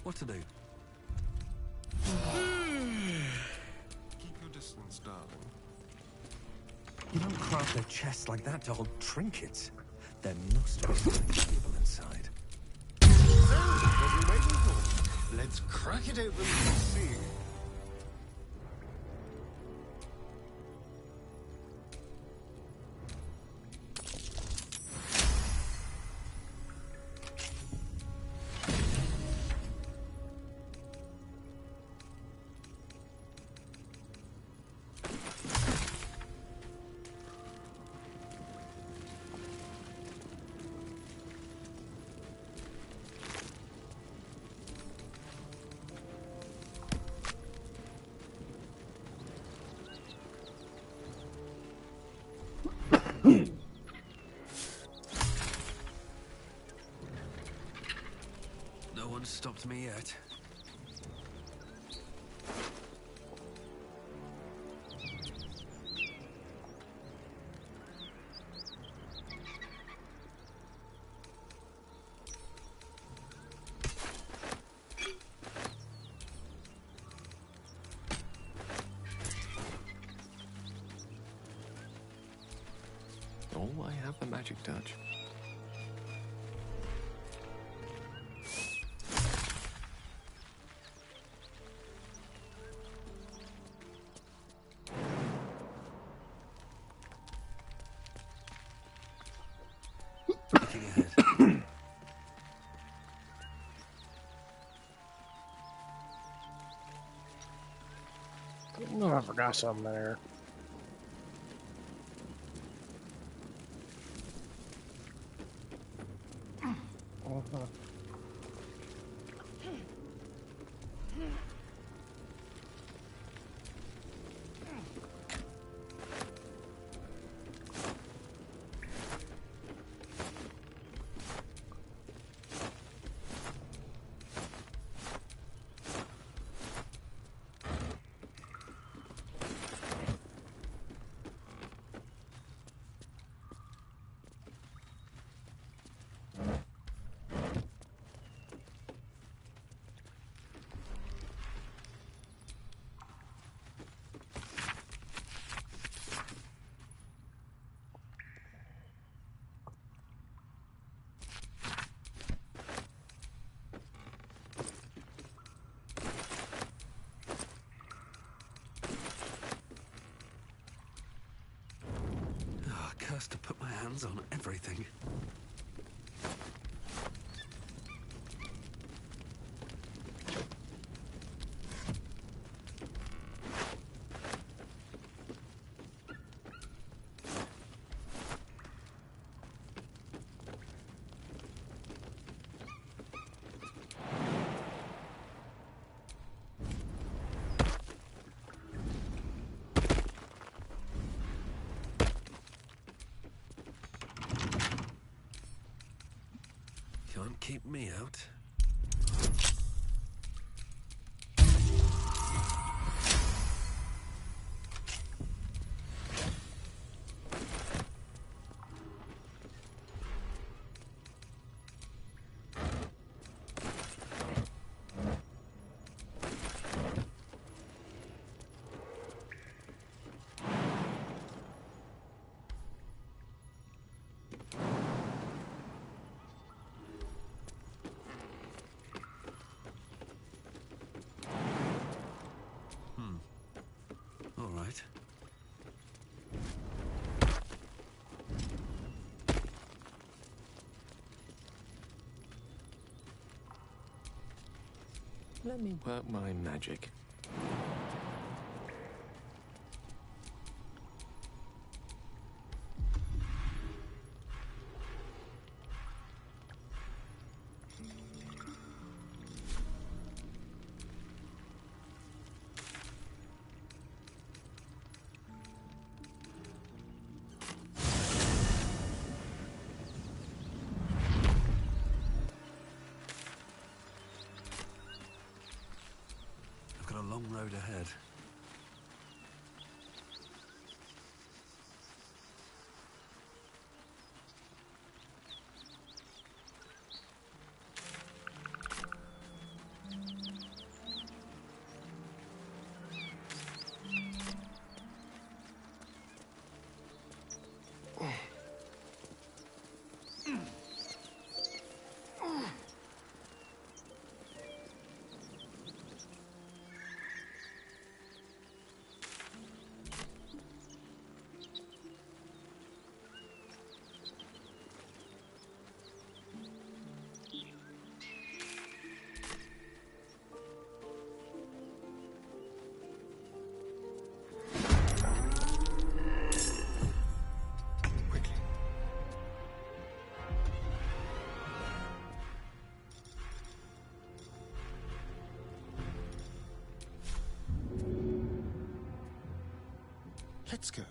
Speaker 13: What to do?
Speaker 4: Keep your distance, darling.
Speaker 13: You don't craft a chest like that to hold trinkets. There must be something valuable inside.
Speaker 4: So, what are we waiting for? Let's crack it open and see.
Speaker 13: No one stopped me yet.
Speaker 9: Oh, I have the magic touch.
Speaker 13: Looking ahead.
Speaker 1: Oh, I forgot something there.
Speaker 15: first to put my hands on everything. Can't keep me out. All right.
Speaker 3: Let me work my magic.
Speaker 15: I've got a long road ahead.
Speaker 4: Let's go.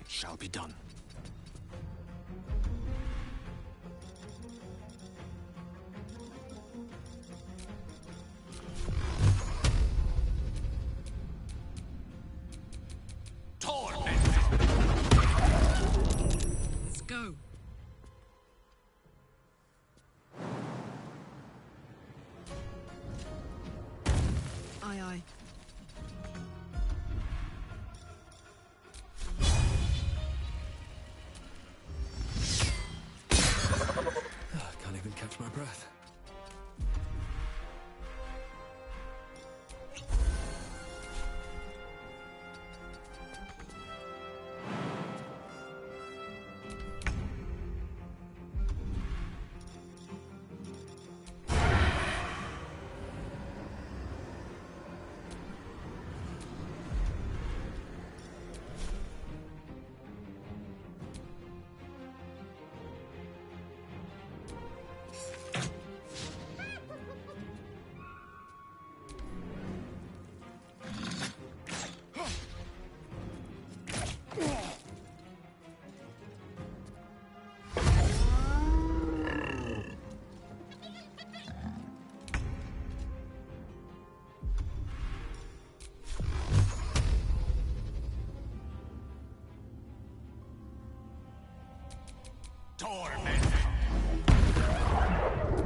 Speaker 3: It shall be done.
Speaker 12: Let's go. Aye, aye.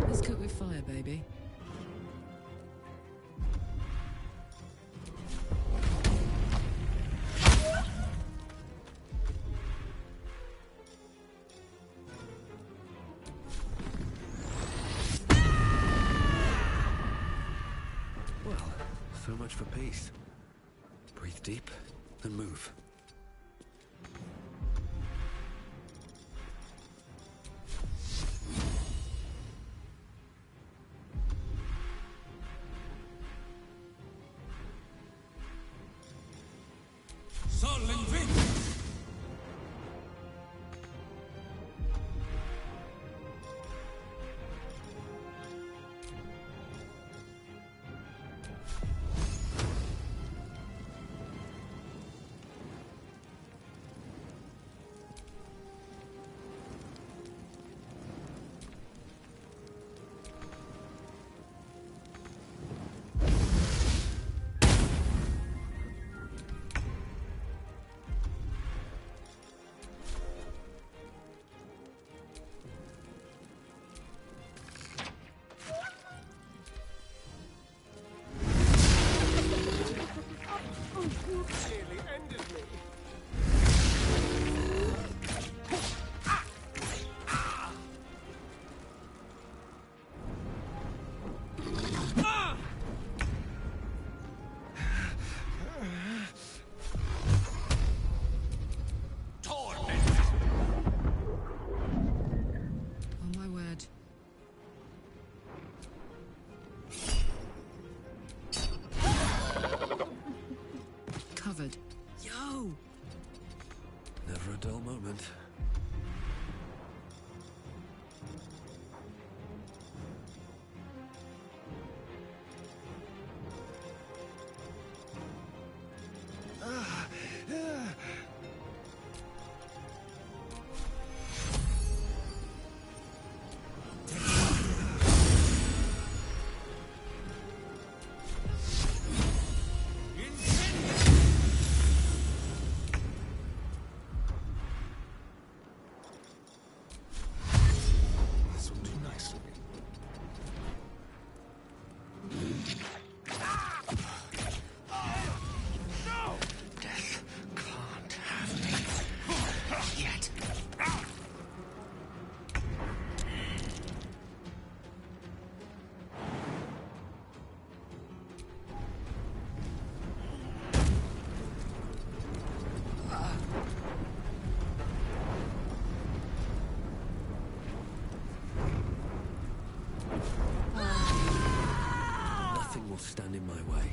Speaker 12: Let's cook with fire, baby.
Speaker 15: Well, so much for peace. Breathe deep and move.
Speaker 8: Nearly ended me.
Speaker 12: Oh my word. Covered. Yo!
Speaker 15: Never a dull moment.
Speaker 16: This will do nicely.
Speaker 3: Death can't have me yet.
Speaker 15: Nothing will stand in my way.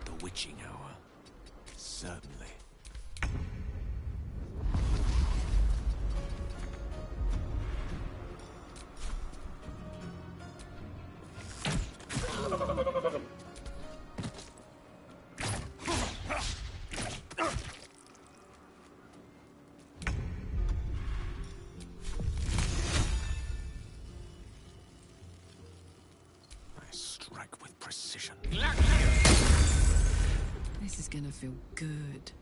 Speaker 3: The witching hour. Certainly. I strike with precision.
Speaker 12: This is gonna feel good.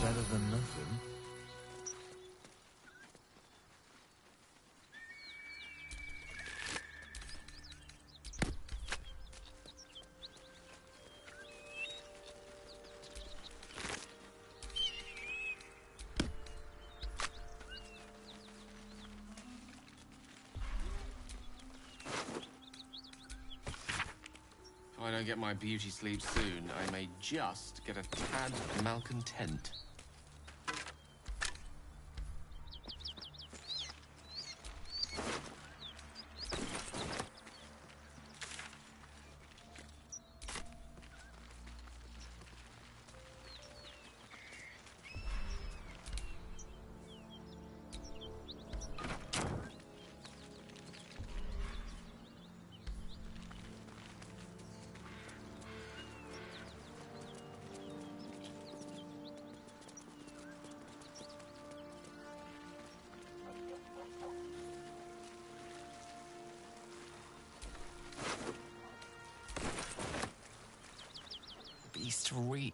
Speaker 15: Better than nothing.
Speaker 9: If I don't get my beauty sleep soon, I may just get a tad malcontent.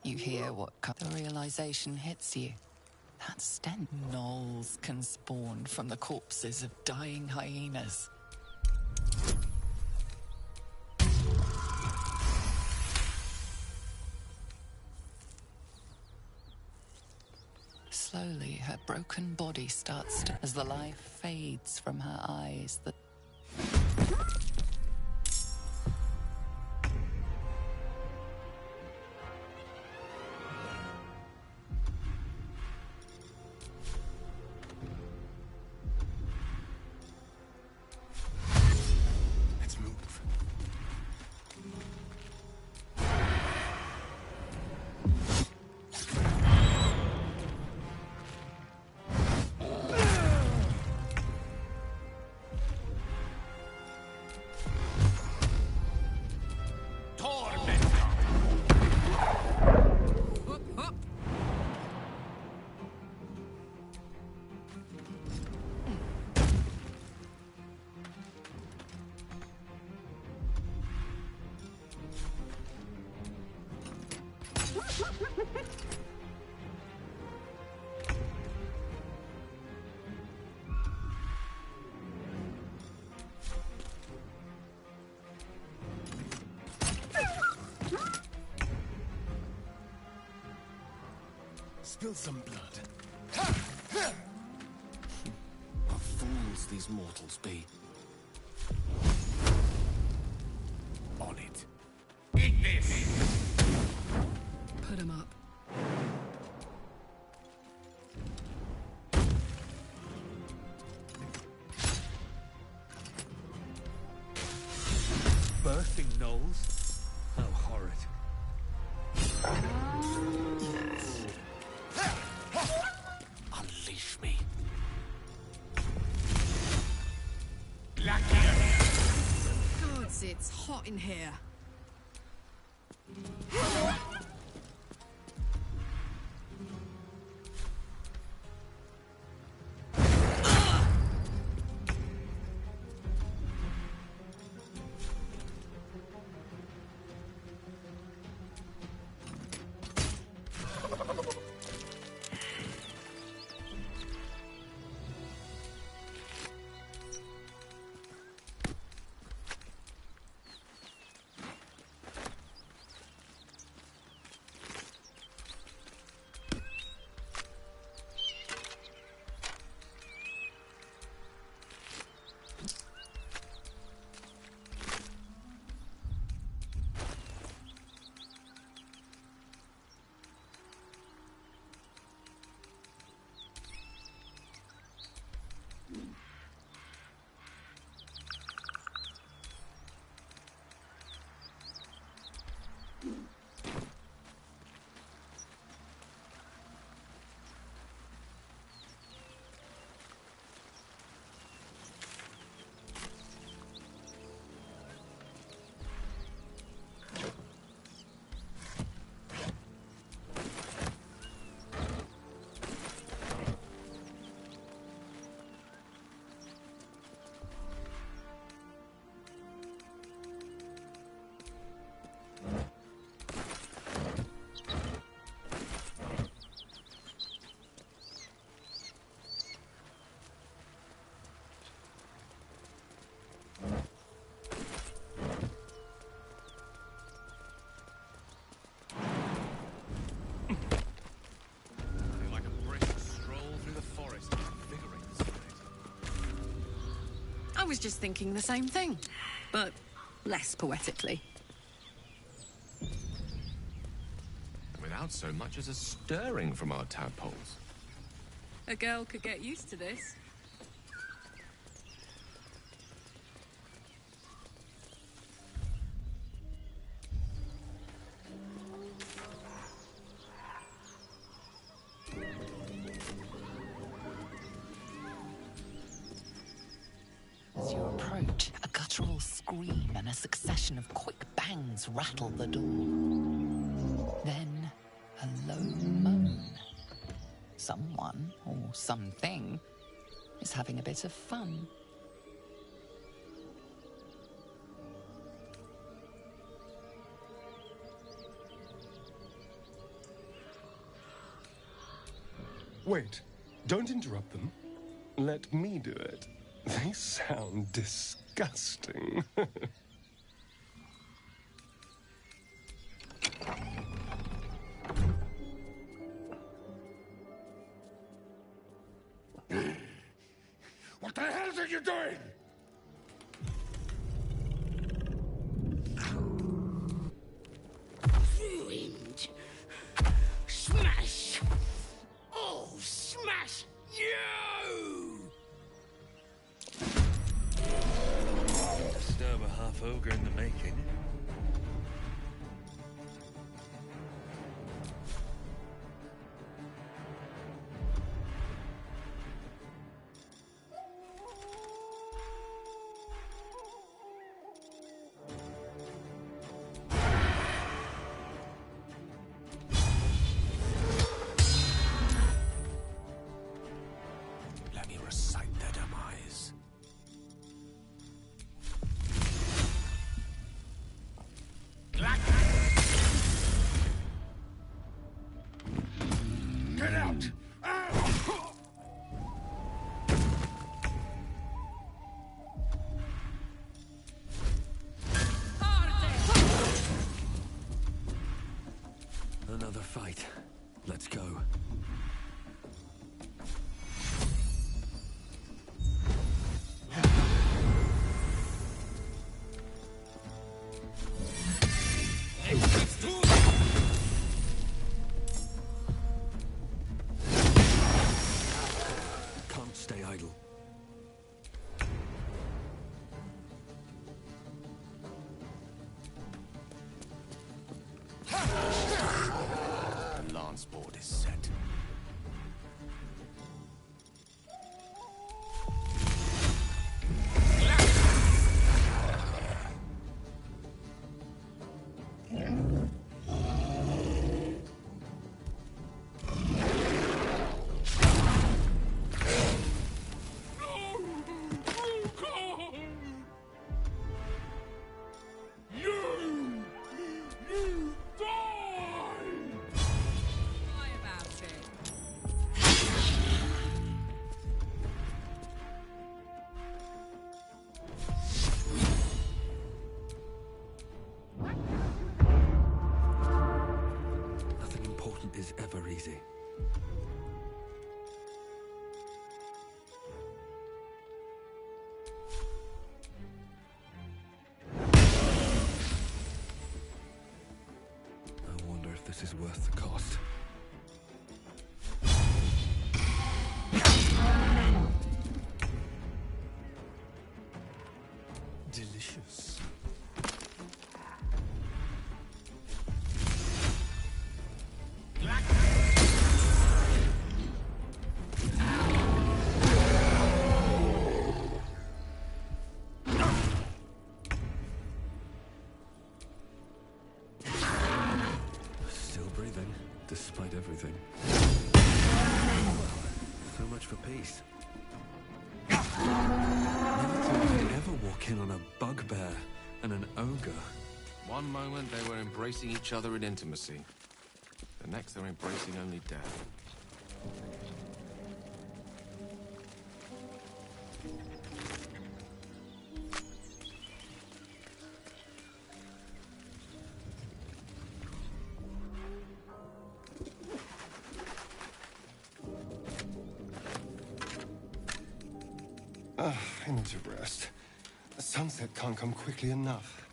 Speaker 5: You hear what the realization hits you. That stench. Gnolls can spawn from the corpses of dying hyenas. Slowly, her broken body starts to... As the life fades from her eyes, the...
Speaker 19: Let's move. Spill some blood.
Speaker 3: What fools these mortals be. On it. Eat this!
Speaker 12: Put him up.
Speaker 17: Birthing gnolls? How horrid.
Speaker 3: Unleash me.
Speaker 12: Gods, it's hot in here. I was just thinking the same thing, but less poetically.
Speaker 9: Without so much as a stirring from our tadpoles.
Speaker 12: A girl could get used to this.
Speaker 5: As you approach, a guttural scream and a succession of quick bangs rattle the door. Then, a low moan. Someone, or something, is having a bit of fun.
Speaker 4: Wait, don't interrupt them. Let me do it. They sound disgusting.
Speaker 3: What the hell are you doing?
Speaker 11: Ruined. Smash. Oh, smash you!
Speaker 15: Disturb a half ogre in the making.
Speaker 3: Let me recite their demise. Get out!
Speaker 15: Another fight. Let's go. Can't stay idle.
Speaker 3: The lance board is set.
Speaker 15: Nothing important is ever easy. I wonder if this is worth the cost.
Speaker 3: Delicious.
Speaker 15: Still breathing, despite everything. So much for peace. Never thought I'd ever walk in on a bugbear and an ogre.
Speaker 9: One moment they were embracing each other in intimacy. The next they're embracing only death.
Speaker 4: I need to rest. The sunset can't come quickly enough.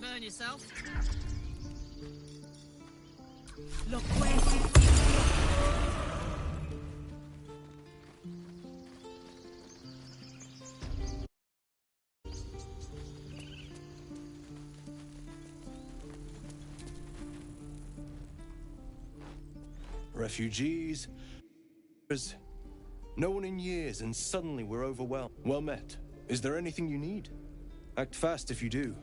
Speaker 2: burn yourself.
Speaker 6: Look where
Speaker 16: Refugees. No one in years, and suddenly we're overwhelmed. Well met. Is there anything you need? Act fast if you do.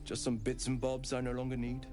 Speaker 16: Just some bits and bobs I no longer need.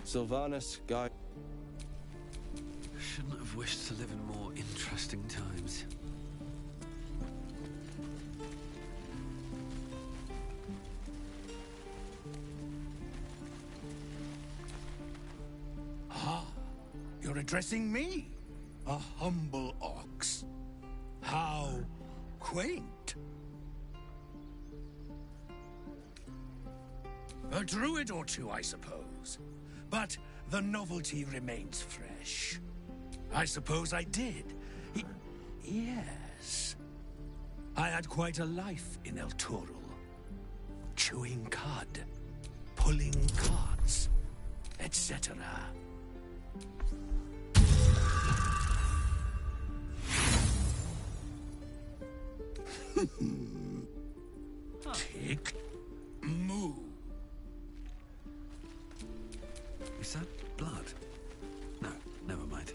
Speaker 16: Sylvanus, Guy.
Speaker 15: Shouldn't have wished to live in more interesting times.
Speaker 11: Ah, you're addressing me, a humble ox. How quaint. A druid or two, I suppose. But the novelty remains fresh. I suppose I did. Yes. I had quite a life in El Turul. Chewing cud, pulling carts, etc. Tick, moo.
Speaker 15: Is that blood? No, never mind.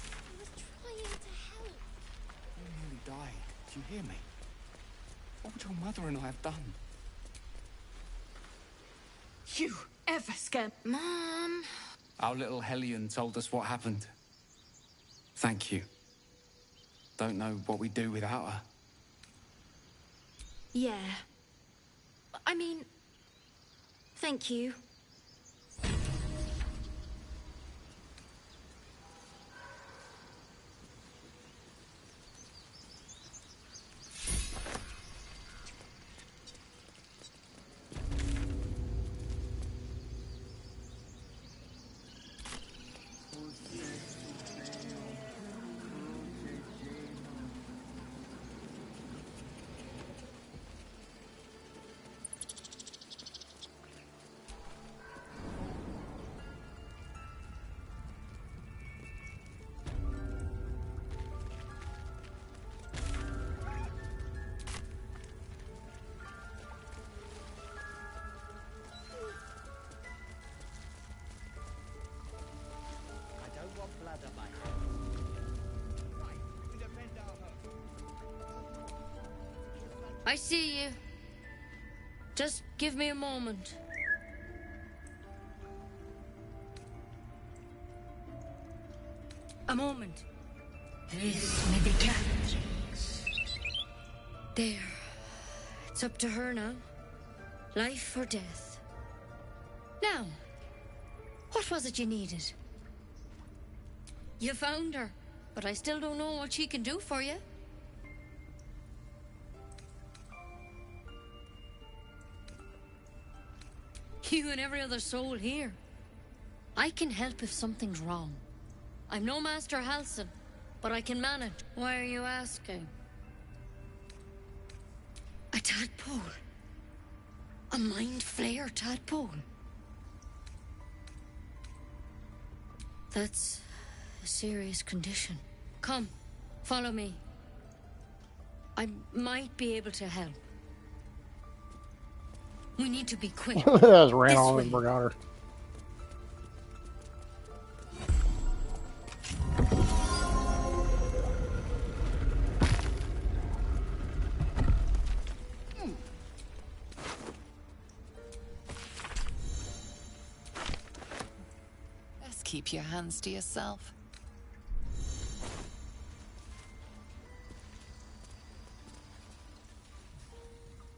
Speaker 20: I was trying to help.
Speaker 21: You nearly died. Do you hear me? What would your mother and I have done?
Speaker 20: You ever scared Mom?
Speaker 21: Our little Hellion told us what happened. Thank you. Don't know what we'd do without her.
Speaker 20: Yeah. I mean, thank you.
Speaker 10: I see you. Just give me a moment. A moment.
Speaker 7: This may be Catherine's.
Speaker 10: There. It's up to her now. Life or death. Now, what was it you needed? You found her, but I still don't know what she can do for you. You and every other soul here. I can help if something's wrong. I'm no Master Halsin, but I can manage. Why are you asking? A tadpole? A mind flayer tadpole? That's a serious condition. Come, follow me. I might be able to help. We need to be quick.
Speaker 1: Just ran
Speaker 10: This
Speaker 1: on
Speaker 10: way.
Speaker 1: and forgot her.
Speaker 5: Best keep your hands to yourself.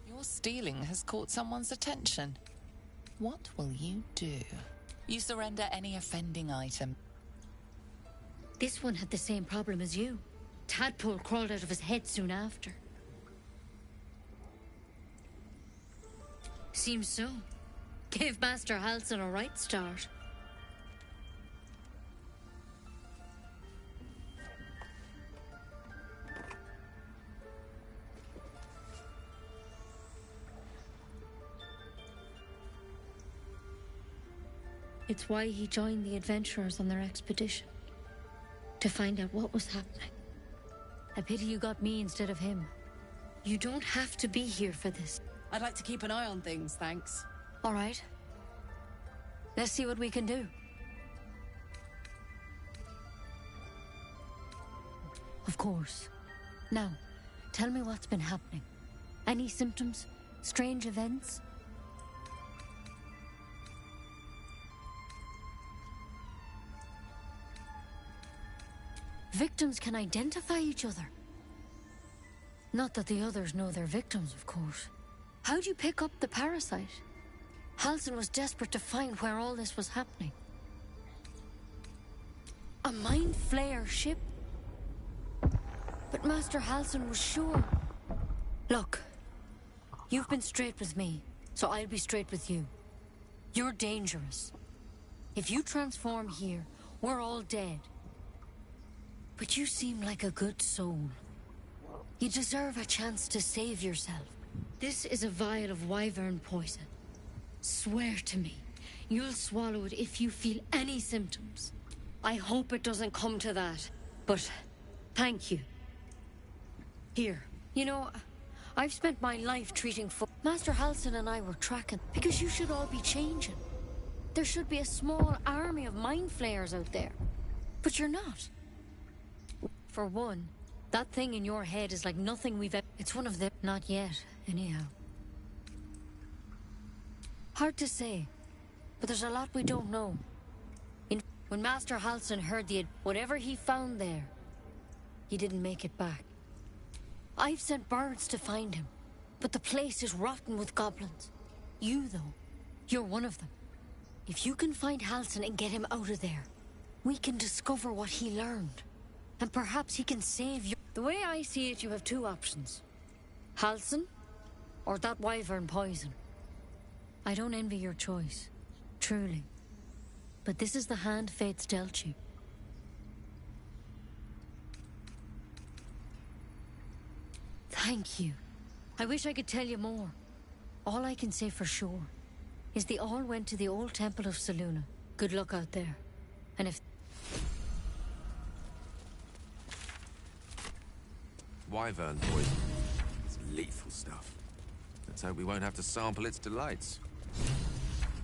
Speaker 5: Your stealing has caught someone's attention. What will you do? You surrender any offending item.
Speaker 10: This one had the same problem as you. Tadpole crawled out of his head soon after. Seems so. Gave Master Halsin a right start. It's why he joined the adventurers on their expedition. To find out what was happening. A pity you got me instead of him. You don't have to be here for this.
Speaker 12: I'd like to keep an eye on things, thanks.
Speaker 10: All right. Let's see what we can do. Of course. Now, tell me what's been happening. Any symptoms? Strange events? Victims can identify each other. Not that the others know they're victims, of course. How'd you pick up the parasite? Halsin was desperate to find where all this was happening. A mind flayer ship? But Master Halsin was sure. Look, you've been straight with me, so I'll be straight with you. You're dangerous. If you transform here, we're all dead. But you seem like a good soul. You deserve a chance to save yourself. This is a vial of wyvern poison. Swear to me, you'll swallow it if you feel any symptoms. I hope it doesn't come to that, but thank you. Here, you know, I've spent my life treating Master Halsin and I were tracking, because you should all be changing. There should be a small army of mind flayers out there, but you're not. For one, that thing in your head is like nothing we've ever... It's one of them. Not yet, anyhow. Hard to say, but there's a lot we don't know. When Master Halsin heard whatever he found there, he didn't make it back. I've sent birds to find him, but the place is rotten with goblins. You, though, you're one of them. If you can find Halsin and get him out of there, we can discover what he learned. And perhaps he can save you. The way I see it, you have two options. Halsin, or that wyvern poison. I don't envy your choice, truly. But this is the hand fate's dealt you. Thank you. I wish I could tell you more. All I can say for sure is they all went to the old temple of Selûne. Good luck out there. And if...
Speaker 9: Wyvern poison. It's lethal stuff. Let's hope we won't have to sample its delights.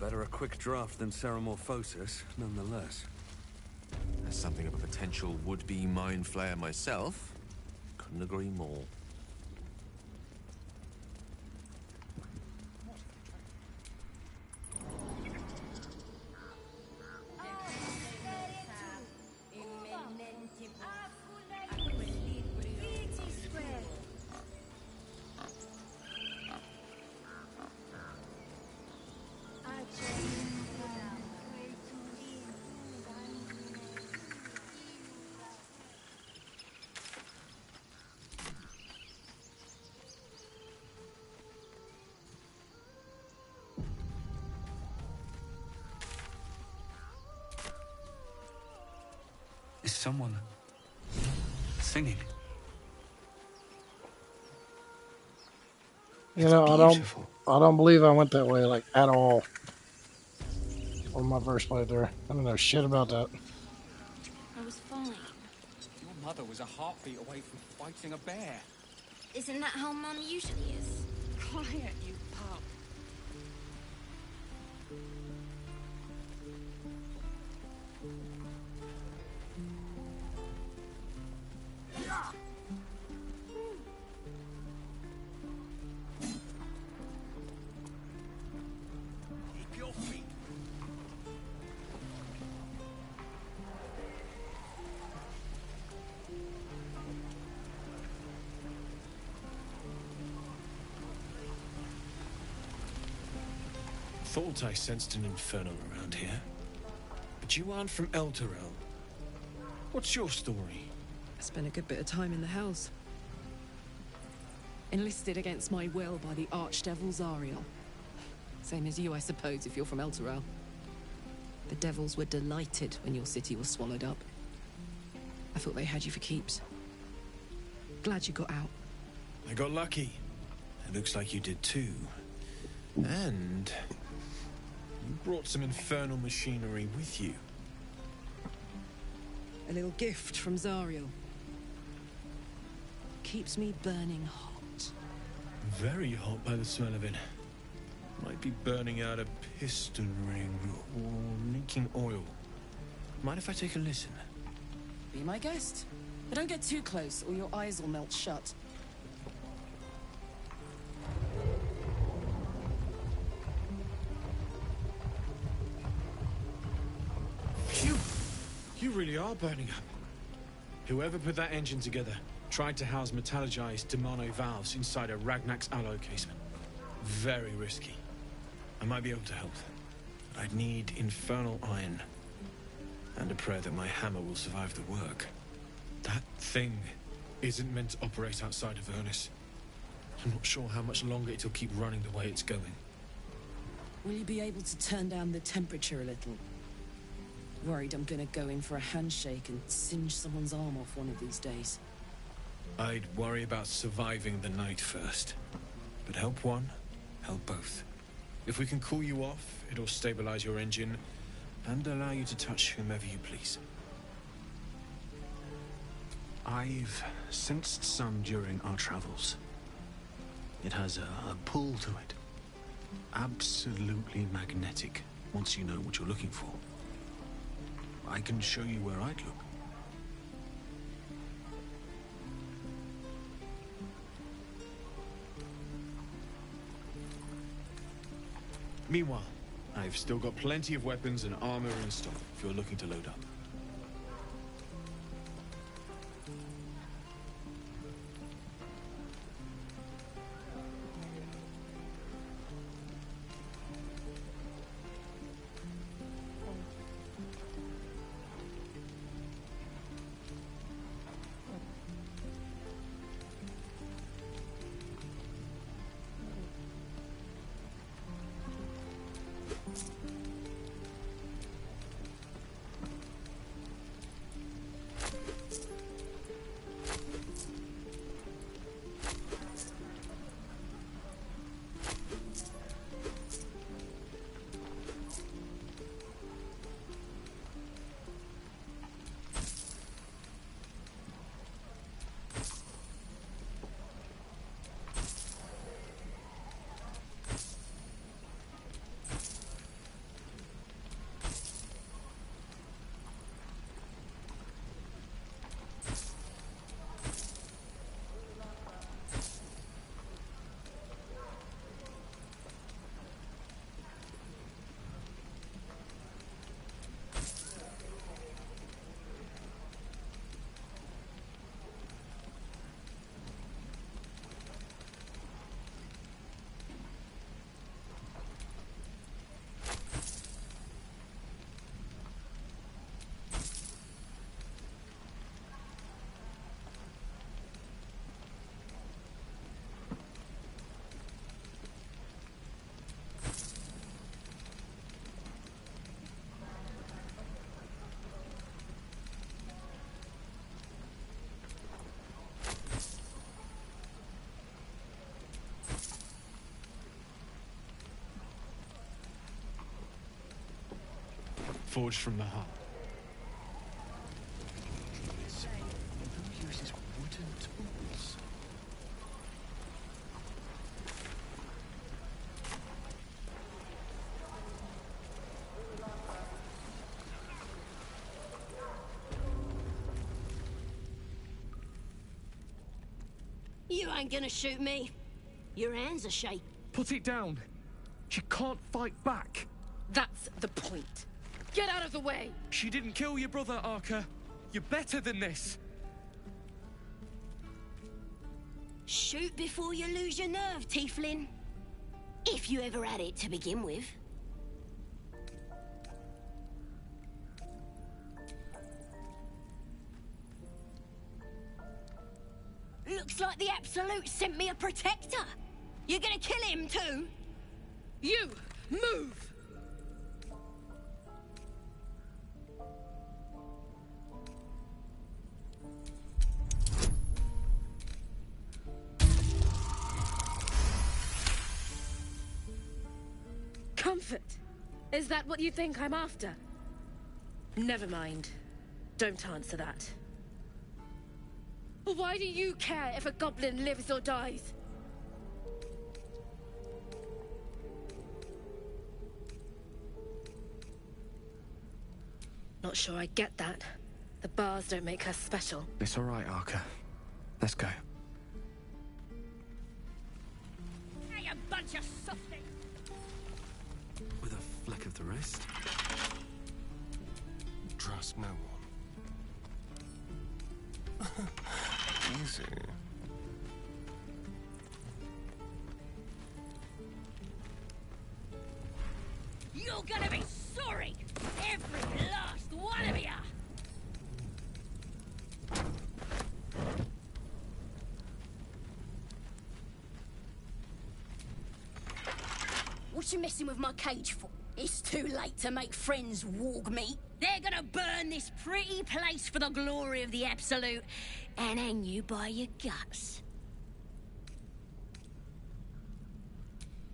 Speaker 15: Better a quick draft than Ceramorphosis, nonetheless.
Speaker 9: As something of a potential would-be mind flayer myself, couldn't agree more.
Speaker 15: someone singing.
Speaker 1: You know, I don't believe I went that way, like, at all. On my first playthrough. I don't know shit about that.
Speaker 20: I was fine.
Speaker 21: Your mother was a heartbeat away from fighting a bear.
Speaker 20: Isn't that how Mum usually is?
Speaker 12: Quiet, you pup.
Speaker 17: Keep your feet.
Speaker 16: Thought I sensed an infernal around here. But you aren't from Elturel. What's your story?
Speaker 12: I spent a good bit of time in the Hells. Enlisted against my will by the Archdevil Zariel. Same as you, I suppose, if you're from Elturel. The devils were delighted when your city was swallowed up. I thought they had you for keeps. Glad you got out.
Speaker 16: I got lucky. It looks like you did too. And you brought some infernal machinery with you.
Speaker 12: A little gift from Zariel. Keeps me burning hot.
Speaker 16: Very hot by the smell of it. Might be burning out a piston ring or leaking oil. Mind if I take a listen?
Speaker 12: Be my guest. But don't get too close or your eyes will melt shut.
Speaker 16: Phew! You really are burning up. Whoever put that engine together tried to house metallogized Demano valves inside a Ragnak's alloy casement. Very risky. I might be able to help, but I'd need infernal iron. And a prayer that my hammer will survive the work. That thing isn't meant to operate outside of Ernest. I'm not sure how much longer it'll keep running the way it's going.
Speaker 12: Will you be able to turn down the temperature a little? Worried I'm gonna go in for a handshake and singe someone's arm off one of these days.
Speaker 16: I'd worry about surviving the night first. But help one, help both. If we can cool you off, it'll stabilize your engine and allow you to touch whomever you please.
Speaker 14: I've sensed some during our travels. It has a pull to it. Absolutely magnetic, once you know what you're looking for. I can show you where I'd look.
Speaker 16: Meanwhile, I've still got plenty of weapons and armor in stock if you're looking to load up.
Speaker 14: forged from the heart.
Speaker 19: Who uses wooden tools?
Speaker 18: You ain't gonna shoot me. Your hands are shaking.
Speaker 22: Put it down. She can't fight back.
Speaker 12: That's the point. Get out of the way!
Speaker 22: She didn't kill your brother, Arca. You're better than this.
Speaker 18: Shoot before you lose your nerve, Tieflin. If you ever had it to begin with. Looks like the Absolute sent me a protector. You're gonna kill him too?
Speaker 12: You! Move! Comfort? Is that what you think I'm after? Never mind. Don't answer that. Why do you care if a goblin lives or dies? Not sure I get that. The bars don't make her special.
Speaker 22: It's all right, Arca. Let's go.
Speaker 18: Hey, a bunch of softies!
Speaker 13: With a fleck of the wrist.
Speaker 4: Trust no one. Easy.
Speaker 18: You're gonna be sorry! Every last one of you! What you messing with my cage for? It's too late to make friends, warg meat. They're gonna burn this pretty place for the glory of the Absolute and hang you by your guts.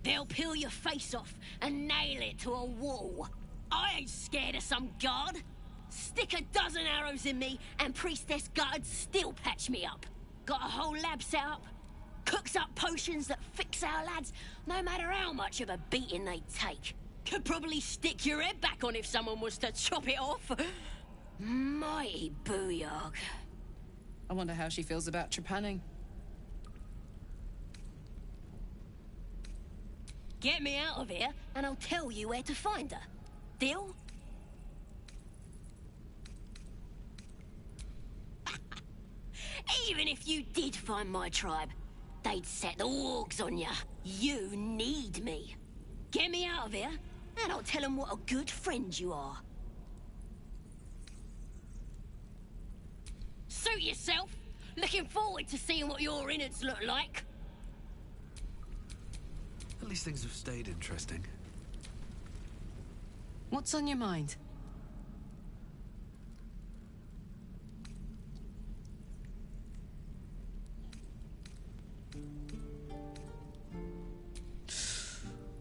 Speaker 18: They'll peel your face off and nail it to a wall. I ain't scared of some guard. Stick a dozen arrows in me and Priestess guards still patch me up. Got a whole lab set up. Cooks up potions that fix our lads, no matter how much of a beating they take. Could probably stick your head back on if someone was to chop it off. Mighty booyog.
Speaker 12: I wonder how she feels about trepanning.
Speaker 18: Get me out of here, and I'll tell you where to find her. Deal? Even if you did find my tribe, they'd set the wargs on you. You need me. Get me out of here, and I'll tell them what a good friend you are. Suit yourself. Looking forward to seeing what your innards look like.
Speaker 13: At least things have stayed interesting.
Speaker 12: What's on your mind?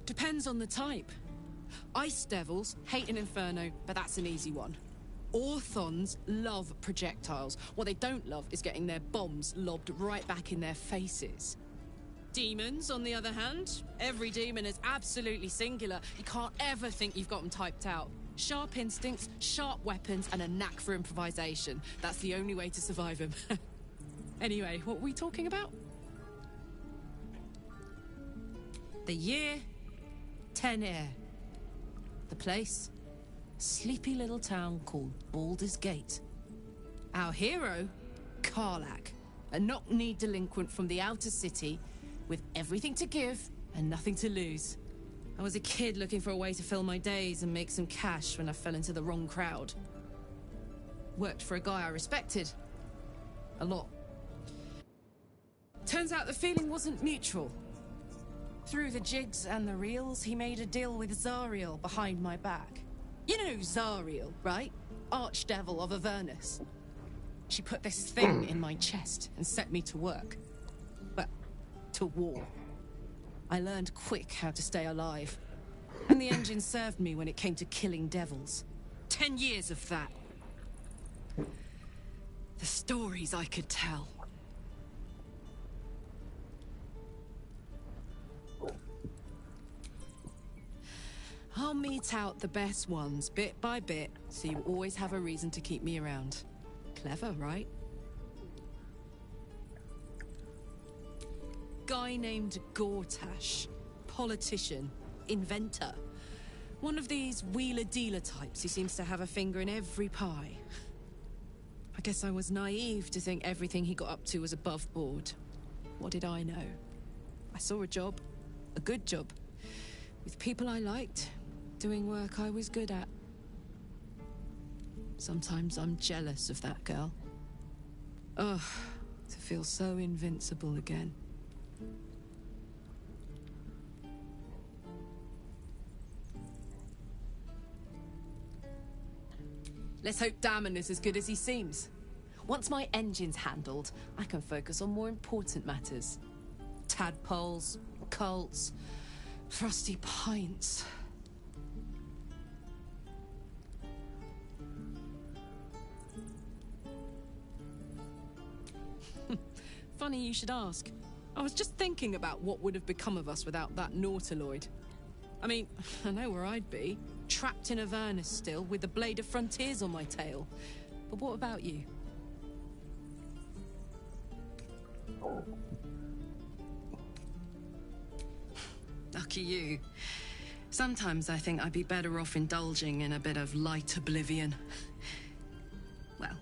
Speaker 12: Depends on the type. Ice devils hate an inferno, but that's an easy one. Orthons love projectiles. What they don't love is getting their bombs lobbed right back in their faces. Demons, on the other hand, every demon is absolutely singular. You can't ever think you've got them typed out. Sharp instincts, sharp weapons, and a knack for improvisation. That's the only way to survive them. Anyway, what were we talking about? The year, 10 air. The place, sleepy little town called Baldur''s Our hero, Karlach, a knock-kneed delinquent from the outer city with everything to give and nothing to lose. I was a kid looking for a way to fill my days and make some cash when I fell into the wrong crowd. Worked for a guy I respected. A lot. Turns out the feeling wasn't mutual. Through the jigs and the reels, he made a deal with Zariel behind my back. You know Zariel, right? Archdevil of Avernus. She put this thing in my chest and set me to work. Well, to war. I learned quick how to stay alive. And the engine served me when it came to killing devils. 10 years of that. The stories I could tell. I'll mete out the best ones bit by bit, so you always have a reason to keep me around. Clever, right? Guy named Gortash. Politician. Inventor. One of these wheeler-dealer types who seems to have a finger in every pie. I guess I was naive to think everything he got up to was above board. What did I know? I saw a job. A good job. With people I liked. Doing work I was good at. Sometimes I'm jealous of that girl. Ugh, to feel so invincible again. Let's hope Damon is as good as he seems. Once my engine's handled, I can focus on more important matters. Tadpoles, cults, frosty pints. Funny you should ask. I was just thinking about what would have become of us without that Nautiloid. I mean, I know where I'd be. Trapped in Avernus still, with the Blade of Frontiers on my tail. But what about you? Lucky you. Sometimes I think I'd be better off indulging in a bit of light oblivion. Well,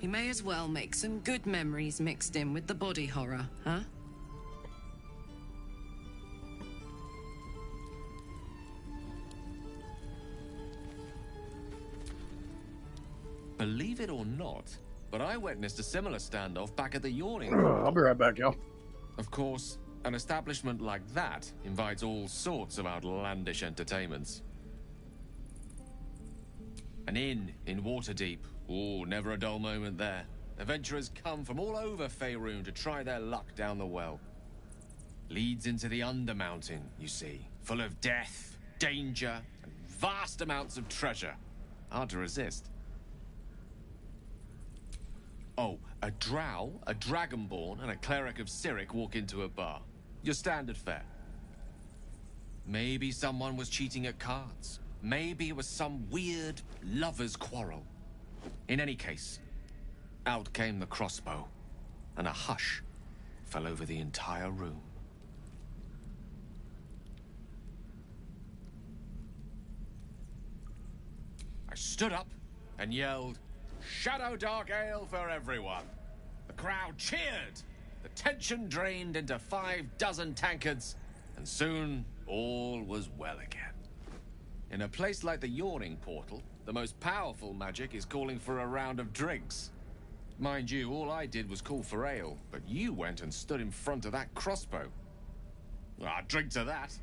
Speaker 12: we may as well make some good memories mixed in with the body horror, huh?
Speaker 9: Believe it or not, but I witnessed a similar standoff back at the Yawning.
Speaker 1: I'll be right back, y'all.
Speaker 9: Of course, an establishment like that invites all sorts of outlandish entertainments. An inn in Waterdeep. Oh, never a dull moment there. Adventurers come from all over Faerun to try their luck down the well. Leads into the Undermountain, you see. Full of death, danger, and vast amounts of treasure. Hard to resist. Oh, a drow, a dragonborn, and a cleric of Cleric walk into a bar. Your standard fare. Maybe someone was cheating at cards. Maybe it was some weird lover's quarrel. In any case, out came the crossbow, and a hush fell over the entire room. I stood up and yelled, "Shadow Dark Ale for everyone!" The crowd cheered. The tension drained into 6 tankards, and soon all was well again. In a place like the Yawning Portal, the most powerful magic is calling for a round of drinks. Mind you, all I did was call for ale, but you went and stood in front of that crossbow. Well, I'd drink to that.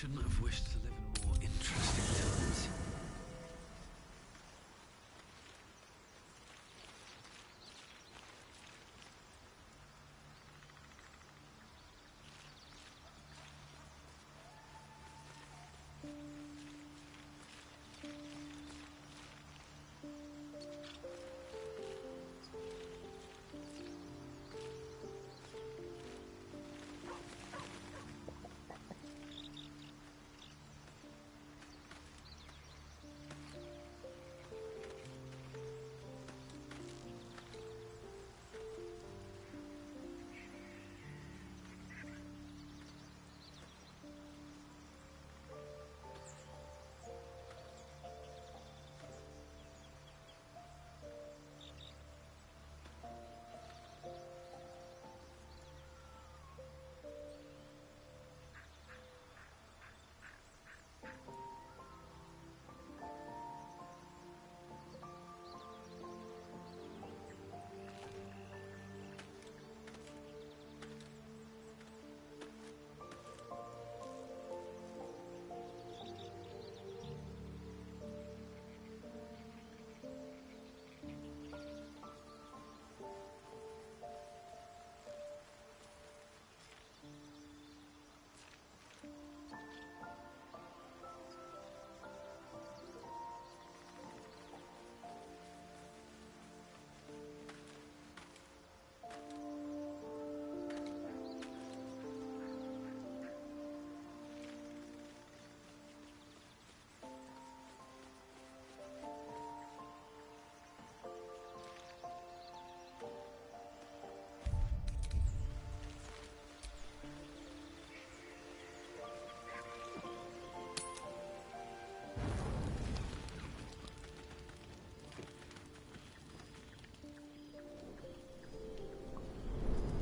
Speaker 13: shouldn't have wished to live in more interesting times.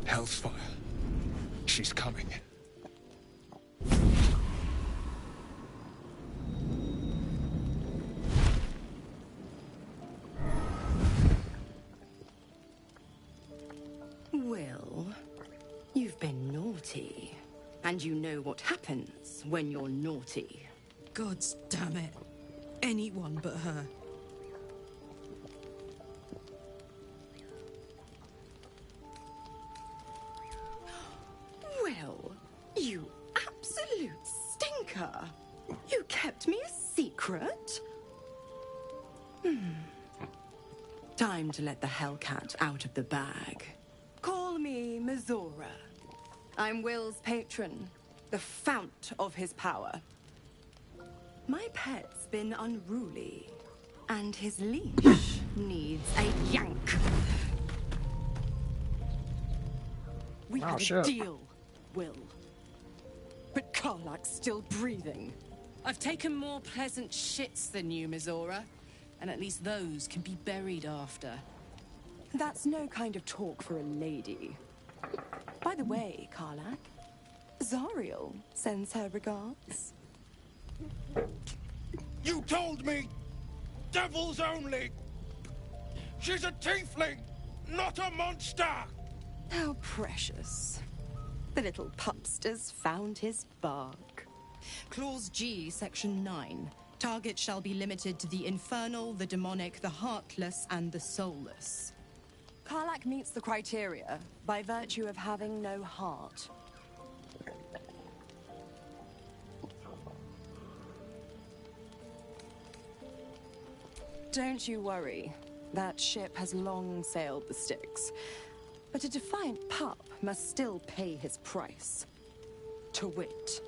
Speaker 19: Hellfire. She's coming.
Speaker 3: Well, you've been naughty. And you know what happens when you're naughty.
Speaker 12: Gods damn it. Anyone but her.
Speaker 3: Well, you absolute stinker. You kept me a secret? Time to let the Hellcat out of the bag. Call me Mizora. I'm Will's patron, the fount of his power. My pet's been unruly, and his leash needs a yank. We had a deal, Will. But Karlak's still breathing.
Speaker 12: I've taken more pleasant shits than you, Mizora. And at least those can be buried after.
Speaker 3: That's no kind of talk for a lady. By the way, Karlak, Zariel sends her regards.
Speaker 8: You told me! Devils only! She's a tiefling, not a monster!
Speaker 3: How precious. The little pupster's found his bark.
Speaker 12: Clause G, Section 9. Target shall be limited to the infernal, the demonic, the heartless, and the soulless.
Speaker 3: Karlak meets the criteria by virtue of having no heart. Don't you worry. That ship has long sailed the Styx. But a defiant pup must still pay his price. To wit.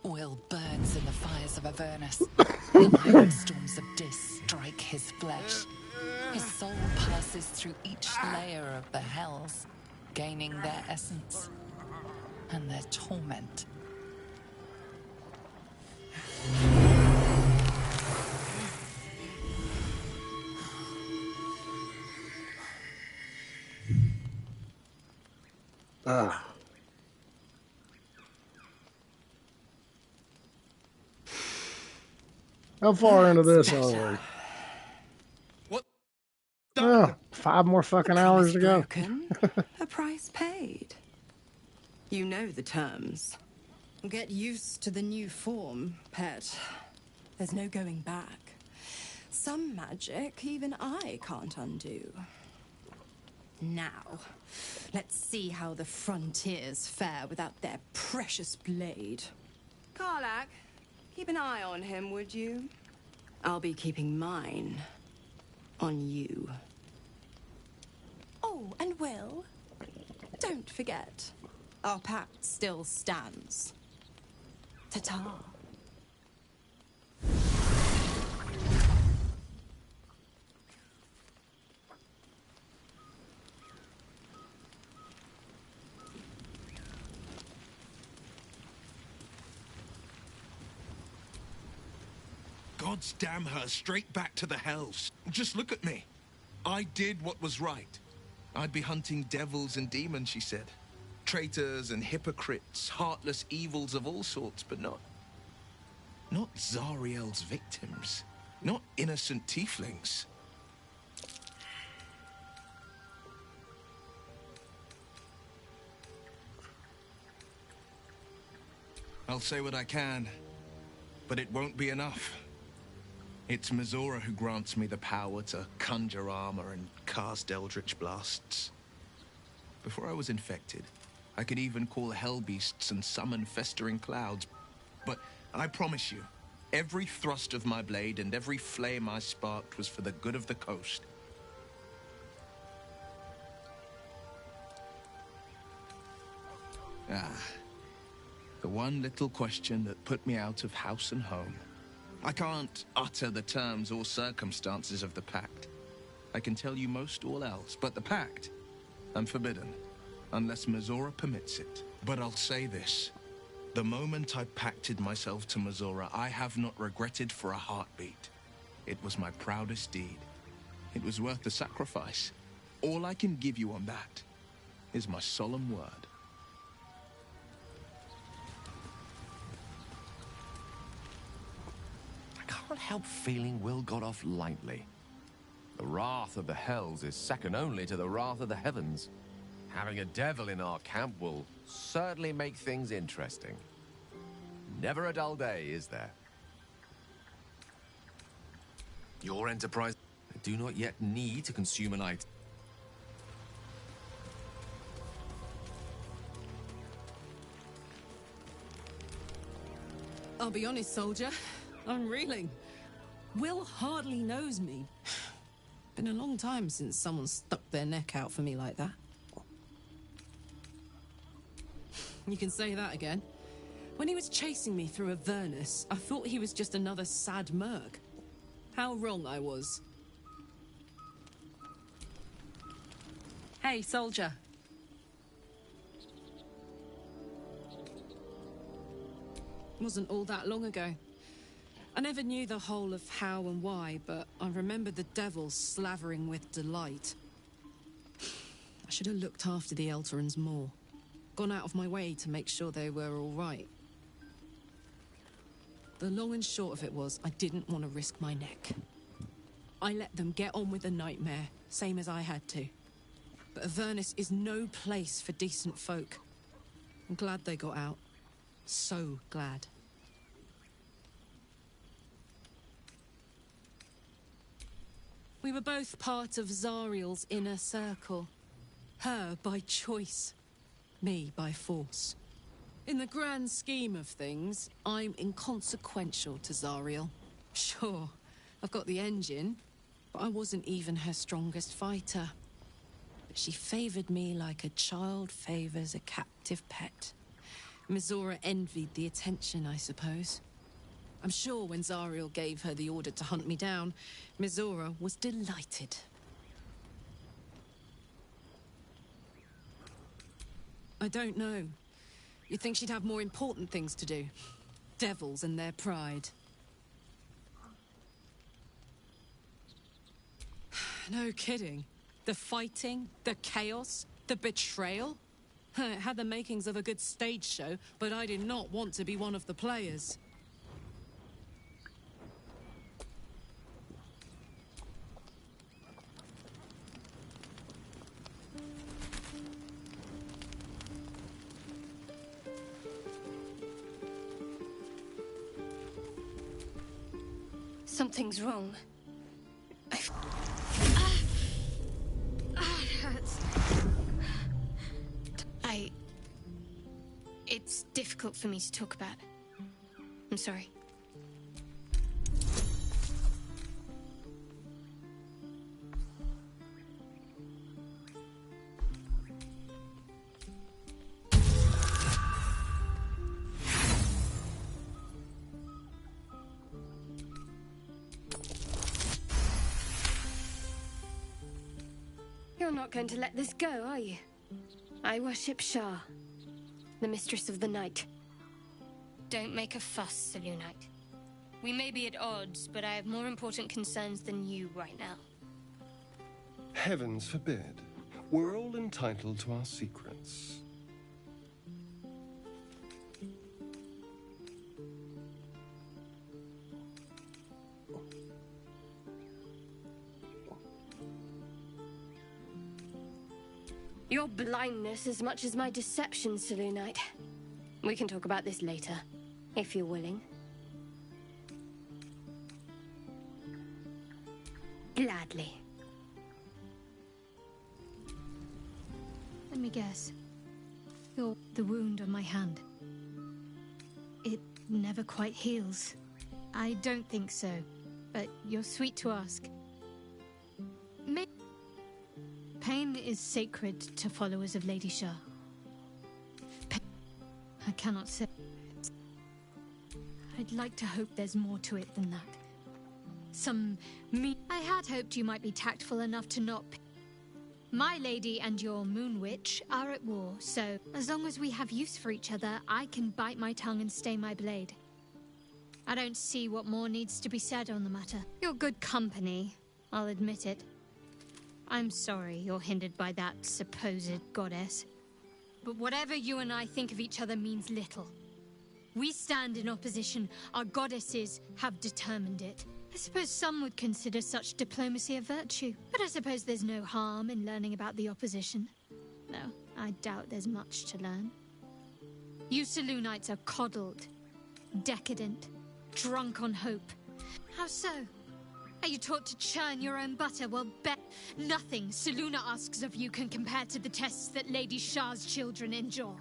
Speaker 5: Will burns in the fires of Avernus. The iron storms of Dis strike his flesh. His soul passes through each layer of the hells, gaining their essence and their torment.
Speaker 1: How far into this are we? Oh, 5 more fucking hours to go.
Speaker 3: Broken, a price paid. You know the terms. Get used to the new form, pet. There's no going back. Some magic even I can't undo. Now, let's see how the frontiers fare without their precious blade. Karlak, keep an eye on him, would you? I'll be keeping mine on you. Oh, and Will, don't forget, our pact still stands. Ta-ta.
Speaker 2: Gods damn her, straight back to the hells. Just look at me. I did what was right. I'd be hunting devils and demons, she said. Traitors and hypocrites, heartless evils of all sorts, but not Zariel's victims. Not innocent tieflings. I'll say what I can, but it won't be enough. It's Mizora who grants me the power to conjure armor and cast eldritch blasts. Before I was infected, I could even call hell beasts and summon festering clouds. But I promise you, every thrust of my blade and every flame I sparked was for the good of the coast. The one little question that put me out of house and home. I can't utter the terms or circumstances of the pact. I can tell you most all else, but the pact, I'm forbidden, unless Mizora permits it. But I'll say this. The moment I pacted myself to Mizora, I have not regretted for a heartbeat. It was my proudest deed. It was worth the sacrifice. All I can give you on that is my solemn word.
Speaker 9: I can't help feeling Will got off lightly. The wrath of the hells is second only to the wrath of the heavens. Having a devil in our camp will certainly make things interesting. Never a dull day, is there? Your enterprise... I do not yet need to consume an item.
Speaker 12: I'll be honest, soldier. I'm reeling. Will hardly knows me. Been a long time since someone stuck their neck out for me like that. You can say that again. When he was chasing me through Avernus, I thought he was just another sad merc. How wrong I was. Hey, soldier. Wasn't all that long ago. I never knew the whole of how and why, but I remember the devils slavering with delight. I should have looked after the Elterans more. Gone out of my way to make sure they were all right. The long and short of it was, I didn't want to risk my neck. I let them get on with the nightmare, same as I had to. But Avernus is no place for decent folk. I'm glad they got out. So glad. We were both part of Zariel's inner circle. Her by choice, me by force. In the grand scheme of things, I'm inconsequential to Zariel. Sure, I've got the engine, but I wasn't even her strongest fighter. But she favored me like a child favors a captive pet. Mizora envied the attention, I suppose. I'm sure when Zariel gave her the order to hunt me down, Mizora was delighted. I don't know. You'd think she'd have more important things to do. Devils and their pride. No kidding. The fighting, the chaos, the betrayal. It had the makings of a good stage show, but I did not want to be one of the players.
Speaker 10: Something's wrong. It hurts. It's difficult for me to talk about. I'm sorry. You're not going to let this go, are you? I worship Shah, the mistress of the night. Don't make a fuss, Selûnite. We may be at odds, but I have more important concerns than you right now.
Speaker 4: Heavens forbid. We're all entitled to our secrets.
Speaker 10: Your blindness as much as my deception, Selûnite. We can talk about this later, if you're willing. Gladly.
Speaker 7: Let me guess. The wound on my hand. It never quite heals. I don't think so, but you're sweet to ask. Pain is sacred to followers of Lady Shah. I cannot say. I'd like to hope there's more to it than that. I had hoped you might be tactful enough to not. My lady and your Moon Witch are at war, so as long as we have use for each other, I can bite my tongue and stay my blade. I don't see what more needs to be said on the matter. You're good company, I'll admit it. I'm sorry you're hindered by that supposed goddess. But whatever you and I think of each other means little. We stand in opposition. Our goddesses have determined it. I suppose some would consider such diplomacy a virtue. But I suppose there's no harm in learning about the opposition. No, I doubt there's much to learn. You Selûnites are coddled, decadent, drunk on hope. How so? Are you taught to churn your own butter? Well, bet nothing Selûne asks of you can compare to the tests that Lady Shah's children endure.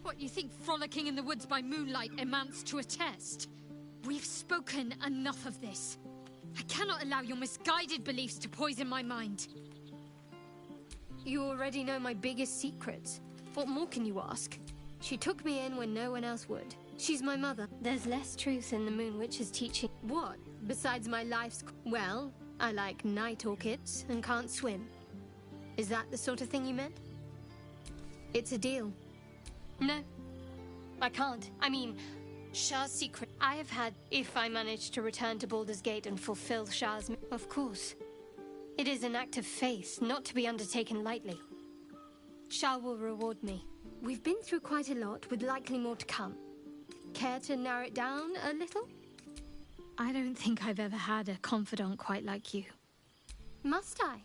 Speaker 7: What, you think frolicking in the woods by moonlight amounts to a test? We've spoken enough of this. I cannot allow your misguided beliefs to poison my mind.
Speaker 10: You already know my biggest secrets. What more can you ask? She took me in when no one else would. She's my mother. There's less truth in the Moon Witch's teaching. What? Besides my life's... Well, I like night orchids and can't swim. Is that the sort of thing you meant? It's a deal. No, I can't. I mean, Shah's secret. I have had... If I manage to return to Baldur'sGate and fulfill Shah's... Of course. It is an act of faith, not to be undertaken lightly. Shah will reward me. We've been through quite a lot, with likely more to come. Care to narrow it down a little?
Speaker 7: I don't think I've ever had a confidant quite like you.
Speaker 10: Must I?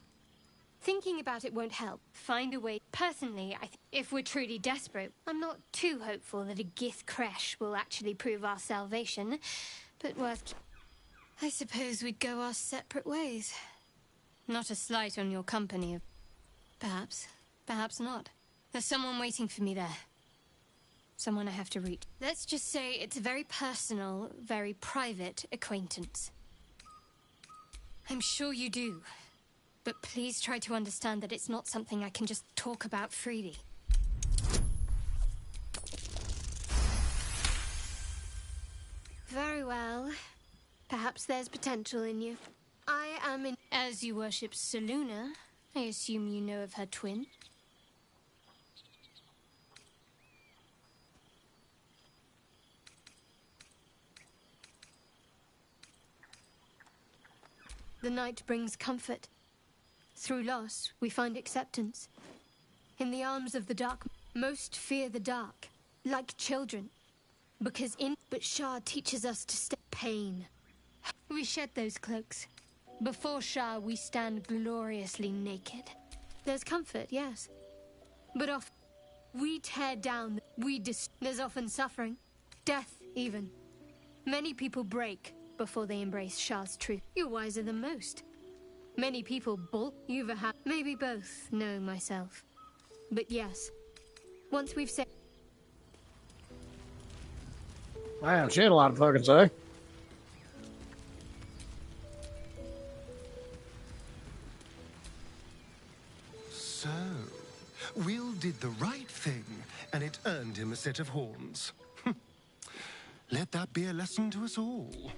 Speaker 10: Thinking about it won't help. Find a way. Personally, if we're truly desperate, I'm not too hopeful that a Gith Kresh will actually prove our salvation, but worth... I suppose we'd go our separate ways. Not a slight on your company. Perhaps. Perhaps not. There's someone waiting for me there. Someone I have to reach. Let's just say it's a very personal, very private acquaintance. I'm sure you do. But please try to understand that it's not something I can just talk about freely. Very well. Perhaps there's potential in you. I am in... As you worship Selûne, I assume you know of her twin. The night brings comfort. Through loss, we find acceptance. In the arms of the dark, most fear the dark, like children. But Shah teaches us to stay pain. We shed those cloaks. Before Shah, we stand gloriously naked. There's comfort, yes. But often we tear down, there's often suffering, death even. Many people break before they embrace Shah's truth. You're wiser than most. Many people you've had, maybe both, knowing myself. But yes, once we've said...
Speaker 1: Damn, she had a lot to fucking say.
Speaker 4: So, Will did the right thing, and it earned him a set of horns. Let that be a lesson to us all.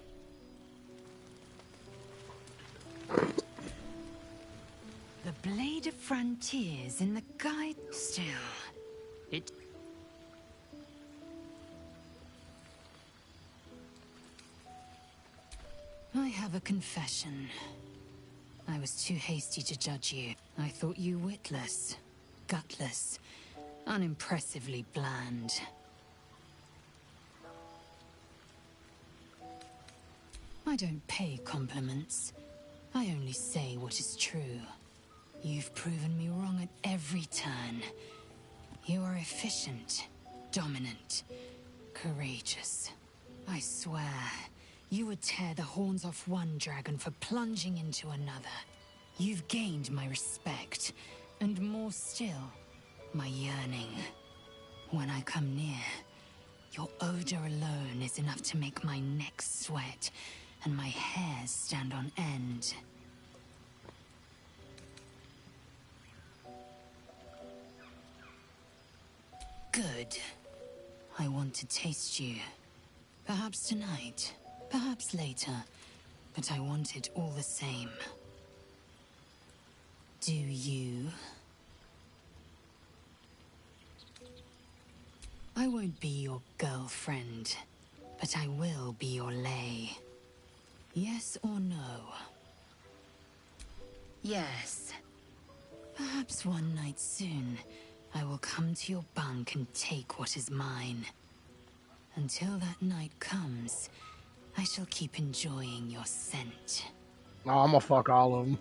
Speaker 7: The Blade of Frontiers in the guide still. It... I have a confession. I was too hasty to judge you. I thought you witless, gutless, unimpressively bland. I don't pay compliments. I only say what is true. You've proven me wrong at every turn. You are efficient, dominant, courageous. I swear, you would tear the horns off one dragon for plunging into another. You've gained my respect, and more still, my yearning. When I come near, your odor alone is enough to make my neck sweat and my hairs stand on end. Good. I want to taste you. Perhaps tonight, perhaps later, but I want it all the same. Do you? I won't be your girlfriend, but I will be your lay. Yes or no? Yes. Perhaps one night soon, I will come to your bunk and take what is mine. Until that night comes, I shall keep enjoying your scent.
Speaker 1: Oh, I'm gonna fuck all of them.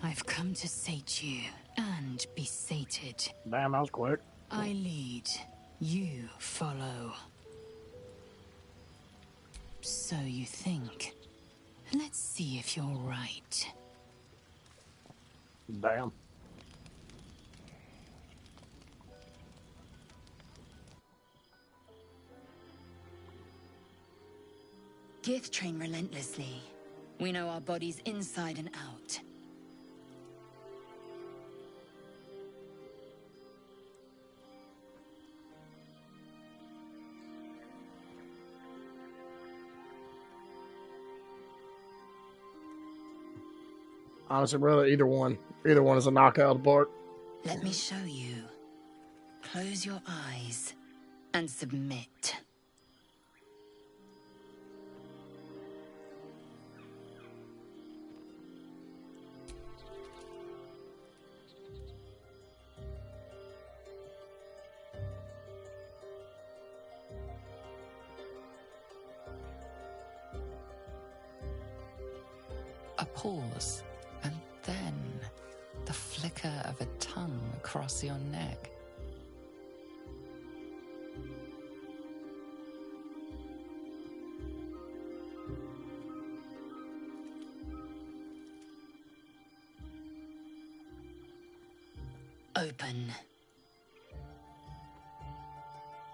Speaker 7: I've come to sate you and be sated.
Speaker 1: Damn, that was quick.
Speaker 7: I lead, you follow. So you think. Let's see if you're right.
Speaker 1: Damn.
Speaker 7: Gith train relentlessly. We know our bodies inside and out.
Speaker 1: Honestly, brother, either one. Either one is a knockout of the park.
Speaker 7: Let me show you. Close your eyes and submit.
Speaker 5: A pause, and then the flicker of a tongue across your neck.
Speaker 7: Open.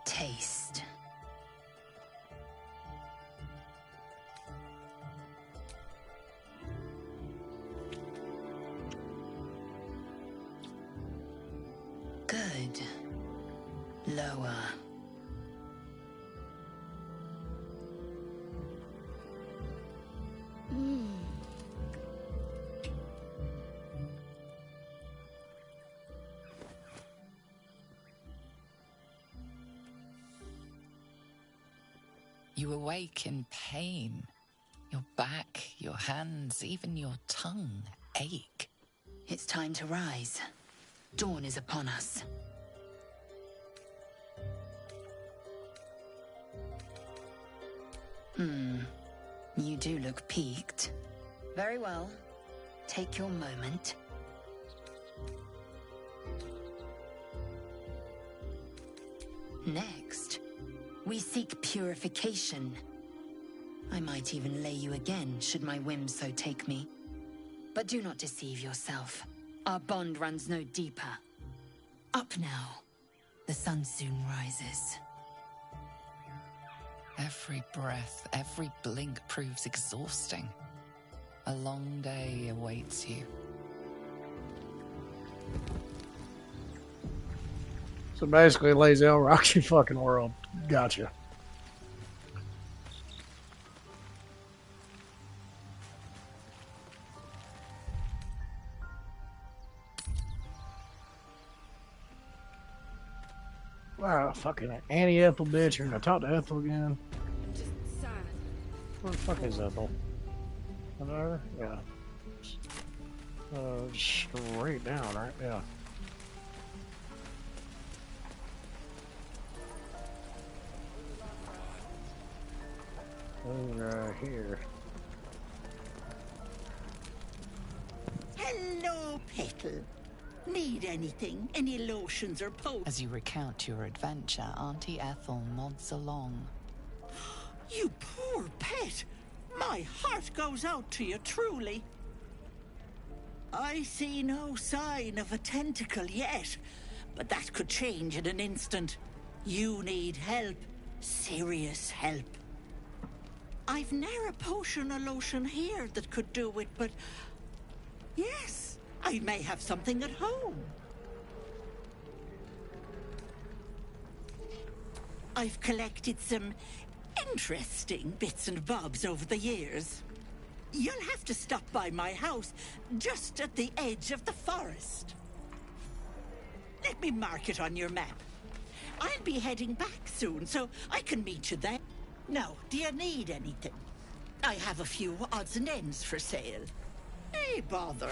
Speaker 7: Taste. Good. Lower.
Speaker 5: You awake in pain. Your back, your hands, even your tongue ache.
Speaker 7: It's time to rise. Dawn is upon us. You do look peaked. Very well. Take your moment. Next, we seek purification. I might even lay you again, should my whims so take me. But do not deceive yourself. Our bond runs no deeper. Up now. The sun soon rises.
Speaker 5: Every breath, every blink proves exhausting. A long day awaits you.
Speaker 1: So basically, Lae'zel rocks your fucking world. Gotcha. Wow, fucking Annie Ethel bitch. You're gonna talk to Ethel again.
Speaker 12: Just sad.
Speaker 1: Where the fuck is Ethel? Another? Yeah. Straight down, right? Yeah. Right here.
Speaker 6: Hello, Petal. Need anything? Any lotions or potions?
Speaker 5: As you recount your adventure, Auntie Ethel nods along.
Speaker 6: You poor pet. My heart goes out to you, truly. I see no sign of a tentacle yet, but that could change in an instant. You need help. Serious help. I've ne'er a potion or lotion here that could do it, but... yes, I may have something at home. I've collected some interesting bits and bobs over the years. You'll have to stop by my house, just at the edge of the forest. Let me mark it on your map. I'll be heading back soon, so I can meet you there. Now, do you need anything? I have a few odds and ends for sale. Hey, bother.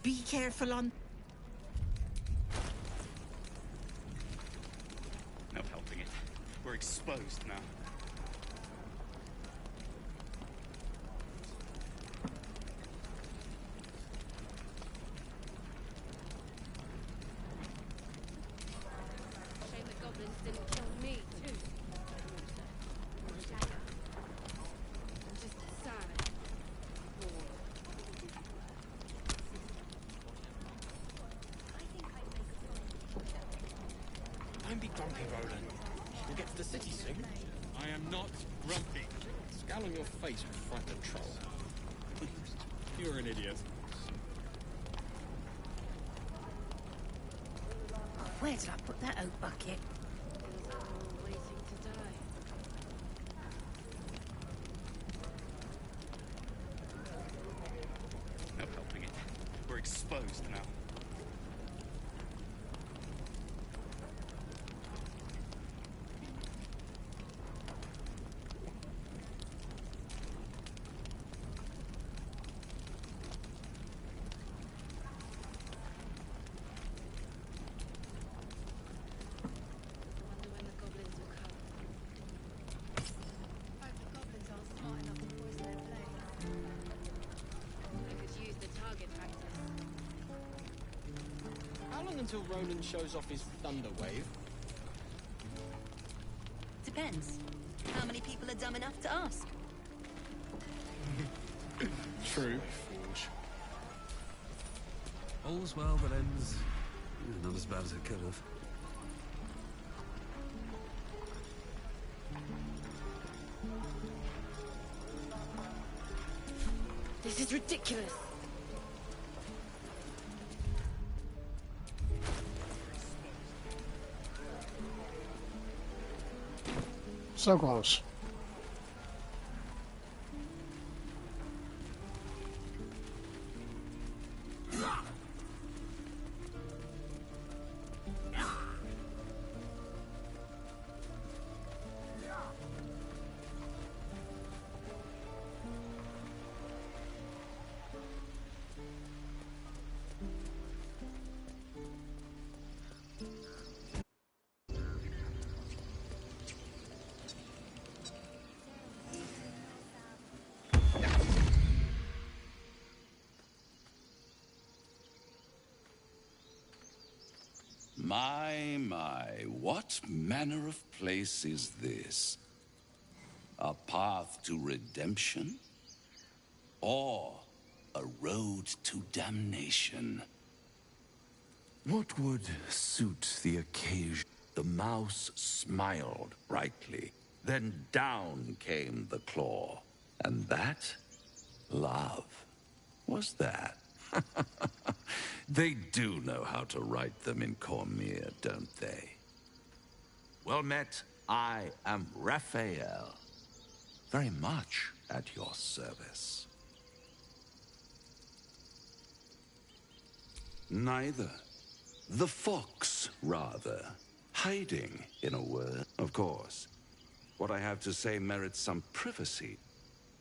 Speaker 6: Be careful on...
Speaker 11: No helping it. We're exposed now.
Speaker 12: Shame the goblins didn't kill me, too. I'm just sad.
Speaker 11: Don't be grumpy, Roland. We'll get to the city soon. I am not grumpy. Scowl on your face would frighten a troll. You're an idiot.
Speaker 18: Where did I put that oat bucket?
Speaker 12: Waiting to die.
Speaker 11: No helping it. We're exposed now. How long until Roland shows off his thunder wave?
Speaker 18: Depends. How many people are dumb enough to ask?
Speaker 11: True.
Speaker 15: All's well that ends not as bad as it could have.
Speaker 12: This is ridiculous.
Speaker 1: So close.
Speaker 20: My, what manner of place is this? A path to redemption? Or a road to damnation? What would suit the occasion? The mouse smiled brightly. Then down came the claw. And that? Love. Was that? They do know how to write them in Cormier, don't they? Well met, I am Raphael. Very much at your service. Neither. The fox, rather. Hiding, in a word. Of course, what I have to say merits some privacy.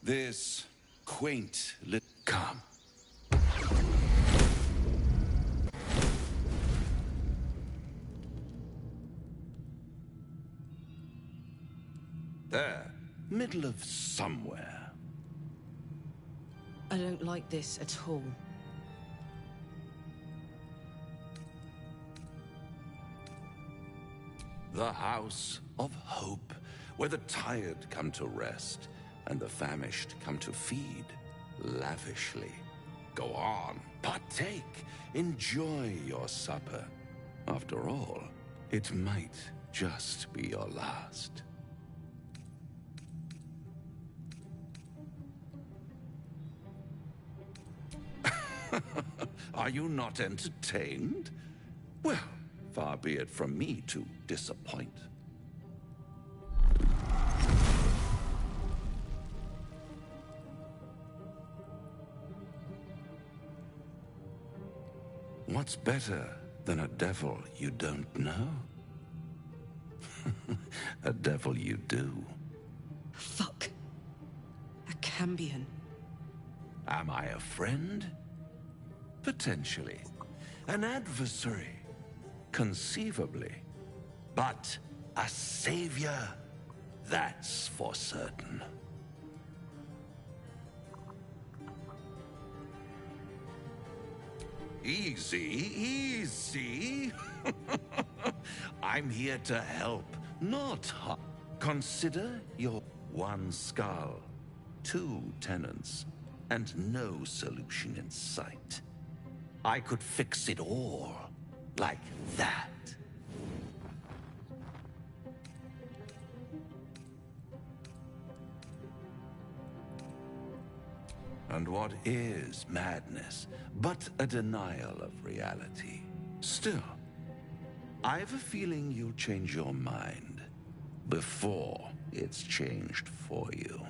Speaker 20: This quaint little... Come. There, middle of somewhere.
Speaker 12: I don't like this at all.
Speaker 20: The House of Hope, where the tired come to rest and the famished come to feed lavishly. Go on, partake, enjoy your supper. After all, it might just be your last. Are you not entertained? Well, far be it from me to disappoint. What's better than a devil you don't know? A devil you do.
Speaker 12: Fuck. A Cambion.
Speaker 20: Am I a friend? Potentially. An adversary? Conceivably. But a savior? That's for certain. Easy, easy. I'm here to help, not harm. Consider your one skull, 2 tenants, and no solution in sight. I could fix it all, like that. And what is madness but a denial of reality? Still, I have a feeling you'll change your mind before it's changed for you.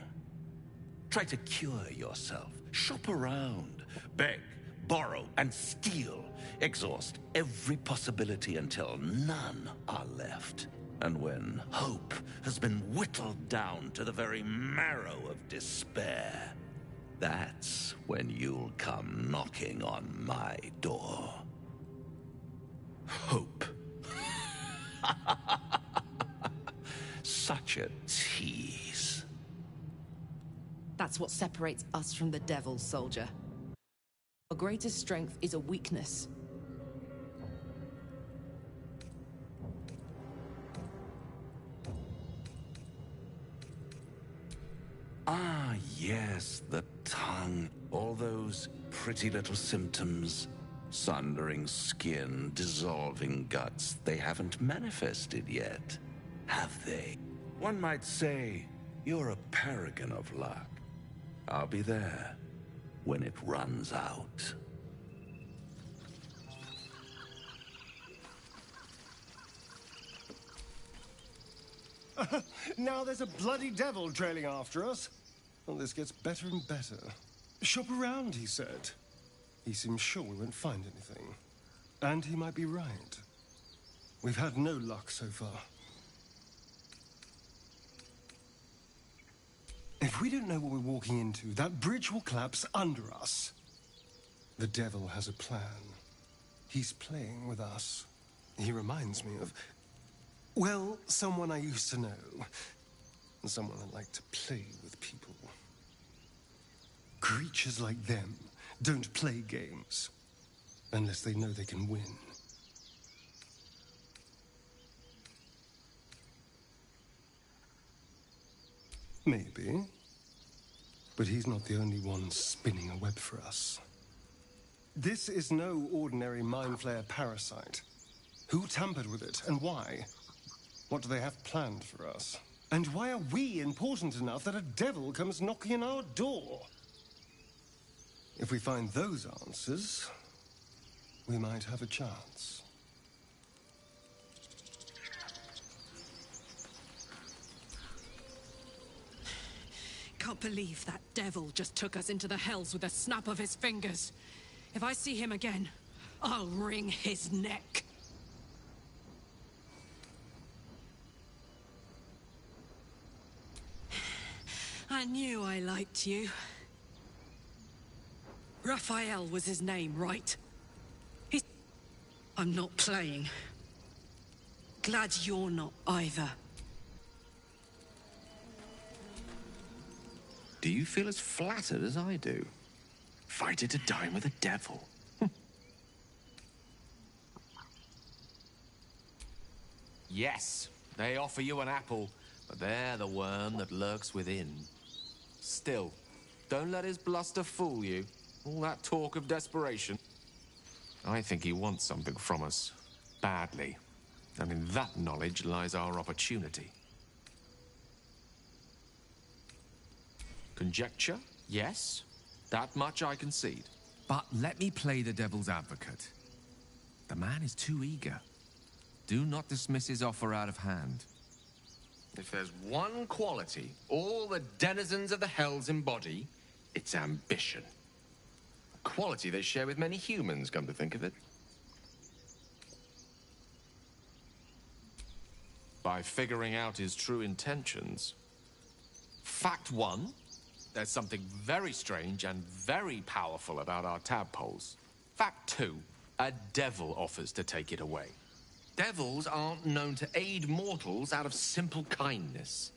Speaker 20: Try to cure yourself, shop around, beg, borrow, and steal. Exhaust every possibility until none are left. And when hope has been whittled down to the very marrow of despair, that's when you'll come knocking on my door. Hope. Such a tease.
Speaker 12: That's what separates us from the devil, soldier. Our greatest strength is a weakness.
Speaker 20: Ah, yes, the tongue. All those pretty little symptoms. Sundering skin, dissolving guts. They haven't manifested yet, have they? One might say you're a paragon of luck. I'll be there when it runs out.
Speaker 4: Now there's a bloody devil trailing after us. Well, this gets better and better. Shop around, he said. He seems sure we won't find anything. And he might be right. We've had no luck so far. If we don't know what we're walking into, that bridge will collapse under us. The devil has a plan. He's playing with us. He reminds me of, well, someone I used to know. And someone that liked to play with people. Creatures like them don't play games unless they know they can win. Maybe. But he's not the only one spinning a web for us. This is no ordinary mind flayer parasite. Who tampered with it, and why? What do they have planned for us? And why are we important enough that a devil comes knocking on our door? If we find those answers, we might have a chance.
Speaker 12: Can't believe that devil just took us into the hells with a snap of his fingers. If I see him again, I'll wring his neck. I knew I liked you. Raphael was his name, right? I'm not playing. Glad you're not either.
Speaker 9: Do you feel as flattered as I do? Fighter to dine with a devil. Yes, they offer you an apple, but they're the worm that lurks within. Still, don't let his bluster fool you. All that talk of desperation. I think he wants something from us. Badly. And in that knowledge lies our opportunity. Conjecture? Yes. That much I concede.
Speaker 2: But let me play the devil's advocate. The man is too eager. Do not dismiss his offer out of hand.
Speaker 9: If there's one quality all the denizens of the hells embody, it's ambition. A quality they share with many humans, come to think of it. By figuring out his true intentions. Fact one, there's something very strange and very powerful about our tadpoles. Fact two, a devil offers to take it away. Devils aren't known to aid mortals out of simple kindness.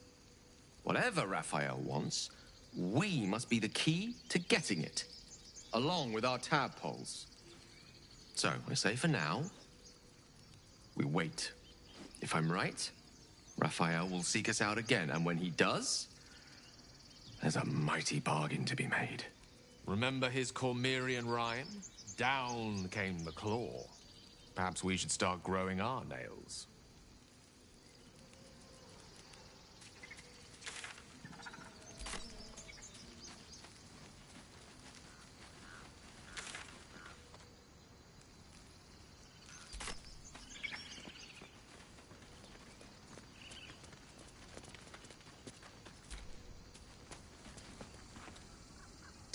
Speaker 9: Whatever Raphael wants, we must be the key to getting it, along with our tadpoles. So, I say for now, we wait. If I'm right, Raphael will seek us out again, and when he does, there's a mighty bargain to be made.
Speaker 2: Remember his Cormyrean rhyme? Down came the claw. Perhaps we should start growing our nails.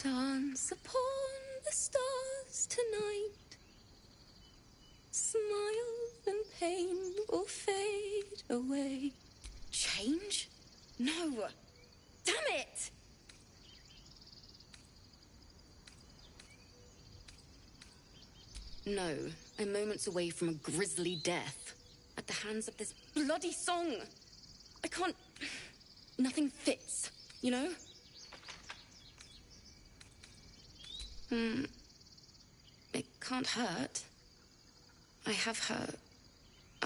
Speaker 3: Dance upon the stars tonight. Smile and pain will fade away. Change? No. Damn it! No, I'm moments away from a grisly death. At the hands of this bloody song. I can't... Nothing fits, you know? It can't hurt. I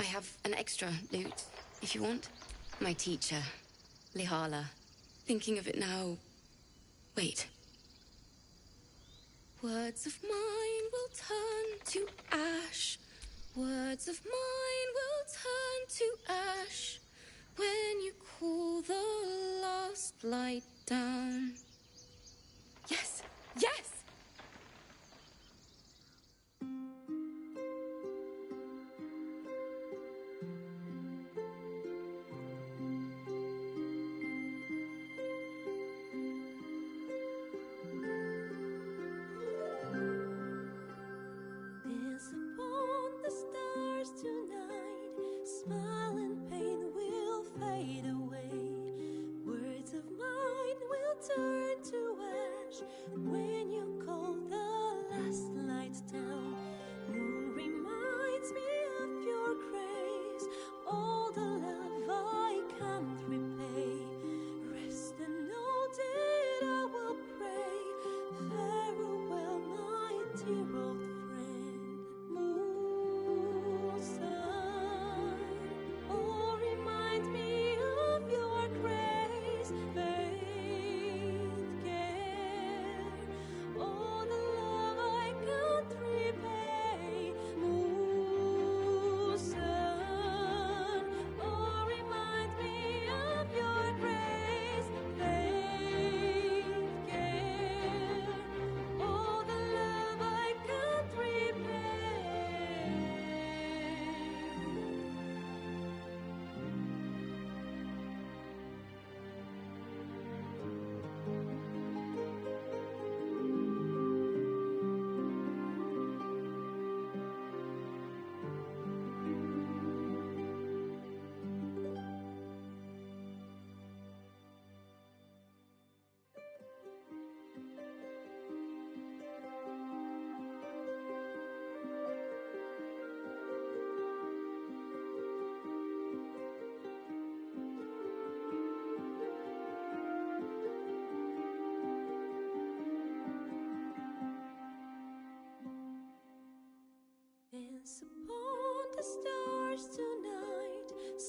Speaker 3: have an extra loot, if you want. My teacher, Lihala. Thinking of it now... Wait. Words of mine will turn to ash. Words of mine will turn to ash. When you cool the last light down. Yes! Yes!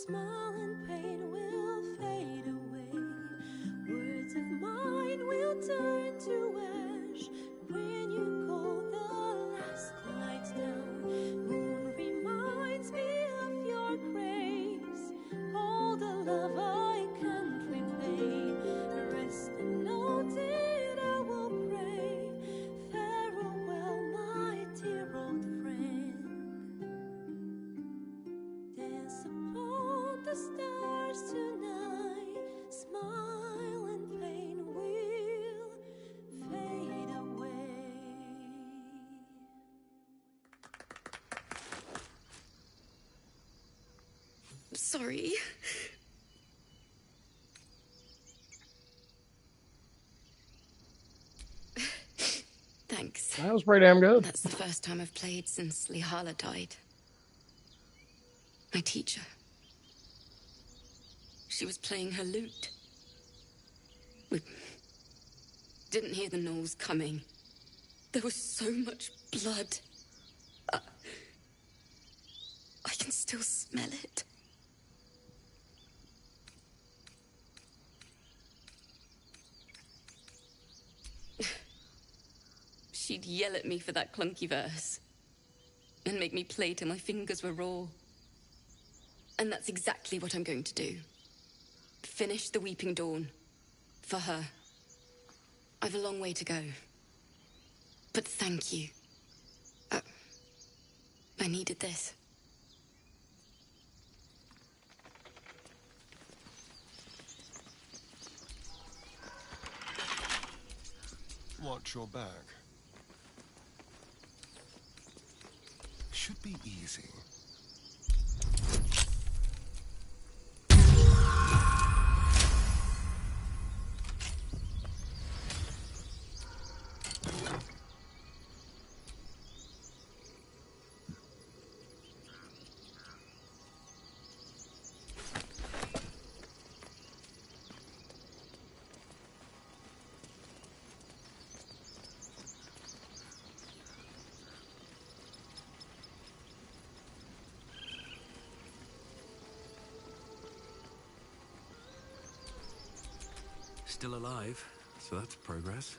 Speaker 17: smile and pain will fade away. Words of mine will turn to ash when you call the last lights down. Moon reminds me of your grace, all the love I can't repay. Rest and note it, I will pray. Farewell, my dear old friend. Dance upon the stars tonight. Smile and pain will fade away.
Speaker 3: Sorry. Thanks.
Speaker 1: That was pretty damn good.
Speaker 3: That's the first time I've played since Lihala died. My teacher. She was playing her lute. We didn't hear the gnolls coming. There was so much blood. I can still smell it. She'd yell at me for that clunky verse and make me play till my fingers were raw. And that's exactly what I'm going to do. Finish the Weeping Dawn. For her. I've a long way to go. But thank you. I needed this.
Speaker 4: Watch your back. Should be easy.
Speaker 13: Still alive, so that's progress.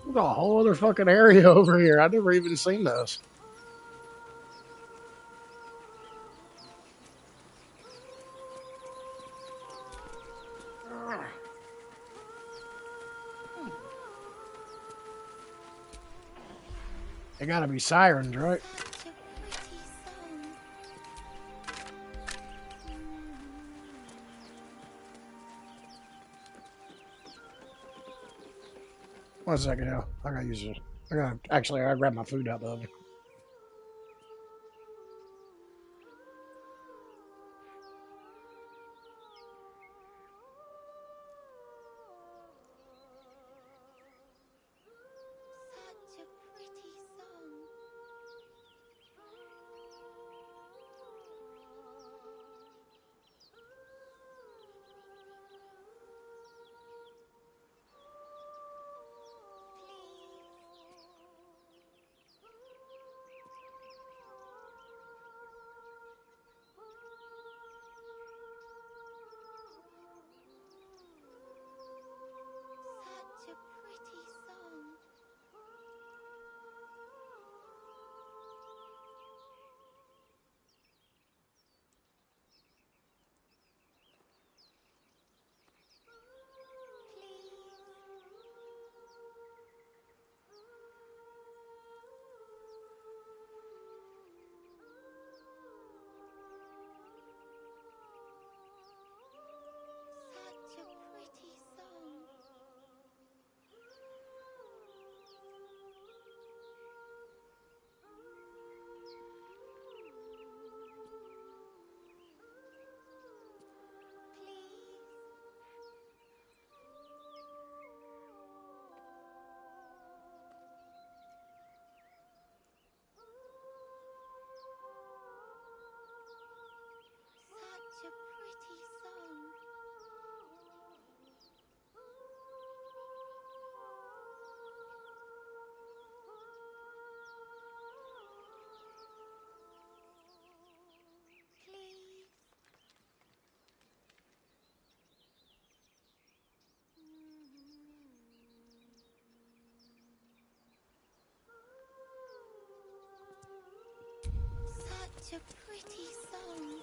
Speaker 1: There's a whole other fucking area over here. I've never even seen this. They gotta be sirens, right? One second now. I gotta use this. I gotta grab my food out of the oven.
Speaker 17: Such a pretty song.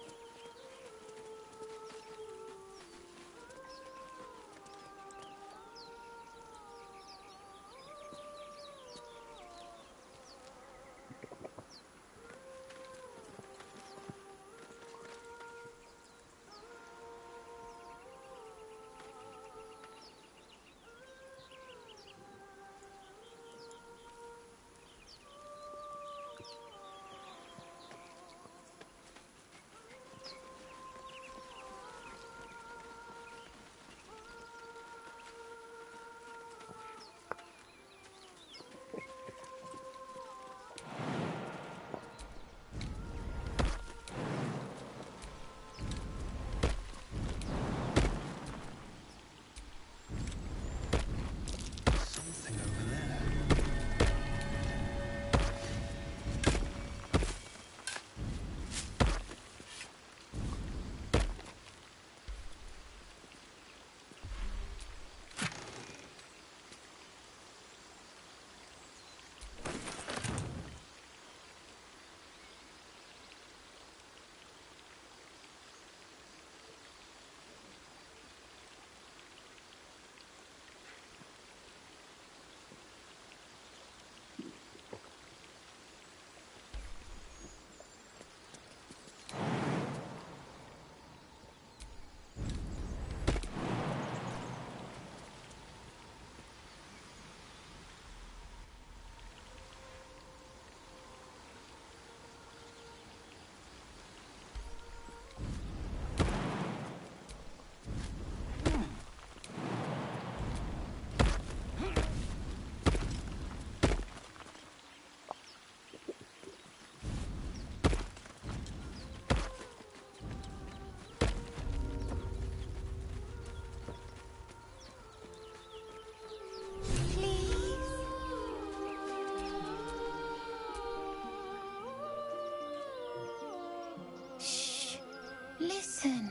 Speaker 17: Listen.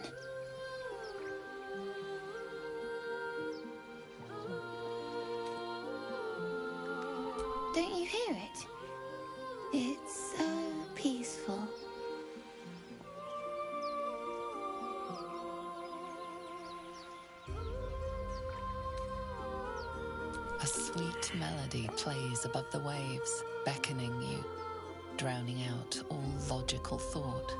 Speaker 17: Don't you hear it? It's so peaceful.
Speaker 5: A sweet melody plays above the waves, beckoning you, drowning out all logical thought.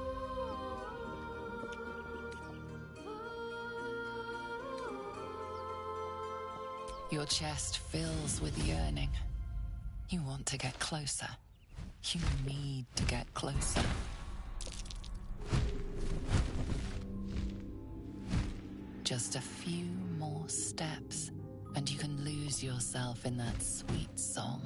Speaker 5: Your chest fills with yearning. You want to get closer. You need to get closer. Just a few more steps, and you can lose yourself in that sweet song.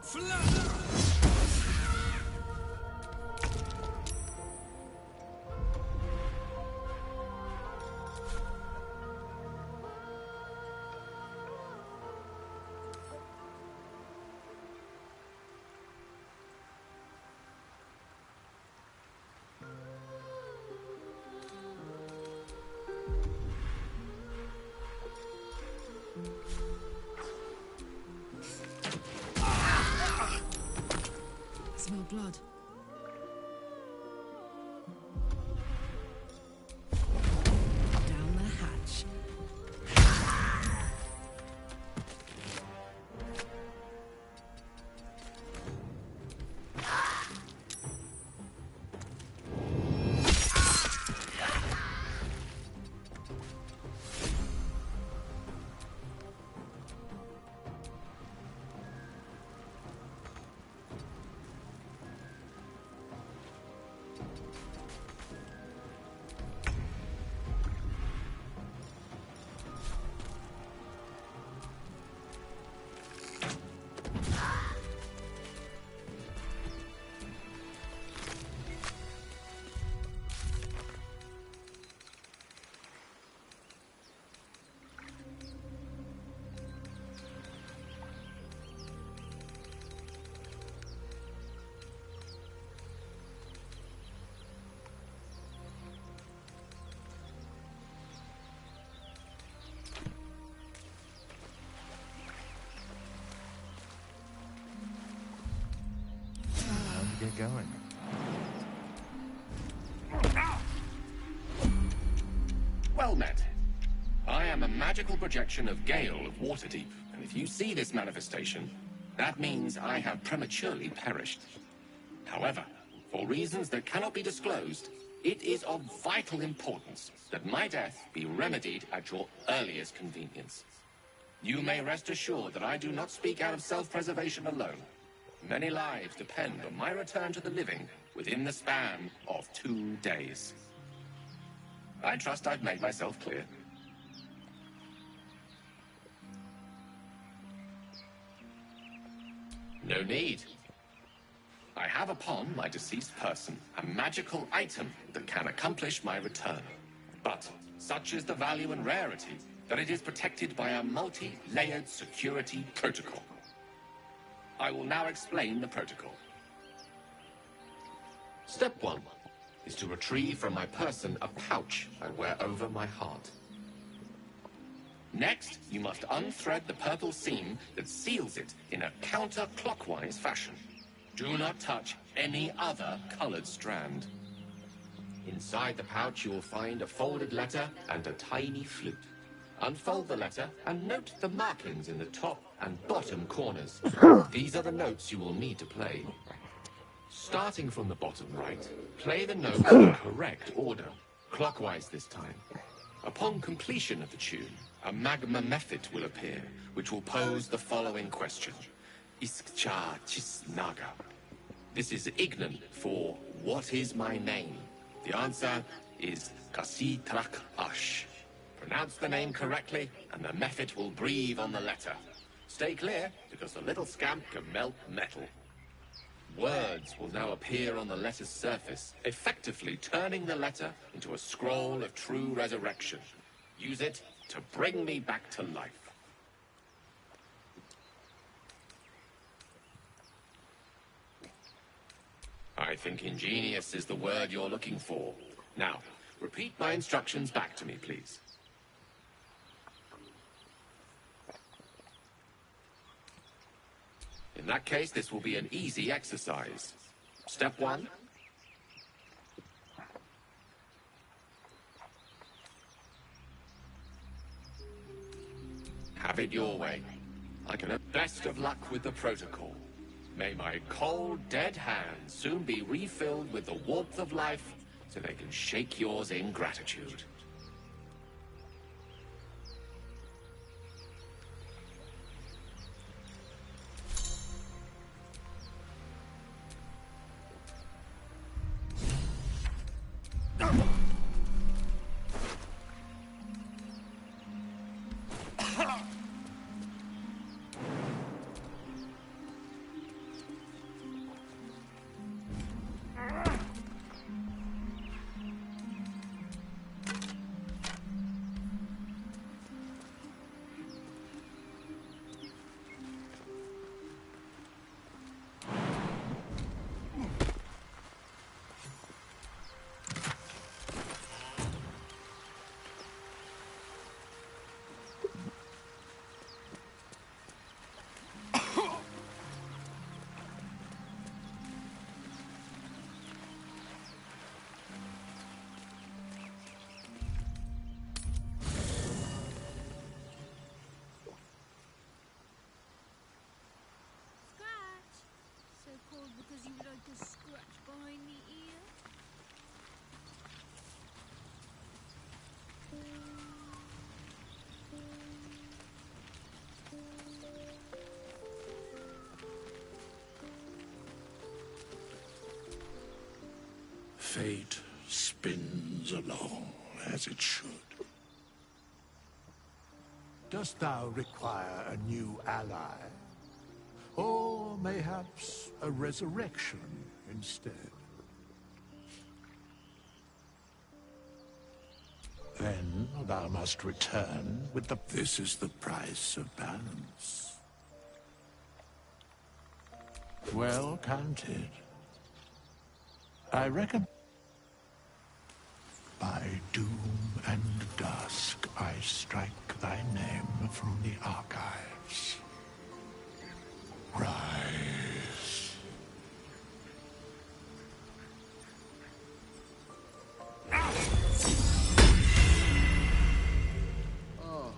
Speaker 12: Smell blood. Down the hatch.
Speaker 2: Get going.
Speaker 9: Well met. I am a magical projection of Gale of Waterdeep, and if you see this manifestation, that means I have prematurely perished. However, for reasons that cannot be disclosed, it is of vital importance that my death be remedied at your earliest convenience. You may rest assured that I do not speak out of self-preservation alone. Many lives depend on my return to the living within the span of 2 days. I trust I've made myself clear. No need. I have upon my deceased person a magical item that can accomplish my return. But such is the value and rarity that it is protected by a multi-layered security protocol. I will now explain the protocol. Step 1 is to retrieve from my person a pouch I wear over my heart. Next, you must unthread the purple seam that seals it in a counterclockwise fashion. Do not touch any other colored strand. Inside the pouch, you will find a folded letter and a tiny flute. Unfold the letter and note the markings in the top and bottom corners. These are the notes you will need to play. Starting from the bottom right, play the notes in correct order, clockwise this time. Upon completion of the tune, a magma method will appear, which will pose the following question. Iskcha Chisnaga. This is Ignan for what is my name? The answer is Kasitrak Ash. Pronounce the name correctly, and the method will breathe on the letter. Stay clear, because the little scamp can melt metal. Words will now appear on the letter's surface, effectively turning the letter into a scroll of true resurrection. Use it to bring me back to life. I think ingenious is the word you're looking for. Now, repeat my instructions back to me, please. In that case, this will be an easy exercise. Step 1. Have it your way. I can have best of luck with the protocol. May my cold, dead hands soon be refilled with the warmth of life so they can shake yours in gratitude.
Speaker 17: because you like a scratch behind the ear?
Speaker 16: Fate spins along as it should. Dost thou require a new ally? Or mayhaps a resurrection instead? Then thou must return with the... This is the price of balance. Well counted. I reckon... By doom and dusk I strike thy name from the archives. Rise.
Speaker 1: Oh.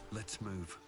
Speaker 13: Let's move.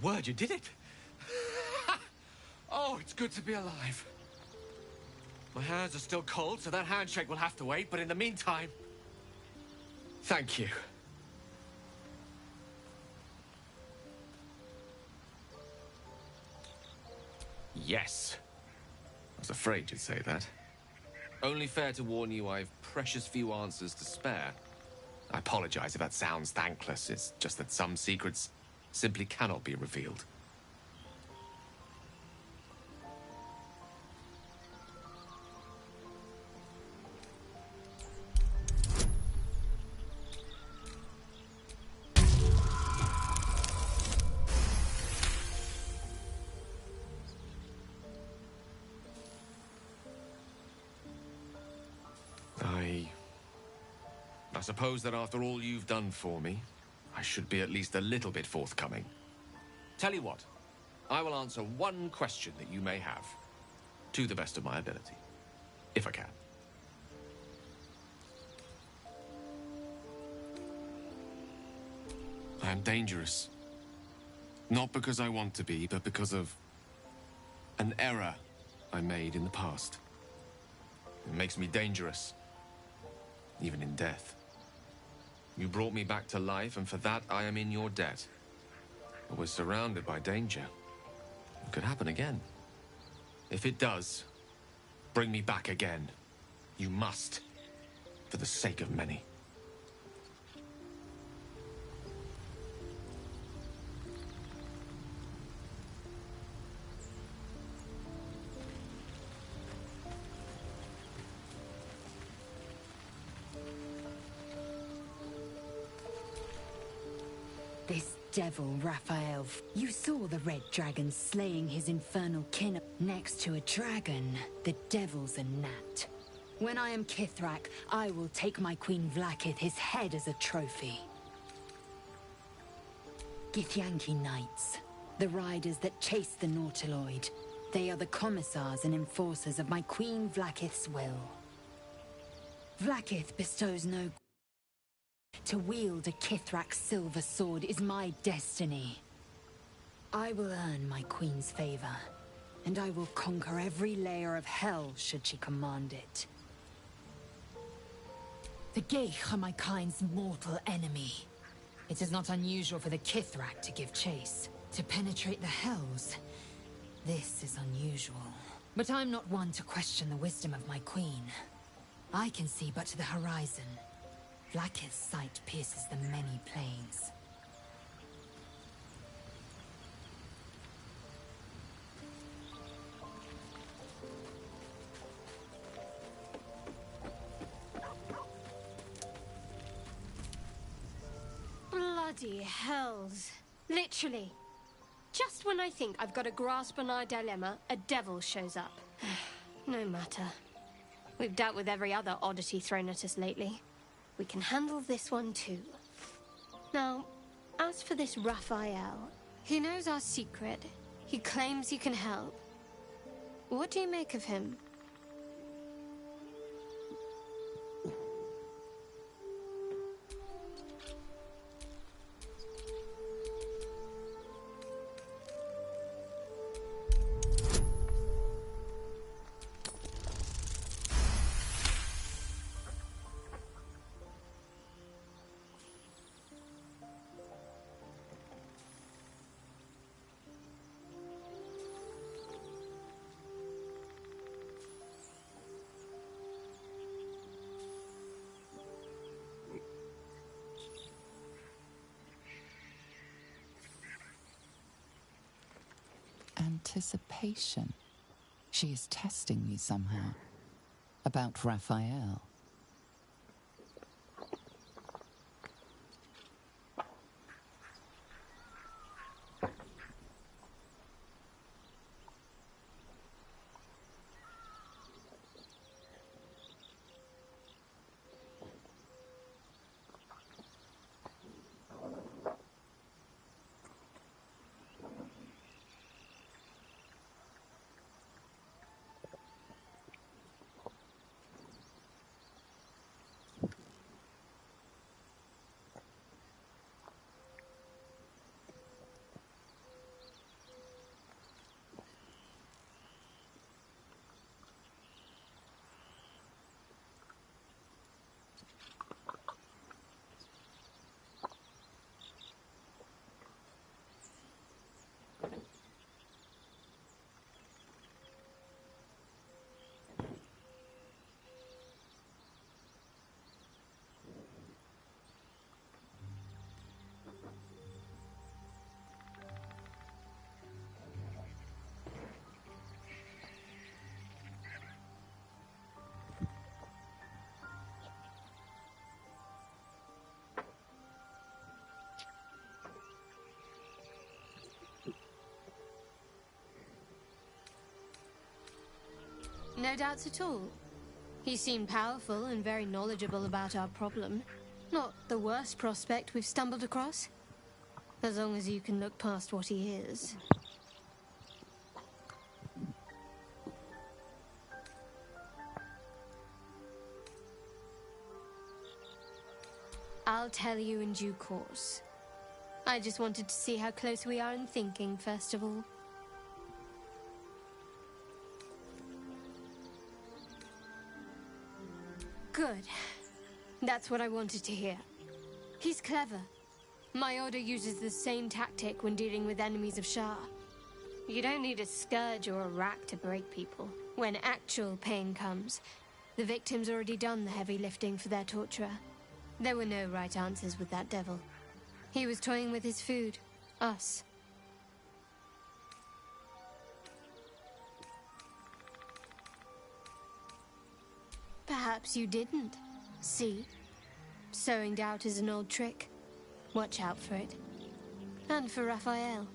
Speaker 9: word, you did it! Oh, it's good to be alive. My hands are still cold, so that handshake will have to wait, but in the meantime, thank you. Yes. I was afraid you'd say that. Only fair to warn you, I've precious few answers to spare. I apologize if that sounds thankless. It's just that some secrets simply cannot be revealed. I suppose that after all you've done for me, I should be at least a little bit forthcoming. Tell you what, I will answer one question that you may have, to the best of my ability, if I can. I am dangerous. Not because I want to be, but because of an error I made in the past. It makes me dangerous, even in death. You brought me back to life, and for that I am in your debt. But we're surrounded by danger. It could happen again. If it does, bring me back again. You must, for the sake of many.
Speaker 7: This devil, Raphael. You saw the red dragon slaying his infernal kin. Next to a dragon, the devil's a gnat. When I am Kithrak, I will take my Queen Vlaakith his head as a trophy. Githyanki Knights, the riders that chase the Nautiloid. They are the commissars and enforcers of my Queen Vlaakith's will. Vlaakith bestows no... To wield a Kithrak silver sword is my destiny. I will earn my queen's favor, and I will conquer every layer of hell should she command it. The Geich are my kind's mortal enemy. It is not unusual for the Kithrak to give chase. To penetrate the hells, this is unusual. But I'm not one to question the wisdom of my queen. I can see but to the horizon. Vlaakith's sight pierces the many planes.
Speaker 17: Bloody hells. Literally. Just when I think I've got a grasp on our dilemma, a devil shows up. No matter. We've dealt with every other oddity thrown at us lately. We can handle this one too. Now, as for this Raphael, he knows our secret. He claims he can help. What do you make of him?
Speaker 5: Anticipation. She is testing me somehow. About Raphael.
Speaker 10: No doubts at all. He seemed powerful and very knowledgeable about our problem. Not the worst prospect we've stumbled across. As long as you can look past what he is. I'll tell you in due course. I just wanted to see how close we are in thinking, first of all. Good. That's what I wanted to hear. He's clever. My order uses the same tactic when dealing with enemies of Shah. You don't need a scourge or a rack to break people. When actual pain comes, the victim's already done the heavy lifting for their torturer. There were no right answers with that devil. He was toying with his food. Us. Perhaps you didn't. See? Sowing doubt is an old trick. Watch out for it. And for Raphael.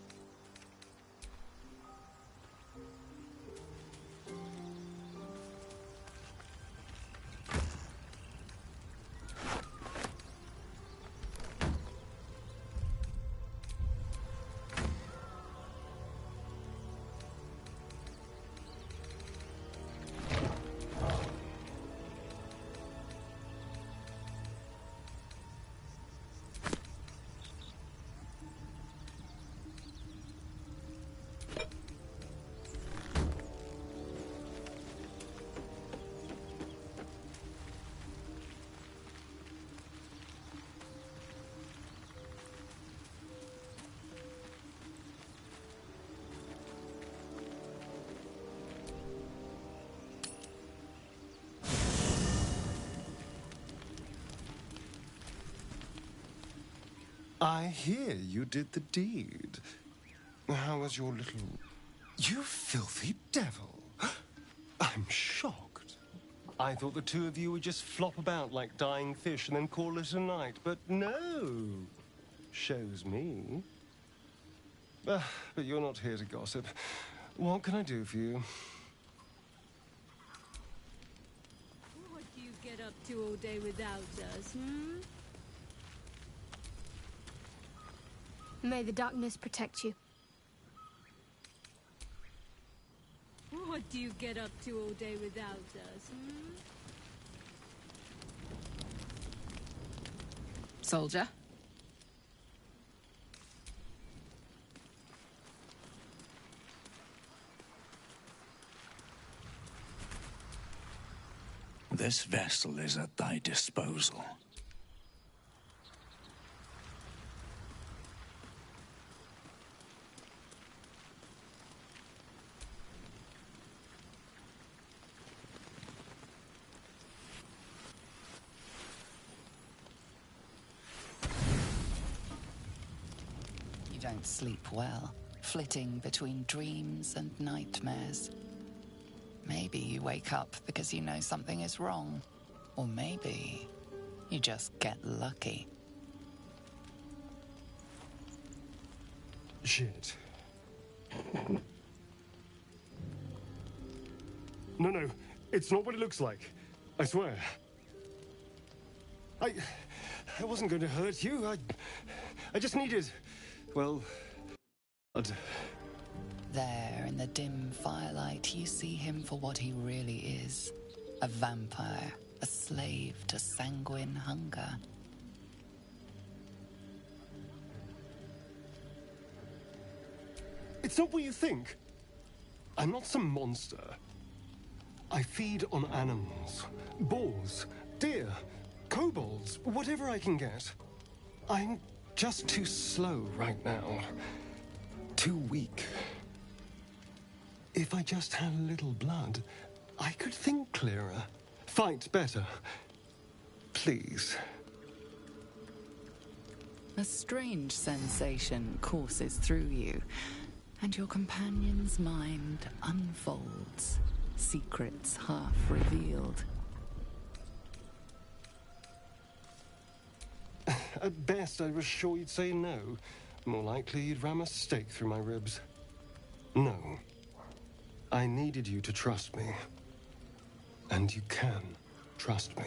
Speaker 4: I hear you did the deed. How was your little... You filthy devil! I'm shocked. I thought the two of you would just flop about like dying fish and then call it a night, but no! Shows me. But you're not here to gossip. What can I do for you?
Speaker 10: What do you get up to all day without us, hmm? May the darkness protect you. What do you get up to all day without us, hmm?
Speaker 5: Soldier?
Speaker 16: This vessel is at thy disposal.
Speaker 5: You don't sleep well, flitting between dreams and nightmares. Maybe you wake up because you know something is wrong. Or maybe you just get lucky.
Speaker 4: Shit. No, it's not what it looks like. I swear. I wasn't going to hurt you. I just needed, well, blood.
Speaker 5: There, in the dim firelight, you see him for what he really is. A vampire, a slave to sanguine hunger.
Speaker 4: It's not what you think. I'm not some monster. I feed on animals. Boars, deer, kobolds, whatever I can get. I'm just too slow right now. Too weak. If I just had a little blood, I could think clearer, fight better. Please.
Speaker 5: A strange sensation courses through you, and your companion's mind unfolds, secrets half revealed.
Speaker 4: At best, I was sure you'd say no. More likely, you'd ram a stake through my ribs. No. I needed you to trust me. And you can trust me.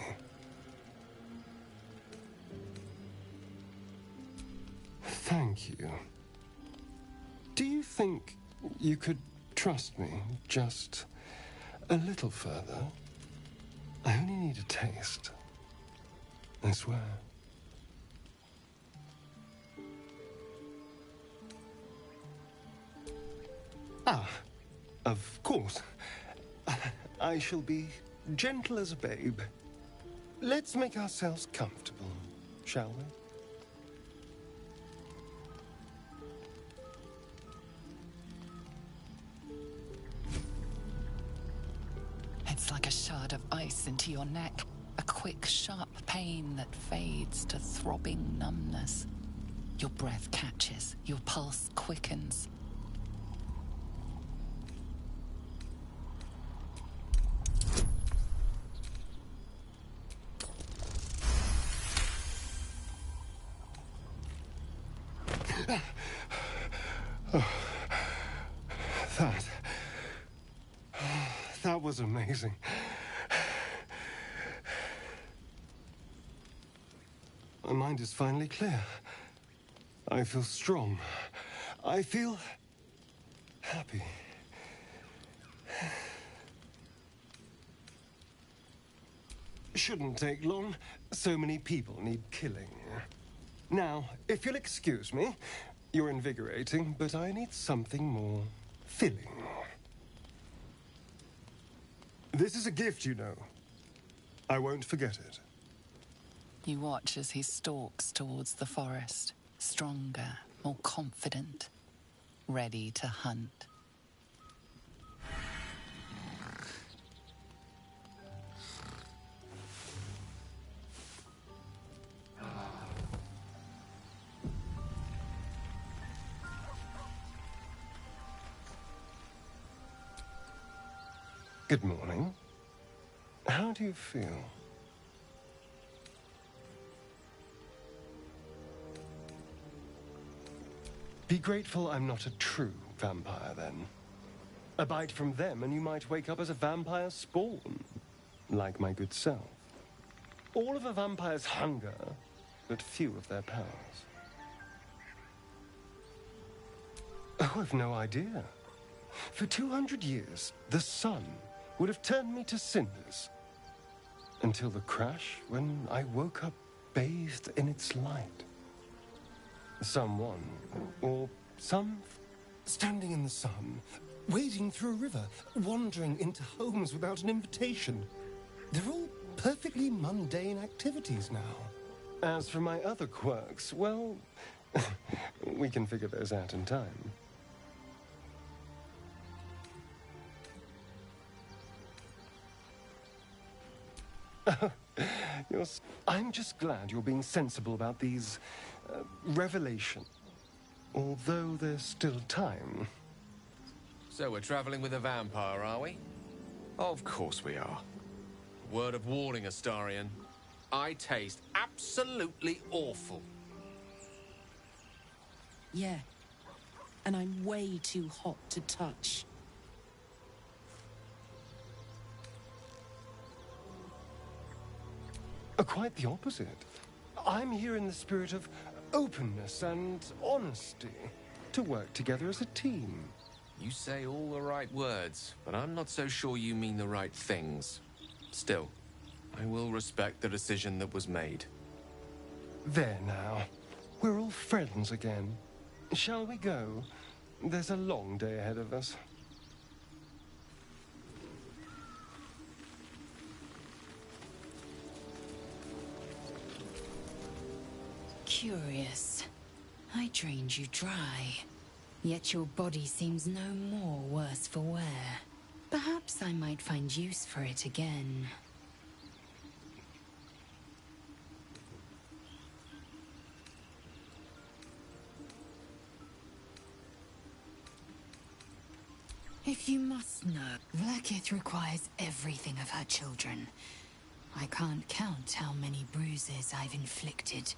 Speaker 4: Thank you. Do you think you could trust me just a little further? I only need a taste. I swear. Ah, of course. I shall be gentle as a babe. Let's make ourselves comfortable, shall we?
Speaker 5: It's like a shard of ice into your neck. A quick, sharp pain that fades to throbbing numbness. Your breath catches, your pulse quickens.
Speaker 4: That was amazing. My mind is finally clear. I feel strong. I feel happy. Shouldn't take long. So many people need killing. Now, if you'll excuse me, you're invigorating, but I need something more filling. This is a gift, you know. I won't forget it.
Speaker 5: You watch as he stalks towards the forest, stronger, more confident, ready to hunt.
Speaker 4: Good morning. How do you feel? Be grateful I'm not a true vampire, then. A bite from them and you might wake up as a vampire spawn, like my good self. All of a vampire's hunger, but few of their powers. Oh, I've no idea. For 200 years, the sun would have turned me to cinders. Until the crash, when I woke up bathed in its light. Someone, or some, standing in the sun, wading through a river, wandering into homes without an invitation. They're all perfectly mundane activities now. As for my other quirks, well, we can figure those out in time. I'm just glad you're being sensible about these revelations. Although there's still time.
Speaker 9: So we're traveling with a vampire, are we? Of course we are. Word of warning, Astarion. I taste absolutely awful.
Speaker 12: Yeah. And I'm way too hot to touch.
Speaker 4: Quite the opposite. I'm here in the spirit of openness and honesty to work together as a team.
Speaker 9: You say all the right words, but I'm not so sure you mean the right things. Still, I will respect the decision that was made.
Speaker 4: There now. We're all friends again. Shall we go? There's a long day ahead of us.
Speaker 7: Curious. I drained you dry. Yet your body seems no more worse for wear. Perhaps I might find use for it again. If you must know, Vlaakith requires everything of her children. I can't count how many bruises I've inflicted.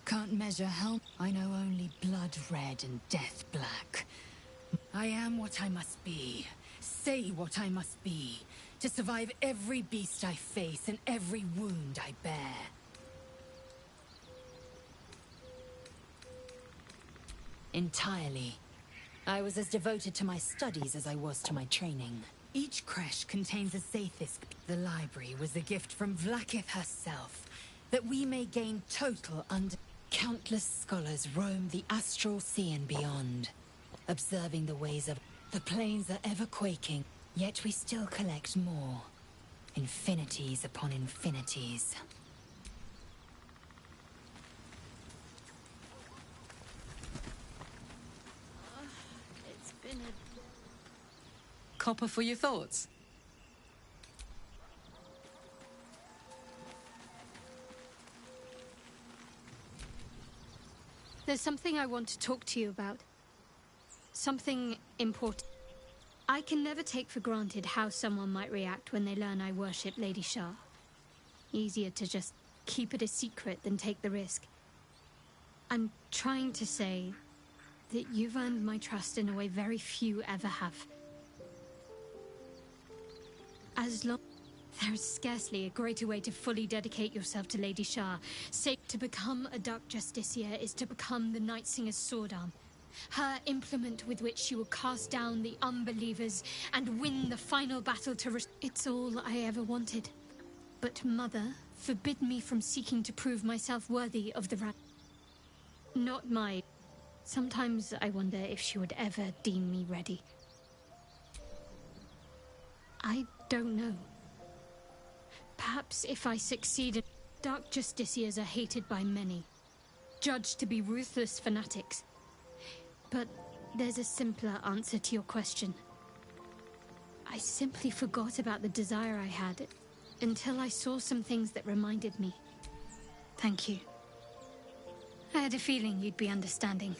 Speaker 7: Can't measure how... I know only blood red and death black. I am what I must be. Say what I must be. To survive every beast I face and every wound I bear. Entirely. I was as devoted to my studies as I was to my training. Each creche contains a Zaithis. The library was a gift from Vlaakith herself, that we may gain total under... Countless scholars roam the astral sea and beyond, observing the ways of... The planes are ever quaking, yet we still collect more. Infinities upon infinities.
Speaker 10: It's been a...
Speaker 12: Copper for your thoughts?
Speaker 10: There's something I want to talk to you about. Something important. I can never take for granted how someone might react when they learn I worship Lady Shah. Easier to just keep it a secret than take the risk. I'm trying to say that you've earned my trust in a way very few ever have. As long... There's scarcely a greater way to fully dedicate yourself to Lady Shah. Say, to become a Dark Justiciar is to become the Night Singer's sword arm. Her implement with which she will cast down the unbelievers and win the final battle to... It's all I ever wanted. But Mother forbid me from seeking to prove myself worthy of the rank. Not my... Sometimes I wonder if she would ever deem me ready. I don't know. Perhaps if I succeeded... Dark Justiciars are hated by many, judged to be ruthless fanatics. But there's a simpler answer to your question. I simply forgot about the desire I had until I saw some things that reminded me. Thank you. I had a feeling you'd be understanding.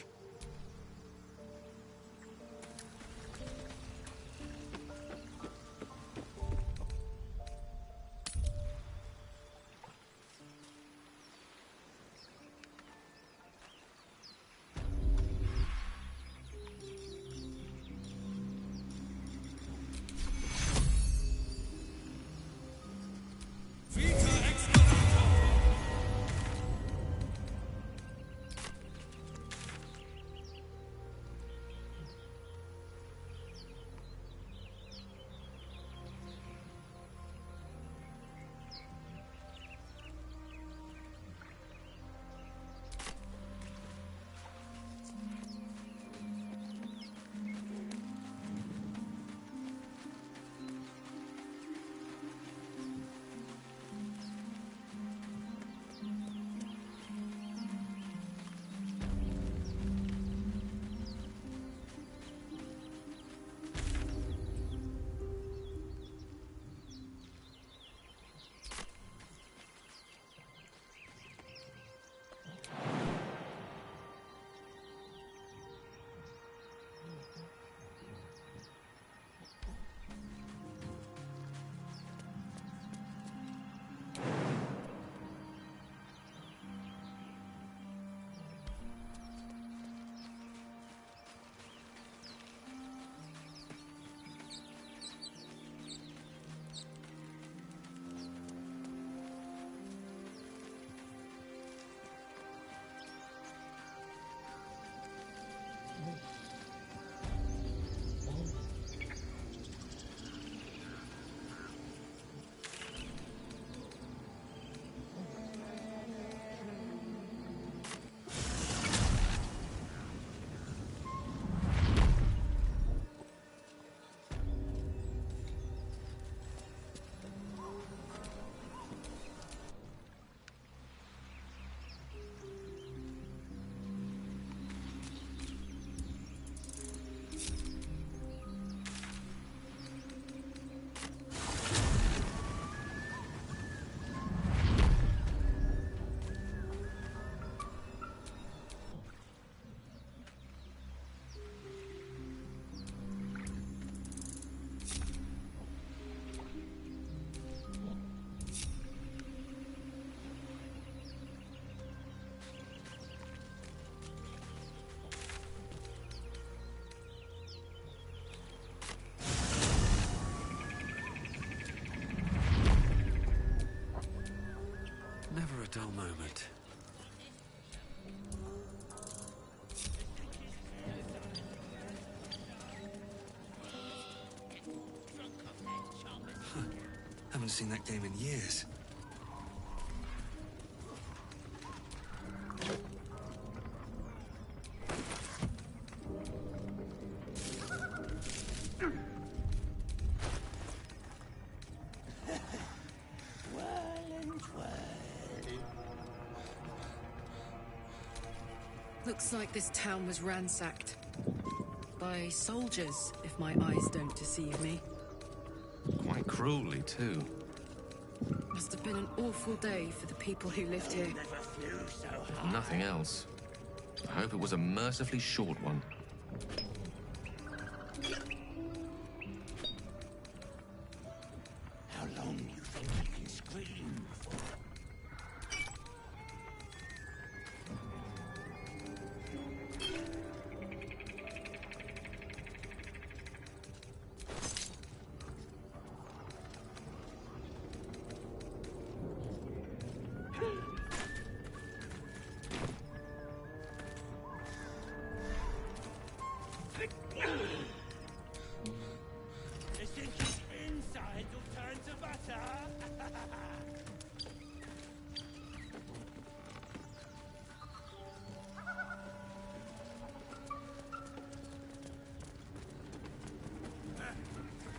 Speaker 13: dull moment. Haven't seen that game in years.
Speaker 12: Looks like this town was ransacked. By soldiers, if my eyes don't deceive me.
Speaker 9: Quite cruelly, too.
Speaker 12: Must have been an awful day for the people who lived here.
Speaker 9: If nothing else. I hope it was a mercifully short one.
Speaker 6: How long do you think I can scream for? You think his insides will turn to butter?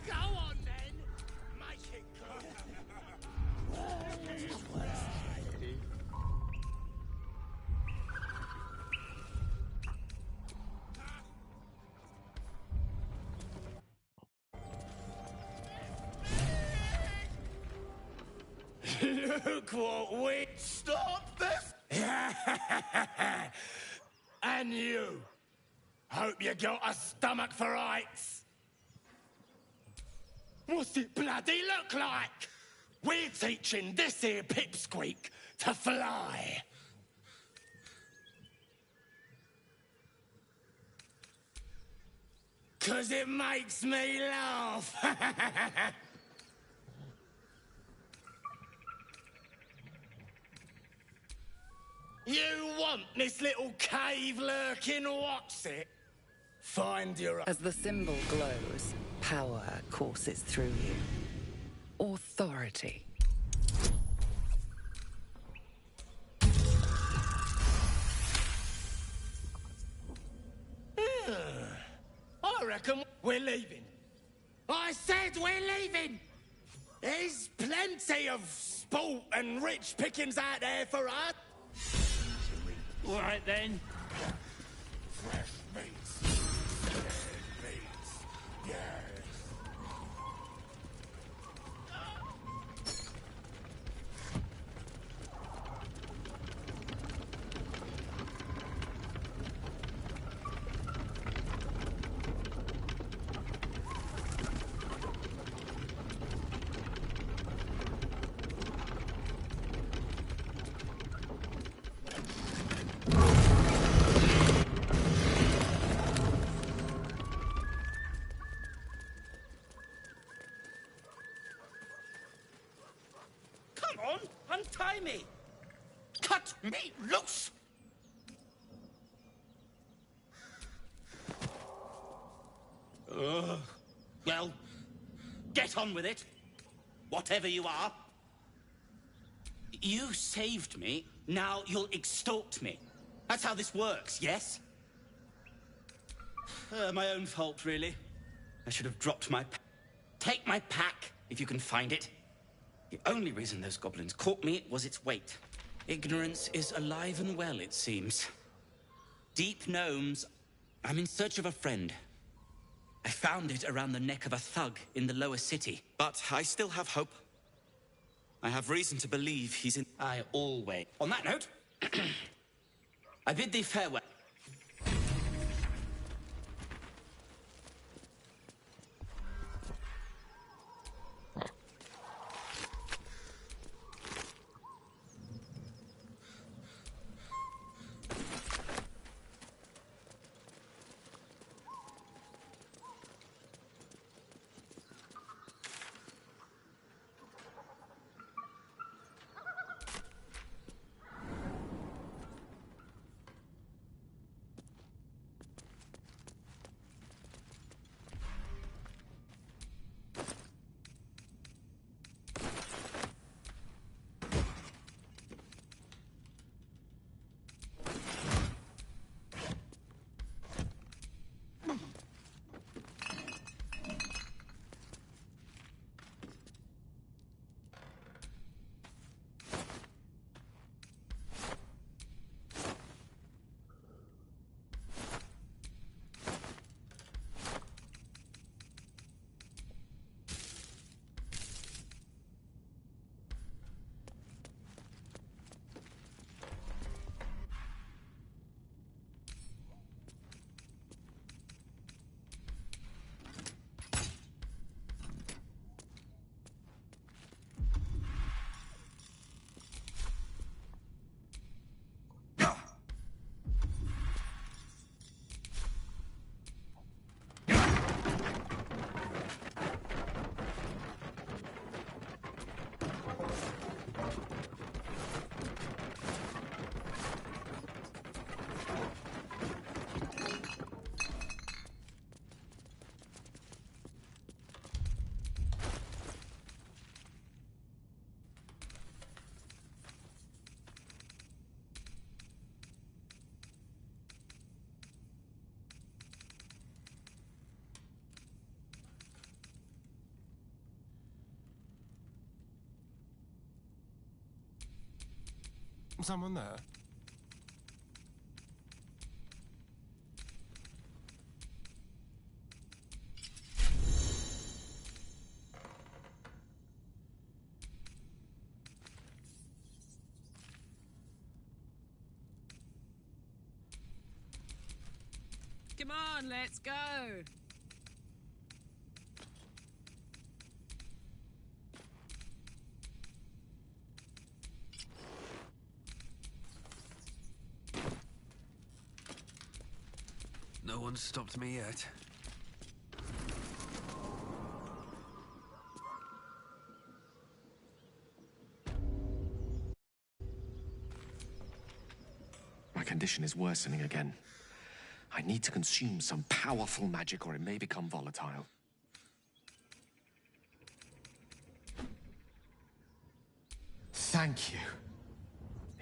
Speaker 6: Go on then! Make it good! Look what we... Stop this! And you! Hope you got a stomach for heights! What's it bloody look like? We're teaching this here pipsqueak to fly! 'Cause it makes me laugh! You want this little cave lurking what's it? Find your...
Speaker 5: As the symbol glows, power courses through you. Authority.
Speaker 6: I reckon we're leaving. I said we're leaving! There's plenty of sport and rich pickings out there for us. All right then. Fresh meats. Yes. Come on, untie me! Cut me loose! Well, get on with it. Whatever you are. You saved me, now you'll extort me. That's how this works, yes? My own fault, really. I should have dropped my... Take my pack, if you can find it. The only reason those goblins caught me was its weight. Ignorance is alive and well, it seems. Deep gnomes. I'm in search of a friend. I found it around the neck of a thug in the lower city. But I still have hope. I have reason to believe he's in... I always... On that note, I bid thee farewell.
Speaker 4: Someone there?
Speaker 12: Come on, let's go.
Speaker 13: No one's stopped me yet.
Speaker 9: My condition is worsening again. I need to consume some powerful magic or it may become volatile. Thank you.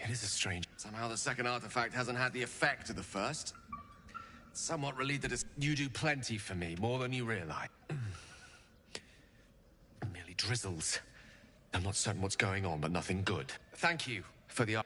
Speaker 9: It is a strange... Somehow the second artifact hasn't had the effect of the first. Somewhat relieved that you do plenty for me, more than you realize. Merely drizzles. I'm not certain what's going on, but nothing good. Thank you for the...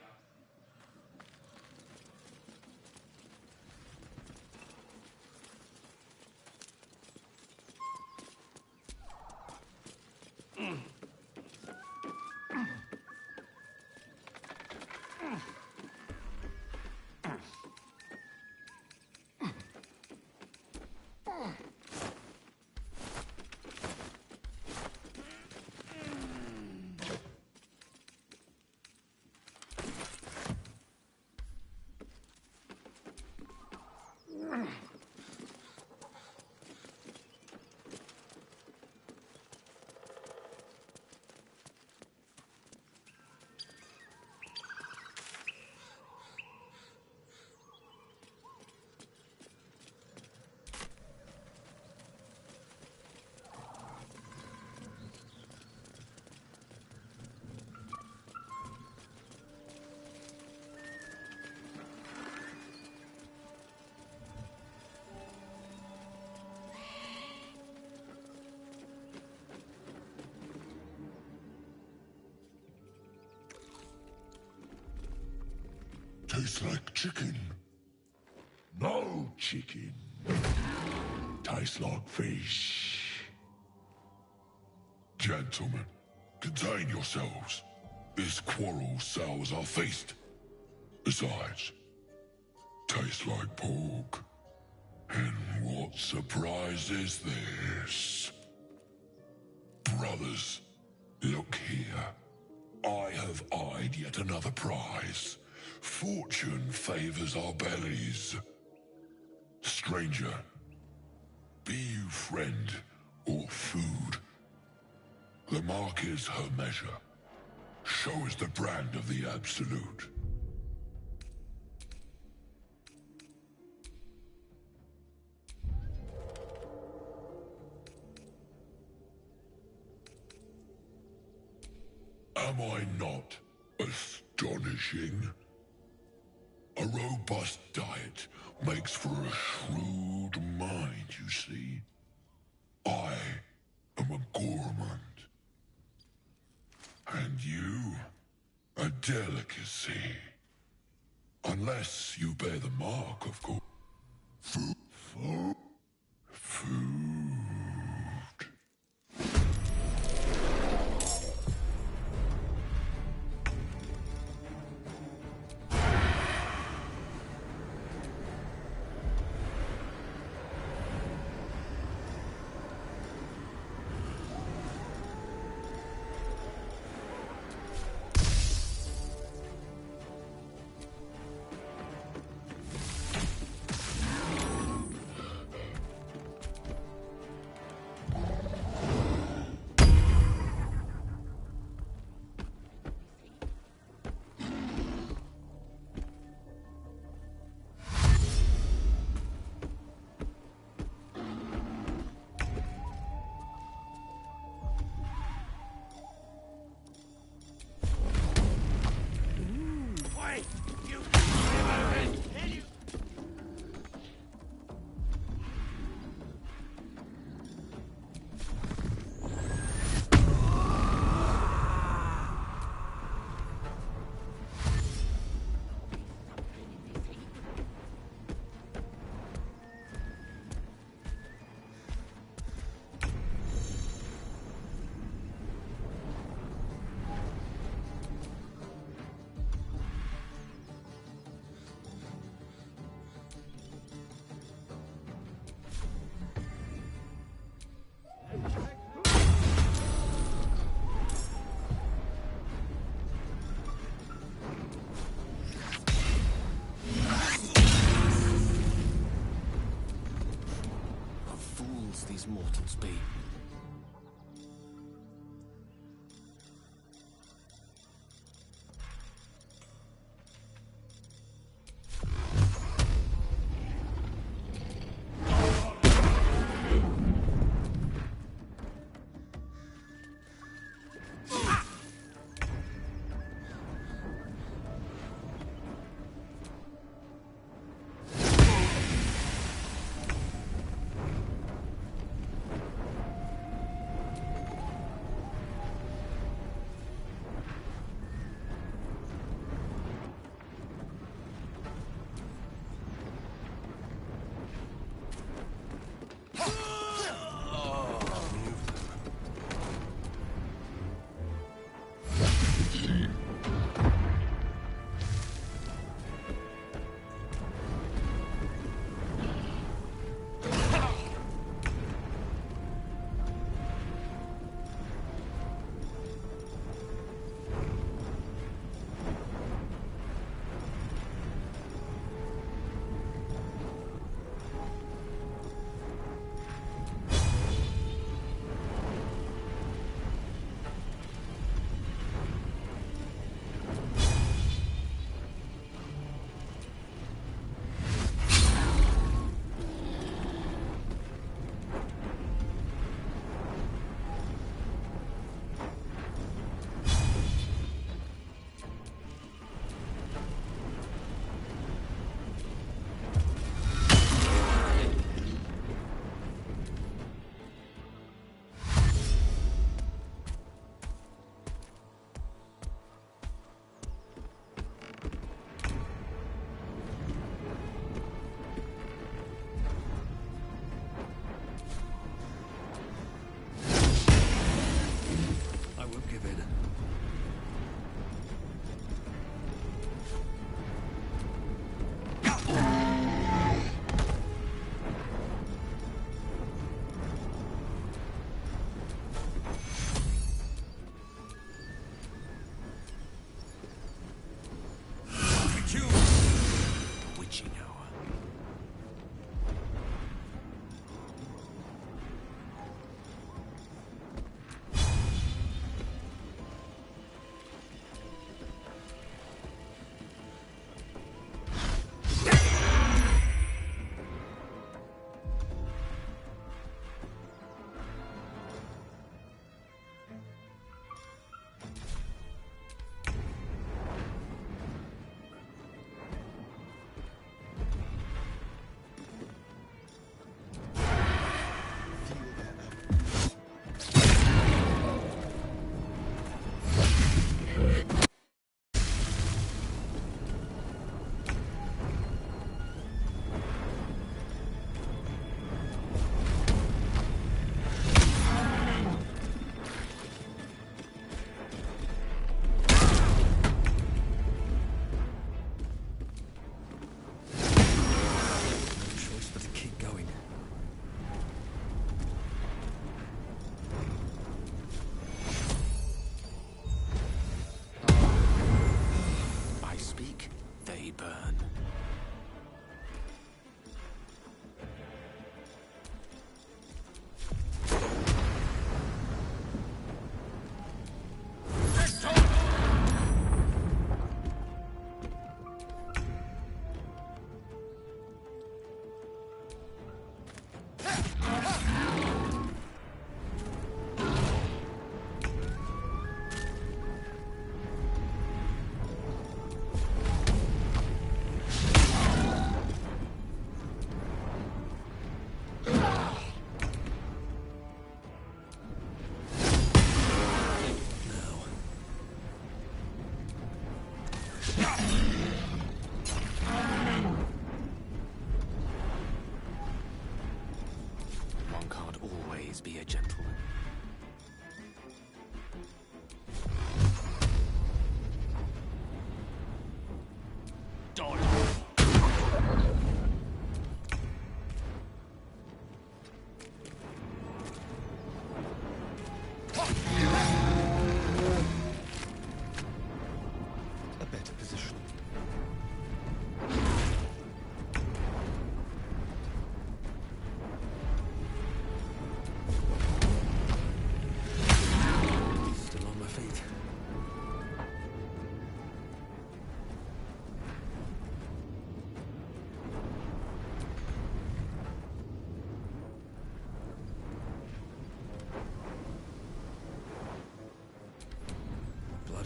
Speaker 16: Tastes like chicken. No chicken. Tastes like fish. Gentlemen, contain yourselves. This quarrel sours our feast. Besides, tastes like pork. And what surprise is this? Brothers, look here. I have eyed yet another prize. Fortune favors our bellies. Stranger, be you friend or food. The mark is her measure. Show us the brand of the absolute. Am I not astonishing? A robust diet makes for a shrewd mind, you see. I am a gourmand. And you, a delicacy. Unless you bear the mark, of course. Food.
Speaker 11: as mortals be.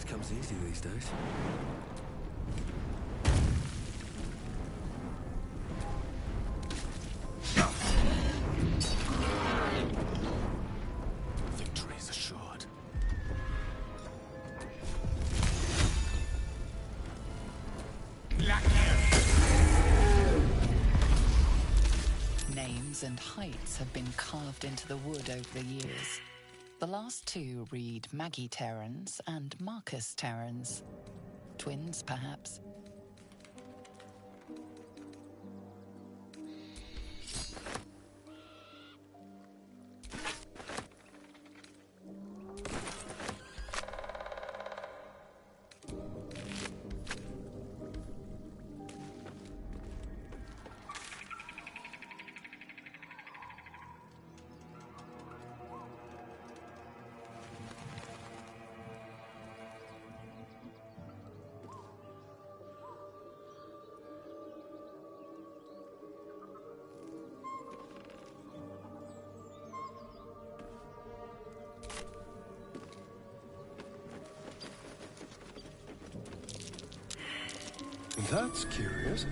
Speaker 13: comes easy these days.
Speaker 19: Victory is assured.
Speaker 5: Names and heights have been carved into the wood over the years. The last two read Maggie Terrans and Marcus Terrans. Twins, perhaps.
Speaker 4: That's curious.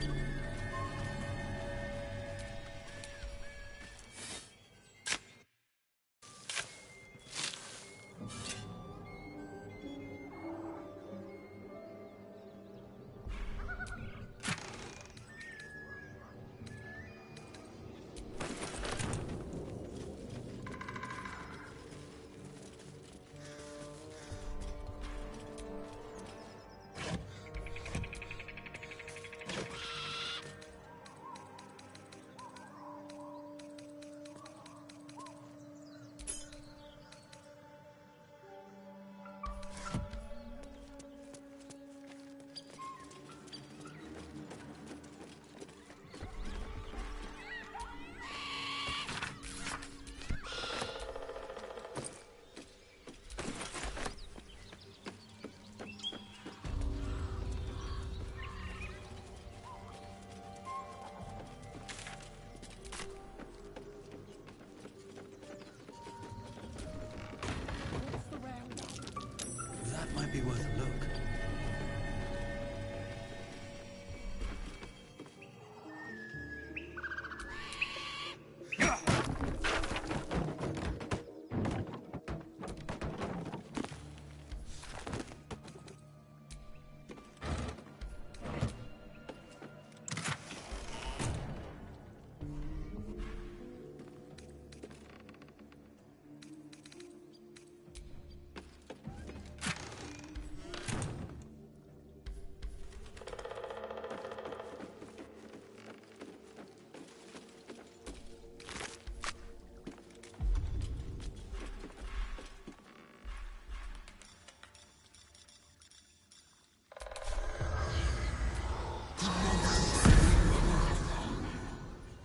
Speaker 13: That might be worth a look.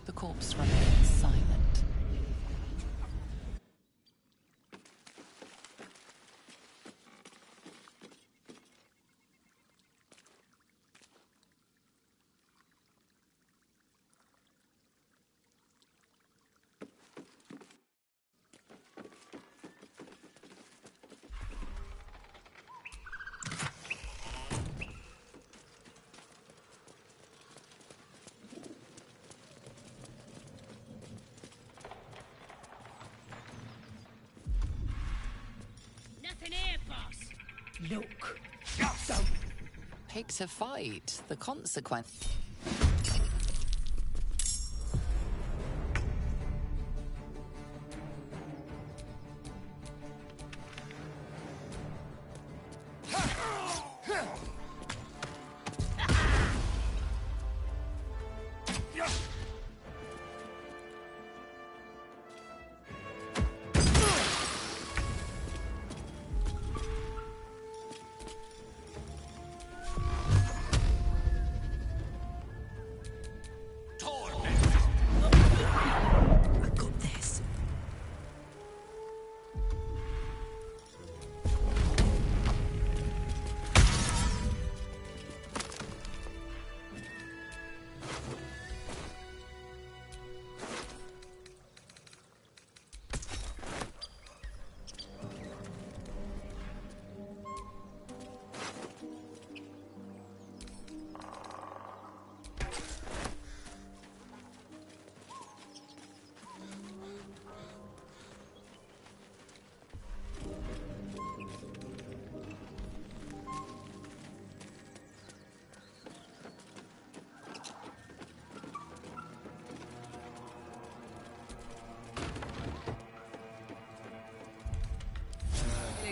Speaker 5: The corpse remains silent.
Speaker 18: Nothing here, boss.
Speaker 7: Look.
Speaker 5: Pick to fight. The consequence.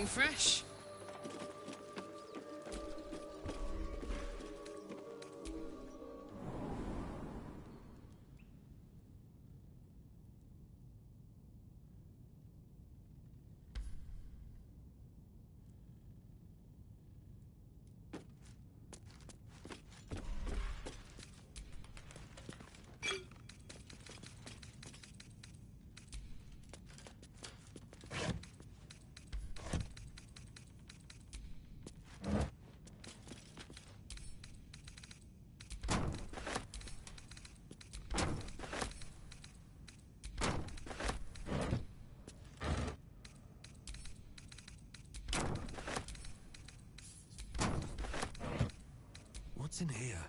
Speaker 12: Feeling fresh?
Speaker 13: What's in here?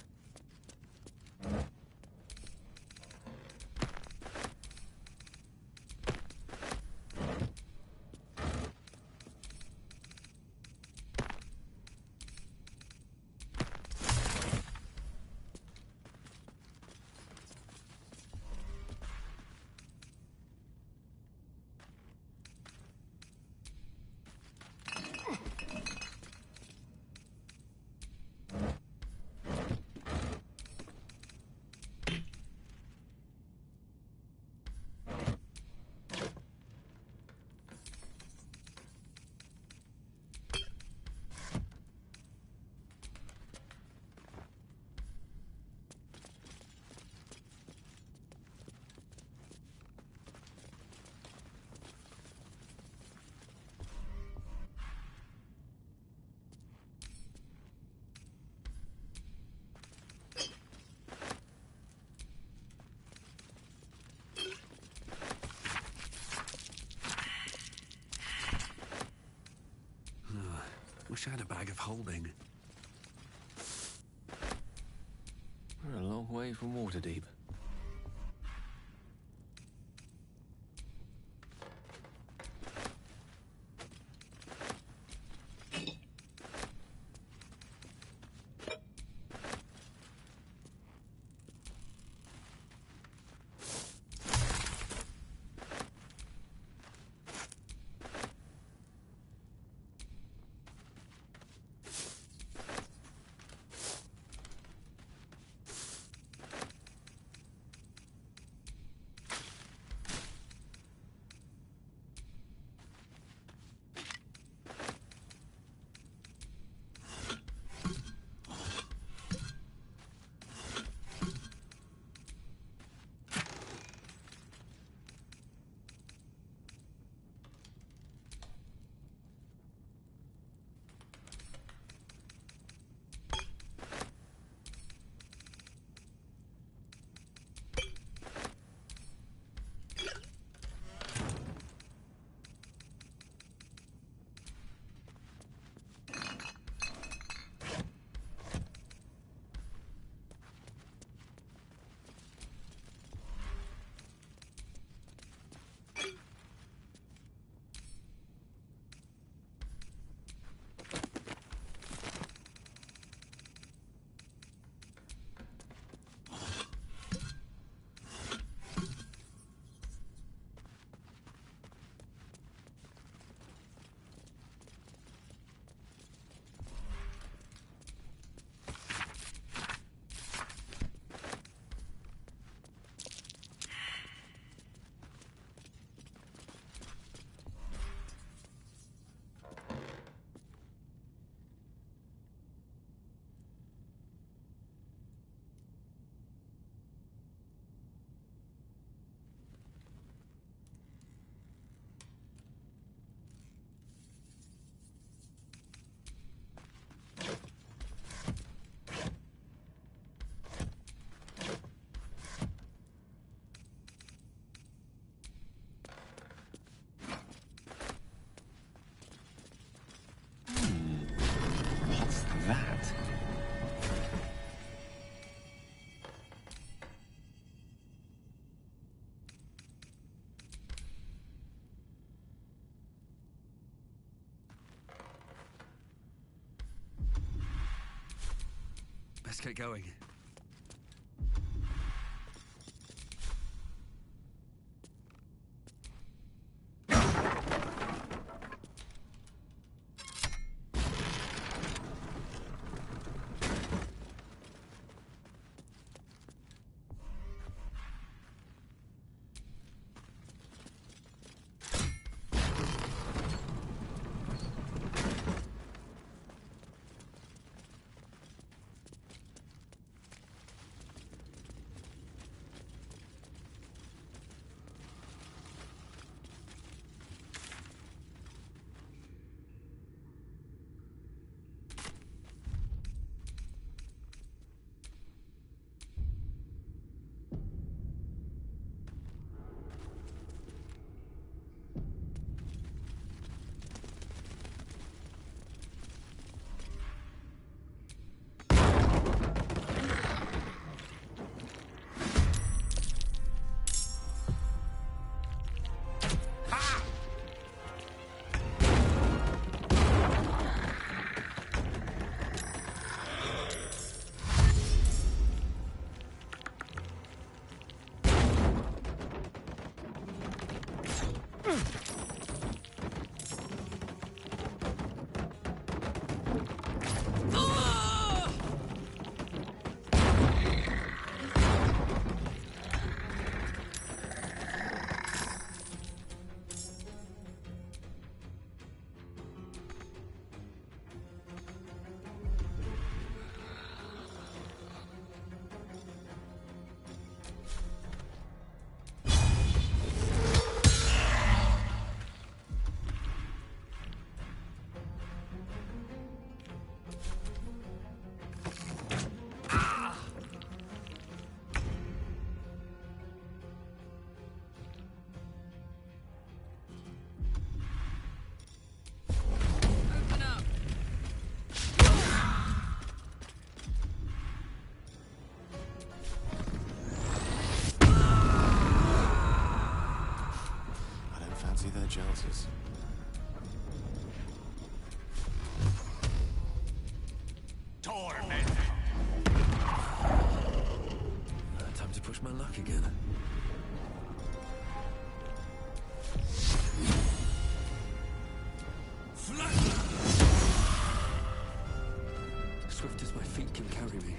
Speaker 13: Wish I had a bag of holding.
Speaker 15: We're a long way from Waterdeep. What's that?
Speaker 13: Let's get going.
Speaker 9: matters.
Speaker 15: Torment! Time to push my luck again. Swift as my feet can carry me.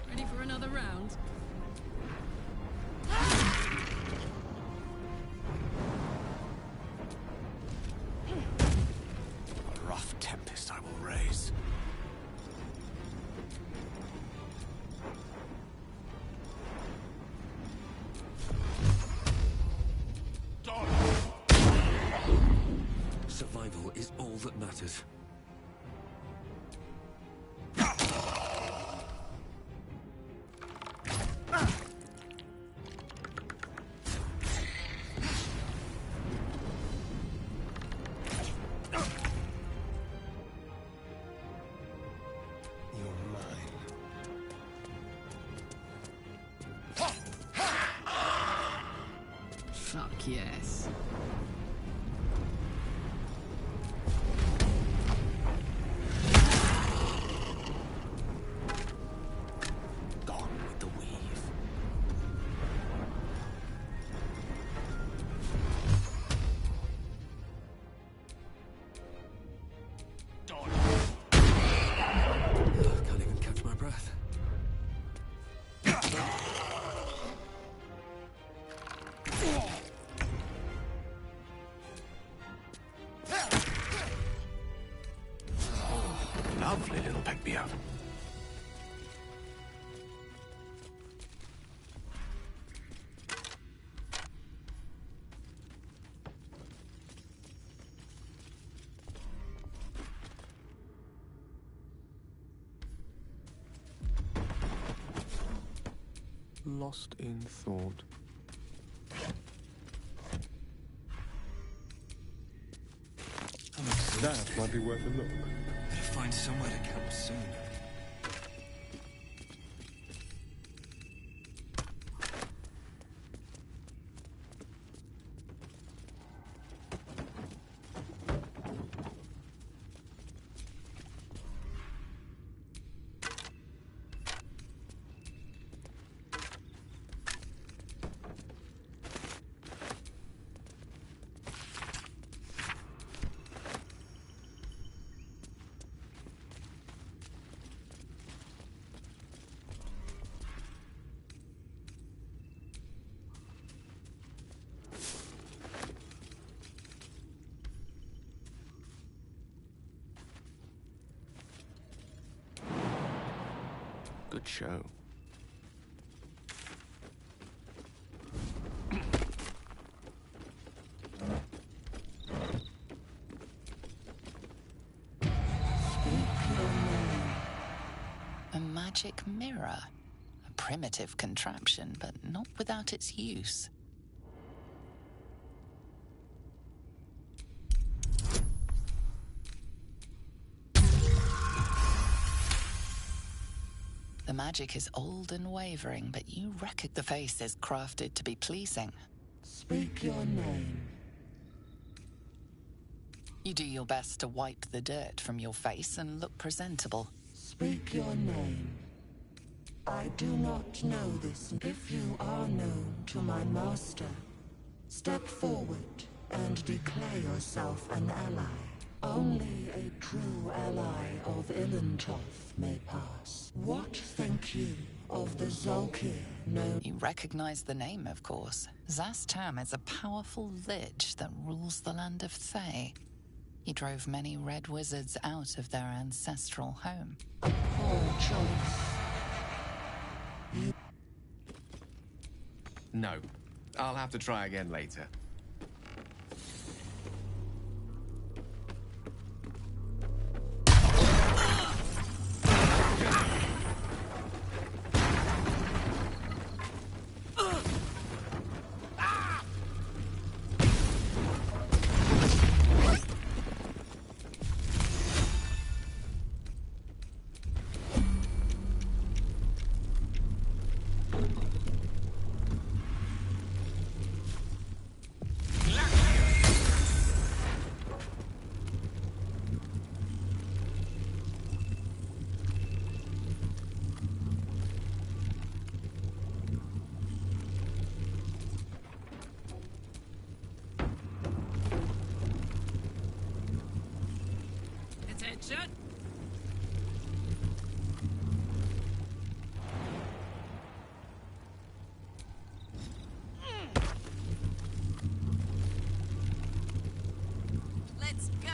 Speaker 12: Ready for another round?
Speaker 15: A rough tempest I will raise. Survival is all that matters.
Speaker 12: Fuck yes.
Speaker 15: Gone with the weave. Can't even catch my breath.
Speaker 19: Lovely little peg me out.
Speaker 11: Lost in thought.
Speaker 4: That might be worth a look.
Speaker 15: Better find somewhere to camp soon.
Speaker 11: Good show.
Speaker 5: A magic mirror. A primitive contraption, but not without its use. The magic is old and wavering, but you reckon the face is crafted to be pleasing.
Speaker 14: Speak your name.
Speaker 5: You do your best to wipe the dirt from your face and look presentable.
Speaker 14: Speak your name. I do not know this. If you are known to my master, step forward and declare yourself an ally. Only a true ally of Ilintoth may pass. What think you of the Zolkir known.
Speaker 5: You recognize the name, of course. Zastam is a powerful lich that rules the land of Thay. He drove many red wizards out of their ancestral home.
Speaker 14: Poor choice.
Speaker 9: No. I'll have to try again later.
Speaker 12: Attention! Let's go!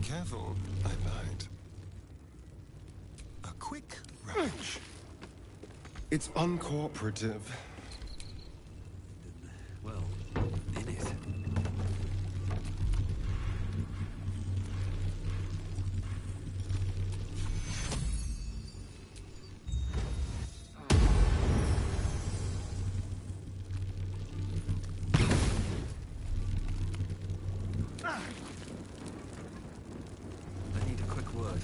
Speaker 4: Careful, I might. A quick wrench. It's uncooperative.
Speaker 13: Well, in it. I need a quick word.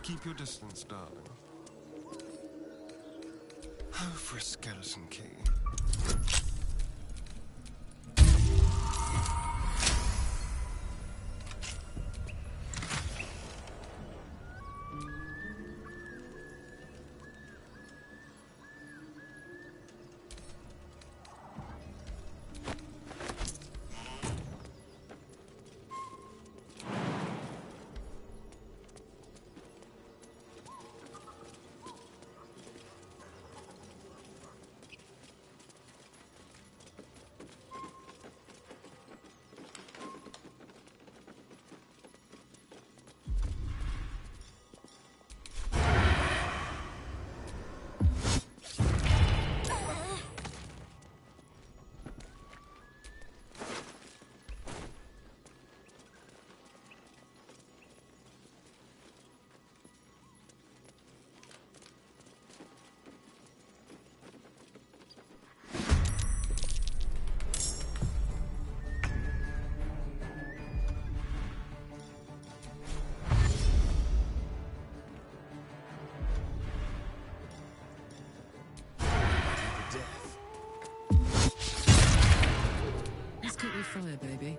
Speaker 4: Keep your distance, darling. Oh, for a skeleton key.
Speaker 12: Let's keep your fire, baby.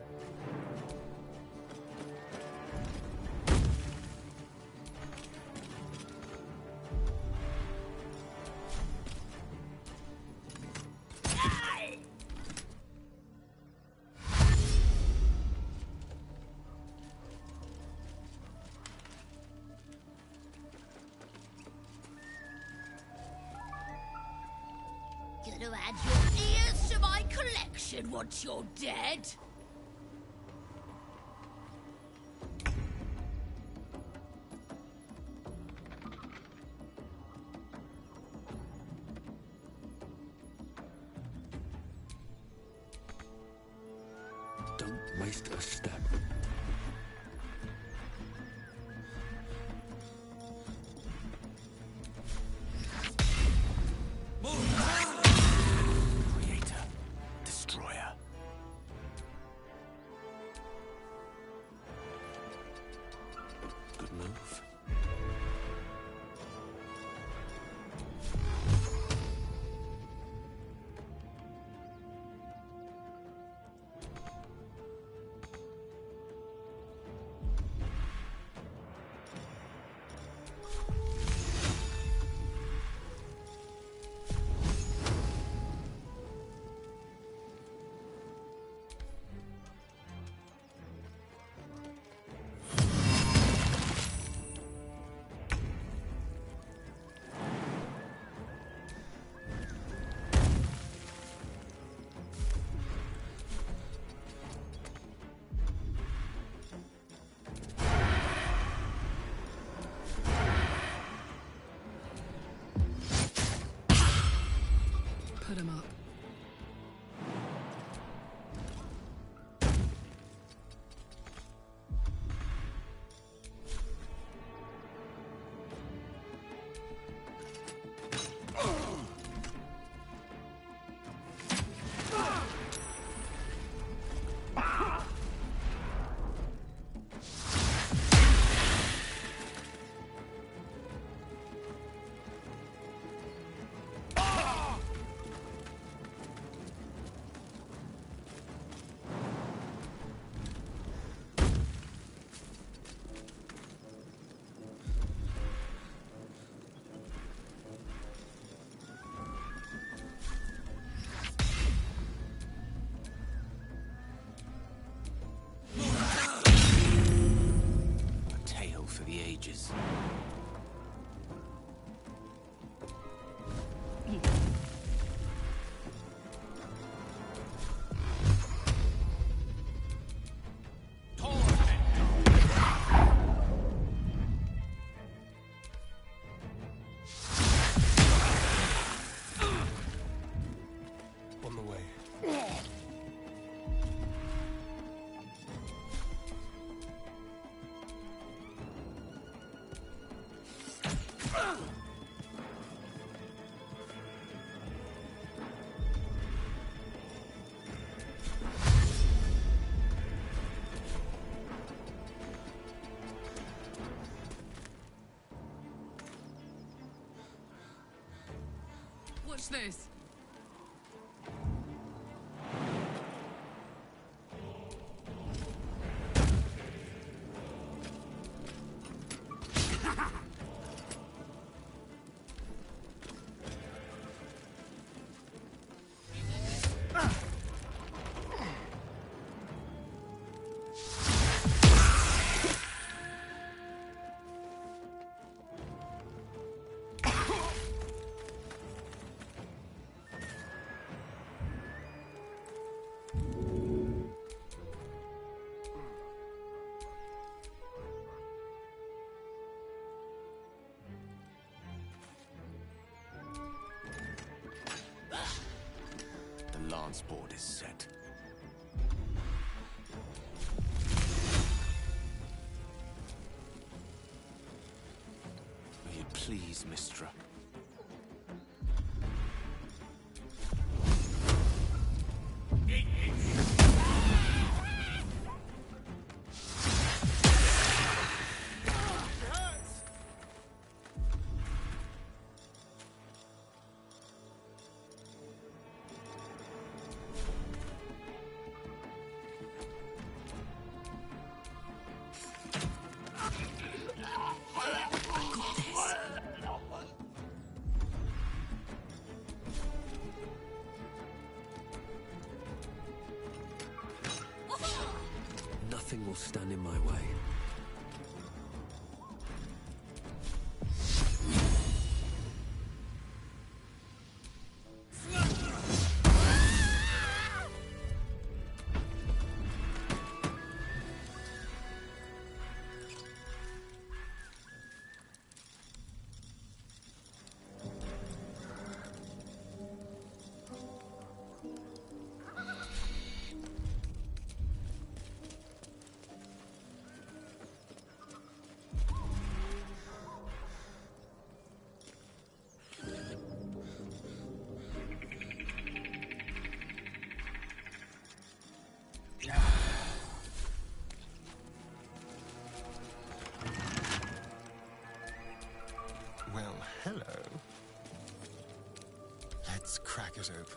Speaker 18: Gonna add your ears to my collection once you're dead.
Speaker 13: Don't waste a step.
Speaker 19: Creator. Destroyer.
Speaker 13: Good move.
Speaker 12: Put him up. touch this!
Speaker 9: The lance board is set. May it please, Mistra.
Speaker 15: Nothing will stand in my way.
Speaker 4: Well, hello. Let's crack it open.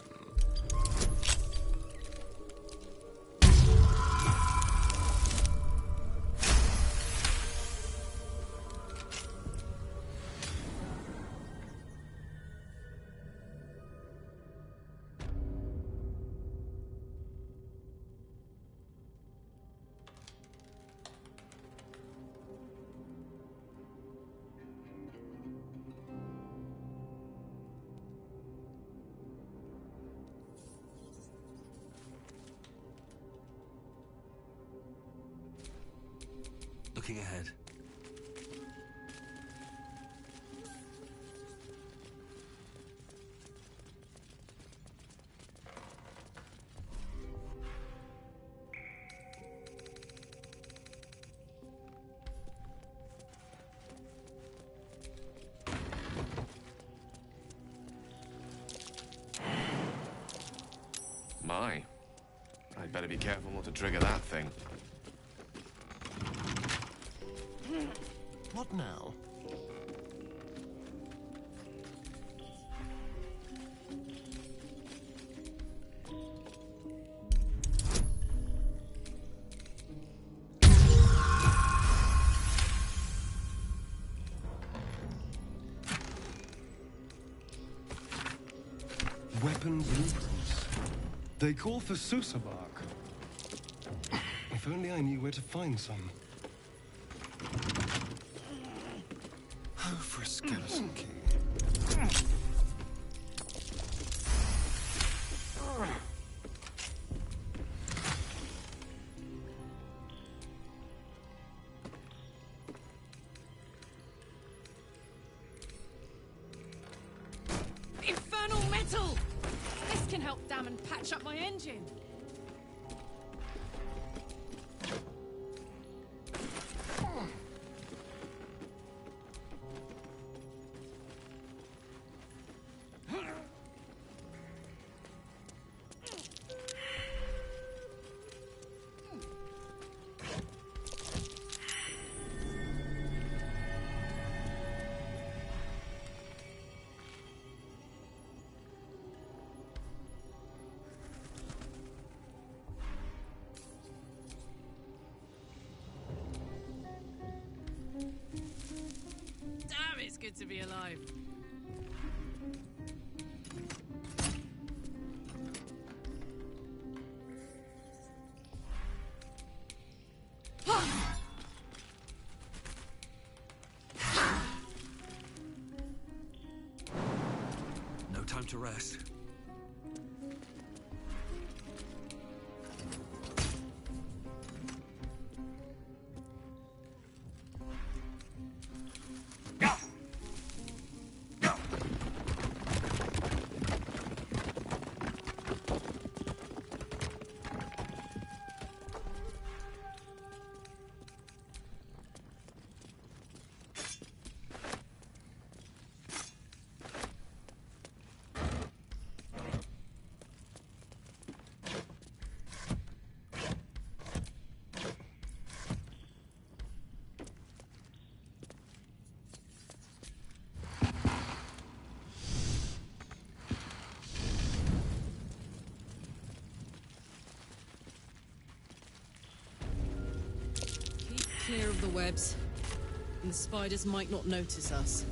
Speaker 15: Looking ahead.
Speaker 9: My. I'd better be careful not to trigger that thing.
Speaker 4: What now? Weapon blueprints. They call for Susa bark. If only I knew where to find some. Oh, for a skeleton key.
Speaker 12: Infernal metal! This can help dam and patch up my engine. it's good to be alive.
Speaker 13: No time to rest.
Speaker 12: Clear of the webs, and the spiders might not notice us.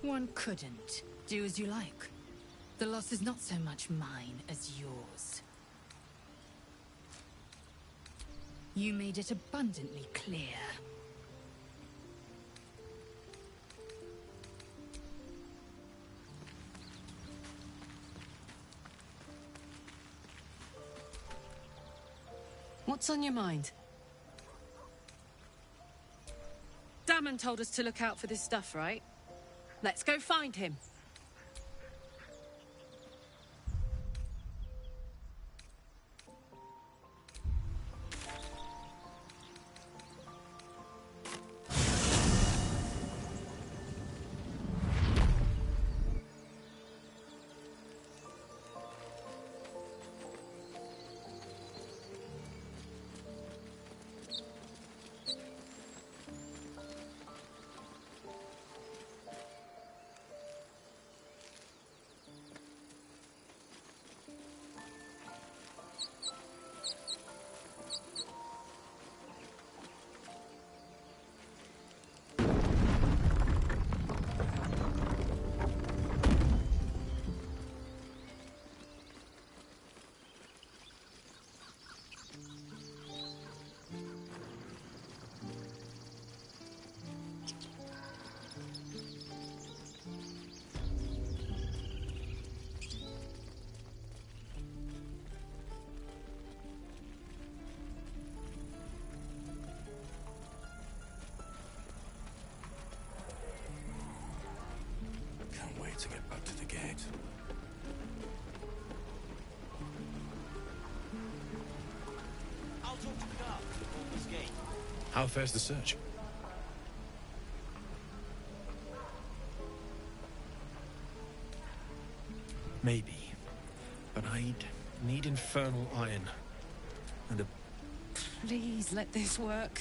Speaker 7: One couldn't. Do as you like. The loss is not so much mine as yours. You made it abundantly clear.
Speaker 12: What's on your mind? Damon told us to look out for this stuff, right? Let's go find him.
Speaker 19: Can't wait to get back to the gate.
Speaker 11: I'll talk to the guard at Baldur'sGate.
Speaker 19: How fares the search? Maybe, but I'd need infernal iron and a
Speaker 12: Please let this work.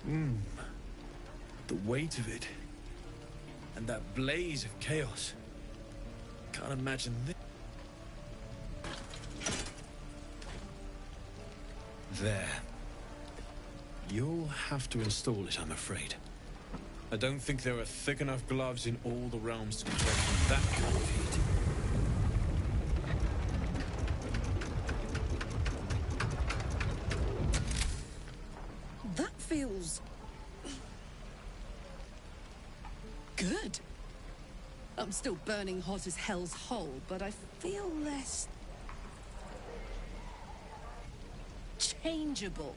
Speaker 19: The weight of it. And that blaze of chaos. Can't imagine this. There. You'll have to install it, I'm afraid. I don't think there are thick enough gloves in all the realms to protect from that kind of heat.
Speaker 12: That feels... good. I'm still burning hot as hell's hole, but I feel less... changeable.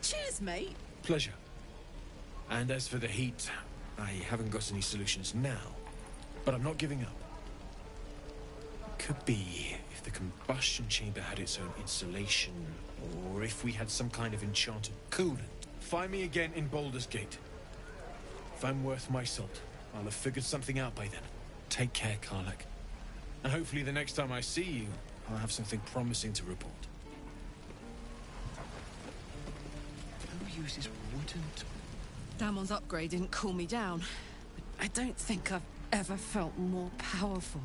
Speaker 12: Cheers, mate.
Speaker 19: Pleasure. And as for the heat, I haven't got any solutions now, but I'm not giving up. Could be if the combustion chamber had its own insulation, or if we had some kind of enchanted coolant. Find me again in Baldur's Gate. If I'm worth my salt, I'll have figured something out by then. Take care, Cleric. And hopefully the next time I see you, I'll have something promising to report.
Speaker 15: Who uses wooden...
Speaker 12: Damon's upgrade didn't cool me down. I don't think I've ever felt more powerful.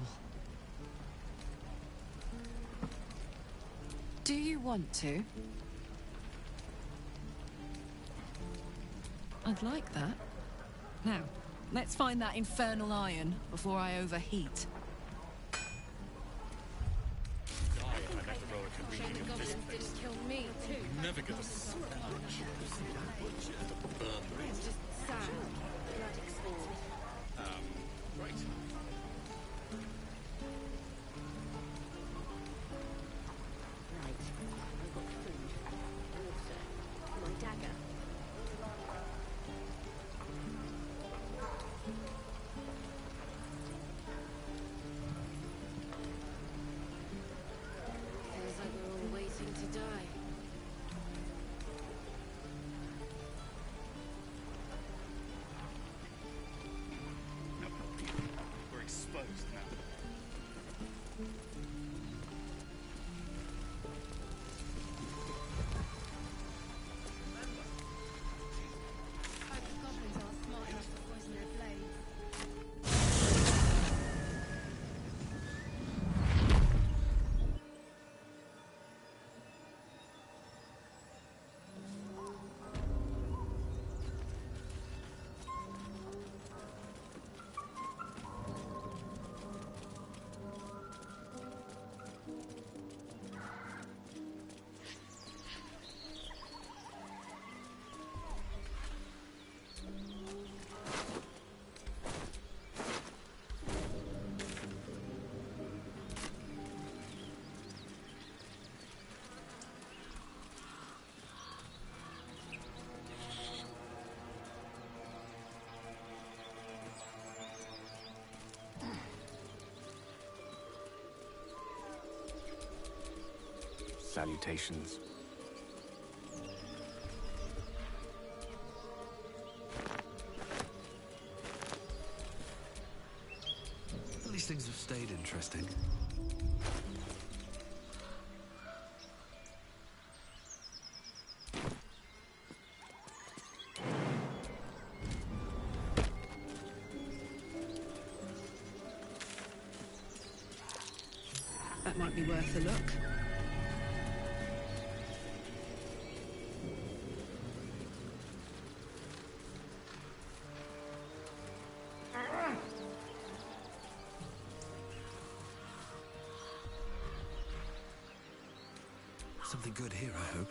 Speaker 12: Do you want to? I'd like that. Now, let's find that infernal iron before I overheat.
Speaker 11: Never get a right.
Speaker 10: Feels like we're all waiting to die.
Speaker 11: We're exposed now.
Speaker 10: Goblins aren't smart enough to poison their blades.
Speaker 15: Salutations. At least things have stayed interesting.
Speaker 12: That might be worth a look.
Speaker 15: Something good here, I hope.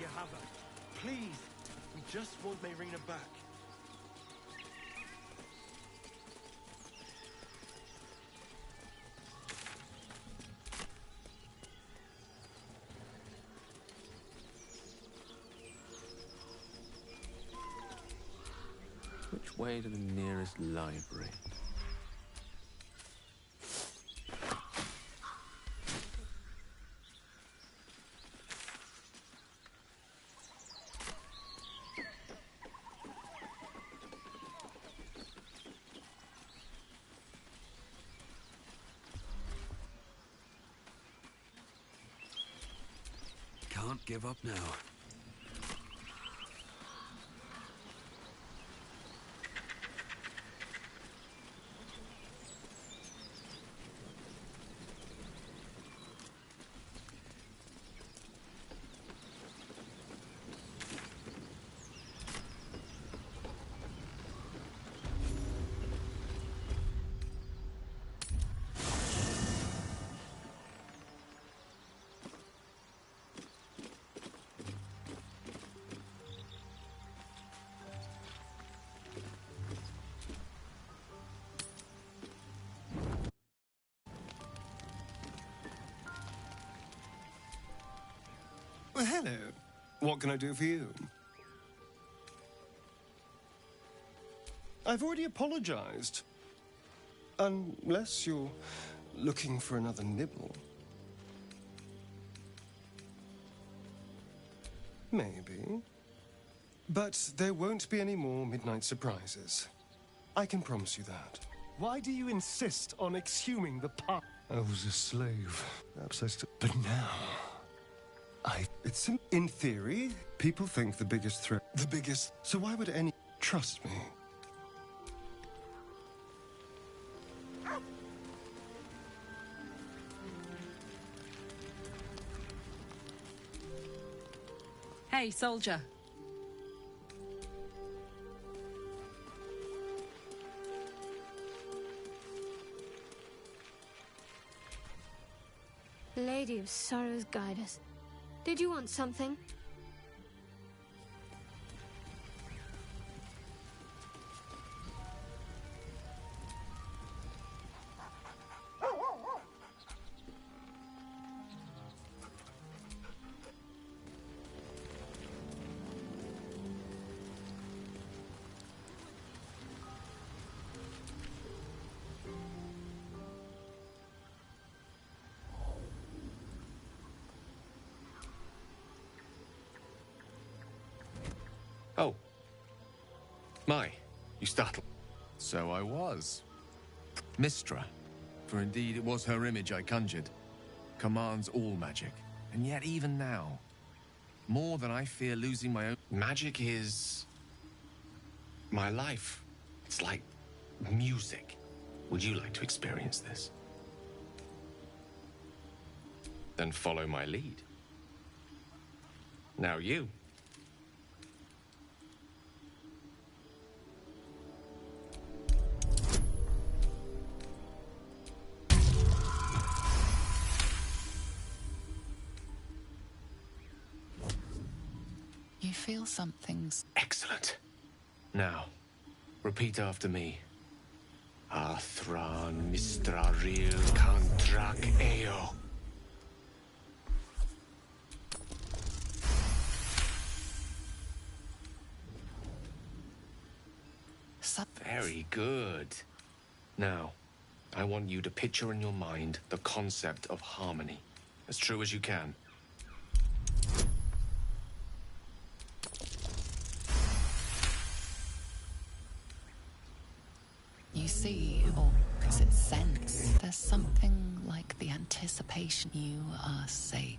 Speaker 11: you have her. Please, we just want Mayrina back.
Speaker 9: Which way to the nearest library?
Speaker 13: Can't give up now.
Speaker 4: Well, hello. What can I do for you? I've already apologized. Unless you're looking for another nibble. Maybe. But there won't be any more midnight surprises. I can promise you that.
Speaker 11: Why do you insist on exhuming the past?
Speaker 4: I was a slave. Perhaps I still... But now... It's in theory, people think the biggest threat... The biggest... So why would any... Trust me.
Speaker 12: Hey, soldier.
Speaker 10: Lady of Sorrows, guide us. Did you want something?
Speaker 9: Oh. My, you startled.
Speaker 2: So I was. Mistra, for indeed it was her image I conjured, commands all magic. And yet even now, more than I fear losing my own...
Speaker 9: Magic is... my life. It's like music. Would you like to experience this? Then follow my lead. Now you.
Speaker 5: You feel something's...
Speaker 9: Excellent. Now, repeat after me. Athran Mistraril Kantrak Eo. Very good. Now, I want you to picture in your mind the concept of harmony, as true as you can.
Speaker 5: You see, or is it sense? There's something like the anticipation you are safe.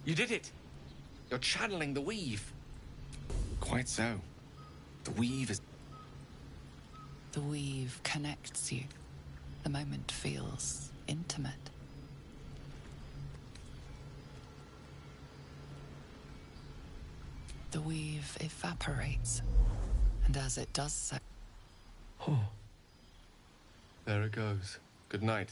Speaker 9: You did it! You're channeling the weave. Quite so. The weave is...
Speaker 5: The weave connects you. The moment feels intimate. The weave evaporates, and as it does so...
Speaker 9: Oh. There it goes. Good night.